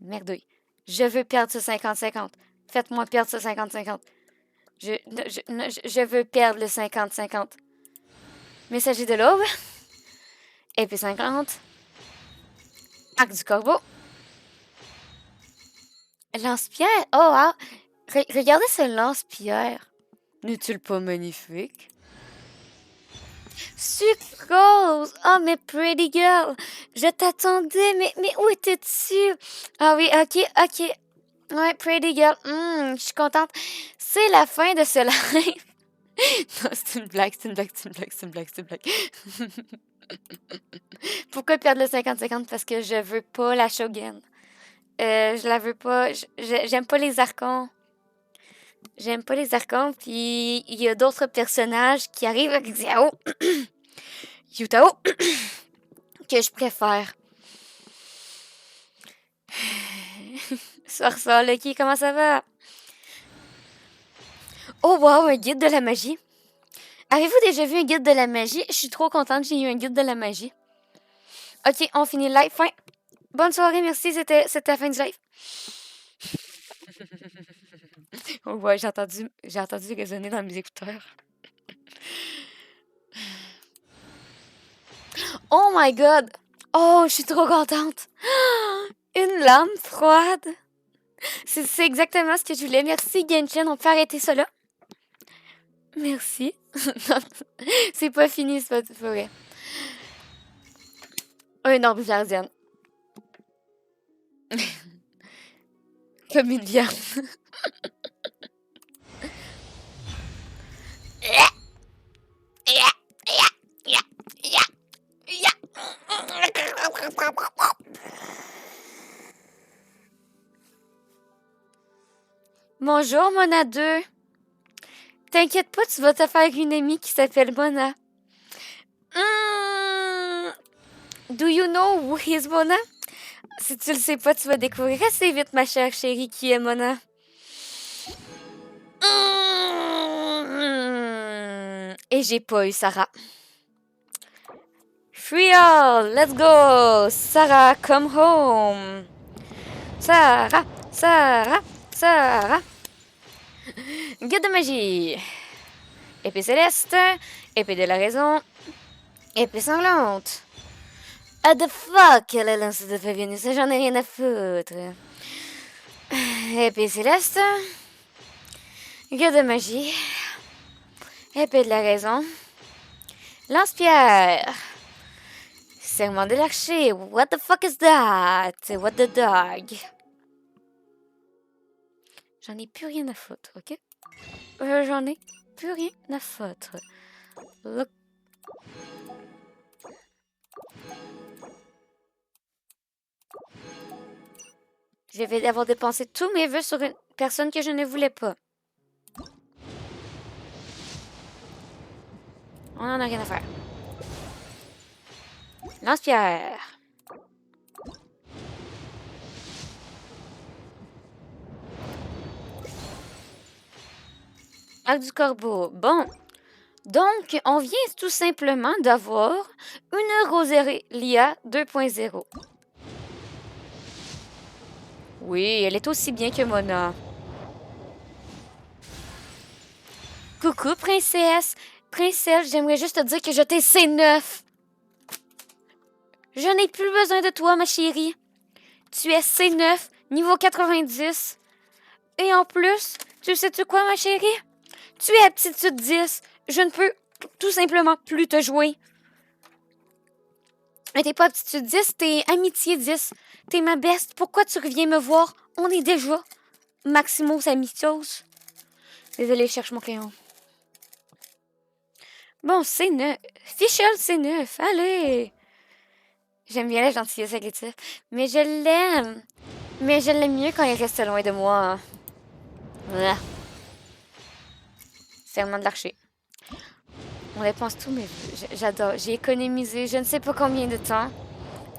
Speaker 2: Merdouille. Je veux perdre ce 50-50. Faites-moi perdre ce 50-50. Je veux perdre le 50-50. Messager de l'aube. Épée 50. Arc du corbeau. Lance-pierre. Oh, wow. Regardez ce lance-pierre. N'est-il pas magnifique? Sucrose! Oh, mais pretty girl! Je t'attendais, mais où étais-tu? Ah oui, ok. Ouais, pretty girl. Je suis contente. C'est la fin de ce live. Non, c'est une blague. Pourquoi perdre le 50-50? Parce que je veux pas la shogun. Je la veux pas. J'aime pas les archons. Puis il y a d'autres personnages qui arrivent avec Xiao. Yutao. Que je préfère. Sors, Lucky, comment ça va? Oh wow, un guide de la magie. Avez-vous déjà vu un guide de la magie? Je suis trop contente, j'ai eu un guide de la magie. Ok, on finit le live. Fin. Bonne soirée, merci, c'était la fin du live. Oh ouais, j'ai entendu résonner dans mes écouteurs. Oh my god! Oh, je suis trop contente! Une lame froide! C'est exactement ce que je voulais. Merci Genshin, on peut arrêter ça là. Merci. C'est pas fini, c'est pas vrai. Un arbre gardienne. Comme une viande. Bonjour, Mona 2. T'inquiète pas, tu vas te faire une amie qui s'appelle Mona. Do you know who is Mona? Si tu le sais pas, tu vas découvrir assez vite, ma chère chérie, qui est Mona. Et j'ai pas eu Sarah. Free all, let's go! Sarah, come home! Sarah, Sarah, Sarah! Guide de magie! Épée céleste, épée de la raison, épée sanglante. Ah, the fuck, elle a lancé de Vénus, j'en ai rien à foutre. Épée céleste, guide de magie, épée de la raison, lance-pierre. Serment de l'archer. What the fuck is that? What the dog? J'en ai plus rien à foutre, ok? J'en ai plus rien à foutre. Look. Je vais d'avoir dépensé tous mes vœux sur une personne que je ne voulais pas. On en a rien à faire. Lance-pierre. Arc du corbeau. Bon. Donc, on vient tout simplement d'avoir une Rosélia 2.0. Oui, elle est aussi bien que Mona. Coucou, princesse. Princesse, j'aimerais juste te dire que je t'ai C9. Je n'ai plus besoin de toi, ma chérie. Tu es C9, niveau 90. Et en plus, tu sais-tu quoi, ma chérie? Tu es aptitude 10. Je ne peux tout simplement plus te jouer. T'es pas aptitude 10, t'es amitié 10. T'es ma best. Pourquoi tu reviens me voir? On est déjà Maximos Amicios. Désolée, je cherche mon crayon. Bon, C9. Fischl C9. Allez. J'aime bien la gentillesse agressive. Mais je l'aime. Mais je l'aime mieux quand il reste loin de moi. Ah. Serment de l'archer. On dépense tous mes vœux. J'adore. J'ai économisé je ne sais pas combien de temps.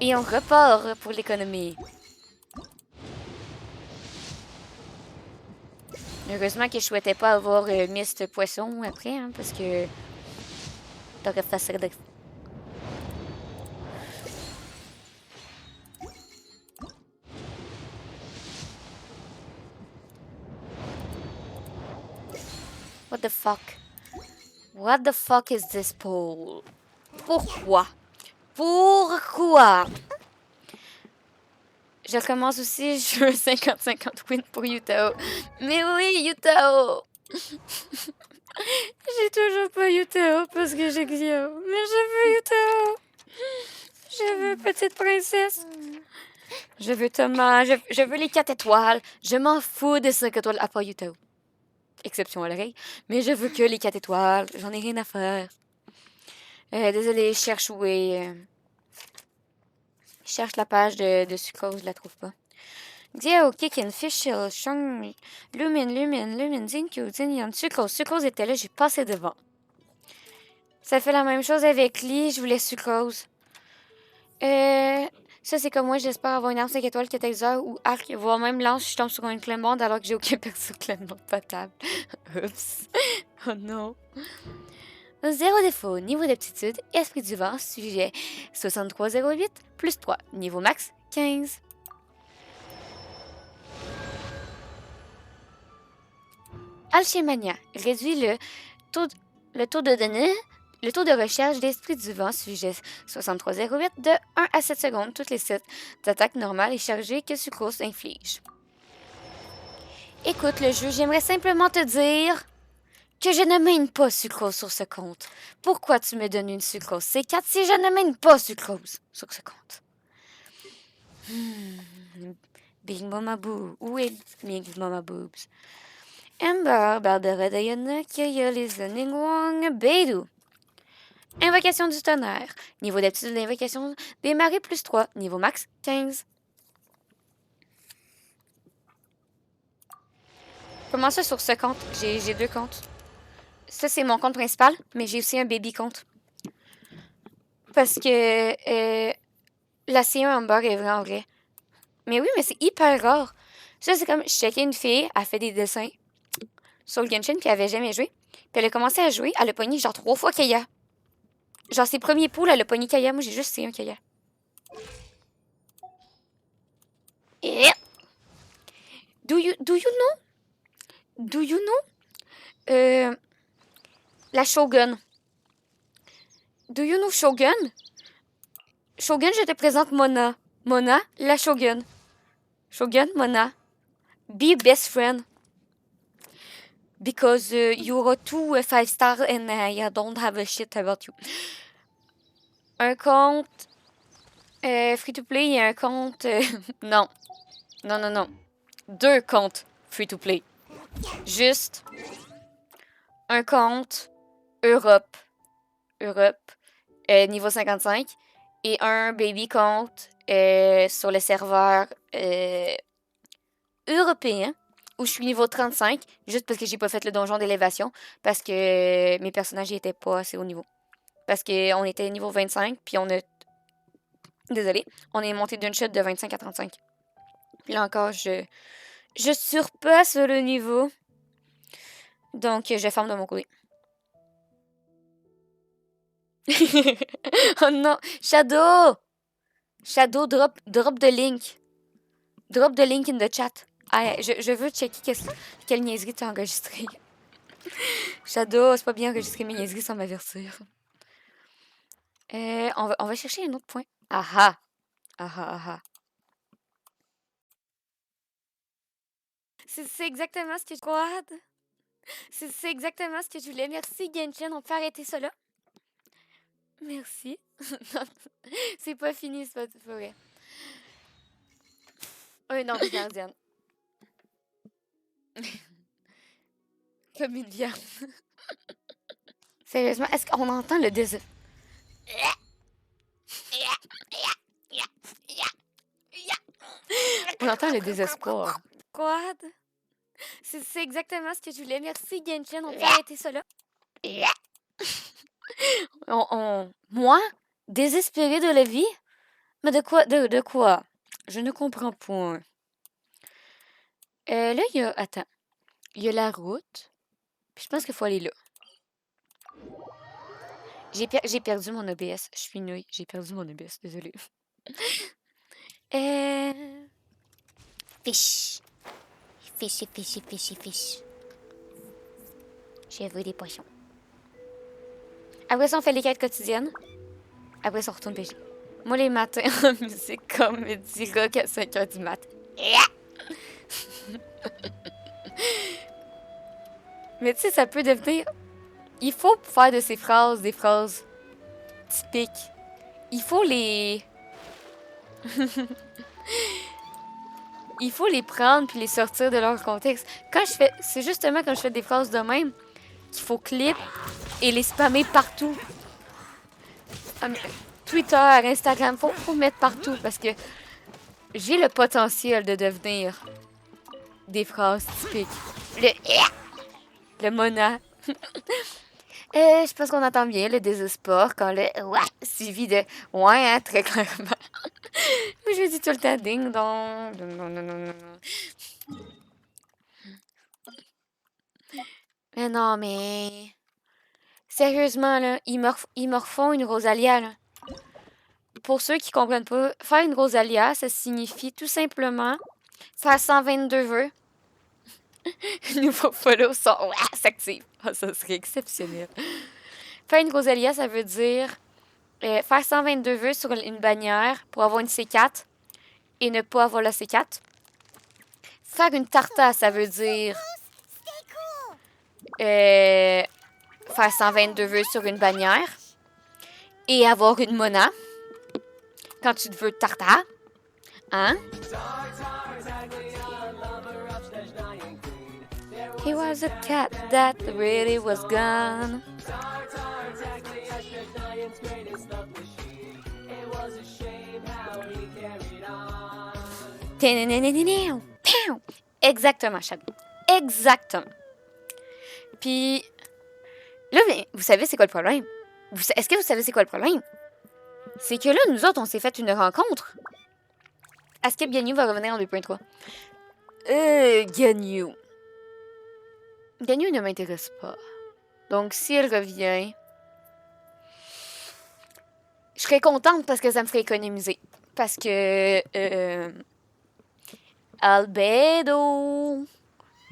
Speaker 2: Et on repart pour l'économie. Heureusement que je souhaitais pas avoir Mist Poisson après, hein, parce que t'aurais facile de... What the fuck? What the fuck is this pole? Pourquoi? Pourquoi? Je commence aussi, je veux 50-50 win pour Utah. Mais oui, Utah! J'ai toujours pas Utah parce que j'ai Xio. Mais je veux Utah! Je veux petite princesse. Je veux Thomas. Je veux les 4 étoiles. Je m'en fous des 5 étoiles à part Utah. Exception à l'oreille. Mais je veux que les 4 étoiles. J'en ai rien à faire. Désolée, je cherche où est... Je cherche la page de sucrose, je la trouve pas. Dio, Kikin, Fischl, Shang, Lumin, Zinkyu, Zinyan, sucrose. Sucrose était là, j'ai passé devant. Ça fait la même chose avec Lee, je voulais sucrose. Ça, c'est comme moi, j'espère avoir une arme 5 étoiles, catalyseur ou arc, voire même lance si je tombe sur une clémente alors que j'ai aucun perso clémente potable. Oups. Oh non. 0 défaut, niveau d'aptitude, esprit du vent, sujet 6308, plus 3, niveau max 15. Alchimania, réduit le taux de données, le taux de recherche d'esprit du vent, sujet 6308, de 1 à 7 secondes, toutes les 7 d'attaque normale et chargée que Sucrose inflige. Écoute le jeu, j'aimerais simplement te dire que je ne mène pas sucrose sur ce compte. Pourquoi tu me donnes une sucrose C4 si je ne mène pas sucrose sur ce compte? Big Mama Boo. Où est Big Mama Boobs? Ember, Barbara Diana, Kaya, Lisa, Ningwang, Beidou. Invocation du tonnerre. Niveau d'aptitude d'invocation des marées plus 3. Niveau max 15. Comment ça sur ce compte? J'ai 2 comptes. Ça, c'est mon compte principal, mais j'ai aussi un baby compte. Parce que la C1 Amber est vraie en vrai. Mais oui, mais c'est hyper rare. Ça, c'est comme, je checkais une fille, elle fait des dessins sur le Genshin, puis elle avait jamais joué. Puis elle a commencé à jouer, elle a pogné genre 3 fois Kaya. Genre, ses premiers poules, elle a pogné Kaya. Moi, j'ai juste C1 Kaya. Et... Do you know? Do you know? La Shogun. Do you know Shogun? Shogun, je te présente Mona. Mona, la Shogun. Shogun, Mona. Be best friend. Because you're 2 5-star and I don't have a shit about you. Un compte free-to-play et un compte... non. Non. 2 comptes free-to-play. Juste un compte Europe, niveau 55, et un baby compte sur le serveur européen, où je suis niveau 35, juste parce que j'ai pas fait le donjon d'élévation, parce que mes personnages n'étaient pas assez haut niveau. Parce qu'on était niveau 25, puis on a... Désolée, on est monté d'une shot de 25 à 35. Puis là encore, je surpasse le niveau. Donc, je ferme de mon côté. Oh non! Shadow! Shadow, drop the link. Drop the link in the chat. Ah, je veux checker quelle niaiserie tu as enregistré. Shadow, c'est pas bien enregistrer mes niaiseries sans m'avertir. On va chercher un autre point. Aha! C'est exactement ce que je... Quoi? C'est exactement ce que je voulais. Merci, Genshin. On peut arrêter cela. Merci. C'est pas fini, c'est pas vrai. Un ange gardienne. Comme une viande. Sérieusement, est-ce qu'on entend le désir? On entend le désespoir. Quoi? C'est exactement ce que je voulais. Merci, Genshin. On peut arrêter cela. Moi? Désespéré de la vie? Mais de quoi? De quoi? Je ne comprends point. Là, il y a... Attends. Il y a la route. Puis je pense qu'il faut aller là. J'ai perdu mon OBS. Je suis nulle. J'ai perdu mon OBS. Désolée. Fish. J'ai vu des poissons. Après ça, on fait les quêtes quotidiennes. Après ça, on retourne pêcher. Moi, les matins en musique comédie rock à 5h du mat. Mais tu sais, ça peut devenir... Il faut faire de ces phrases des phrases typiques. Il faut les... Il faut les prendre puis les sortir de leur contexte. C'est justement quand je fais des phrases de même qu'il faut clip et les spammer partout. Twitter, Instagram, faut mettre partout parce que j'ai le potentiel de devenir des phrases typiques. Le mona. Je pense qu'on entend bien le désespoir quand le suivi de ouais, très clairement. Mais je dis tout le temps ding dong. Mais non, mais sérieusement là, ils me refont une Rosalia là. Pour ceux qui comprennent pas, faire une Rosalia, ça signifie tout simplement faire 122 vœux. Nouveau follow s'active. Oh, ça serait exceptionnel. Faire une Rosalia, ça veut dire faire 122 vœux sur une bannière pour avoir une C4 et ne pas avoir la C4. Faire une tarta, ça veut dire faire 122 vœux sur une bannière et avoir une mona quand tu te veux tartare. Hein? He was a cat that really was gone. Exactement, Shadow. Exactement. Puis, là, vous savez c'est quoi le problème? Est-ce que vous savez c'est quoi le problème? C'est que là, nous autres, on s'est fait une rencontre. Est-ce que Ganyu va revenir en 2.3? Ganyu. Ganyu ne m'intéresse pas. Donc, si elle revient, je serais contente parce que ça me ferait économiser. Parce que... Albedo.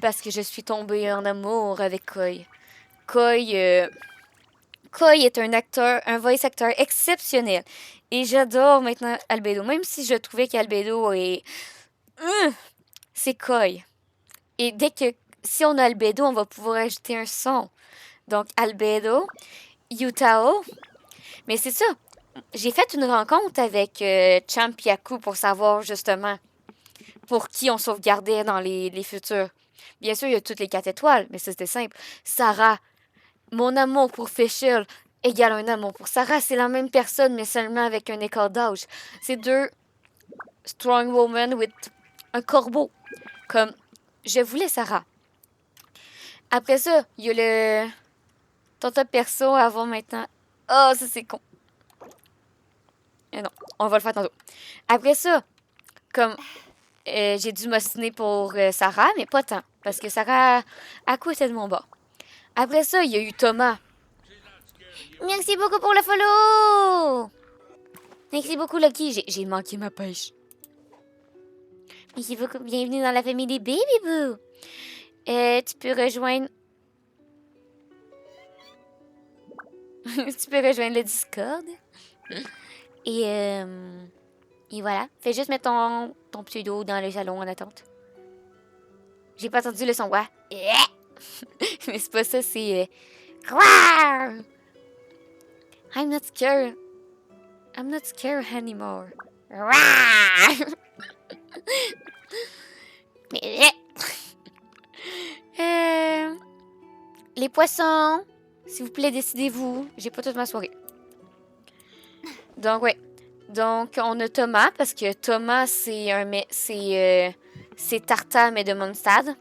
Speaker 2: Parce que je suis tombée en amour avec Koi. Koi est un voice acteur exceptionnel. Et j'adore maintenant Albedo. Même si je trouvais qu'Albedo est... c'est Koi. Et si on a Albedo, on va pouvoir ajouter un son. Donc, Albedo, Yutao. Mais c'est ça. J'ai fait une rencontre avec Champiaku pour savoir justement pour qui on sauvegardait dans les futurs. Bien sûr, il y a toutes les 4 étoiles, mais ça, c'était simple. Sarah, mon amour pour Fischl égale un amour pour Sarah. C'est la même personne, mais seulement avec un écart d'âge. C'est 2 strong women with un corbeau. Comme, je voulais Sarah. Après ça, il y a le... ton top perso avant maintenant. Oh, ça, c'est con. Non, on va le faire tantôt. Après ça, comme... j'ai dû m'ostiner pour Sarah, mais pas tant. Parce que Sarah, à quoi était de mon bord. Après ça, il y a eu Thomas. Merci beaucoup pour le follow! Merci beaucoup, Lucky. J'ai manqué ma pêche. Merci beaucoup. Bienvenue dans la famille des Baby Boo. Tu peux rejoindre... tu peux rejoindre le Discord. Et voilà. Fais juste mettre ton pseudo dans le salon en attente. J'ai pas entendu le son quoi. Mais c'est pas ça, c'est... I'm not scared. I'm not scared anymore. Mais... les poissons, s'il vous plaît, décidez-vous. J'ai pas toute ma soirée. Donc, ouais. Donc, on a Thomas, parce que Thomas, c'est Tartare, mais de Mondstadt.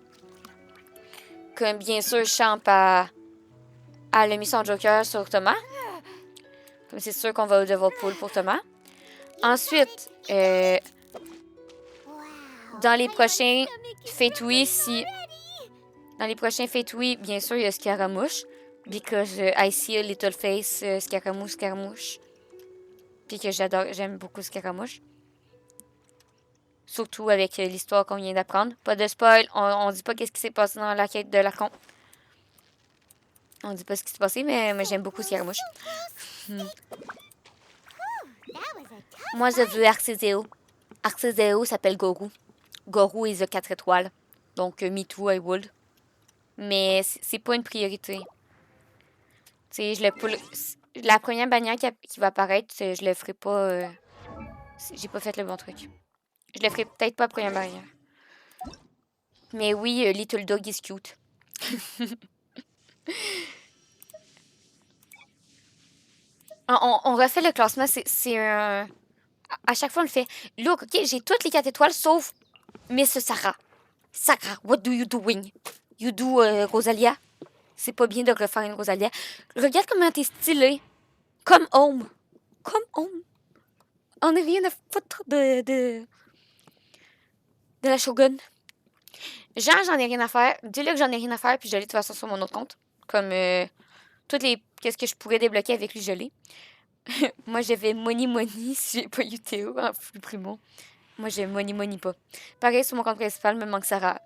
Speaker 2: Comme, bien sûr, Champ a mis son Joker sur Thomas. Comme c'est sûr qu'on va devoir pull pour Thomas. Ensuite, dans les prochains Fate-Oui, dans les prochains Fate-Oui, bien sûr, il y a Scaramouche. Because I see a little face, Scaramouche. Puis que j'aime beaucoup Scaramouche. Surtout avec l'histoire qu'on vient d'apprendre. Pas de spoil, on dit pas qu'est-ce qui s'est passé dans la quête de l'Archon. On dit pas ce qui s'est passé, mais j'aime beaucoup Scaramouche. Moi, je veux Arcézéo. Arcézéo s'appelle Gorou. Gorou is a 4 étoiles. Donc, me too, I would. Mais c'est pas une priorité. Tu sais, la première bannière qui va apparaître, je le ferai pas... j'ai pas fait le bon truc. Je le ferai peut-être pas la première bannière. Mais oui, Little Dog is cute. on refait le classement. C'est un... À chaque fois, on le fait. Look, OK, j'ai toutes les 4 étoiles, sauf Miss Sarah. Sarah, what do you doing? You do Rosalia? C'est pas bien de refaire une Rosalia. Regarde comment t'es stylée. Comme Home. Comme Home. On n'a rien à foutre de la Shogun. Genre, j'en ai rien à faire. Dis-le que j'en ai rien à faire, puis je l'ai de toute façon sur mon autre compte. Comme qu'est-ce que je pourrais débloquer avec lui, je l'ai. Moi, j'avais Money si j'ai pas eu Théo en flux primo. Moi, j'ai Money pas. Pareil, sur mon compte principal, me manque Sarah.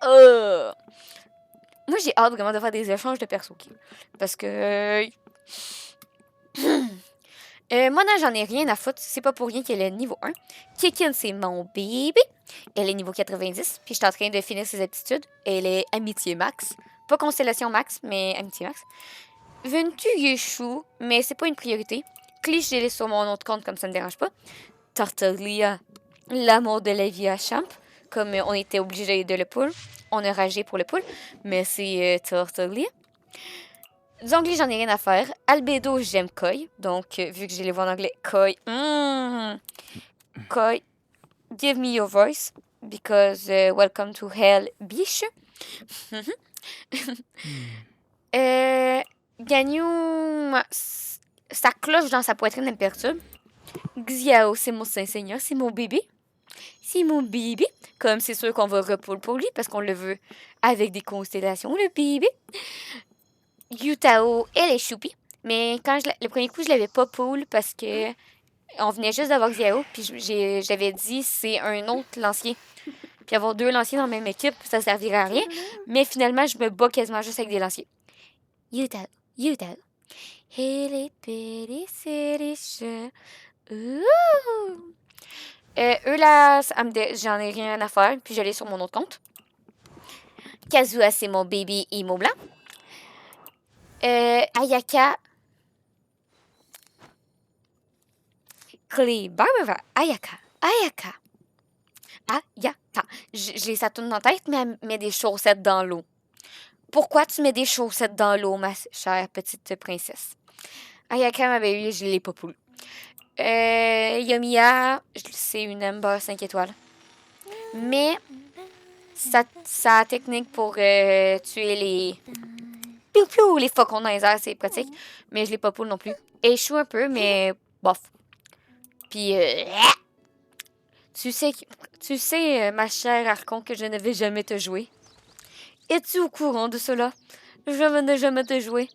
Speaker 2: Moi, j'ai hâte vraiment de faire des échanges de perso. Okay? Parce que... moi, non, j'en ai rien à foutre. C'est pas pour rien qu'elle est niveau 1. Kikin, c'est mon bébé. Elle est niveau 90. Puis je suis en train de finir ses aptitudes. Elle est amitié max. Pas constellation max, mais amitié max. Ventu Yeshu, mais c'est pas une priorité. Cliché, je l'ai sur mon autre compte, comme ça me dérange pas. Tartaglia, l'amour de la vie à Champ, comme on était obligé de le pull. On a ragé pour le pull, mais c'est Tartaglia. Zongli, j'en ai rien à faire. Albedo, j'aime Koi. Donc, vu que je les vois en anglais, Koi. Koi, give me your voice. Because welcome to hell, biche. Ganyu, sa cloche dans sa poitrine, elle me perturbe. Xiao, c'est mon Saint-Seigneur, c'est mon bébé. C'est mon bébé. Comme c'est sûr qu'on va repull pour lui parce qu'on le veut avec des constellations, le bébé. Yutao, elle est choupi. Mais quand le premier coup, je l'avais pas pull parce que on venait juste d'avoir Xiao. Puis j'avais dit c'est un autre lancier. Puis avoir 2 lanciers dans la même équipe, ça servirait à rien. Mais finalement, je me bats quasiment juste avec des lanciers. Yutao. Elle est belle, c'est riche. Eux là, j'en ai rien à faire. Puis je l'ai sur mon autre compte. Kazua, c'est mon baby emo blanc. Ayaka. Clé Barbara. Ayaka. J'ai ça tourne dans la tête, mais elle met des chaussettes dans l'eau. Pourquoi tu mets des chaussettes dans l'eau, ma chère petite princesse? Ayaka, ma baby, je l'ai pas poule. Yomiya, c'est une Ember 5 étoiles. Mais sa technique pour tuer les les faucons dans les airs, c'est pratique. Mais je l'ai pas poule non plus. Échoue un peu, mais bof. Puis, tu sais, ma chère Archon, que je ne vais jamais te jouer. Es-tu au courant de cela? Je ne jamais te jouer.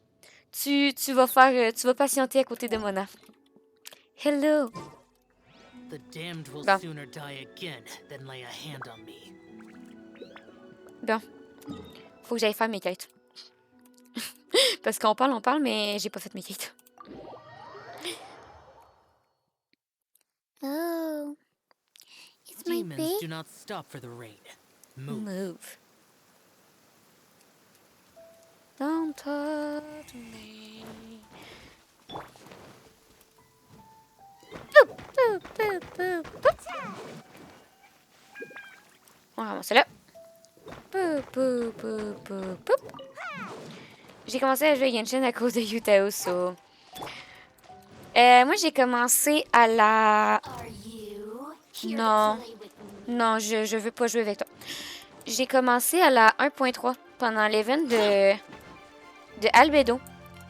Speaker 2: Tu vas patienter à côté de Mona. Hello.
Speaker 17: The damned will
Speaker 2: Bon.
Speaker 17: sooner die again than lay a hand on me.
Speaker 2: Bon. Faut que j'aille faire mes quêtes. Parce qu'on parle, mais j'ai pas fait mes quêtes.
Speaker 3: Oh. It's my
Speaker 17: Demons
Speaker 3: big...
Speaker 17: do not stop for the rain. Move.
Speaker 2: Don't touch me. On ramasse là. J'ai commencé à jouer à Genshin à cause de Yutao, so. Moi, j'ai commencé à la... Non, je veux pas jouer avec toi. J'ai commencé à la 1.3 pendant l'event de Albedo.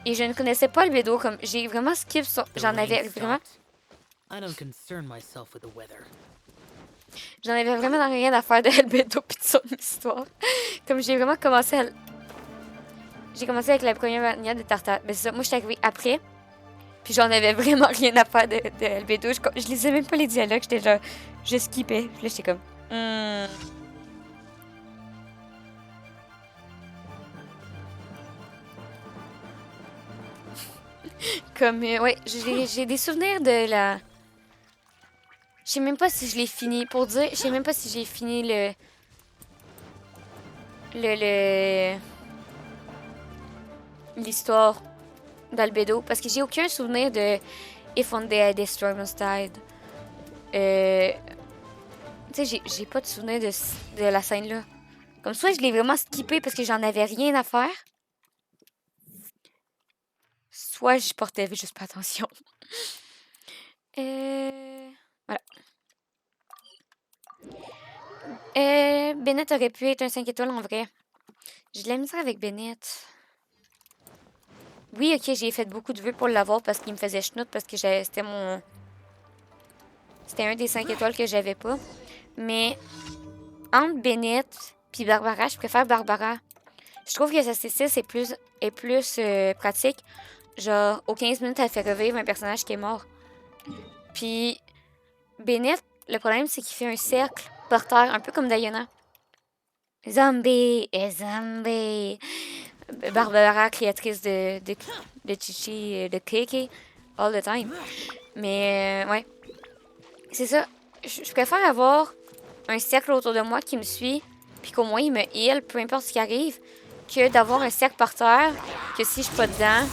Speaker 2: Et je ne connaissais pas Albedo, comme j'ai vraiment skip sur... J'en avais vraiment rien à faire de Albedo pis de son histoire. Comme j'ai vraiment commencé à... J'ai commencé avec la première manière de Tartare. Mais c'est ça, moi je suis arrivée après. Puis j'en avais vraiment rien à faire de Albedo. Je lisais même pas les dialogues, j'étais genre... Je skippais. Puis là j'étais comme... Comme, ouais, j'ai des souvenirs de la... Je sais même pas si je l'ai fini. Pour dire, je sais même pas si j'ai fini l'histoire d'Albedo. Parce que j'ai aucun souvenir de If One Day I Destroy Must Tide. Tu sais, j'ai pas de souvenir de la scène-là. Comme soit je l'ai vraiment skippé parce que j'en avais rien à faire. Soit je portais juste pas attention. Voilà. Bennett aurait pu être un 5 étoiles en vrai. J'ai de la misère avec Bennett. Oui, ok, j'ai fait beaucoup de vœux pour l'avoir parce qu'il me faisait chenoute parce que c'était un des 5 étoiles que j'avais pas. Mais entre Bennett puis Barbara, je préfère Barbara. Je trouve que sa C6 est plus pratique. Genre, aux 15 minutes, elle fait revivre un personnage qui est mort. Puis, Bennett, le problème, c'est qu'il fait un cercle par terre, un peu comme Diana. Zombie et zombie. Barbara, créatrice de Chichi, de Kiki, all the time. Mais, ouais. C'est ça. Je préfère avoir un cercle autour de moi qui me suit, puis qu'au moins il me heal, peu importe ce qui arrive, que d'avoir un cercle par terre, que si je suis pas dedans...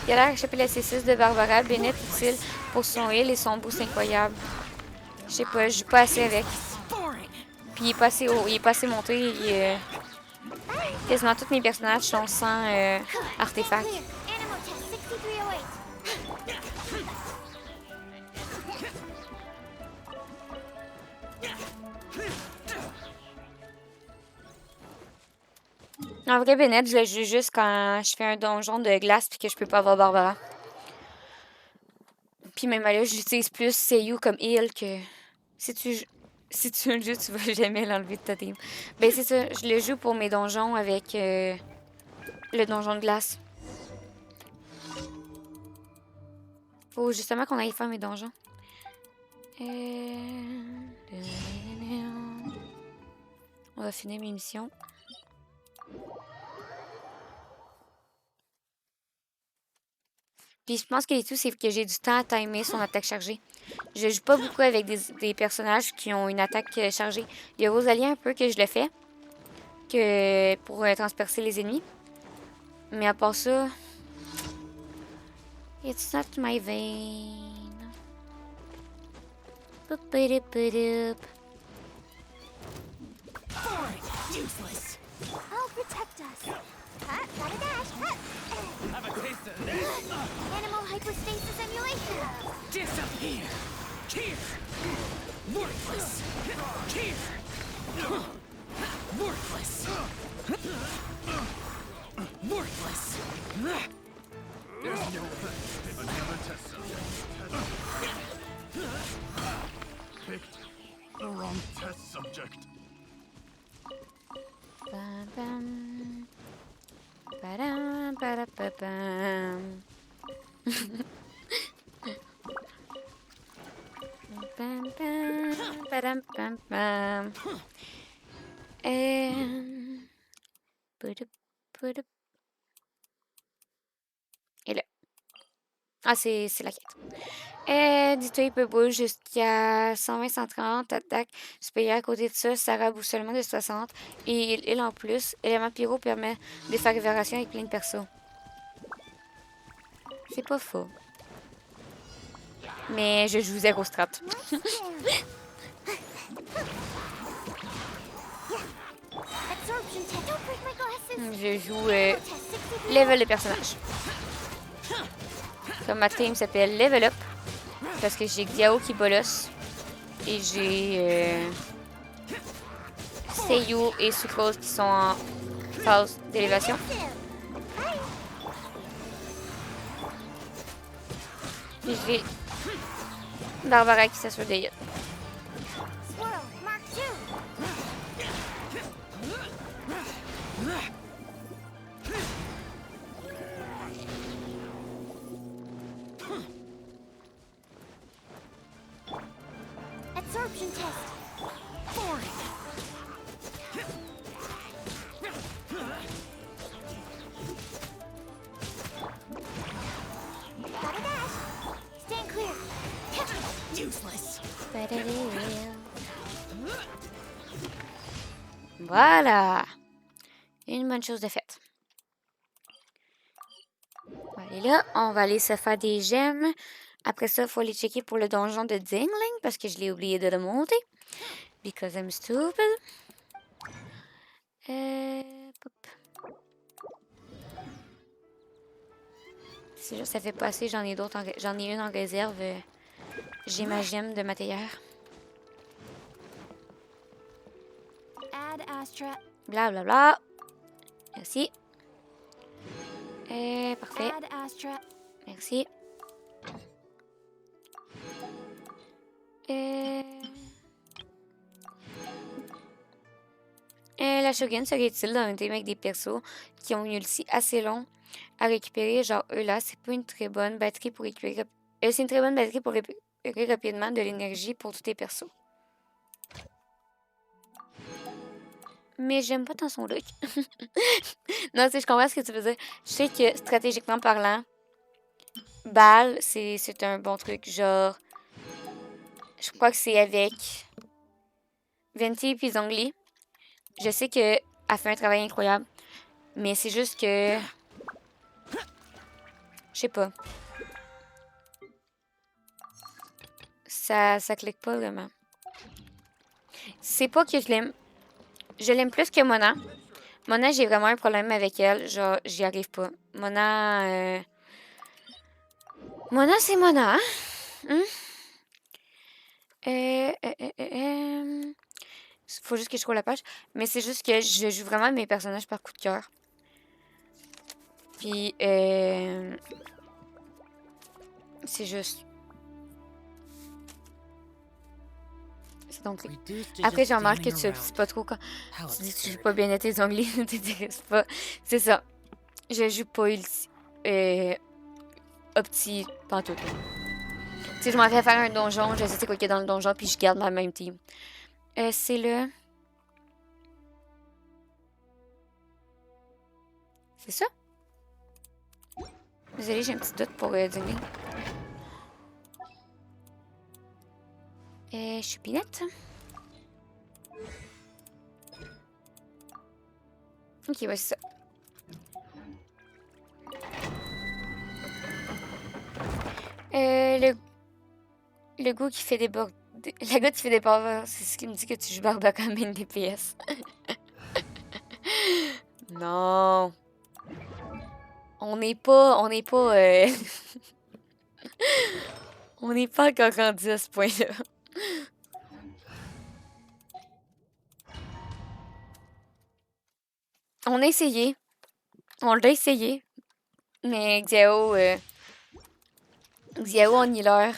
Speaker 2: Il a l'air d'échapper la C6 de Barbara, Bennett utile pour son heal et son boost incroyable. Je sais pas, je joue pas assez avec. Puis il est pas assez haut, il est pas assez monté. Quasiment tous mes personnages sont sans artefact. En vrai, Bennett, je le joue juste quand je fais un donjon de glace puis que je peux pas avoir Barbara. Puis même là, j'utilise plus Seiyu comme heal que... Si tu le joues, tu vas jamais l'enlever de ta team. Ben c'est ça, je le joue pour mes donjons avec le donjon de glace. Faut justement qu'on aille faire mes donjons. On va finir mes missions. Puis je pense que tout, c'est que j'ai du temps à timer son attaque chargée. Je joue pas beaucoup avec des personnages qui ont une attaque chargée. Il y a Rosalie un peu que je le fais pour transpercer les ennemis. Mais à part ça, it's not my vein.
Speaker 6: Useless. I'll protect us. Hut, gotta dash. Hut.
Speaker 5: Have a taste of this.
Speaker 6: Animal hypostasis emulation.
Speaker 5: Disappear. Here. Worthless. Here. Worthless. Worthless. There's no way. Another test subject. Picked the wrong test subject.
Speaker 2: Bam, bam. Ba-dam, ba-da-ba-bam. Bam, bam, ba-dam, bam, bam. Et là. Ah, c'est la quête. Dis-toi, il peut bouger jusqu'à 120-130 attaques supérieures. À côté de ça, ça raboute seulement de 60. Et il en plus, élément pyro permet de faire révération avec plein de persos. C'est pas faux. Mais je joue zéro strat. Je joue level de personnage. Comme ma team s'appelle Level Up. Parce que j'ai Xiao qui bolosse. Et j'ai Seiyu et Sucrose qui sont en phase d'élévation. Et j'ai Barbara qui s'assure des hits.
Speaker 6: Absorption test. Boring. Gotta dash. Stand clear.
Speaker 5: Useless.
Speaker 2: Voilà. Une bonne chose de faite. On va aller là. On va aller se faire des gemmes. Après ça, il faut aller checker pour le donjon de Dingling parce que je l'ai oublié de le monter. Because I'm stupid. C'est juste, ça fait pas assez. J'en ai d'autres. J'en ai une en réserve. J'ai ma gemme de ma théière.
Speaker 6: Add Astra.
Speaker 2: Bla bla bla. Merci. Parfait.
Speaker 6: Add Astra.
Speaker 2: Merci. La Shogun serait utile dans une team avec des persos qui ont une ulti assez long à récupérer. Genre eux là, c'est pas une très bonne batterie pour récupérer. C'est une très bonne batterie pour récupérer rapidement de l'énergie pour tous tes persos. Mais j'aime pas tant son look. Non, tu sais, je comprends ce que tu veux dire. Je sais que, stratégiquement parlant, Bal, c'est un bon truc. Genre, je crois que c'est avec Venti puis Zhongli. Je sais qu'elle fait un travail incroyable. Mais c'est juste que... Je sais pas. Ça clique pas vraiment. C'est pas que je l'aime. Je l'aime plus que Mona. Mona, j'ai vraiment un problème avec elle. Genre, j'y arrive pas. Mona... Mona, c'est Mona. Hein? Faut juste que je trouve la page. Mais c'est juste que je joue vraiment mes personnages par coup de cœur. Puis, c'est juste... C'est donc... Après, j'ai remarqué que tu sais pas trop quand... Tu dis que tu joues pas bien à tes onglets, ne t'intéresse pas. C'est ça. Je joue pas Opti pantoute. Tu sais, je m'en vais faire un donjon, je sais c'est quoi qu'il y a dans le donjon, puis je garde ma même team. C'est le... C'est ça? Désolée, j'ai un petit doute pour dîner. Choupinette. Ok, ouais, c'est ça. Le goût qui fait des bords... La goutte qui fait des bords, c'est ce qui me dit que tu joues Barba comme une DPS. Non. On n'est pas... On n'est pas encore rendu à ce point-là. On a essayé. On l'a essayé. Mais Xiao en healer,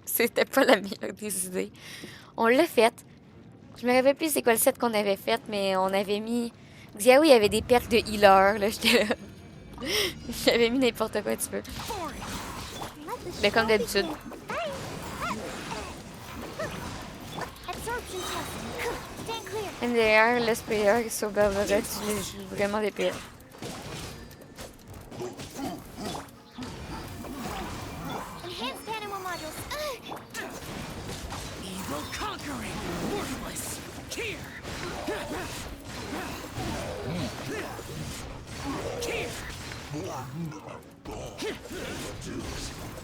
Speaker 2: c'était pas la meilleure des idées. On l'a fait. Je me rappelle plus c'est quoi le set qu'on avait fait, mais on avait mis... Xiao, il y avait des perks de healer, là, j'étais là. J'avais mis n'importe quoi un petit peu. Mais comme d'habitude. MDR, le sprayer sur Barbaret, je les joue vraiment des pires.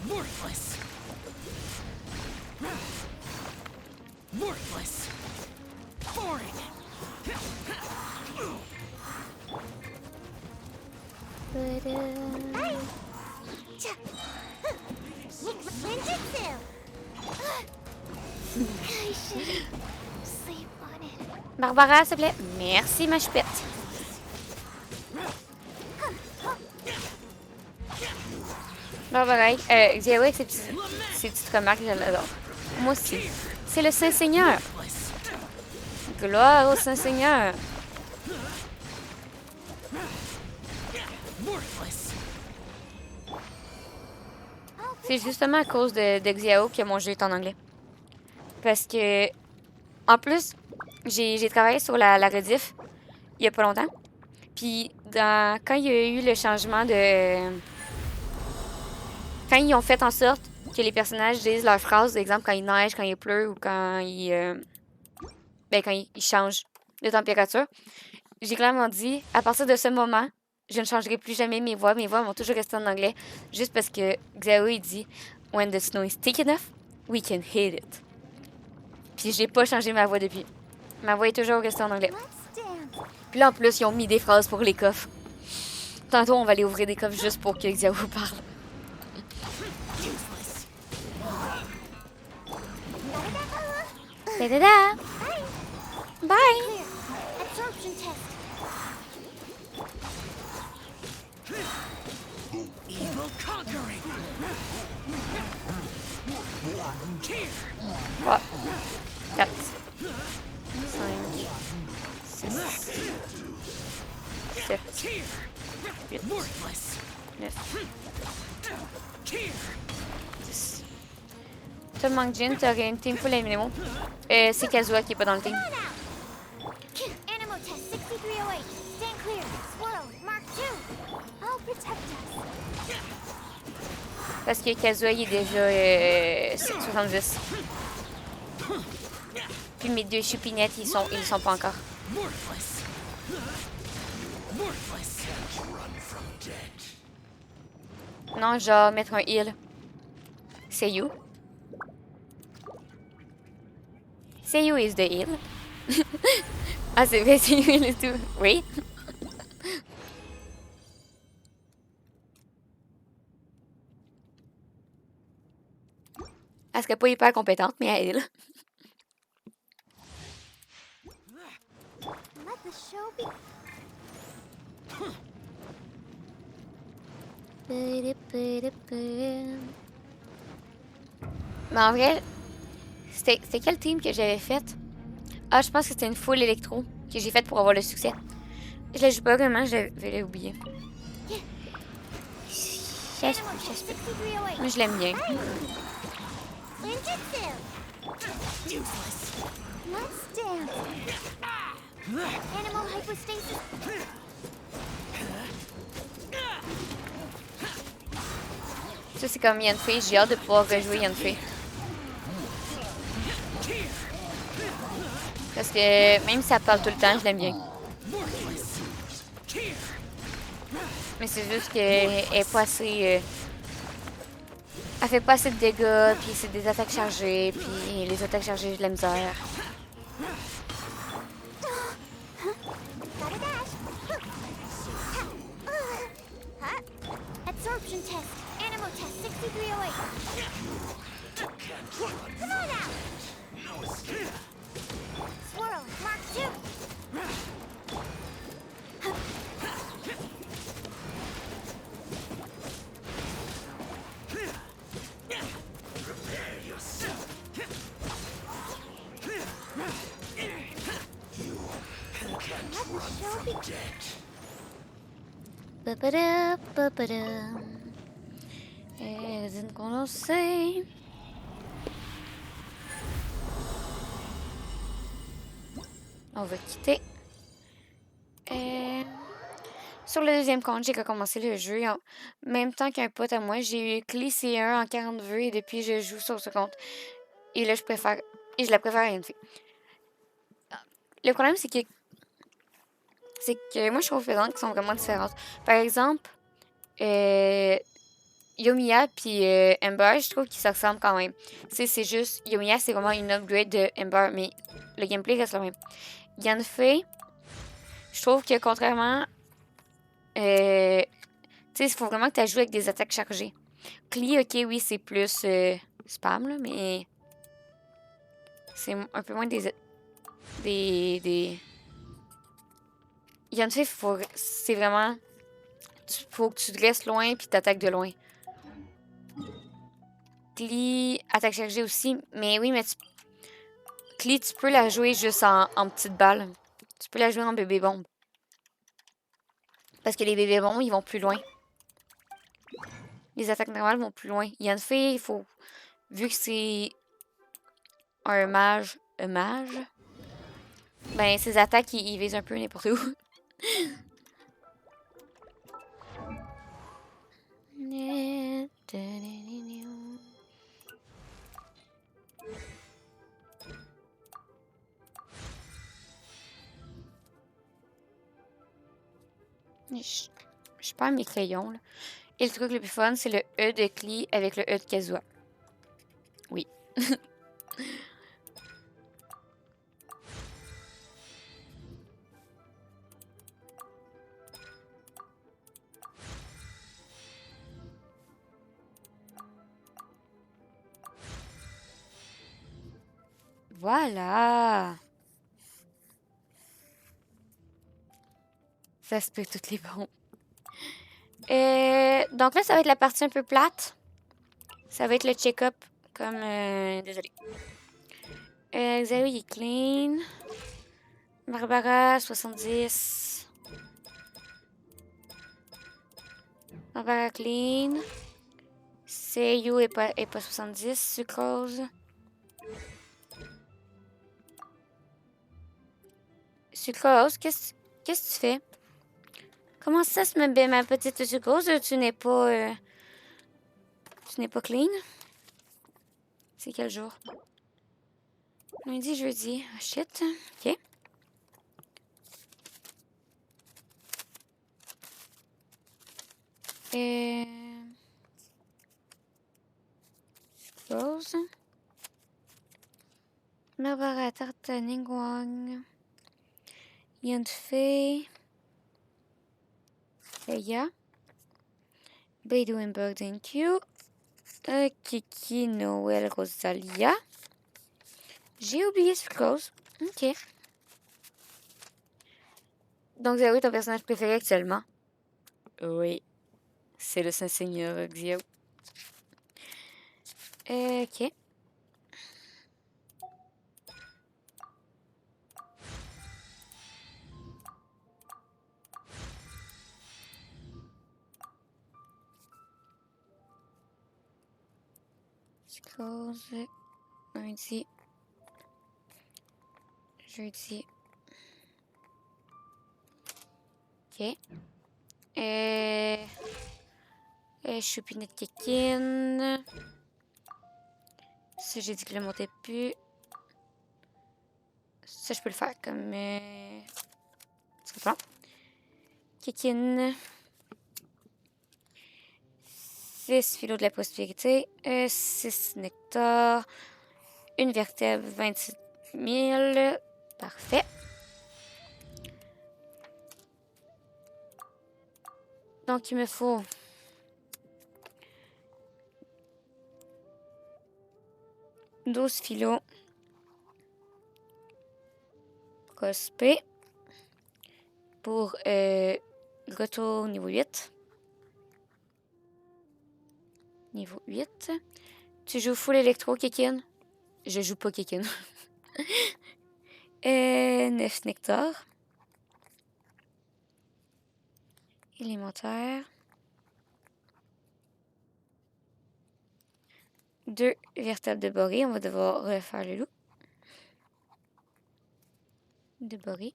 Speaker 5: Worthless. Worthless. Foreign.
Speaker 2: Barbara, s'il te plaît. Merci, ma choupette. Barbara, Xiao avec ses petites remarques, je l'adore. Moi aussi. C'est le Saint-Seigneur. Gloire au Saint-Seigneur. C'est justement à cause de Xiao que mon jeu est en anglais. Parce que, en plus, j'ai travaillé sur la Rediff il y a pas longtemps. Puis, quand il y a eu le changement de... Quand ils ont fait en sorte que les personnages disent leurs phrases, par exemple quand il neige, quand il pleut ou quand quand ils changent de température, j'ai clairement dit, à partir de ce moment, je ne changerai plus jamais mes voix. Mes voix vont toujours rester en anglais, juste parce que Xiao, il dit « When the snow is thick enough, we can hit it ». Puis j'ai pas changé ma voix depuis. Ma voix est toujours restée en anglais. Puis là, en plus, ils ont mis des phrases pour les coffres. Tantôt, on va aller ouvrir des coffres juste pour que Xiao parle. Da-da-da. Bye.
Speaker 5: Evil conquering.
Speaker 2: What? 4, 5, 6, 7, 8, 9, 10. Toi, manque Jin, t'aurais une team full MMO. C'est Kazuha qui est pas dans le team. Parce que Kazuha, il est déjà 70. Puis mes deux choupinettes, ils sont pas encore. Non, je vais mettre un heal. C'est you. C'est you is the heal. Ah, c'est vrai, c'est you is tout. Oui. Elle serait pas hyper compétente, mais elle.
Speaker 6: Let the show be.
Speaker 2: Mais en vrai, c'était quel team que j'avais fait? Ah, je pense que c'était une full électro que j'ai faite pour avoir le succès. Je la joue pas vraiment, je l'avais oublié. Moi, je l'aime bien.
Speaker 6: Let's dance. Animal hypostasis.
Speaker 2: Ça, c'est comme Yanfei. J'ai hâte de pouvoir rejouer Yanfei. Parce que même si ça parle tout le temps, je l'aime bien. Mais c'est juste qu'elle est pas assez... elle fait pas assez de dégâts, puis c'est des attaques chargées, puis les attaques chargées, j'ai de la misère.
Speaker 6: Absorption test. Animo test 6308. Come on out. Swirl. Mark 2.
Speaker 2: Qu'on sait. On va quitter. Sur le deuxième compte, j'ai commencé le jeu en même temps qu'un pote à moi. J'ai eu clé C1 en 40 vues et depuis je joue sur ce compte. Et là, je la préfère à une fille. Le problème, c'est que moi, je trouve les langues qui sont vraiment différentes. Par exemple, Yomiya puis Ember, je trouve qu'ils se ressemblent quand même. C'est juste, Yomiya, c'est vraiment une upgrade de Ember, mais le gameplay reste le même. Yanfei, je trouve que contrairement, tu sais, il faut vraiment que tu joues avec des attaques chargées. Klee, ok, oui, c'est plus spam, là, mais c'est un peu moins des... Yanfei, c'est vraiment... faut que tu te restes loin puis t'attaques de loin. Klee, attaque chargée aussi. Mais oui, mais Klee, tu peux la jouer juste en petite balle. Tu peux la jouer en bébé bombe. Parce que les bébés bombes, ils vont plus loin. Les attaques normales vont plus loin. Yanfei, il faut... Vu que c'est un mage... Ben, ses attaques, ils visent un peu n'importe où. Je perds mes crayons, là. Et le truc le plus fun, c'est le E de Klee avec le E de Kazuha. Oui. Voilà. Ça se peut toutes les bombes. Donc là, ça va être la partie un peu plate. Ça va être le check-up. Comme... désolé. Xavier, il est clean. Barbara, 70. Barbara, clean. Seiyu est pas 70. Sucrose. Sucrose, qu'est-ce que tu fais?
Speaker 7: Comment ça se met, ma petite sucrose? Tu n'es pas clean? C'est quel jour? Lundi, jeudi. Ah, shit. Ok. Sucrose. Marbre à tarte Ningguang. Yunfei. Leia. Beidouenberg thank you. Kiki Noël Rosalia. J'ai oublié Sucrose. Ok. Donc, Xiao est ton personnage préféré actuellement? Oui. C'est le Saint-Seigneur Xiao. Ok. Sucrose. Lundi. Jeudi. Ok. Choupinette Kékine. Ça, j'ai dit que je le montais plus. Ça, je peux le faire comme... Tu comprends? Kékine. 6 philos de la prospérité. 6 nectar. Une vertèbre, 26 000. Parfait. Donc, il me faut... 12 philos. Prospé. Pour retour niveau 8. Niveau 8. Tu joues full électro, Kékine? Je joue pas Kékine. 9 nectar. Élémentaire. 2 vertèbres de boré. On va devoir refaire le loup. De boré.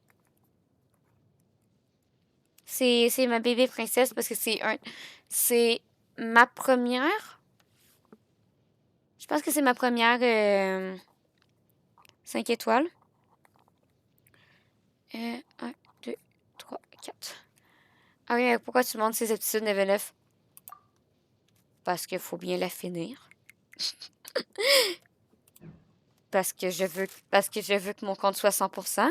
Speaker 7: C'est ma bébé princesse parce que c'est ma première. Je pense que c'est ma première 5 étoiles. 1, 2, 3, 4. Ah oui, mais pourquoi tu montres ses aptitudes niveau 9? Parce qu'il faut bien la finir. Parce que je veux que mon compte soit 100%.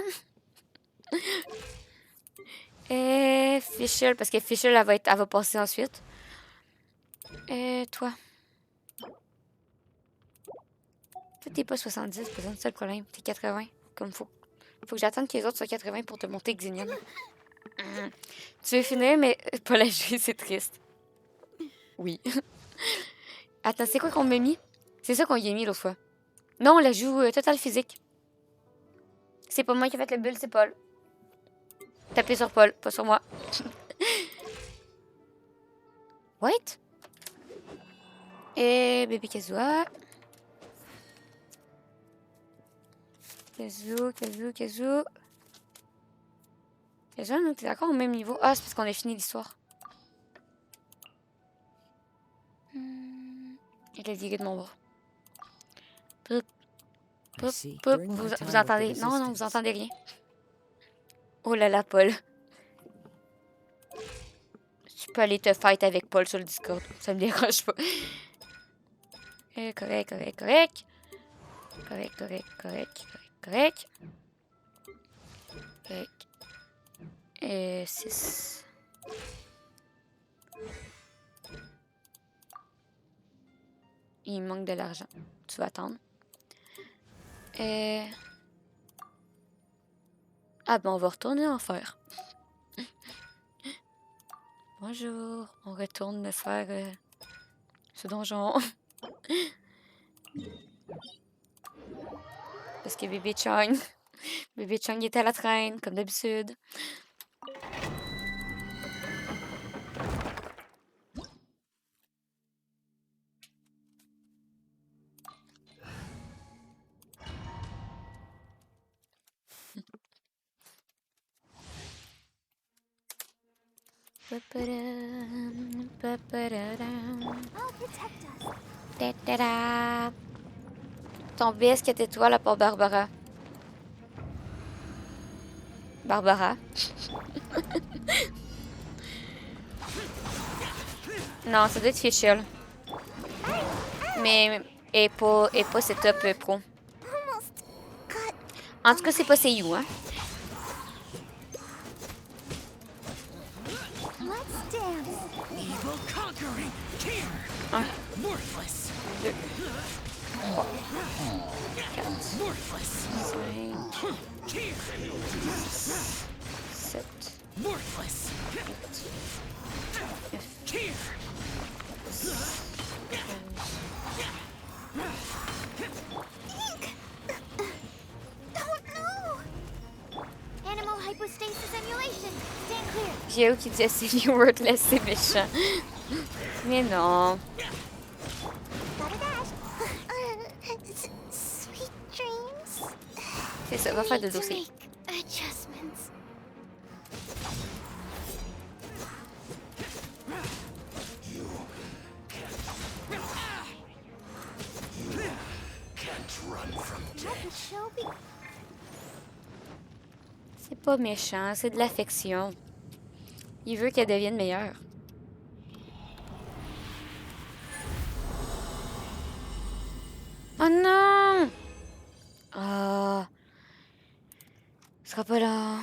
Speaker 7: Fischl, parce que Fischl, elle va passer ensuite. Toi. Toi, t'es pas 70, c'est ça le problème. T'es 80. Comme faut que j'attende que les autres soient 80 pour te monter Xenium. Tu veux finir, mais pas la jouer, c'est triste. Oui. Attends, c'est quoi qu'on m'a mis? C'est ça qu'on y a mis l'autre fois. Non, on la joue total physique. C'est pas moi qui ai fait le bulle, c'est Paul. Tapez sur Paul, pas sur moi. What? Bébé Kazua. Kazoo. Kazoo, non, t'es d'accord au même niveau? Ah, c'est parce qu'on a fini l'histoire. Il a digué de mon bras. Poup. Vous entendez? Non, vous entendez rien. Oh là là, Paul. Tu peux aller te fight avec Paul sur le Discord. Ça me dérange pas. Correct. Correct. 6. Il manque de l'argent. Tu vas attendre. Ah ben, on va retourner en faire. Bonjour. On retourne faire ce donjon. Parce que bébé Chung était à la traîne, comme d'habitude.
Speaker 2: Ta-ta-da. Ton biscuit étoile à part Barbara. Barbara. Non, ça doit être Fischl. Mais elle est pas setup pro. En tout cas, c'est pas Seiyu, hein. Un, deux, trois, quatre, cinq, sept,
Speaker 6: Animal hypostasis emulation. Stand clear.
Speaker 2: J'ai qui disait c'est worthless, c'est méchant. Mais non.
Speaker 6: Sweet dreams.
Speaker 2: C'est ça, va faire de dossier.
Speaker 6: Adjustments.
Speaker 2: C'est pas méchant, c'est de l'affection. Il veut qu'elle devienne meilleure. Oh non! Ah. Ce sera pas là.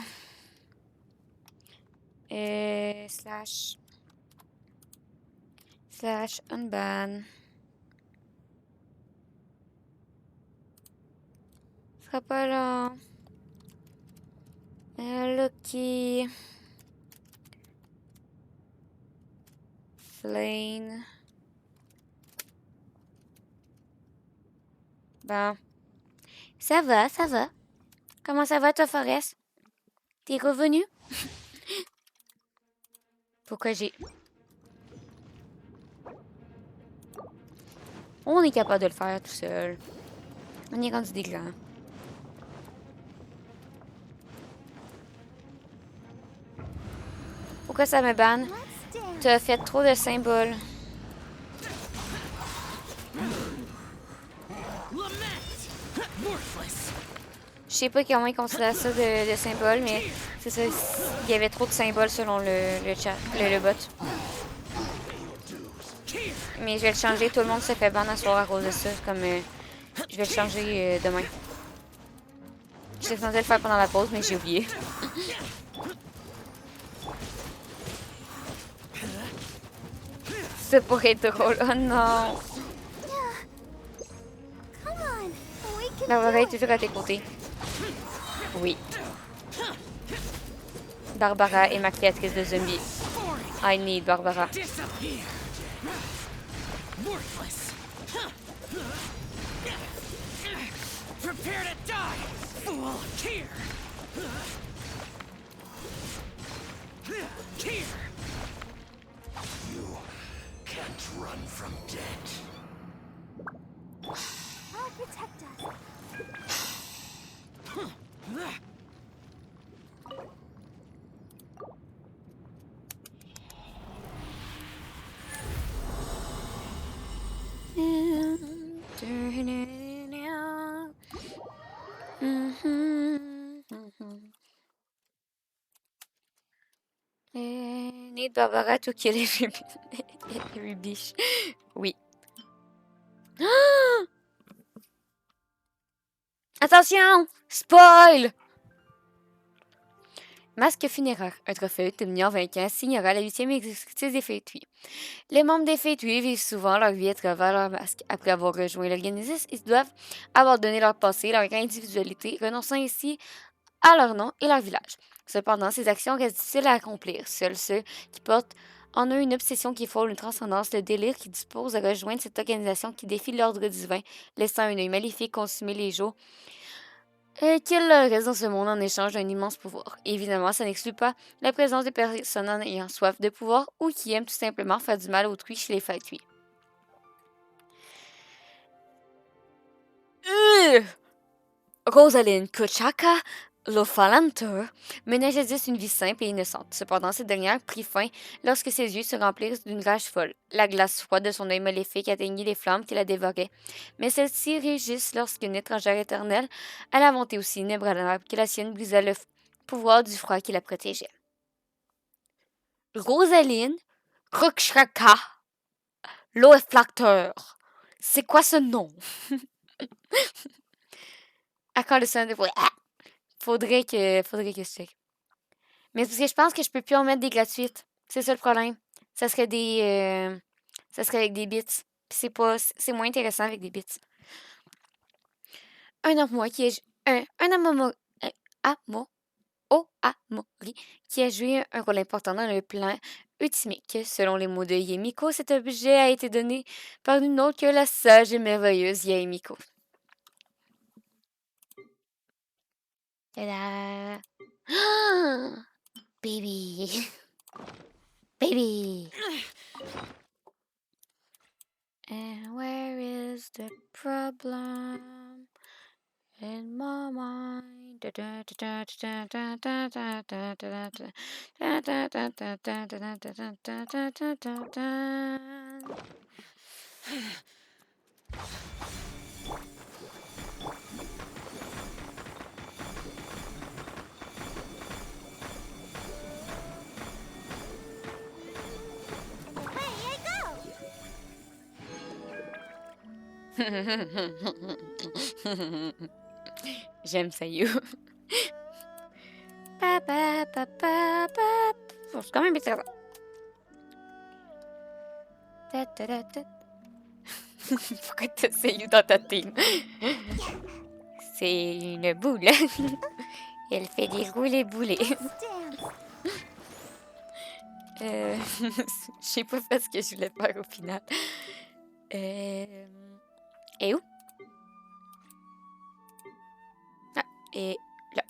Speaker 2: Slash unban. Ce sera pas là. Lucky. Slain. Bon. Ça va, ça va. Comment ça va, toi, Forest? T'es revenu? Pourquoi j'ai... On est capable de le faire tout seul. On est rendu des grands. Pourquoi ça me banne? T'as fait trop de symboles. Je sais pas comment ils considèrent ça de symboles, mais c'est ça. Il y avait trop de symboles selon le chat, le bot. Mais je vais le changer. Tout le monde se fait ban à soir à cause de ça. Comme je vais le changer demain. J'étais censée le faire pendant la pause, mais j'ai oublié. Ça pourrait être drôle. Oh non! Barbara est toujours à tes côtés. Oui. Barbara est ma créatrice de zombies. I need Barbara.
Speaker 10: Prepare to die, fool! Here! Here!
Speaker 20: You can't run from death.
Speaker 6: I'll protect us.
Speaker 2: Need Barbara to kill every biche. Oui. Attention! Spoil! Masque funéraire. Un trophée terminant vainqueur signera la 8e exécutrice des Fêtuis. Les membres des Fêtuis vivent souvent leur vie à travers leur masque. Après avoir rejoint l'organisme, ils doivent abandonner leur passé, leur individualité, renonçant ainsi à leur nom et leur village. Cependant, ces actions restent difficiles à accomplir. Seuls ceux qui portent en eux une obsession qui frôle une transcendance, le délire qui dispose à rejoindre cette organisation qui défie l'ordre divin, laissant un œil maléfique consumer les jours qu'il reste dans ce monde en échange d'un immense pouvoir. Évidemment, ça n'exclut pas la présence de personnes ayant soif de pouvoir ou qui aiment tout simplement faire du mal à autrui chez les Fêtuis. Rosaline Kuchaka L'Ophalanter menait jadis une vie simple et innocente. Cependant, cette dernière prit fin lorsque ses yeux se remplirent d'une rage folle. La glace froide de son œil maléfique atteignit les flammes qui la dévoraient. Mais celles-ci régissent lorsqu'une étrangère éternelle, à la volonté aussi inébranlable que la sienne, brisa le pouvoir du froid qui la protégeait. Rosaline Rukshraka, l'Ophalanter. C'est quoi ce nom? À quand le son de voix? Faudrait que je check. Mais parce que je pense que je peux plus en mettre des gratuites. C'est ça le problème. Ça serait ça serait avec des bits. Puis c'est moins intéressant avec des bits. Un Amori qui est Amori qui a joué un rôle important dans le plan ultimique. Selon les mots de Yemiko, cet objet a été donné par une autre que la sage et merveilleuse Yemiko. Tada! Baby. Baby. And where is the problem in my mind? J'aime ça, you. C'est quand même bizarre. Pourquoi t'as Seiyu dans ta team? C'est une boule. Elle fait des roulés-boulés. J'ai pas fait ce que je voulais faire au final. Et où? Ah, et là.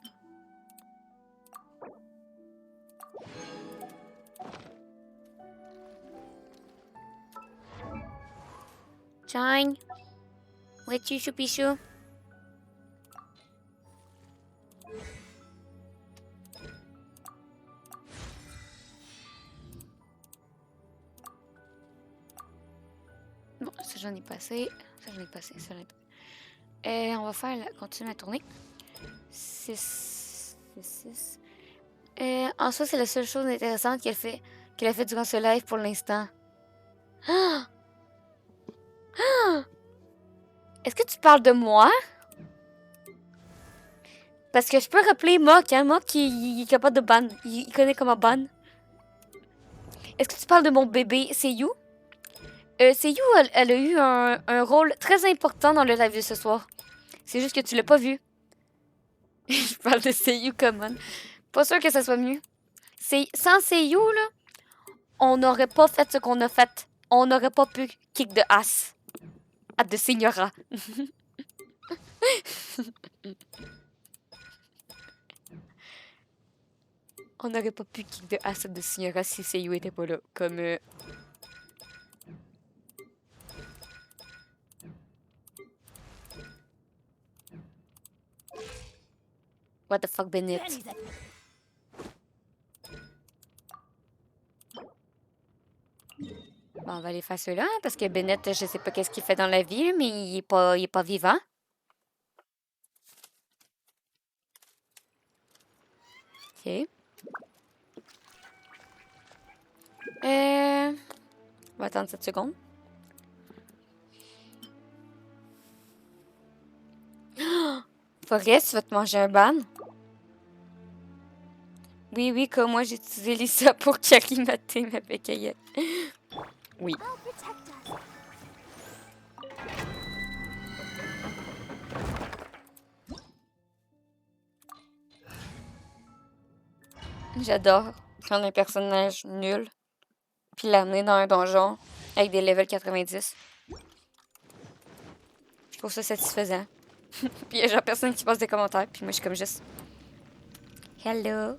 Speaker 2: Shine. Où es-tu, choupichou? Bon, ça j'en ai passé. Ça j'en ai passé. Ça j'en ai passé. On va faire continuer à tourner. 6. En soi, c'est la seule chose intéressante qu'elle a fait durant ce live pour l'instant. Ah! Ah! Est-ce que tu parles de moi? Parce que je peux rappeler Mock, hein? Mock, il est capable de ban. Il connaît comment ban. Est-ce que tu parles de mon bébé Seiyu? Seiyu, elle a eu un rôle très important dans le live de ce soir. C'est juste que tu l'as pas vu. Je parle de Seiyu, come on. Pas sûr que ça soit mieux. Sans Seiyu, là, on n'aurait pas fait ce qu'on a fait. On n'aurait pas pu kick de ass. À de Señora. On n'aurait pas pu kick de ass à de Señora si Seiyu était pas là. Comme... What the fuck, Bennett? Bon, on va aller faire ceux-là, hein, parce que Bennett, je sais pas qu'est-ce qu'il fait dans la vie, mais il est pas vivant. Ok. On va attendre 7 secondes. Forest, tu vas te manger un ban? Oui, comme moi, j'ai utilisé Lisa pour calimater ma bécaillette. Oui. J'adore prendre un personnage nul puis l'amener dans un donjon avec des levels 90. Je trouve ça satisfaisant. Puis il y a genre personne qui passe des commentaires, puis moi je suis comme juste hello.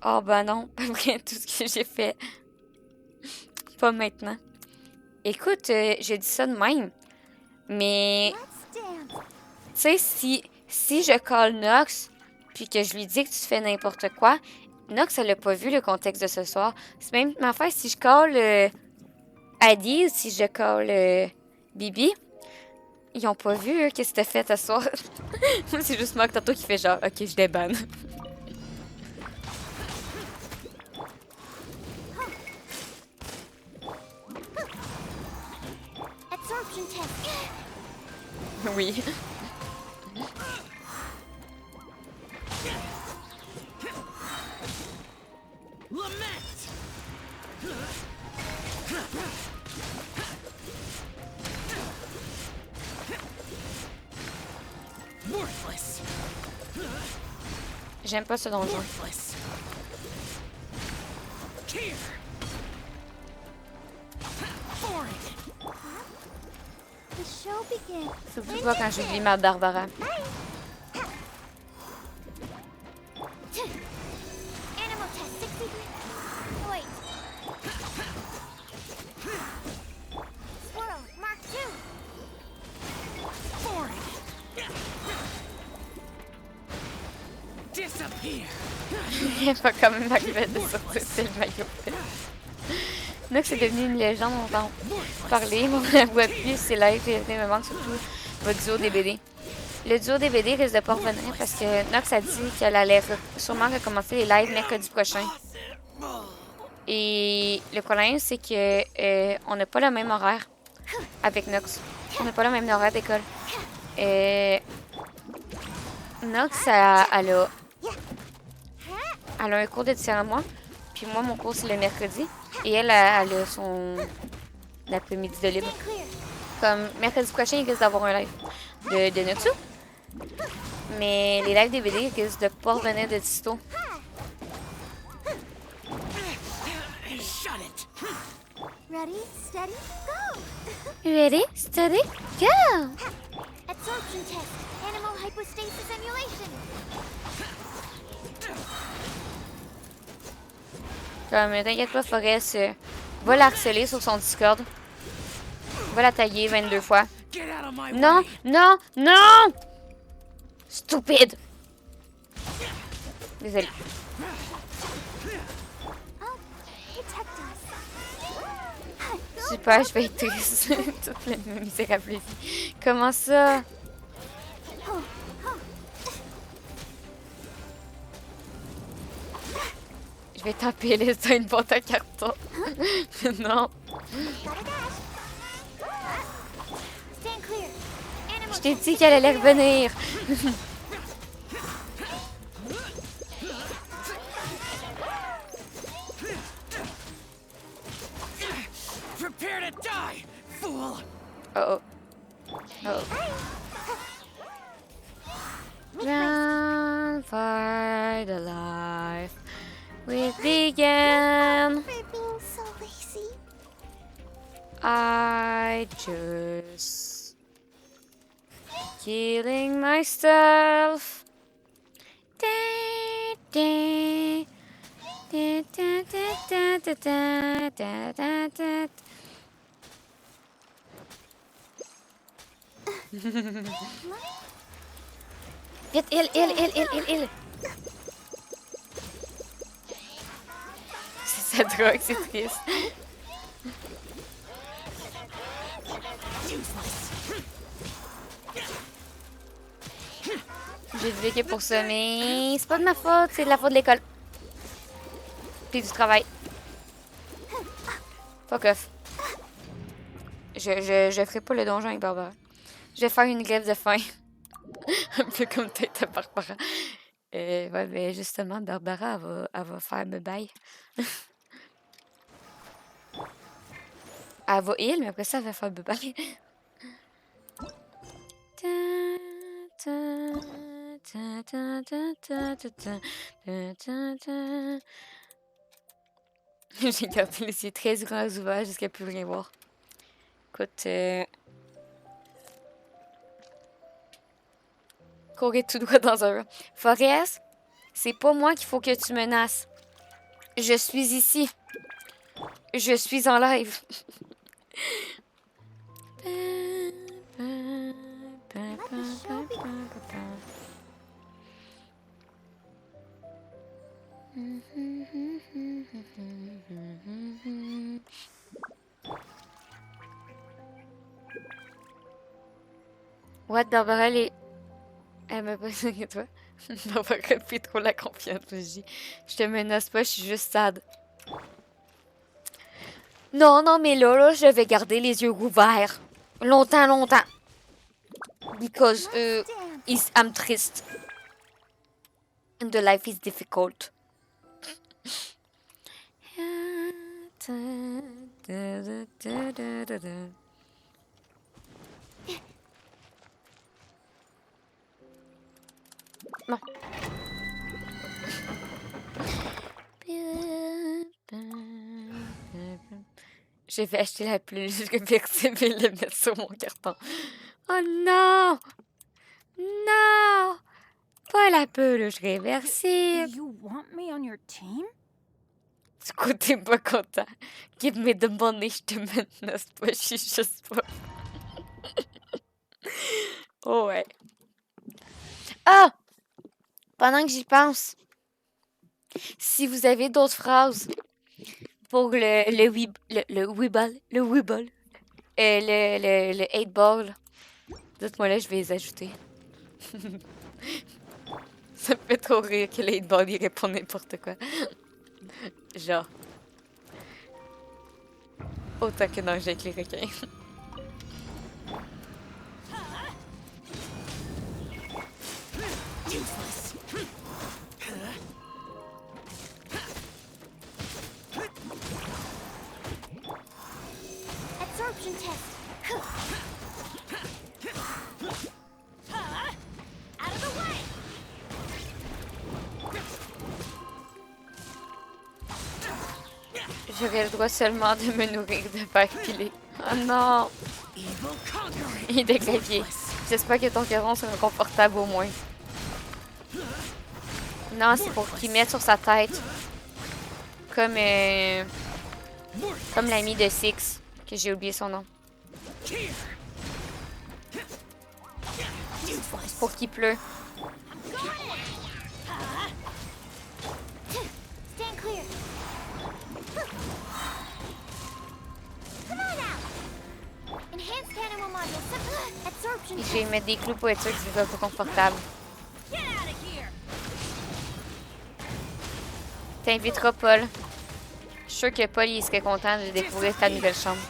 Speaker 2: Oh ben non, pas vrai tout ce que j'ai fait. Pas maintenant. Écoute, j'ai dit ça de même. Mais tu sais, si si je call Nox, puis que je lui dis que tu fais n'importe quoi, Nox, elle n'a pas vu le contexte de ce soir. C'est même ma affaire si je call Adi ou si je call Bibi. Ils ont pas vu eux, qu'est-ce que t'as fait ce soir. Moi, c'est juste moi tantôt qui fait genre, ok, je débanne.
Speaker 6: Absorption test.
Speaker 2: Oui. J'aime pas ce donjon.
Speaker 6: The show begins.
Speaker 2: Surtout pas quand j'oublie ma Barbara.
Speaker 6: Animal test 63. Wait. Squirrel, Mark 2.
Speaker 10: Disappear.
Speaker 2: Il n'y a pas quand même Macbeth de sortir le maillot. Nox est devenu une légende, on va en parler. On la voit plus, c'est live, et me manque surtout votre duo des BD. Le duo des BD risque de pas revenir parce que Nox a dit qu'elle allait sûrement recommencer les lives mercredi prochain. Et le problème, c'est que on n'a pas le même horaire avec Nox. On n'a pas le même horaire d'école. Nox, elle a un cours de tir à moi. Puis moi, mon cours, c'est le mercredi. Et elle a son après-midi de libre. Comme mercredi prochain, il risque d'avoir un live de Notsu. Mais les lives des BD risquent de pas revenir de Tito.
Speaker 6: Ready, steady, go!
Speaker 2: Ready, steady, go!
Speaker 6: Absorption test. Animal hypostasis emulation.
Speaker 2: Comme, t'inquiète pas, Forest, va la harceler sur son Discord. Va la taguer 22 fois. Non, non, non! Stupide! Désolé. Super, je vais être triste. Toute la misérable vie. Comment ça? Je vais taper les dans une boîte à carton. Non. Je t'ai dit qu'elle allait revenir.
Speaker 10: Prepare to die, fool.
Speaker 2: Oh oh. Run for the life we began.
Speaker 6: Being so lazy.
Speaker 2: I just killing myself. Da, da, da, da, da, da, da, da, da, da. Vite, il. C'est sa drogue, c'est triste. J'ai délégué pour ça, mais c'est pas de ma faute, c'est de la faute de l'école. Puis du travail. Fuck off. Je ferai pas le donjon avec Barbara. Je vais faire une grève de faim. Un peu comme tête à Barbara. Ouais, mais justement, Barbara, elle va faire bye-bye. Elle va heal, mais après ça, elle va faire bye-bye. J'ai gardé les yeux très grands ouverts jusqu'à plus rien voir. Écoute, courir tout droit dans un... Forest, c'est pas moi qu'il faut que tu menaces. Je suis ici. Je suis en live. What, Barbara, elle m'a pas dit toi. Barbara fait trop la confiance, vas-y. Je te menace pas, je suis juste sad. Non, non, mais là, je vais garder les yeux ouverts. Longtemps, longtemps. Because, I'm triste. And the life is difficult. Non. Je vais acheter la plus réversible et le mettre sur mon carton. Oh non! Non! Pas la peluche réversible.
Speaker 15: You want me on your team?
Speaker 2: Du coup, t'es pas content. Give me the money, je te menace pas, je suis juste pas. Oh ouais. Ah! Pendant que j'y pense, si vous avez d'autres phrases pour le weeball, le 8 ball, dites-moi là, je vais les ajouter. Ça me fait trop rire que le 8 ball, il répond n'importe quoi. Genre. Autant que dans Jake les requins.
Speaker 6: Absorption test. Out of the way.
Speaker 2: J'aurais le droit seulement de me nourrir de verre pilé. Oh non! Et de clavier. J'espère que ton caron sera confortable au moins. Non, c'est pour qu'il mette sur sa tête. Comme l'ami de Six, que j'ai oublié son nom. Pour qu'il pleut.
Speaker 6: Stand clear. Come on now. Enhanced animal module. Absorption
Speaker 2: Et je vais mettre des clous pour être sûr que c'est pas plus confortable.
Speaker 6: Get out of here.
Speaker 2: T'inviteras Paul. Je suis sûr que Paul il serait content de découvrir ta nouvelle chambre.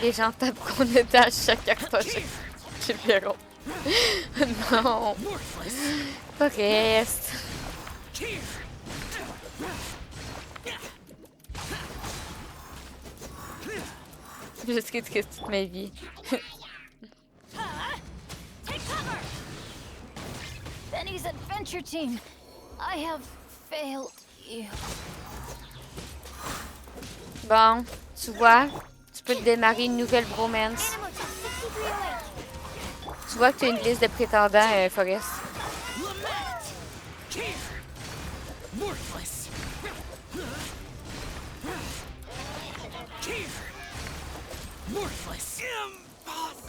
Speaker 2: Les gens tapent qu'on était à chaque carton. J'ai verront. Non. Pas reste. Je serai triste toute ma vie.
Speaker 15: Benny's adventure team. I have failed you.
Speaker 2: Bon, tu vois, tu peux te démarrer une nouvelle bromance. Tu vois que tu as une liste de prétendants, Forrest.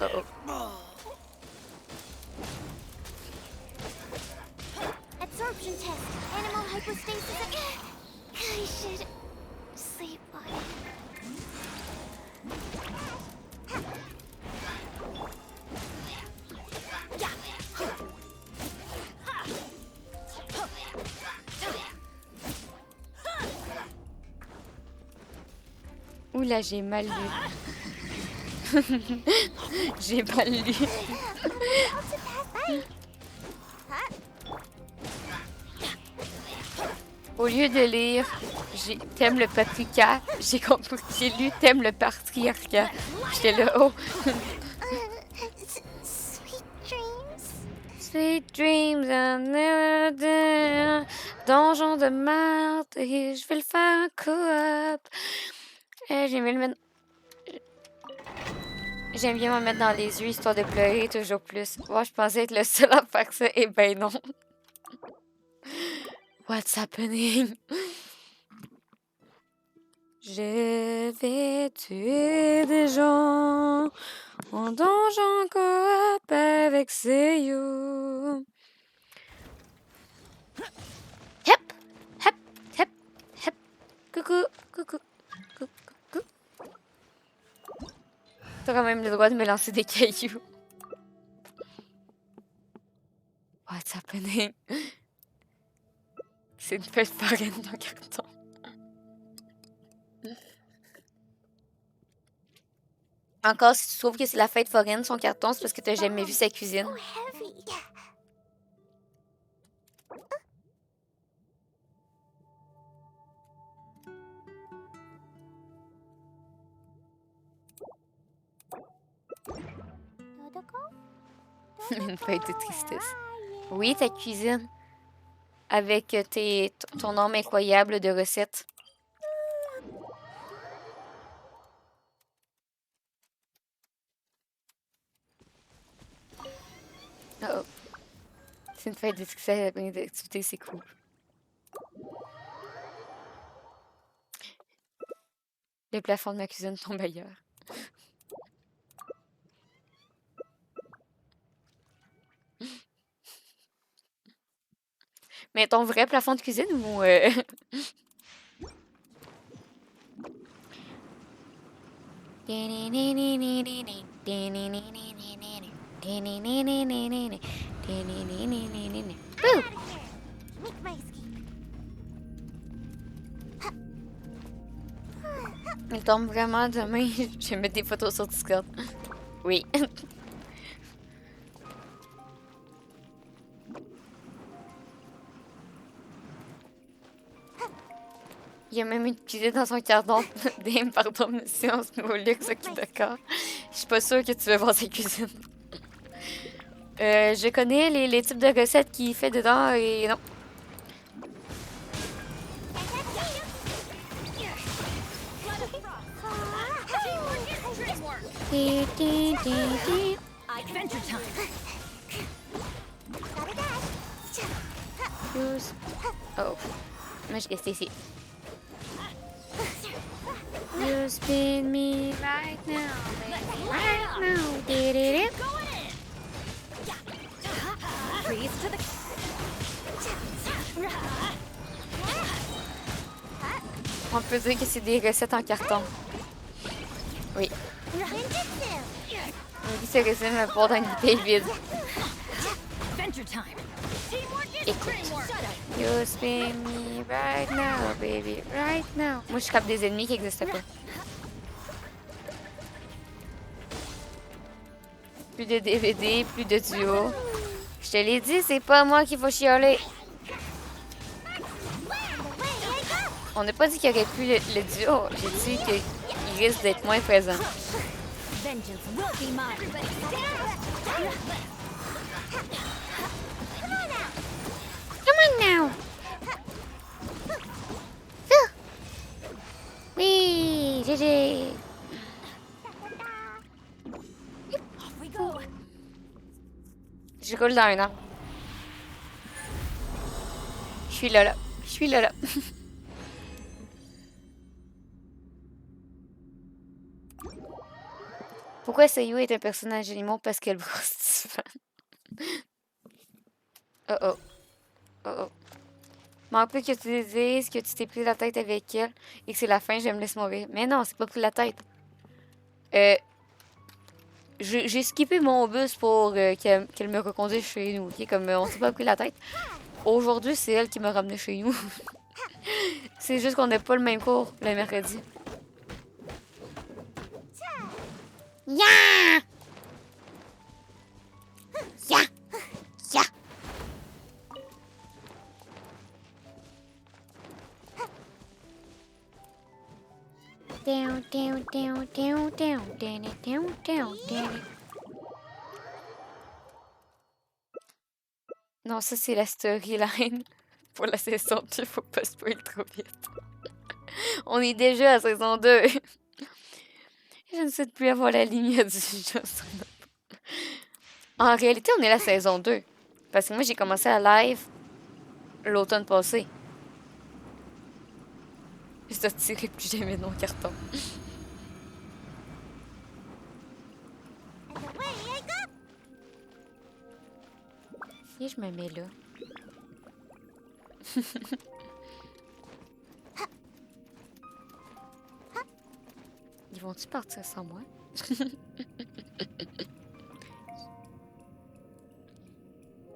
Speaker 2: Uh-oh.
Speaker 6: Absorption test. Animal hypostasis. I should sleep on it.
Speaker 2: Oula, j'ai mal lu. J'ai mal lu. Au lieu de lire t'aimes le patriarcat, j'ai compris, j'ai lu t'aimes le patriarcat. J'étais là, oh. Sweet dreams and donjon de merde, et je vais le faire en coop. J'aime bien le mettre. J'aime bien me mettre dans les yeux histoire de pleurer toujours plus. Moi, je pensais être le seul à faire ça, et ben non. What's happening? Je vais tuer des gens en donjon coop avec Seiyu. Hep, hep, hep, hep. Coucou, coucou. T'auras même le droit de me lancer des cailloux. What's happening? C'est une fête foraine dans le carton. Encore, si tu trouves que c'est la fête foraine, son carton, c'est parce que t'as jamais vu sa cuisine. Une fête de tristesse. Oui, ta cuisine. Avec ton nombre incroyable de recettes. Oh. C'est une fête de succès avec plein d'activités, c'est cool. Le plafond de ma cuisine tombe ailleurs. Mais ton vrai plafond de cuisine ou... Il tombe vraiment demain. Je vais mettre des photos sur Discord. Oui. Il y a même une cuisine dans son carton. Damn, pardon, monsieur, on se niveau luxe, ok, d'accord. Je suis pas sûre que tu veux voir sa cuisine. Je connais les types de recettes qu'il fait dedans et non. Oh, moi je reste ici. You spin me right now, baby, right now. Did it? On peut dire que c'est des recettes en carton. Oui. On dit que c'est résume un pot dans une bouteille vide. Écoute. You spin me right now, baby, right now. Moi, je scrape des ennemis qui n'existent pas. Plus de DVD, plus de duo. Je te l'ai dit, c'est pas moi qu'il faut chialer. On n'a pas dit qu'il n'y aurait plus le duo. J'ai dit qu'il risque d'être moins présent. Come on now. Oui, GG. Je roule dans un an. Je suis là. Je suis là. Pourquoi Seiyu est un personnage animaux? Parce qu'elle brosse Stéphane. Oh. Manque plus que tu dises que tu t'es pris la tête avec elle et que c'est la fin, je me laisse mourir. Mais non, c'est pas pris la tête. J'ai skippé mon bus pour qu'elle me reconduise chez nous. Okay? Comme on s'est pas pris la tête. Aujourd'hui, c'est elle qui m'a ramené chez nous. C'est juste qu'on n'a pas le même cours le mercredi. Yeah! Yeah! Yeah! Down. Non, ça c'est la storyline pour la saison 2, faut pas spoiler trop vite. On est déjà à saison 2. Je ne souhaite plus avoir la ligne du jeu. En réalité, on est à la saison 2. Parce que moi, j'ai commencé à live l'automne passé. Je ne sortirai plus jamais de mon carton. Et je me mets là. Ils vont-tu partir sans moi?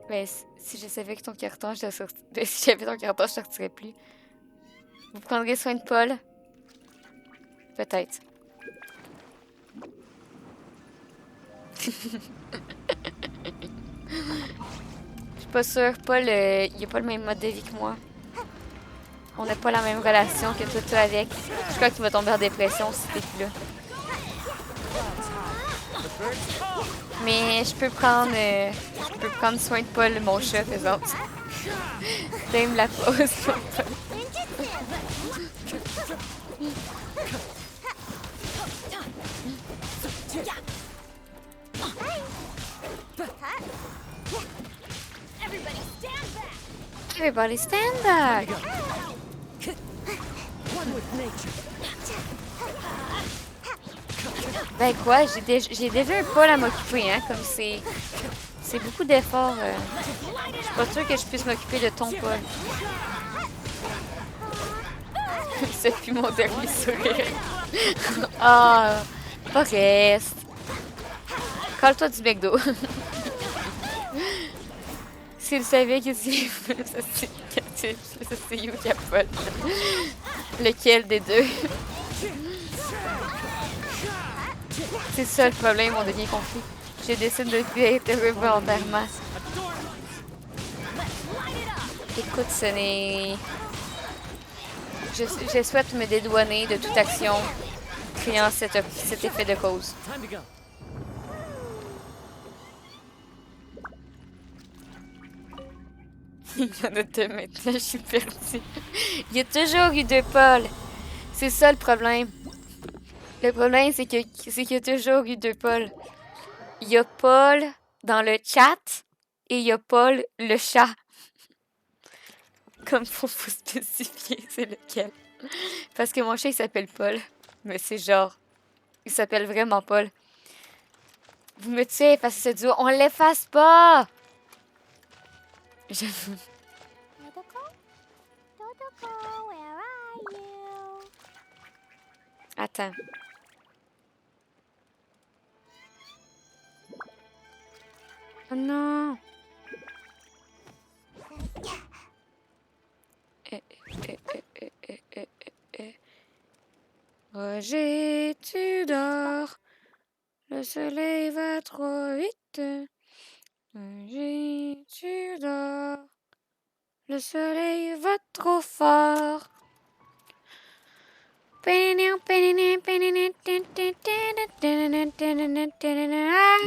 Speaker 2: Mais si je savais que ton carton, je te si j'avais ton carton, je te retirais plus. Vous prendrez soin de Paul? Peut-être. Je suis pas sûre. Paul, il a pas le même mode de vie que moi. On n'a pas la même relation que toi avec. Je crois qu'il va tomber en dépression si t'es plus là. Mais je peux prendre soin de Paul, mon chat, faisant. T'aimes la pause pour Paul. Everybody stand back. Ben quoi, j'ai déjà un Paul à m'occuper, hein, comme c'est beaucoup d'efforts. Je suis pas sûre que je puisse m'occuper de ton Paul. C'est plus mon dernier sourire. Ah, pas reste. Colle-toi du McDo. S'il savait que c'est You qui a Paul. Lequel des deux? C'est ça le problème, on devient confus. Je décide de plus être heureux volontairement. Écoute, ce n'est... Je souhaite me dédouaner de toute action créant cet effet de cause. Il y en a deux maintenant, je suis perdue. Il y a toujours eu deux Paul. C'est ça le problème. Le problème, c'est qu'il y a toujours eu deux Paul. Il y a Paul dans le chat et il y a Paul le chat. Comme faut vous spécifier, c'est lequel. Parce que mon chat, il s'appelle Paul. Mais c'est genre... Il s'appelle vraiment Paul. Vous me tuez, effacer ce duo. On l'efface pas! J'avoue. Attends. Oh non! Roger, tu dors. Le soleil va trop vite. Roger, tu dors. Le soleil va trop fort. Ah,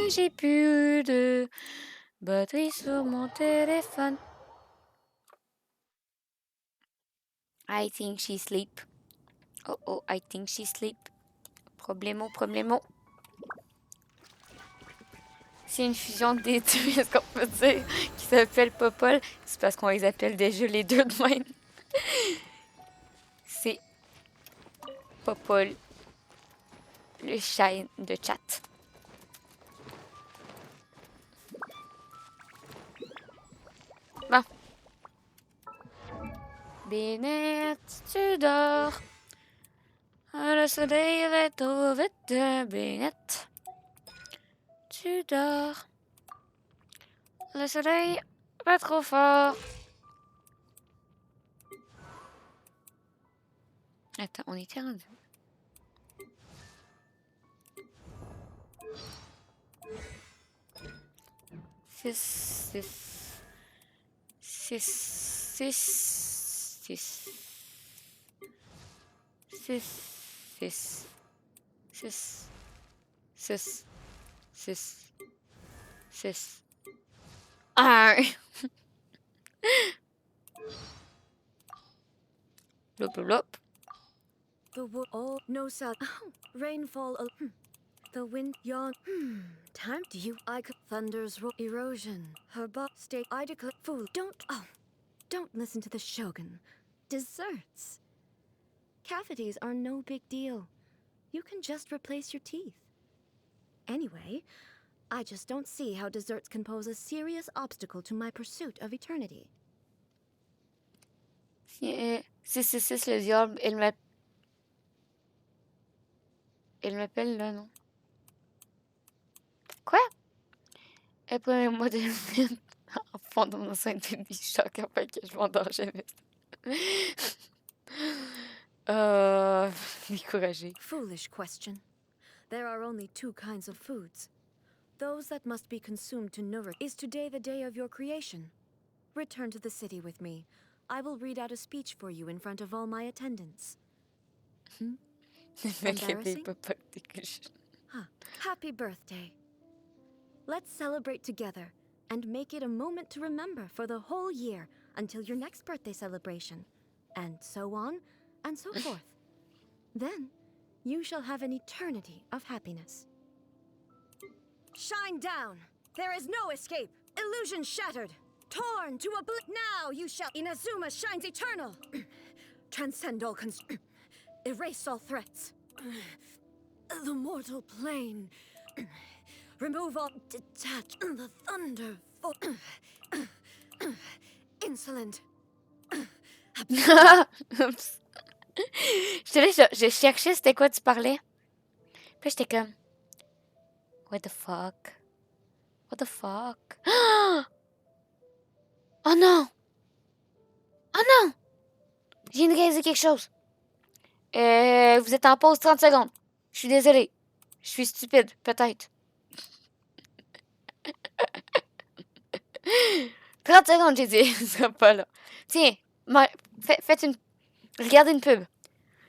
Speaker 2: j'ai plus de batterie sur mon téléphone. I think she sleep. Oh, I think she sleep. Problemo. C'est une fusion des deux, est-ce qu'on peut dire, qui s'appelle Popol? C'est parce qu'on les appelle déjà les deux de même. C'est Popol, le chat de chat. Bon. Binette, tu dors. Le soleil va trop vite, Binette. Tu dors. Le soleil va trop fort. Attends, on était rendu. Six. Un. Blop.
Speaker 19: The wood, oh, no south. Rainfall, the wind, yawn. Time to you, I could thunder's erosion. Her butt state, I declare, fool, don't listen to the Shogun. Desserts. Cavities are no big deal. You can just replace your teeth. Anyway, I just don't see how desserts can pose a serious obstacle to my pursuit of eternity.
Speaker 2: 666, le diable, elle m'appelle là, non? Quoi? Apprenez-moi de le mettre en fond de mon sein de baby choc afin que je m'endors jamais. Découragée.
Speaker 19: Foolish question. There are only two kinds of foods. Those that must be consumed to nourish. Is today the day of your creation? Return to the city with me. I will read out a speech for you in front of all my attendants. Embarrassing? Huh. Happy birthday. Let's celebrate together and make it a moment to remember for the whole year until your next birthday celebration, and so on and so forth. Then, you shall have an eternity of happiness. Shine down! There is no escape! Illusion shattered! Torn to now you shall... Inazuma shines eternal! Transcend all erase all threats. The mortal plane. Remove all... Detach the thunder... Insolent.
Speaker 2: Oups. Je cherchais c'était quoi tu parlais. Puis j'étais comme... What the fuck? What the fuck? Oh non! Oh non! Je viens de réaliser quelque chose. Vous êtes en pause 30 secondes. Je suis désolée. Je suis stupide, peut-être. 30 secondes, j'ai dit. Ce sera pas là. Tiens, faites une... Regardez une pub.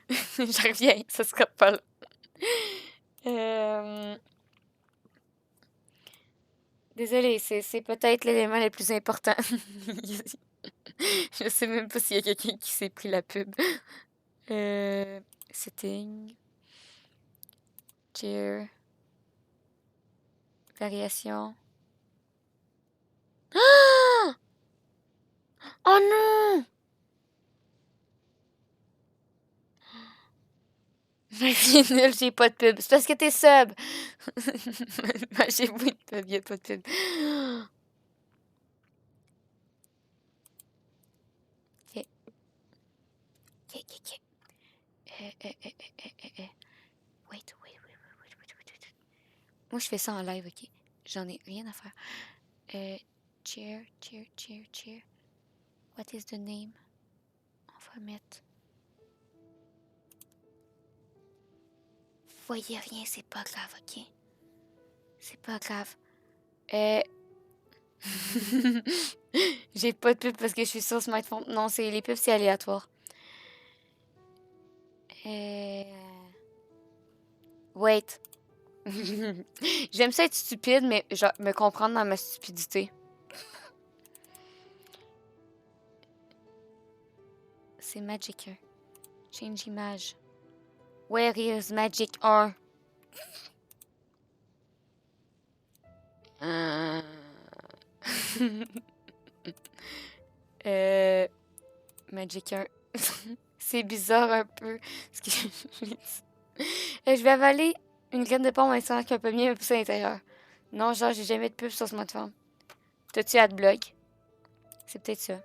Speaker 2: Je reviens, ça sera pas là. Désolée, c'est peut-être l'élément le plus important. Je sais même pas s'il y a quelqu'un qui s'est pris la pub. Setting. Cheer. Variation. Ah! Oh non! J'ai pas de pub. C'est parce que t'es sub. J'ai oui de pub, y'a pas de pub. Ok. Ok. Wait. Moi, je fais ça en live, ok? J'en ai rien à faire. Cheer. What is the name? On va mettre... Voyez rien, c'est pas grave, ok? C'est pas grave. J'ai pas de pub parce que je suis sur smartphone. Non, c'est les pubs, c'est aléatoire. Wait. J'aime ça être stupide, mais genre, me comprendre dans ma stupidité. C'est Magic 1. Change image. Where is Magic 1? Magic 1. C'est bizarre un peu. Ce que je vais avaler une graine de pomme instant qu'un pommier me pousse à l'intérieur. Non, genre, j'ai jamais de pub sur smartphone. T'as-tu adblock? C'est peut-être ça.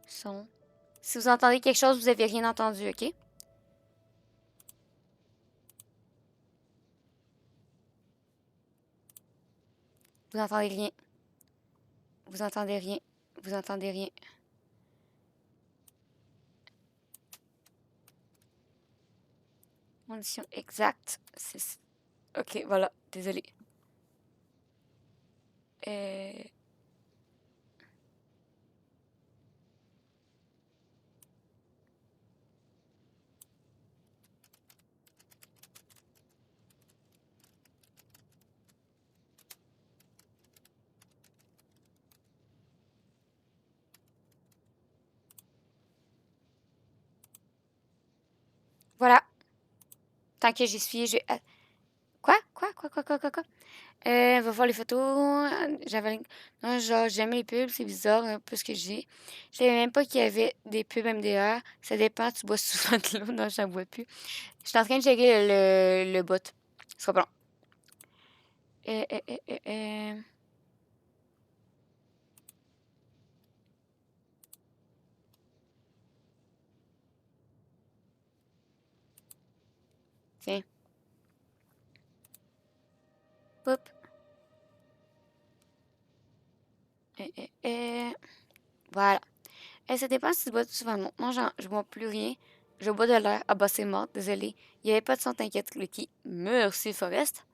Speaker 2: Son. Si vous entendez quelque chose, vous avez rien entendu, ok? Vous entendez rien. Vous entendez rien. Vous entendez rien. Condition exacte. Ok, voilà. Désolé. Voilà. Tant que j'y suis, je... Quoi? Va voir les photos. J'avais... Non, genre, j'aime les pubs, c'est bizarre un peu ce que j'ai. Je savais même pas qu'il y avait des pubs MDR. Ça dépend, tu bois souvent de l'eau. Non, j'en bois plus. Je suis en train de gérer le bot. Ce sera pas long. Tiens. Hop. Voilà. Ça dépend si tu bois souvent. Non, je bois plus rien. Je bois de l'air. Ah bah c'est mort, désolé. Il n'y avait pas de son, t'inquiète, Lucky. Merci, Forest.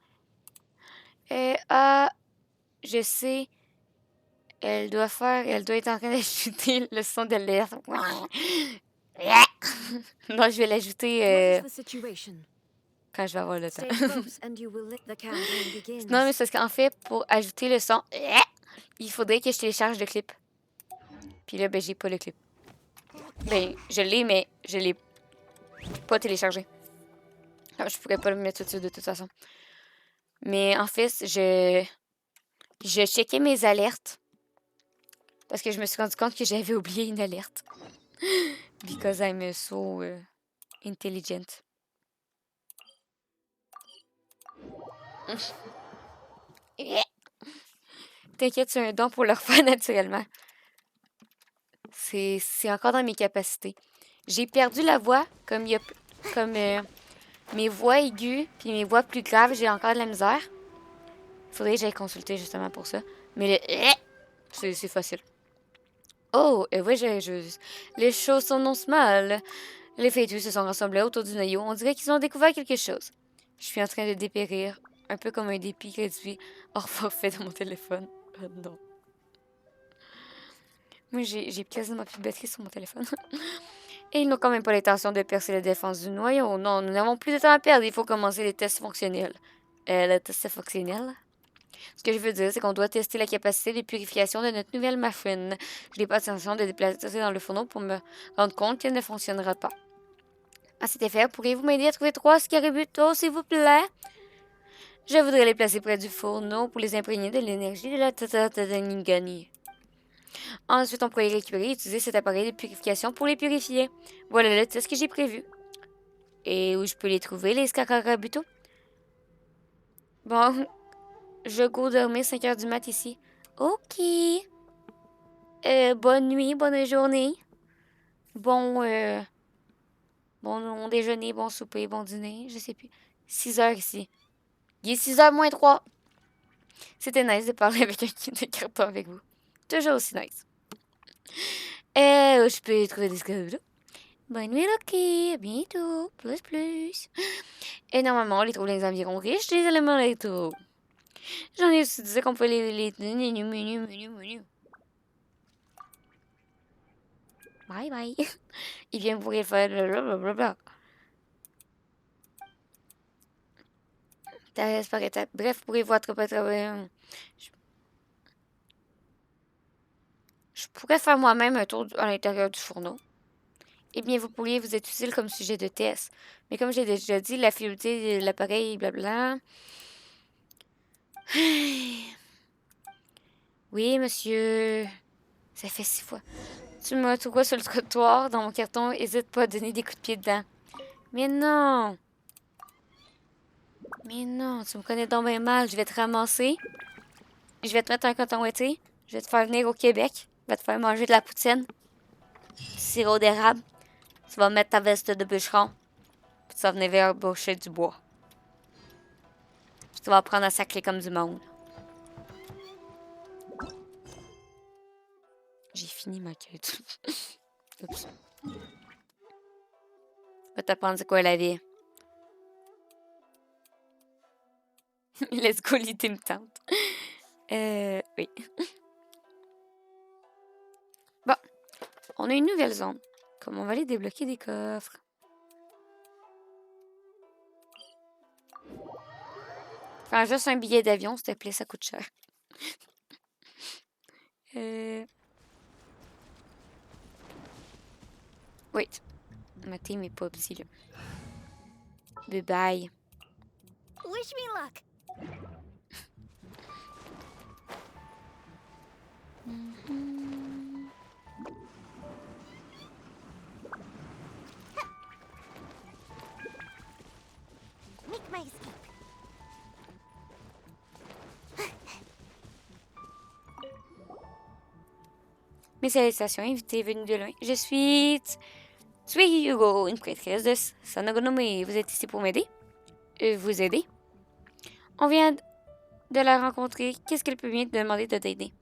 Speaker 2: Je sais. Elle doit être en train d'ajouter le son de l'air. Non, je vais l'ajouter quand je vais avoir le temps. Non, mais c'est parce qu'en fait, pour ajouter le son, il faudrait que je télécharge le clip. Puis là, ben, j'ai pas le clip. Ben, je l'ai, mais je l'ai pas téléchargé. Alors, je pourrais pas le mettre tout de suite de toute façon. Mais en fait, je checkais mes alertes. Parce que je me suis rendu compte que j'avais oublié une alerte. Because I'm so intelligent. T'inquiète, c'est un don pour le refaire naturellement. C'est encore dans mes capacités. J'ai perdu la voix, comme mes voix aiguës puis mes voix plus graves, j'ai encore de la misère. Faudrait que j'aille consulter justement pour ça. Mais c'est facile. Oh, et oui, les choses s'annoncent mal. Les fœtus se sont rassemblés autour du noyau. On dirait qu'ils ont découvert quelque chose. Je suis en train de dépérir, un peu comme un dépit réduit hors forfait de mon téléphone. Oh non. Moi, j'ai quasiment plus de batterie sur mon téléphone. Et ils n'ont quand même pas l'intention de percer la défense du noyau. Non, nous n'avons plus de temps à perdre. Il faut commencer les tests fonctionnels. Les tests fonctionnels? Ce que je veux dire, c'est qu'on doit tester la capacité de purification de notre nouvelle machine. Je n'ai pas l'intention de déplacer dans le fourneau pour me rendre compte qu'elle ne fonctionnera pas. À cet effet, pourriez-vous m'aider à trouver 3 scarabuttos, s'il vous plaît? Je voudrais les placer près du fourneau pour les imprégner de l'énergie de la Tataningani. Ensuite, on pourrait récupérer et utiliser cet appareil de purification pour les purifier. Voilà le test que j'ai prévu. Et où je peux les trouver, les scarabuttos? Bon, je go dormir 5 heures du mat ici. Ok. Bonne nuit, bonne journée. Bon déjeuner, bon souper, bon dîner, je sais plus. 6 heures ici. Il est 6 heures moins 3. C'était nice de parler avec un kit de carton avec vous. Toujours aussi nice. Je peux trouver des scarabuttos. Bonne nuit, Lucky. À bientôt. Plus. Et normalement, on les trouve dans les environs riches des éléments électro. J'en ai aussi dit qu'on peut les menu. Bye bye. Il vient pour faire blablabla. Bref, pourrez-vous attraper je pourrais faire moi-même un tour à l'intérieur du fourneau. Eh bien, vous pourriez vous être utile comme sujet de test. Mais comme j'ai déjà dit, la fiabilité de l'appareil, blabla. Oui, monsieur. Ça fait 6 fois. Tu me trouves sur le trottoir, dans mon carton, hésite pas à donner des coups de pied dedans. Mais non! Mais non, tu me connais donc bien mal. Je vais te ramasser. Je vais te mettre un coton ouaté. Je vais te faire venir au Québec. Je vais te faire manger de la poutine. Du sirop d'érable. Tu vas mettre ta veste de bûcheron. Puis tu vas venir boucher du bois. Puis tu vas apprendre à sacrer comme du monde. J'ai fini ma quête. Oups. Je vais t'apprendre c'est quoi la vie. Let's go, l'idée me tente. Oui. Bon. On a une nouvelle zone. Comme on va aller débloquer des coffres. Faire juste un billet d'avion, s'il te plaît, ça coûte cher. Wait. Ma team est pas busy, là. Bye bye.
Speaker 6: Wish me luck. Make my escape.
Speaker 2: Mes salutations, invité venu de loin. Je suis Hugo, une prêtresse de Sanognomé. Vous êtes ici pour m'aider?
Speaker 7: vous aider? On vient de la rencontrer. Qu'est-ce qu'elle peut bien te demander de t'aider?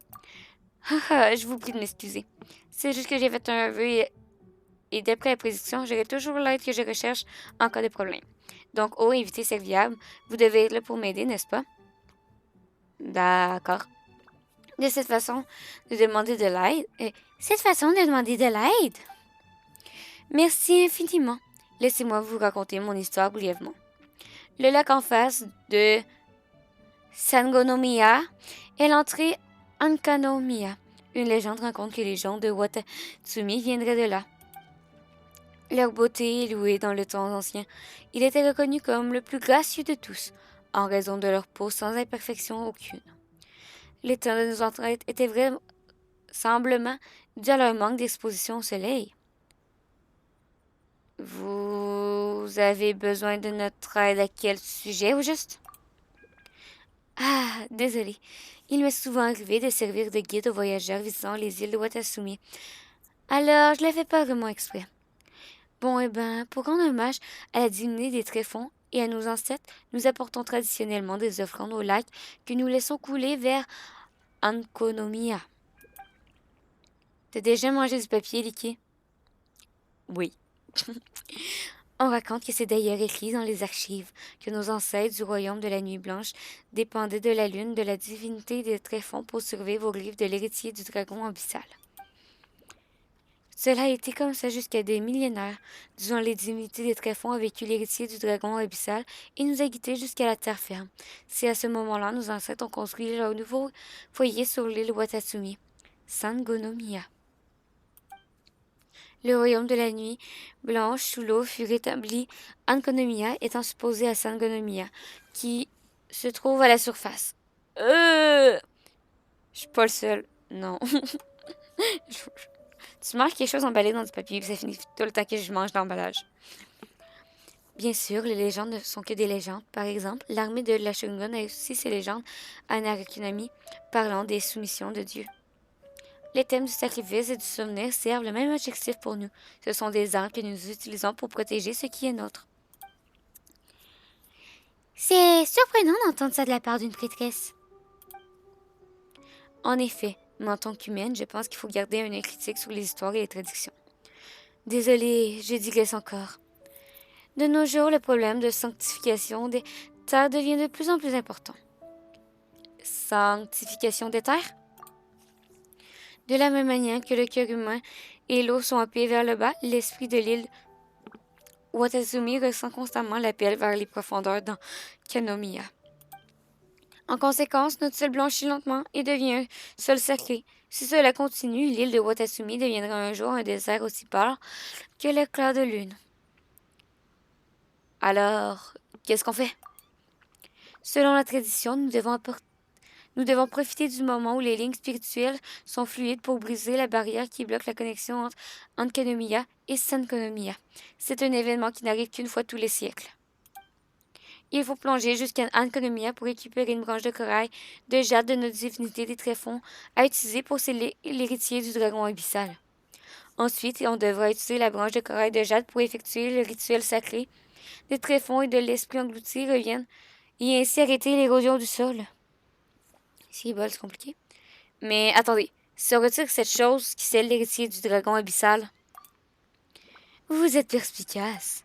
Speaker 7: Je vous prie de m'excuser. C'est juste que j'ai fait un vœu et d'après la prédiction, j'aurai toujours l'aide que je recherche en cas de problème. Donc, invité serviable, vous devez être là pour m'aider, n'est-ce pas? D'accord. De cette façon de demander de l'aide. Merci infiniment. Laissez-moi vous raconter mon histoire brièvement. Le lac en face de Sangonomiya est l'entrée Ankanomiya. Une légende raconte que les gens de Watatsumi viendraient de là. Leur beauté est louée dans le temps ancien. Il était reconnu comme le plus gracieux de tous, en raison de leur peau sans imperfection aucune. L'état de nos ancêtres était vraisemblablement dû à leur manque d'exposition au soleil. Vous avez besoin de notre aide à quel sujet, au juste? Ah, désolé. Il m'est souvent arrivé de servir de guide aux voyageurs visitant les îles de Watatsumi. Alors, je ne le fais pas vraiment exprès. Bon, pour rendre hommage à la divinité des tréfonds et à nos ancêtres, nous apportons traditionnellement des offrandes au lac que nous laissons couler vers Ankonomiya. T'as déjà mangé du papier liquide? Oui. On raconte que c'est d'ailleurs écrit dans les archives que nos ancêtres du royaume de la Nuit Blanche dépendaient de la lune de la divinité des tréfonds pour survivre aux griffes de l'héritier du dragon abyssal. Cela a été comme ça jusqu'à des millénaires. Disons, les divinités des tréfonds ont vécu l'héritier du dragon abyssal et nous a guidés jusqu'à la terre ferme. C'est à ce moment-là nos ancêtres ont construit leur nouveau foyer sur l'île Watatsumi, Sangonomiya. Le royaume de la nuit blanche sous l'eau fut rétabli, Ankonomiya étant supposé à Sangonomiya, qui se trouve à la surface. Je suis pas le seul. Non. Tu manges quelque chose emballé dans du papier, puis ça finit tout le temps que je mange l'emballage. Bien sûr, les légendes ne sont que des légendes. Par exemple, l'armée de la Shogun a aussi ses légendes à Narakunami, parlant des soumissions de Dieu. Les thèmes du sacrifice et du souvenir servent le même objectif pour nous. Ce sont des armes que nous utilisons pour protéger ce qui est nôtre.
Speaker 2: C'est surprenant d'entendre ça de la part d'une prêtresse.
Speaker 7: En effet, mais en tant qu'humaine, je pense qu'il faut garder un œil critique sur les histoires et les traditions. Désolée, je digresse encore. De nos jours, le problème de sanctification des terres devient de plus en plus important. Sanctification des terres? De la même manière que le cœur humain et l'eau sont appuyés vers le bas, l'esprit de l'île Watatsumi ressent constamment l'appel vers les profondeurs dans Kanomiya. En conséquence, notre sol blanchit lentement et devient un sol sacré. Si cela continue, l'île de Watatsumi deviendra un jour un désert aussi pâle que l'éclat de lune. Alors, qu'est-ce qu'on fait? Selon la tradition, nous devons profiter du moment où les lignes spirituelles sont fluides pour briser la barrière qui bloque la connexion entre Ankonomiya et Sangonomiya. C'est un événement qui n'arrive qu'une fois tous les siècles. Il faut plonger jusqu'à Ankonomiya pour récupérer une branche de corail de jade de notre divinité des tréfonds à utiliser pour sceller l'héritier du dragon abyssal. Ensuite, on devra utiliser la branche de corail de jade pour effectuer le rituel sacré des tréfonds et de l'esprit englouti reviennent et ainsi arrêter l'érosion du sol. C'est compliqué. Mais attendez, serait-il que cette chose qui scelle l'héritier du dragon abyssal? Vous êtes perspicace.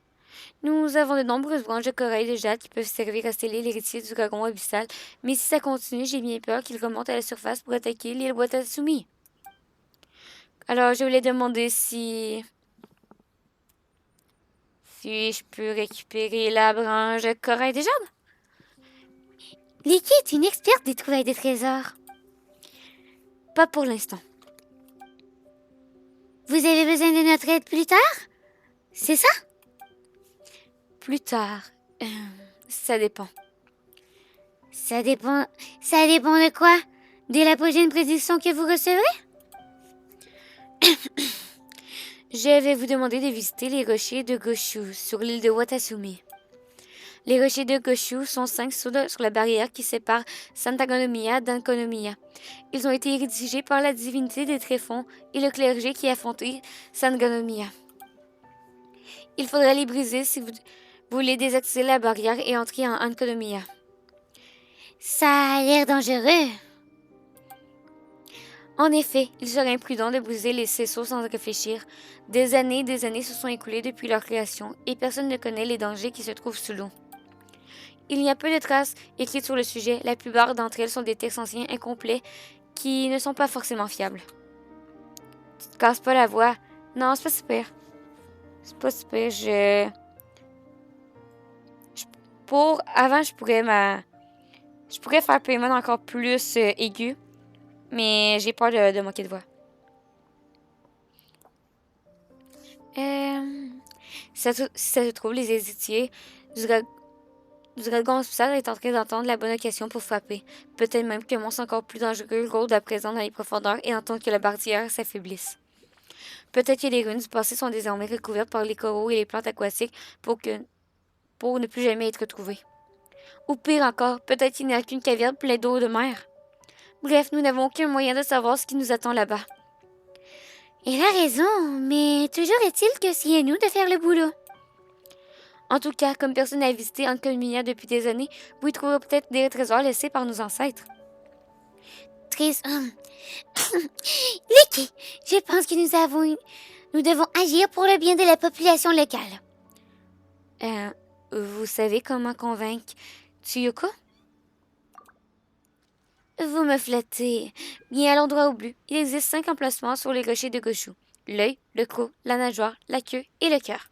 Speaker 7: Nous avons de nombreuses branches de corail de jade qui peuvent servir à sceller l'héritier du dragon abyssal, mais si ça continue, j'ai bien peur qu'il remonte à la surface pour attaquer l'île Watatsumi. Alors, je voulais demander si je peux récupérer la branche de corail de jade?
Speaker 2: Licky est une experte des trouvailles de trésors.
Speaker 7: Pas pour l'instant.
Speaker 2: Vous avez besoin de notre aide plus tard? C'est ça?
Speaker 7: Plus tard. Ça dépend.
Speaker 2: Ça dépend de quoi? De la prochaine prédiction que vous recevrez?
Speaker 7: Je vais vous demander de visiter les rochers de Goshu sur l'île de Watatsumi. Les rochers de Goshu sont 5 sur la barrière qui sépare Sangonomiya d'Ankonomiya. Ils ont été érigés par la divinité des tréfonds et le clergé qui a fondé Sangonomiya. Il faudra les briser si vous
Speaker 2: Vous voulez désactiver la barrière et entrer en Ankonomiya.
Speaker 7: Ça a l'air dangereux.
Speaker 2: En effet, il serait imprudent de briser les faisceaux sans réfléchir. Des années se sont écoulées depuis leur création et personne ne connaît les dangers qui se trouvent sous l'eau. Il y a peu de traces écrites sur le sujet. La plupart d'entre elles sont des textes anciens incomplets qui ne sont pas forcément fiables. Tu te casses pas la voix. Non, c'est pas super. C'est pas super. Avant, je pourrais faire paiement encore plus aigu. Mais j'ai peur de manquer de voix. Si ça se trouve, les héritiers du dragon spécial est en train d'entendre la bonne occasion pour frapper. Peut-être même que le monstre encore plus dangereux rôde à présent dans les profondeurs et entend que la barrière s'affaiblisse. Peut-être que les ruines du passé sont désormais recouvertes par les coraux et les plantes aquatiques pour ne plus jamais être trouvées. Ou pire encore, peut-être qu'il n'y a qu'une caverne pleine d'eau de mer. Bref, nous n'avons aucun moyen de savoir ce qui nous attend là-bas.
Speaker 7: Il a raison, mais toujours est-il que c'est à nous de faire le boulot.
Speaker 2: En tout cas, comme personne n'a visité Ankonomiya depuis des années, vous y trouverez peut-être des trésors laissés par nos ancêtres.
Speaker 7: Lucky, je pense que nous devons agir pour le bien de la population locale.
Speaker 2: Vous savez comment convaincre Tsuyuko?
Speaker 7: Vous me flattez.
Speaker 2: Bien, allons droit au but. Il existe 5 emplacements sur les rochers de Goshu. L'œil, le croc, la nageoire, la queue et le cœur.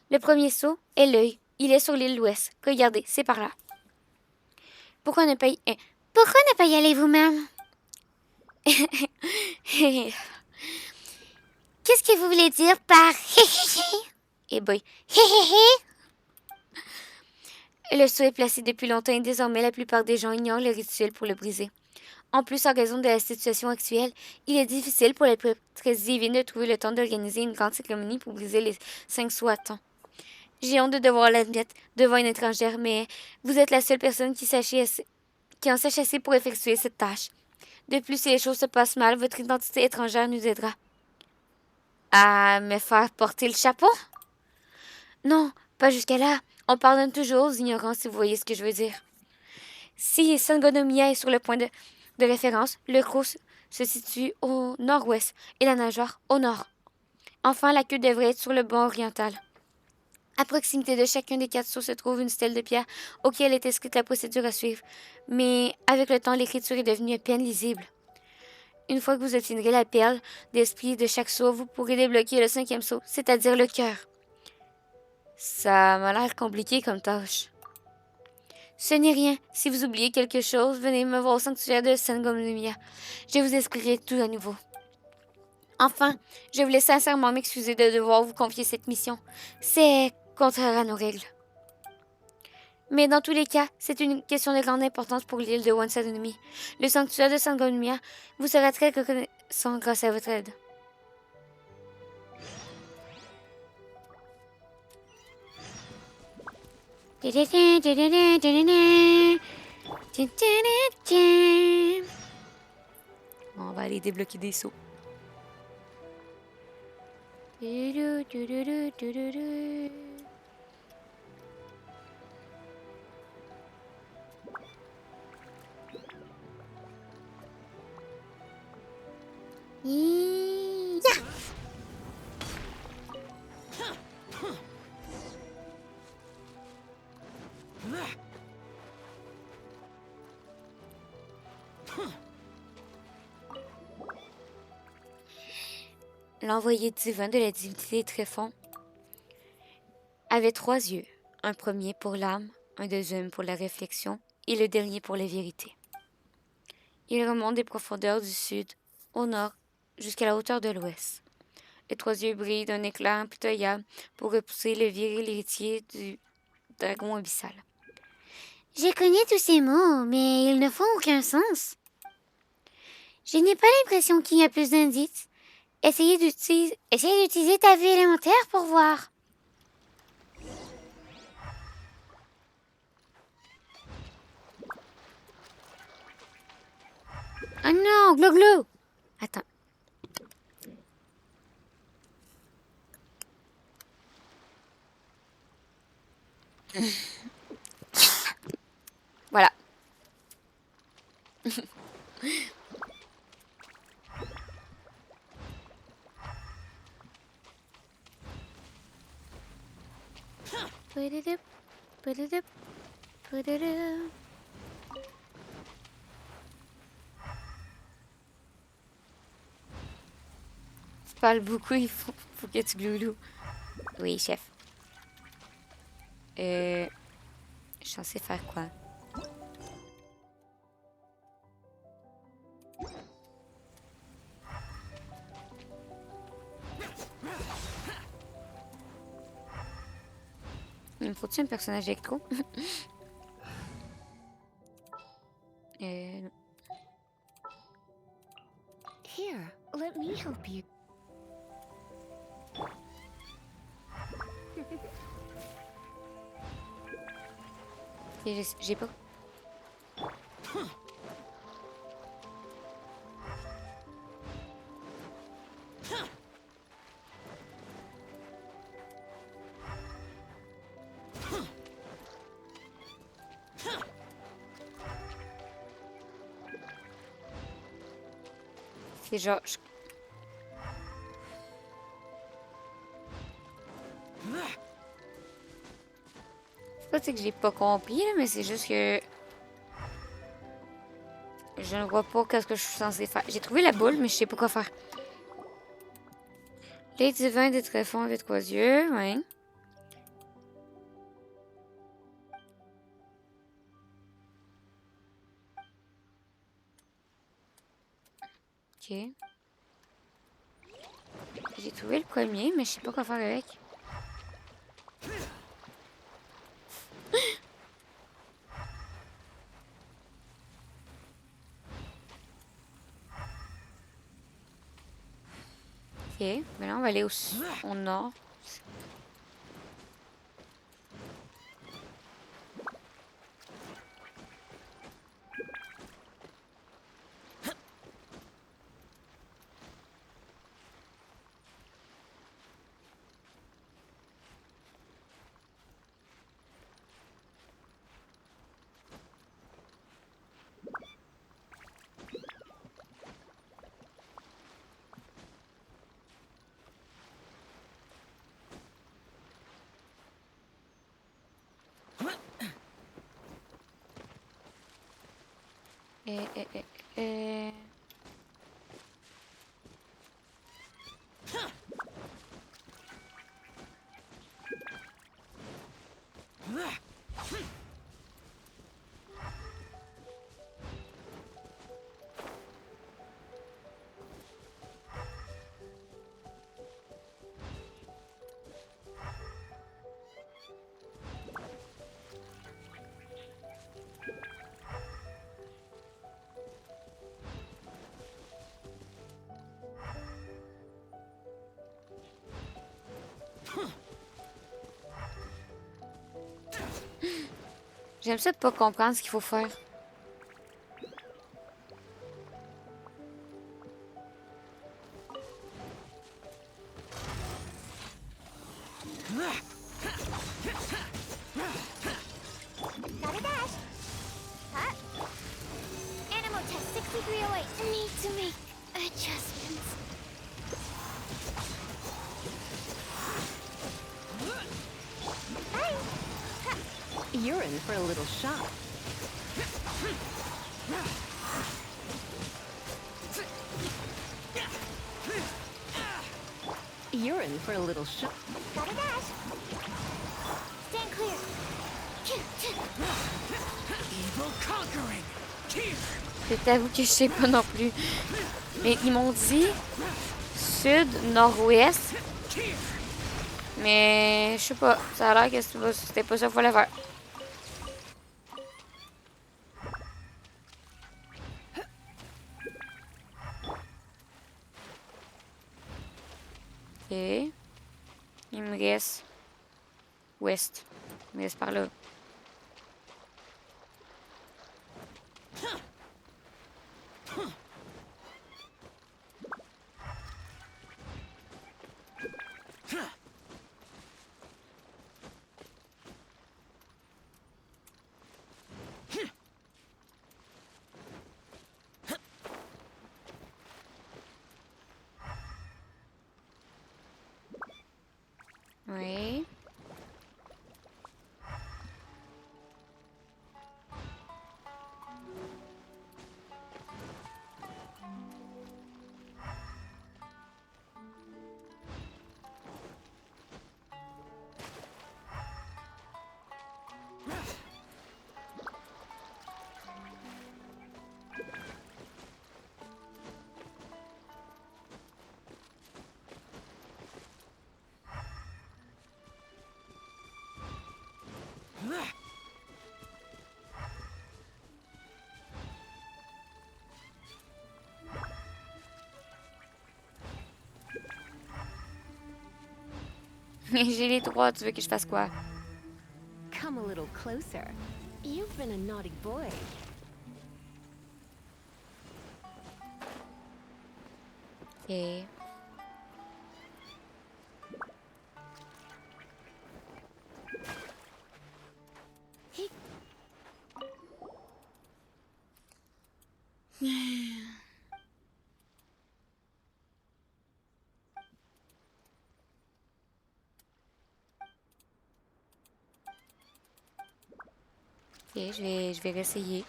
Speaker 2: Le premier saut est l'œil. Il est sur l'île ouest. Regardez, c'est par là.
Speaker 7: Pourquoi ne pas y aller vous-même? Qu'est-ce que vous voulez dire par
Speaker 2: Eh boy. Le saut est placé depuis longtemps et désormais la plupart des gens ignorent le rituel pour le briser. En plus, en raison de la situation actuelle, il est difficile pour les prêtresses divines de trouver le temps d'organiser une grande cérémonie pour briser les 5 sauts à temps. J'ai honte de devoir l'admettre devant une étrangère, mais vous êtes la seule personne qui en sache assez pour effectuer cette tâche. De plus, si les choses se passent mal, votre identité étrangère nous aidera. À me faire porter le chapeau? Non, pas jusqu'à là. On pardonne toujours aux ignorants, si vous voyez ce que je veux dire. Si Sangonomiya est sur le point de référence, le croc se situe au nord-ouest et la nageoire au nord. Enfin, la queue devrait être sur le banc oriental. À proximité de chacun des 4 sauts se trouve une stèle de pierre auquel est inscrite la procédure à suivre. Mais avec le temps, l'écriture est devenue à peine lisible. Une fois que vous obtiendrez la perle d'esprit de chaque saut, vous pourrez débloquer le 5e saut, c'est-à-dire le cœur. Ça m'a l'air compliqué comme tâche. Ce n'est rien. Si vous oubliez quelque chose, venez me voir au sanctuaire de Sangonomiya. Je vous expliquerai tout à nouveau. Enfin, je voulais sincèrement m'excuser de devoir vous confier cette mission. C'est contraire à nos règles. Mais dans tous les cas, c'est une question de grande importance pour l'île de Wansadonumi. Le sanctuaire de Sangonomiya vous sera très reconnaissant grâce à votre aide. On va aller débloquer des sauts. L'envoyé divin de la divinité Tréfond avait 3 yeux, un premier pour l'âme, un deuxième pour la réflexion et le dernier pour la vérité. Il remonte des profondeurs du sud au nord jusqu'à la hauteur de l'ouest. Les 3 yeux brillent d'un éclair impitoyable pour repousser le viril héritier du dragon abyssal.
Speaker 7: Je connais tous ces mots, mais ils ne font aucun sens. Je n'ai pas l'impression qu'il y a plus d'indices. Essayez d'utiliser ta vue élémentaire pour voir.
Speaker 2: Oh non, Glou-Glou! Attends. Voilà. Put-it-up, put-it-up, put-it-up. Tu parles beaucoup, faut que tu glouloues. Oui, chef. Je suis censée faire quoi? Il me faut-tu un personnage électro?
Speaker 3: Here, let me help you.
Speaker 2: J'ai pas... C'est genre... C'est pas que j'ai pas compris, là, mais c'est juste que... Je ne vois pas qu'est-ce que je suis censée faire. J'ai trouvé la boule, mais je sais pas quoi faire. Les divins des tréfonds avec 3 yeux, ouais. Ok. J'ai trouvé le premier, mais je sais pas quoi faire avec. Ok, maintenant on va aller au nord. Euh... J'aime ça de pas comprendre ce qu'il faut faire.
Speaker 6: Gotta dash. Huh? Animal test 6308.
Speaker 3: Need to make adjustments.
Speaker 21: You're in for a little shock. You're in for a little shock.
Speaker 6: Gotta dash. Stand clear.
Speaker 10: Evil conquering.
Speaker 2: Je t'avoue que je sais pas non plus. Mais ils m'ont dit sud, nord-ouest. Mais je sais pas. Ça a l'air que c'était pas ça qu'il fallait faire. Ok. Il me reste ouest. Il me reste par là.
Speaker 7: J'ai les 3, tu veux que je fasse quoi?
Speaker 19: Come a little closer. You've been a naughty boy.
Speaker 7: Ok. Ok, je vais réessayer.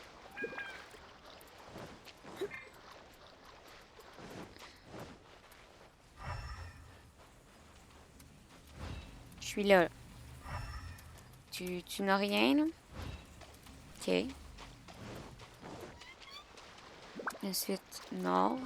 Speaker 7: Je suis là. Tu n'as rien, là? Ok. Ensuite, nord.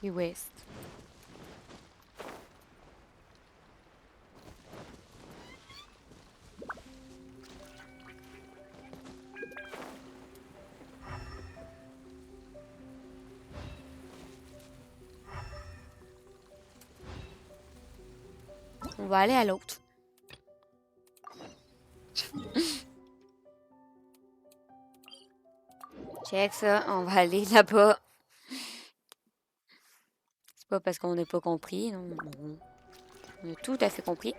Speaker 7: Et ouest. On va aller à l'autre. Check ça, on va aller là-bas. C'est pas parce qu'on n'a pas compris, non. On a tout à fait compris.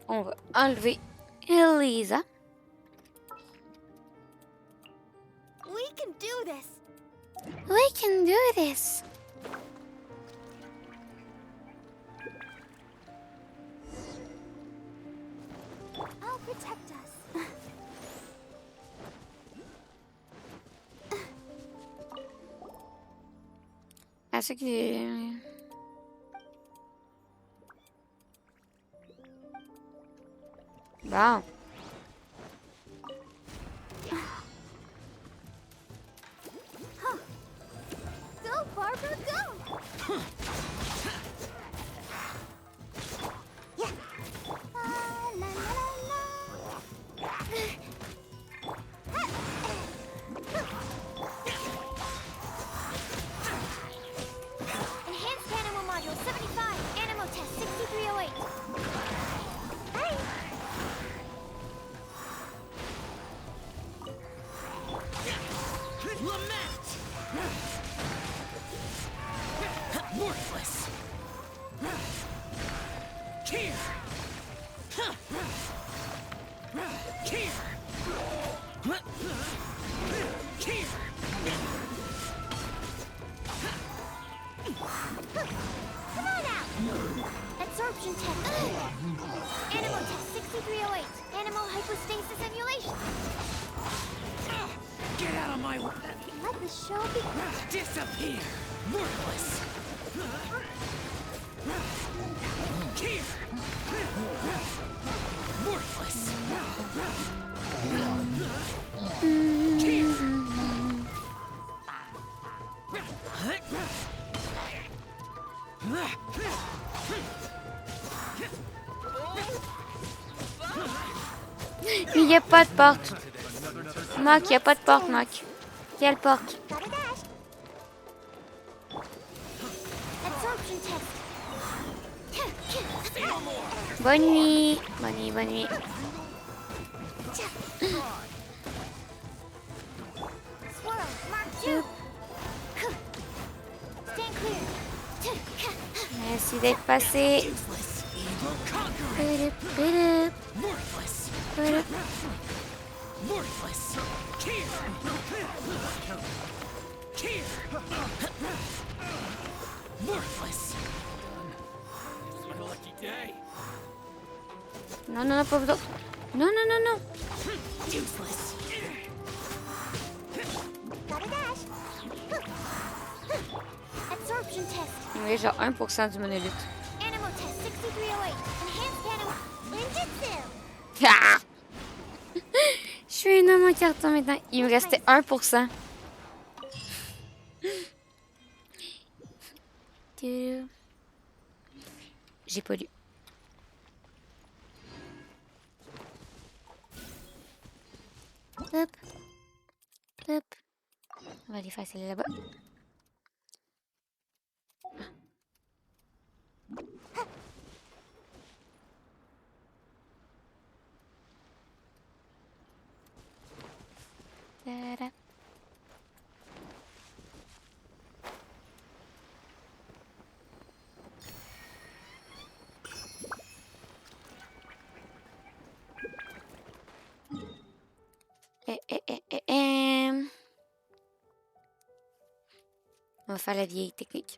Speaker 7: On va enlever Elisa.
Speaker 6: We can do this.
Speaker 2: We can do this.
Speaker 6: I'll protect us.
Speaker 7: À ce qui... Bon.
Speaker 6: Go, Barbara, go! Yeah. La, la, la, Enhanced Animal Module 75, Animal Test 6308. Hey!
Speaker 10: Lament! Worthless! Here! Here! Here!
Speaker 6: Come on out! Absorption test. Animal test 6308. Animal hypostasis emulation.
Speaker 10: Get out of my way!
Speaker 6: Let the show begin.
Speaker 10: Disappear! Worthless! Here! Worthless! Here!
Speaker 7: Il n'y a pas de porte. Mac, il n'y a pas de porte, Mac. Quelle porte?
Speaker 6: Absorption test.
Speaker 7: Bonne nuit. Bonne nuit, bonne nuit.
Speaker 6: Swirl, Mark 2. Stand clear.
Speaker 2: Merci d'être passé.
Speaker 10: Worthless. Worthless. It's my lucky day.
Speaker 2: Non, non, non, pas vous autres. Non, non, non, non.
Speaker 10: Useless.
Speaker 6: Gotta dash. Absorption test.
Speaker 2: Oui, genre 1% du monolithe.
Speaker 6: Animal test 6308. Enhanced animal. Ninjutsu.
Speaker 2: Ah! Je suis un homme en carton maintenant. Il me restait 1%. J'ai pas lu. Hop. Hop. On va les faire celle là-bas. Ta-da. On va faire la vieille technique.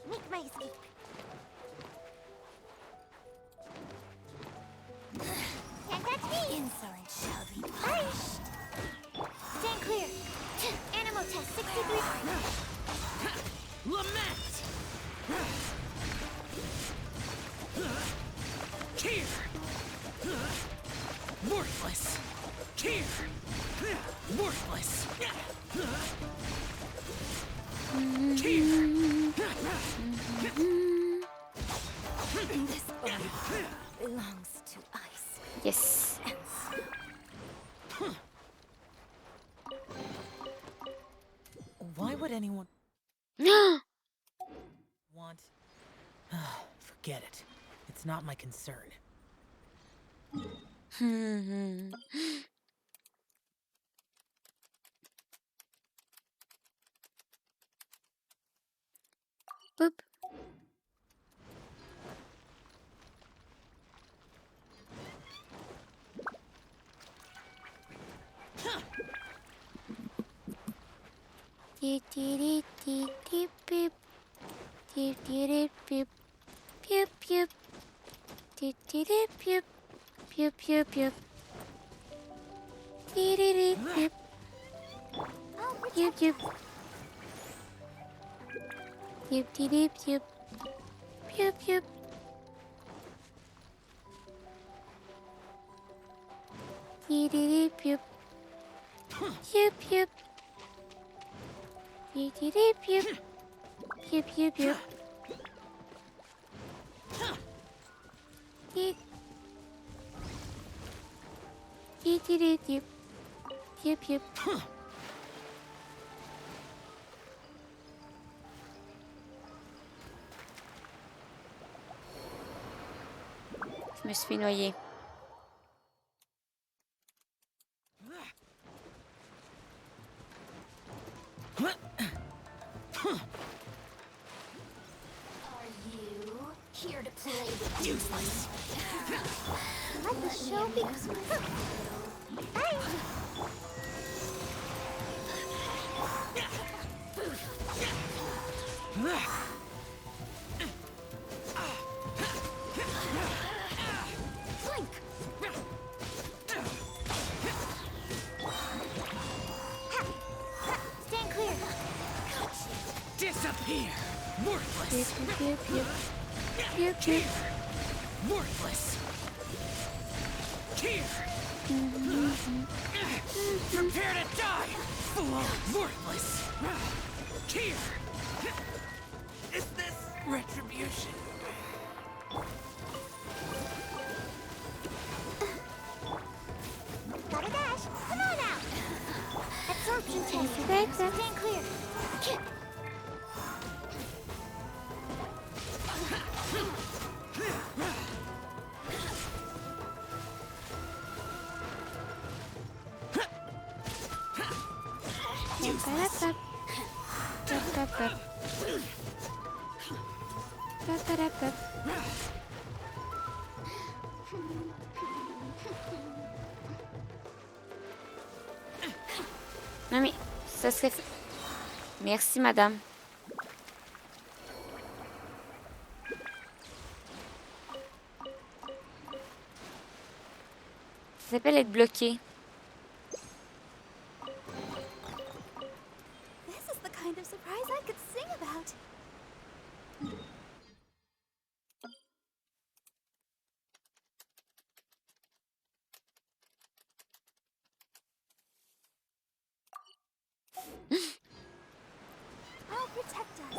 Speaker 6: Make my escape. Can't touch me. Insolent shall be punished. Stand clear. Animal test 63.
Speaker 10: Lament. Here. Worthless. Here. Worthless.
Speaker 6: This body belongs to ice.
Speaker 2: Yes.
Speaker 17: Why would anyone want? Forget it. It's not my concern.
Speaker 2: Boop. Je me suis noyée.
Speaker 6: Here to play with useless. Let the show begin. Stand clear.
Speaker 10: Disappear. Worthless. Worthless. Here. Prepare to die. Fool. Worthless. Here. Is this retribution?
Speaker 6: Gotta dash. Come on out. Absorption test. Stand clear.
Speaker 7: Non mais, ça serait... Merci, madame. Ça s'appelle être bloqué.
Speaker 6: This is the kind of surprise I could sing about. I'll protect us.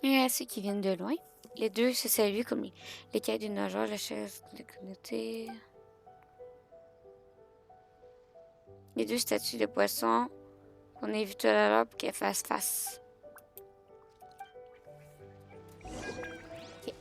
Speaker 7: Il y a ceux qui viennent de loin. Les deux se saluent comme les quais du nageur, la chaise de la communauté. Les deux statues de poissons qu'on a vues tout à l'heure pour qu'elles fassent face. Ok.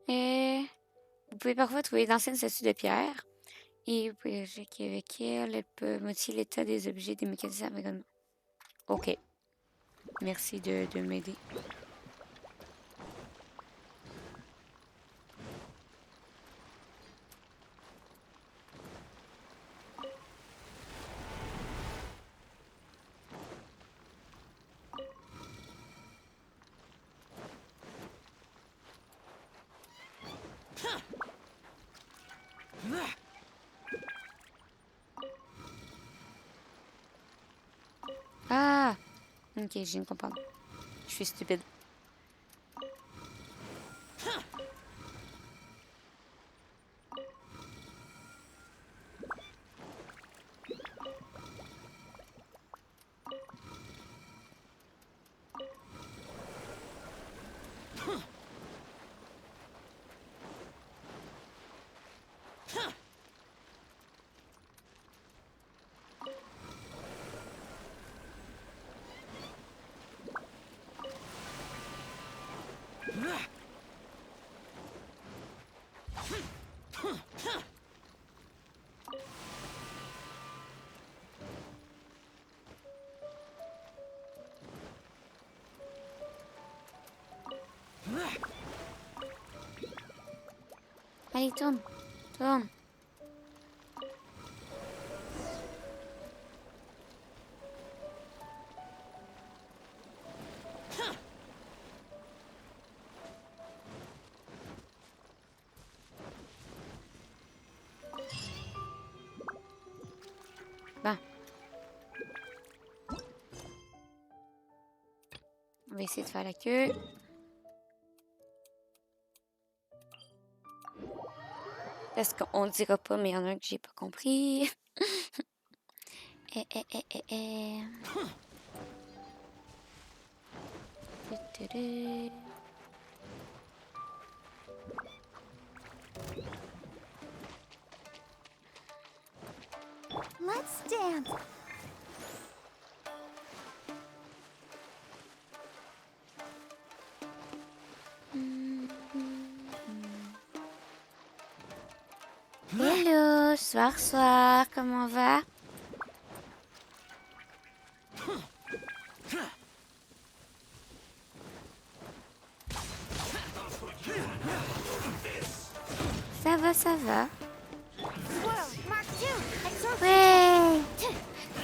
Speaker 7: Et vous pouvez parfois trouver d'anciennes statues de pierre. Et vous pouvez checker avec elle. Elle peut modifier l'état des objets, des mécanismes également. Ok. Merci de m'aider. Ah! Ok, je viens de comprendre. Je suis stupide. Allez, tourne. Tourne. Bon. On va essayer de faire la queue. Parce qu'on ne dira pas, mais il y en a un que j'ai pas compris.
Speaker 6: Let's dance.
Speaker 7: Hello, soir, comment va? Ça va. Ouais.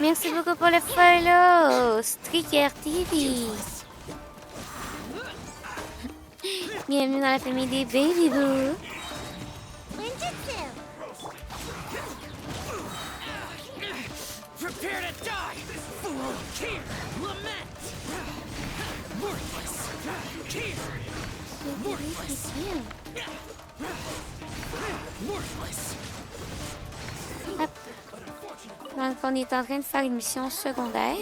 Speaker 7: Merci beaucoup pour le follow. Striker TV.
Speaker 2: Bienvenue dans la famille des Baby Boo.
Speaker 6: Ninjutsu!
Speaker 10: Prepare to die, fool! Here, lament! Worthless! Here! Worthless! Worthless!
Speaker 2: Hop. Donc, on est en train de faire une mission secondaire.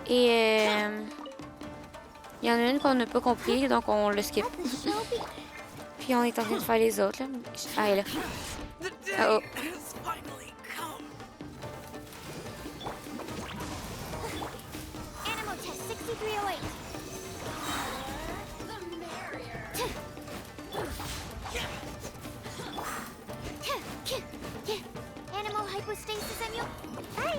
Speaker 2: Et il y en a une qu'on n'a pas compris, donc on le skip. Puis on est en train de faire les autres. Là. Ah, elle est là. Oh, oh.
Speaker 6: Animal test 6308. Animal hypostasis and you. Hey.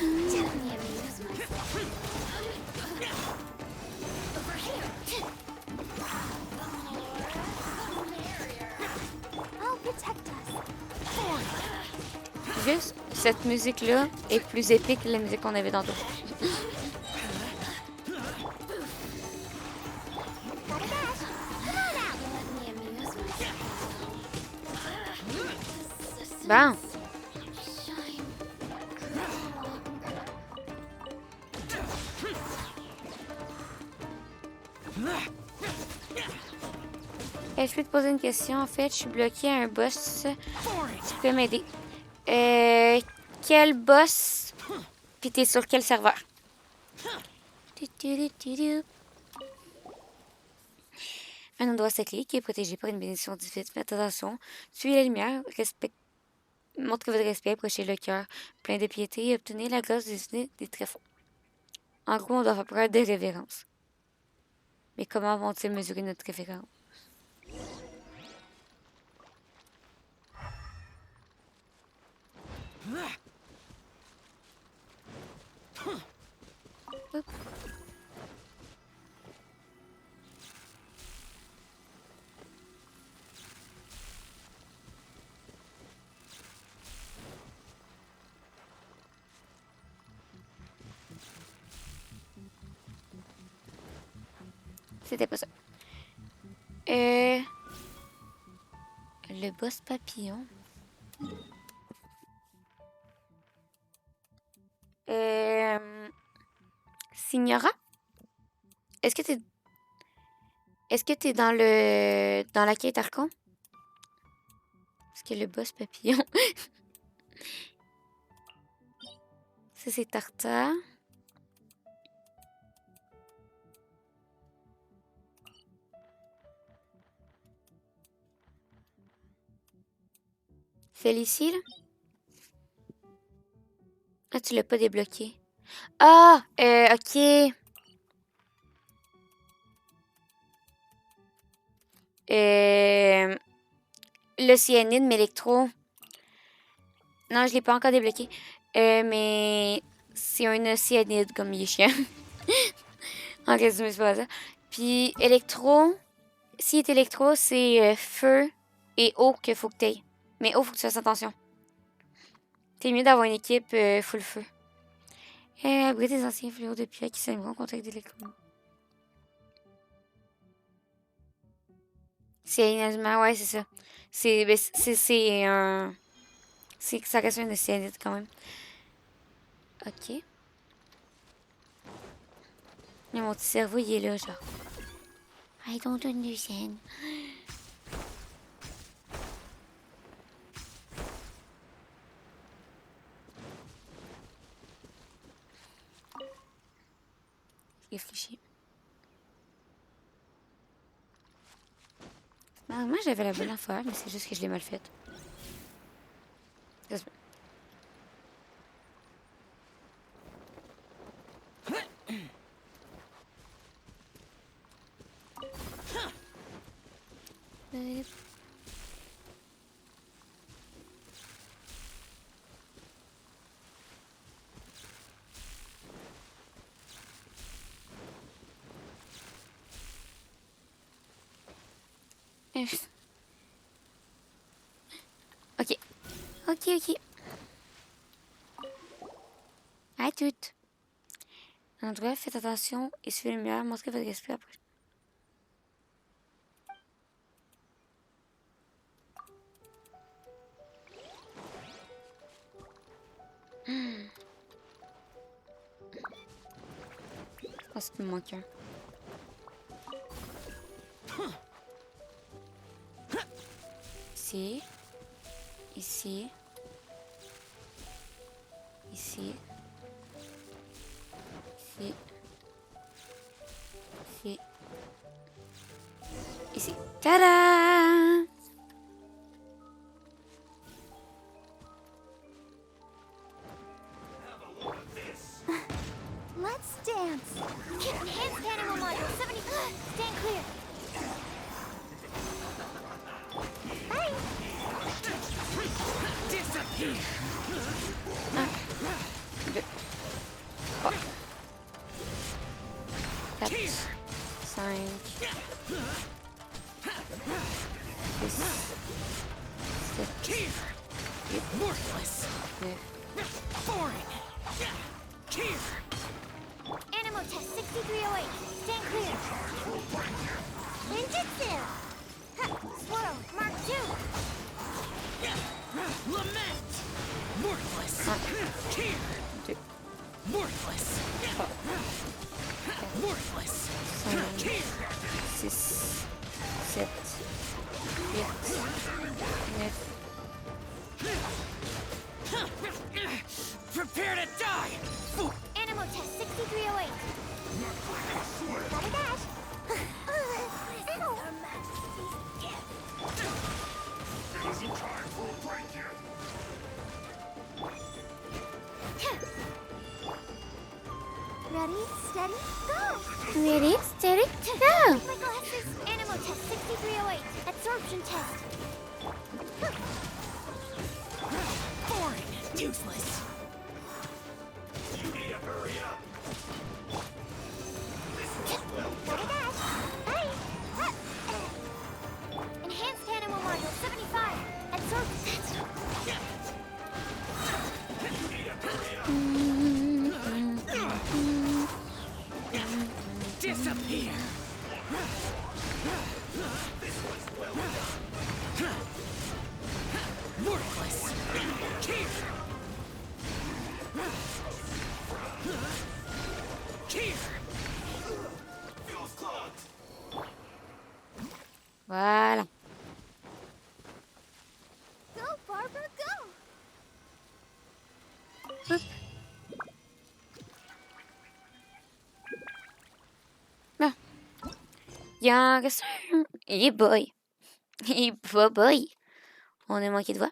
Speaker 6: Let me amuse myself. Over here. I'll protect us.
Speaker 2: Juste, cette musique-là est plus épique que la musique qu'on avait tantôt. Bon. Je peux te poser une question. En fait, je suis bloquée à un boss. Tu peux m'aider. Quel boss? Puis t'es sur quel serveur? Un endroit sacré qui est protégé par une bénédiction divine. Faites attention. Suivez la lumière. Montrez votre respect. Approchez le cœur plein de piété et obtenez la grâce des tréfonds. En gros, on doit faire preuve de révérence. Mais comment vont-ils mesurer notre révérence? Oups. C'était pas ça. Le boss papillon. Signora? Est-ce que t'es dans la quête Archon? Est-ce que le boss papillon? Ça, c'est Tartare. Félicie, là? Ah, tu l'as pas débloqué. Ah! Ok. Le cyanide, mais électro. Non, je l'ai pas encore débloqué. Mais c'est un cyanide, comme il est chiant. En résumé, c'est pas ça. Puis électro, s'il est électro, c'est feu et eau qu'il faut que t'aies. Mais eau, faut que tu fasses attention. C'est mieux d'avoir une équipe full feu. Abri des anciens fléaux de pierre qui s'aimeront en contact d'électro. C'est un ouais, c'est ça. C'est un... Ça reste un cyanide quand même. Ok. Mais mon petit cerveau, il est là, genre. I don't understand. Réfléchis. Moi, j'avais la bonne affaire, mais c'est juste que je l'ai mal faite. Ça se peut. Ok. Ok. À toutes. En tout cas, faites attention et suivez le lumière, montrez votre esprit après.
Speaker 7: Ah, c'est qu'il me manque un. Ici. Ici. Ici. Ici. Ici. Ici. Tada!
Speaker 6: Let's dance. Enhanced animal module 70. Stand clear. Bye.
Speaker 18: Disappear.
Speaker 7: Quatre, 5, 6, 7, 8,
Speaker 18: Worthless.
Speaker 7: 9.
Speaker 18: Boring. Here.
Speaker 6: Animal test 6308. Stand clear. Ninjutsu. Swirl. Mark 2.
Speaker 18: Lament. Worthless. Here. Worthless. Worthless.
Speaker 7: 5, 6, 7, 8, 9.
Speaker 18: Prepare to die.
Speaker 6: Animal test 6308. Gotta dash. Ow.
Speaker 9: Isn't time for a break yet.
Speaker 6: Ready, steady, go!
Speaker 2: Ready, steady, go!
Speaker 6: My glasses. Animal test 6308. Absorption test.
Speaker 18: Boring. Useless.
Speaker 9: You need to hurry up.
Speaker 6: Gotta dash. Bye. Enhanced animal module 75. Absorption test.
Speaker 18: Disappear. Worthless. Here. Here.
Speaker 9: Feels clogged.
Speaker 7: Voilà.
Speaker 6: Go, Barbara, go!
Speaker 7: Bon. Il en reste un. Et boy. Et boy. On a manqué de voix.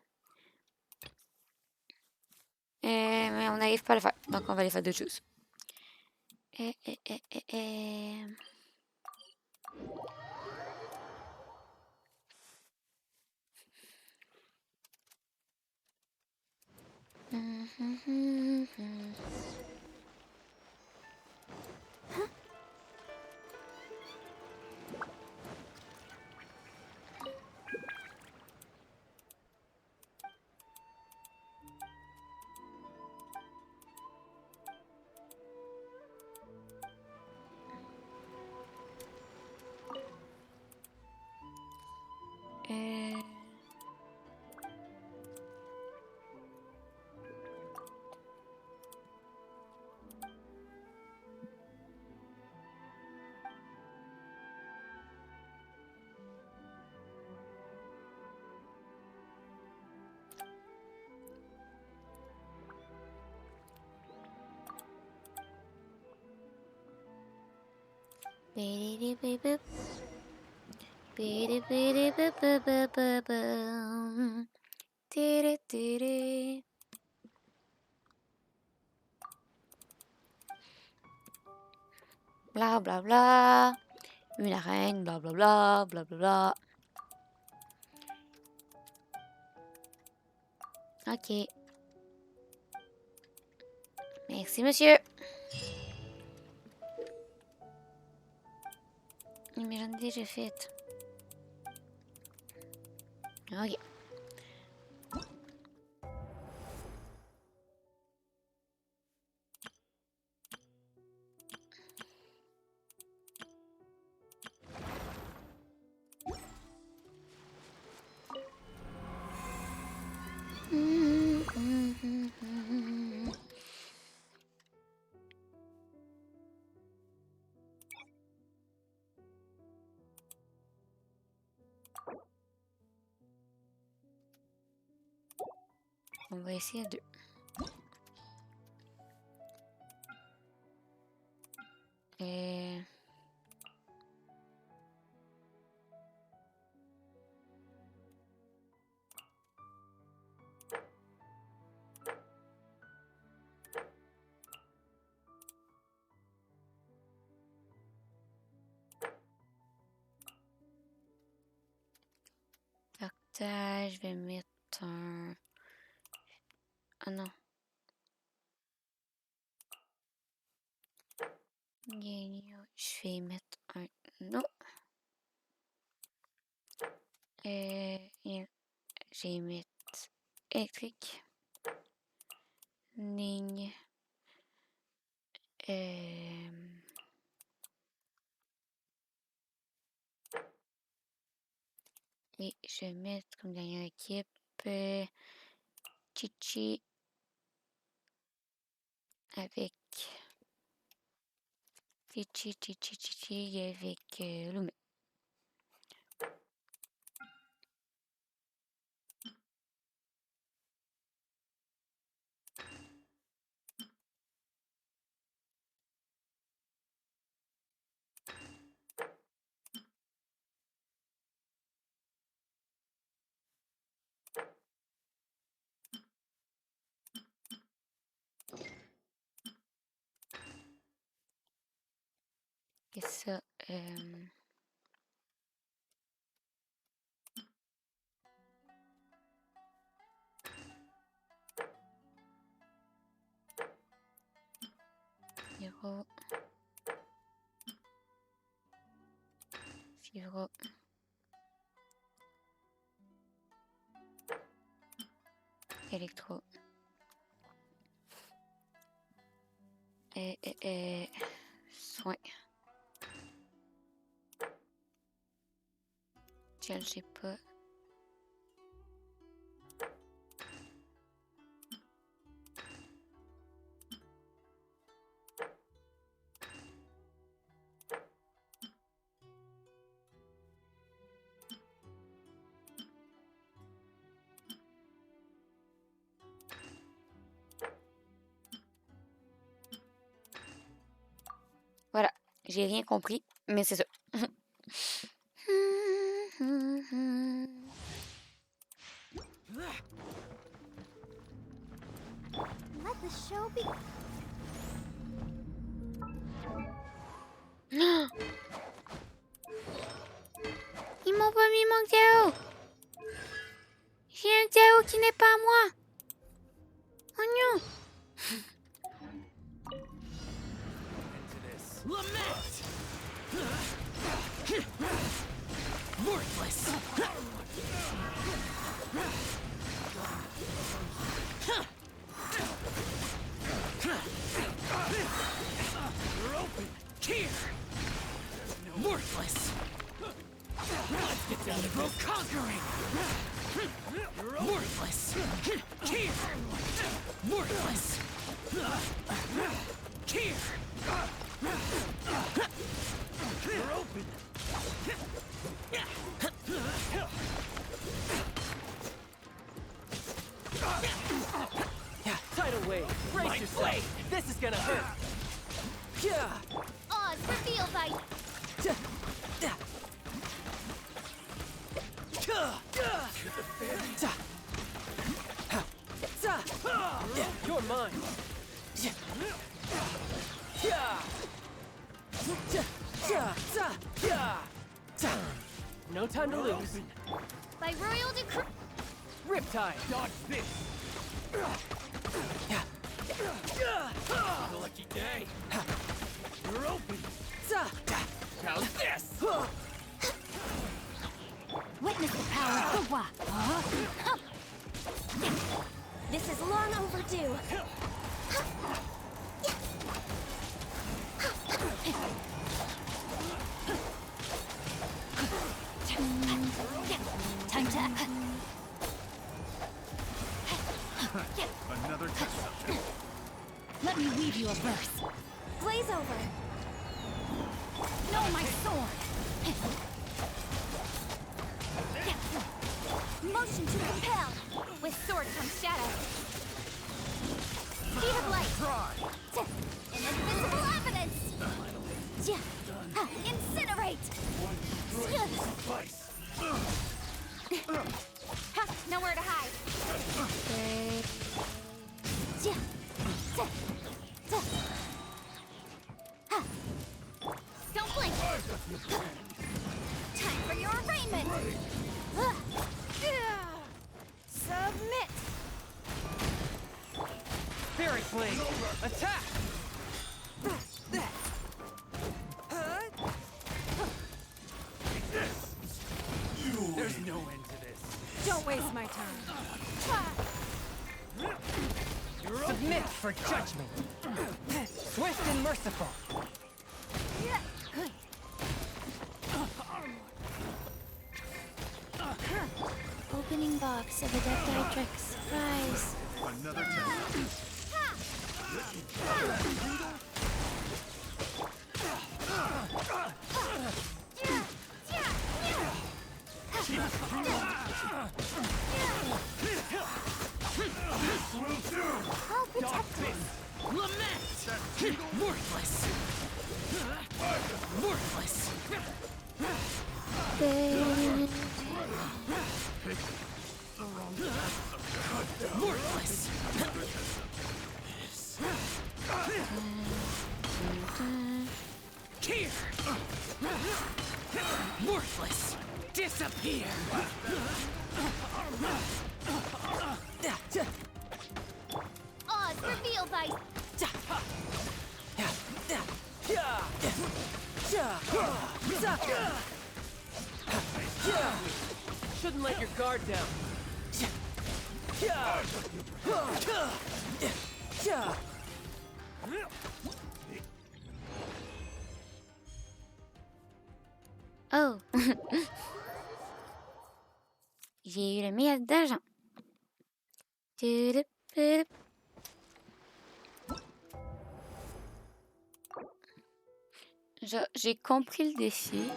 Speaker 7: Mais on n'arrive pas à le faire. Donc on va aller faire d'autres choses. Bla bla bla. Une arène, bla bla bla, bla bla bla. Ok. Merci, monsieur. Mais j'en ai déjà fait. Ok. On va essayer à 2. Et... je vais mettre un... Ah non. Je vais mettre un... Non. Je vais mettre électrique. Ligne. Et je vais mettre comme dernière équipe Chichi avec Chichi avec Lumé. Et ça, Fivro. Électro. Soin. Je ne sais pas. Voilà, j'ai rien compris, mais c'est ça.
Speaker 6: Let the show be.
Speaker 7: Ils m'ont pas mis mon Théo. J'ai un Théo qui n'est pas à moi. Oh non.
Speaker 5: Lament! Worthless! You're open! Here! Worthless! Let's get down to grow conquering! Worthless! Here! Worthless! Here! You're open!
Speaker 10: Tidal wave, brace yourself. This is gonna hurt.
Speaker 6: Oz, reveal by.
Speaker 10: You're mine. No time to lose.
Speaker 6: By royal decree.
Speaker 10: Riptide. Dodge this. Lucky day. You're open. How's this?
Speaker 6: Witness the power of the Wa. This is long overdue. Time to.
Speaker 9: Another test subject.
Speaker 15: Let me weave you a verse.
Speaker 6: Blaze over.
Speaker 15: No, my sword.
Speaker 6: Motion to compel. With sword comes shadow. Ha, nowhere to hide.
Speaker 2: Okay.
Speaker 6: Don't blink. Time for your arraignment. Submit.
Speaker 10: Spirit Blade! Attack! There's no end to this.
Speaker 15: Don't waste my time.
Speaker 10: Submit for judgment. Swift and merciful.
Speaker 3: Opening box of Adepti Surprise.
Speaker 9: Another test.
Speaker 6: I'll protect us.
Speaker 10: Lament! Worthless! Worthless! Worthless! Here! Worthless! Disappear!
Speaker 6: Oz revealed by
Speaker 10: Shouldn't let your guard down.
Speaker 2: Oh! J'ai eu le miel d'argent. J'ai compris le défi.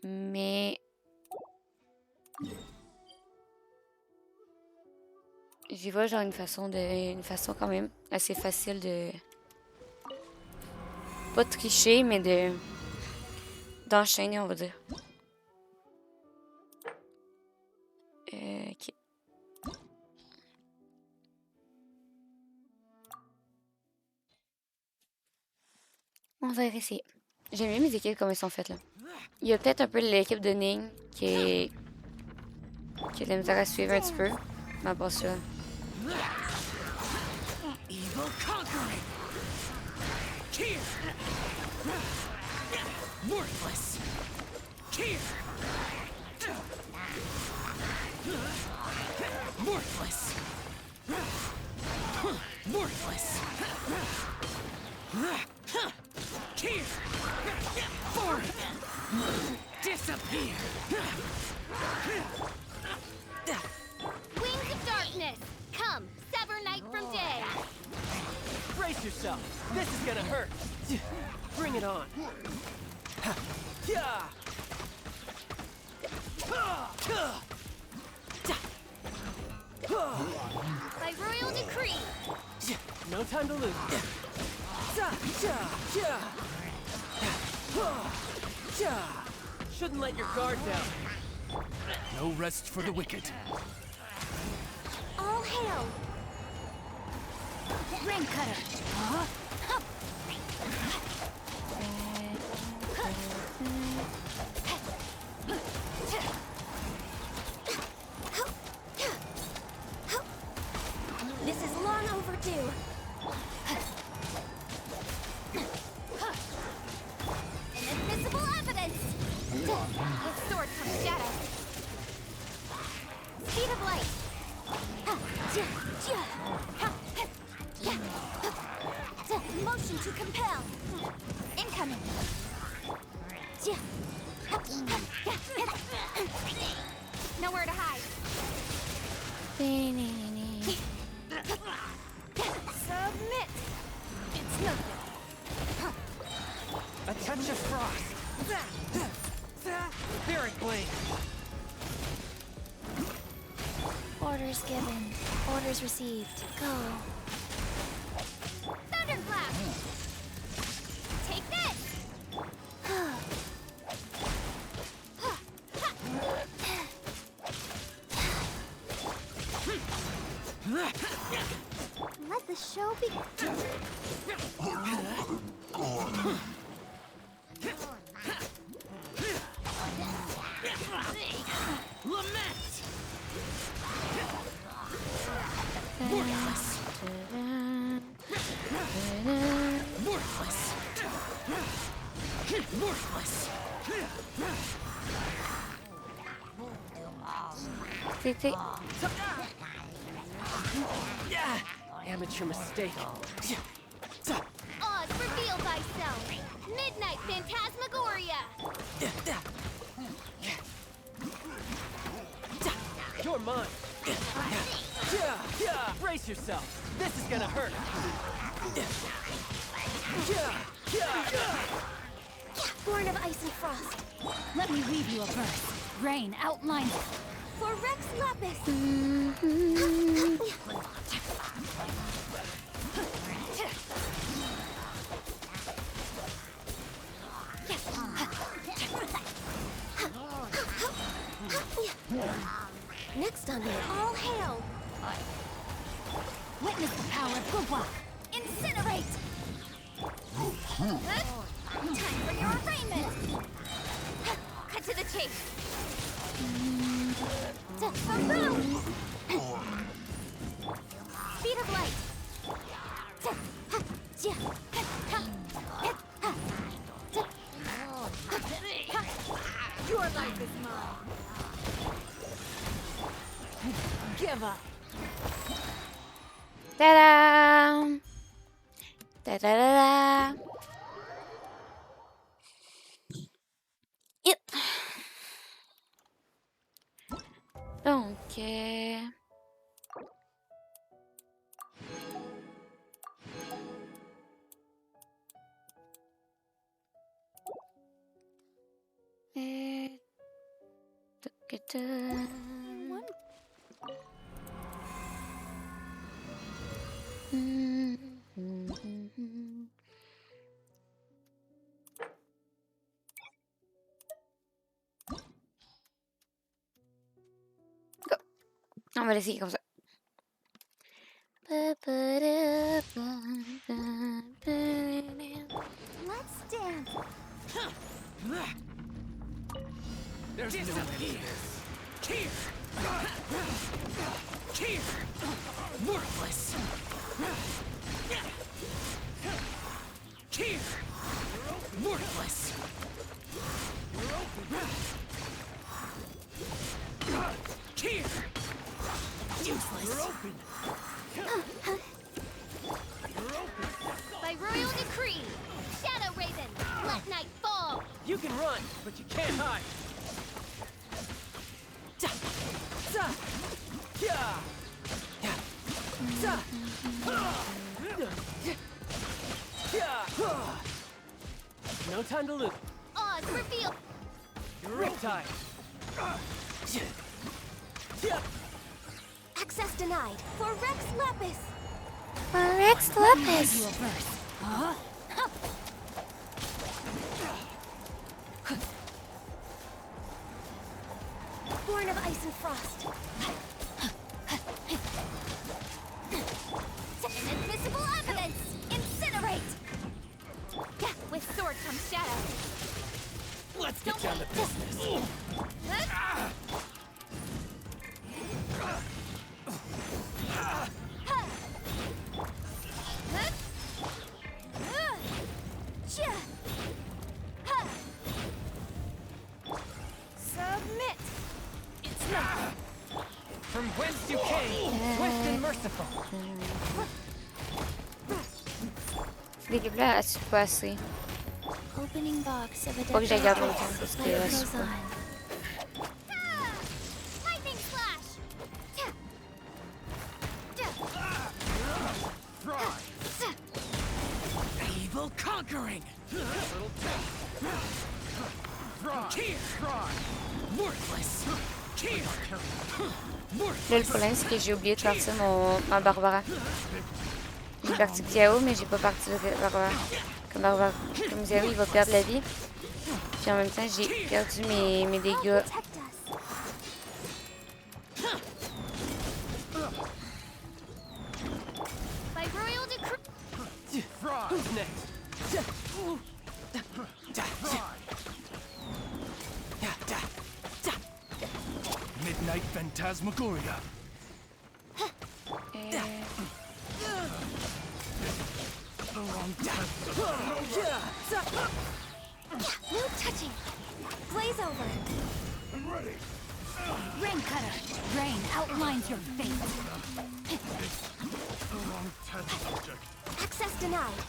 Speaker 2: Mais... j'y vois genre une façon quand même assez facile de... pas tricher, mais d'enchaîner, on va dire. Ok. On va essayer. J'aime bien mes équipes comme elles sont faites là. Il y a peut-être un peu l'équipe de Ning qui a de la misère à suivre un petit peu. Mais à part ça.
Speaker 10: Evil conquering! Here! Worthless! Here! Worthless! Worthless! Here! Forth! Disappear!
Speaker 6: Wings of Darkness. Come, sever night from day.
Speaker 10: Brace yourself. This is gonna hurt. Bring it on.
Speaker 6: By royal decree.
Speaker 10: No time to lose. Shouldn't let your guard down. No rest for the wicked.
Speaker 6: All hail. Ring cutter. This is long overdue. Inadmissible evidence. With sword comes shadow. Speed of light. Motion to compel. Incoming. Nowhere to hide. Submit. It's nothing.
Speaker 10: A touch of frost. Spirit Blade.
Speaker 3: Orders given. Orders received. Go.
Speaker 6: Thunderclap. Take this.
Speaker 3: the show be...
Speaker 10: Lament! Worthless! Worthless! Worthless! Amateur mistake.
Speaker 6: Oz, reveal thyself! Midnight Phantasmagoria!
Speaker 10: You're mine! Brace yourself! This is gonna hurt!
Speaker 6: Born of ice and frost!
Speaker 15: Let me weave you a verse. Rain outlines it.
Speaker 6: For Rex Lapis!
Speaker 3: Next on here.
Speaker 6: All hail!
Speaker 15: Witness the power of Gugwa.
Speaker 6: Incinerate! Time for your arraignment! Cut to the chase! Boom! Speed of light! Your life is mine!
Speaker 15: Give up.
Speaker 2: Ta-da! Ta-da-da-da! Yep. Donc, on va l'essayer comme ça.
Speaker 6: Let's dance!
Speaker 10: There's no here! Here! Here! Worthless! Here! Worthless! Here! Useless! You're open!
Speaker 6: By royal decree, Shadow Raven, let night fall!
Speaker 10: You can run, but you can't hide! No time to lose.
Speaker 6: Oz, reveal!
Speaker 10: Riptide!
Speaker 6: Access denied for Rex Lapis!
Speaker 2: Rex Lapis!
Speaker 6: Born of ice and frost. Inadmissible evidence! Incinerate! With sword comes shadow.
Speaker 10: Let's get down to business.
Speaker 6: Submit!
Speaker 10: It's nothing. From whence you came, swift and merciful.
Speaker 2: Cette équipe-là, elle suit pas assez.
Speaker 3: Opening box of a
Speaker 2: Faut que j'aille garder longtemps parce que elle suit pas.
Speaker 6: Lightning slash!
Speaker 10: Evil conquering. Here. Worthless. Here.
Speaker 2: Là, le problème, c'est que j'ai oublié de partir ma Barbara. J'ai parti Xiao, mais j'ai pas parti de Barbara. Comme Xiao, il va perdre la vie. Puis en même temps, j'ai perdu mes dégâts.
Speaker 6: By royal
Speaker 10: Who's next?
Speaker 5: Midnight Phantasmagoria.
Speaker 3: No touching! Blaze over!
Speaker 9: I'm ready.
Speaker 15: Rain Cutter! Rain outlines your fate!
Speaker 3: Access denied!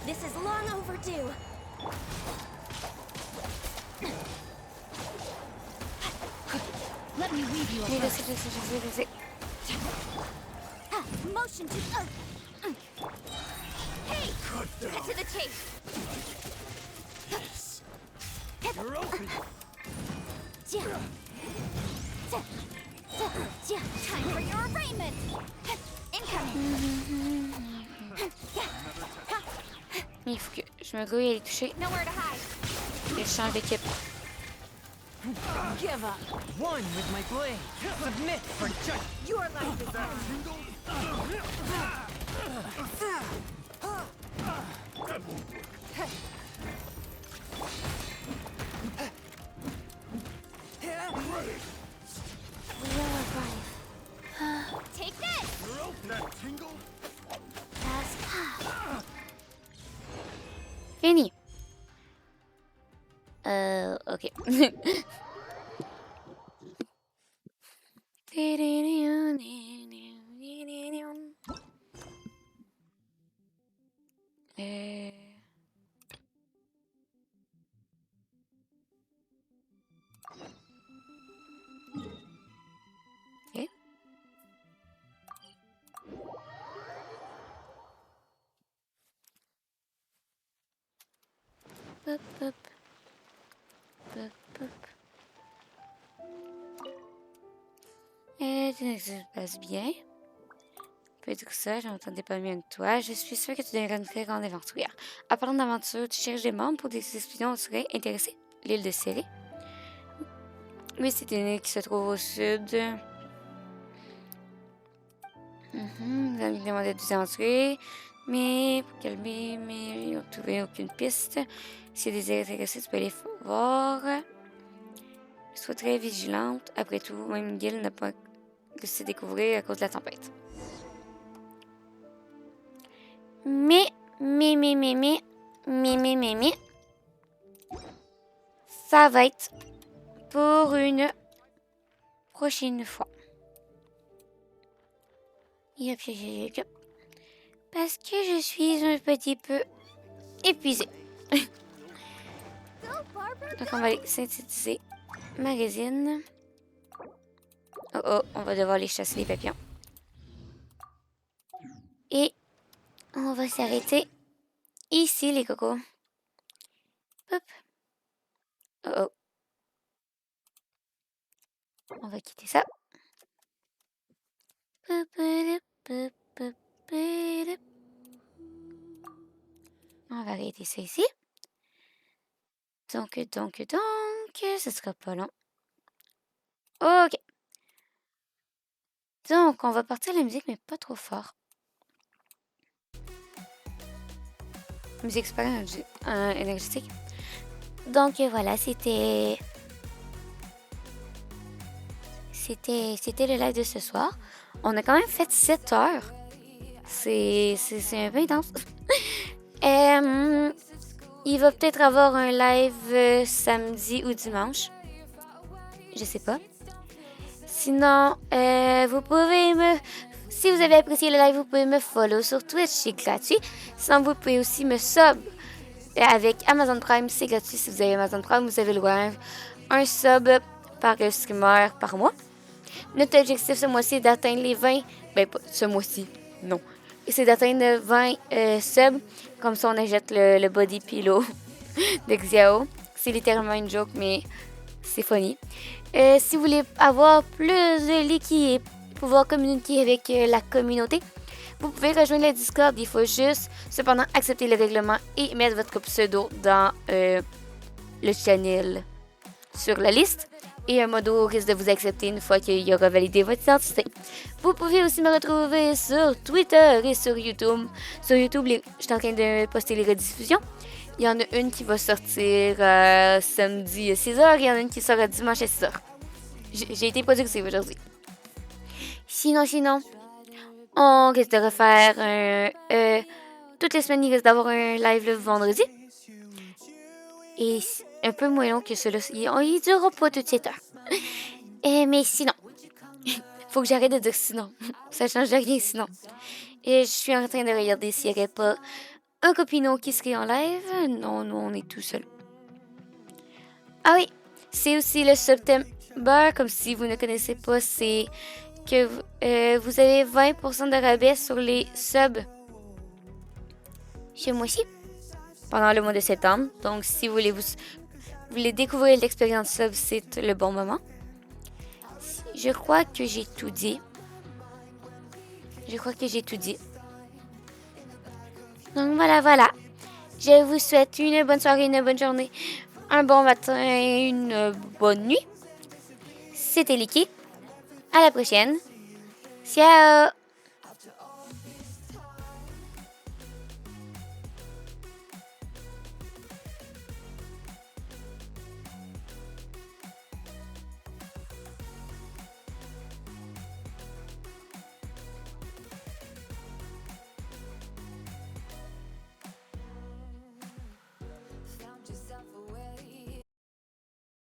Speaker 3: This is long overdue!
Speaker 15: Let me weave you a
Speaker 2: Oui, je
Speaker 15: verse.
Speaker 2: sais, je sais, je sais, je sais.
Speaker 3: Motion to... Hey! Cut to the chase!
Speaker 10: You're open.
Speaker 15: Time for your arraignment!
Speaker 3: Incoming!
Speaker 2: Il faut que je me grouille à les toucher.
Speaker 3: Nowhere to hide!
Speaker 2: Et je change d'équipe.
Speaker 10: Give up. One with my blade. Submit for judgment.
Speaker 3: Your life is Take this!
Speaker 2: Fini. Ok. Ok. Hop, hop. Hop, hop. Et ça se passe bien. Peux dire ça, je n'entendais pas bien de toi. Je suis sûre que tu deviendras une très grande aventurière. En parlant d'aventure, tu cherches des membres pour des expéditions qui seraient intéressés. L'île de Céré. Oui, c'est une île qui se trouve au sud. Vous avez demandé de vous aventurer. Mais pour calmer, mais ils n'ont trouvé aucune piste. Si des intéressés, tu peux aller voir. Sois très vigilante. Après tout, même Gil n'a pas se découvrir à cause de la tempête. Mais, ça va être pour une prochaine fois. Yop, yop, yop, yop. Parce que je suis un petit peu épuisée. Donc on va aller synthétiser ma résine. Oh oh, on va devoir les chasser les papillons. Et on va s'arrêter ici les cocos. Hop. Oh oh. On va quitter ça. On va arrêter ça ici. Donc, ce sera pas long. Ok. Donc, on va partir la musique, mais pas trop fort. Musique super énergétique. Donc, voilà, c'était le live de ce soir. On a quand même fait 7 heures. C'est un peu intense. Il va peut-être avoir un live samedi ou dimanche. Je sais pas. Sinon, vous pouvez si vous avez apprécié le live, vous pouvez me follow sur Twitch, c'est gratuit. Sinon, vous pouvez aussi me sub avec Amazon Prime, c'est gratuit. Si vous avez Amazon Prime, vous avez le droit à un sub par streamer par mois. Notre objectif ce mois-ci est d'atteindre les 20. Ben, pas ce mois-ci, non. C'est d'atteindre 20 subs. Comme ça, on achète le body pillow de Xiao. C'est littéralement une joke, mais c'est funny. Si vous voulez avoir plus de liquide et pouvoir communiquer avec la communauté, vous pouvez rejoindre le Discord. Il faut juste, cependant, accepter le règlement et mettre votre pseudo dans le channel sur la liste. et un modo risque de vous accepter une fois qu'il aura validé votre identité. Vous pouvez aussi me retrouver sur Twitter et sur YouTube. Sur YouTube, je suis en train de poster les rediffusions. Il y en a une qui va sortir samedi à 6h et il y en a une qui sort dimanche à 6h. J'ai été productive aujourd'hui. Sinon, on risque de refaire toutes les semaines, il risque d'avoir un live le vendredi. Et un peu moins long que celui-là. Il ne durera pas toutes cette heure. Mais sinon, faut que j'arrête de dire sinon. Ça change rien sinon. Et je suis en train de regarder s'il n'y aurait pas un copineau qui serait en live. Non, nous, on est tout seul. Ah oui, c'est aussi le septembre. Comme si vous ne connaissez pas, c'est que vous avez 20% de rabais sur les subs chez moi aussi pendant le mois de septembre. Donc, si vous voulez découvrir l'expérience sub, c'est le bon moment. Je crois que j'ai tout dit. Donc, voilà. Je vous souhaite une bonne soirée, une bonne journée, un bon matin, une bonne nuit. C'était Licky. À la prochaine. Ciao!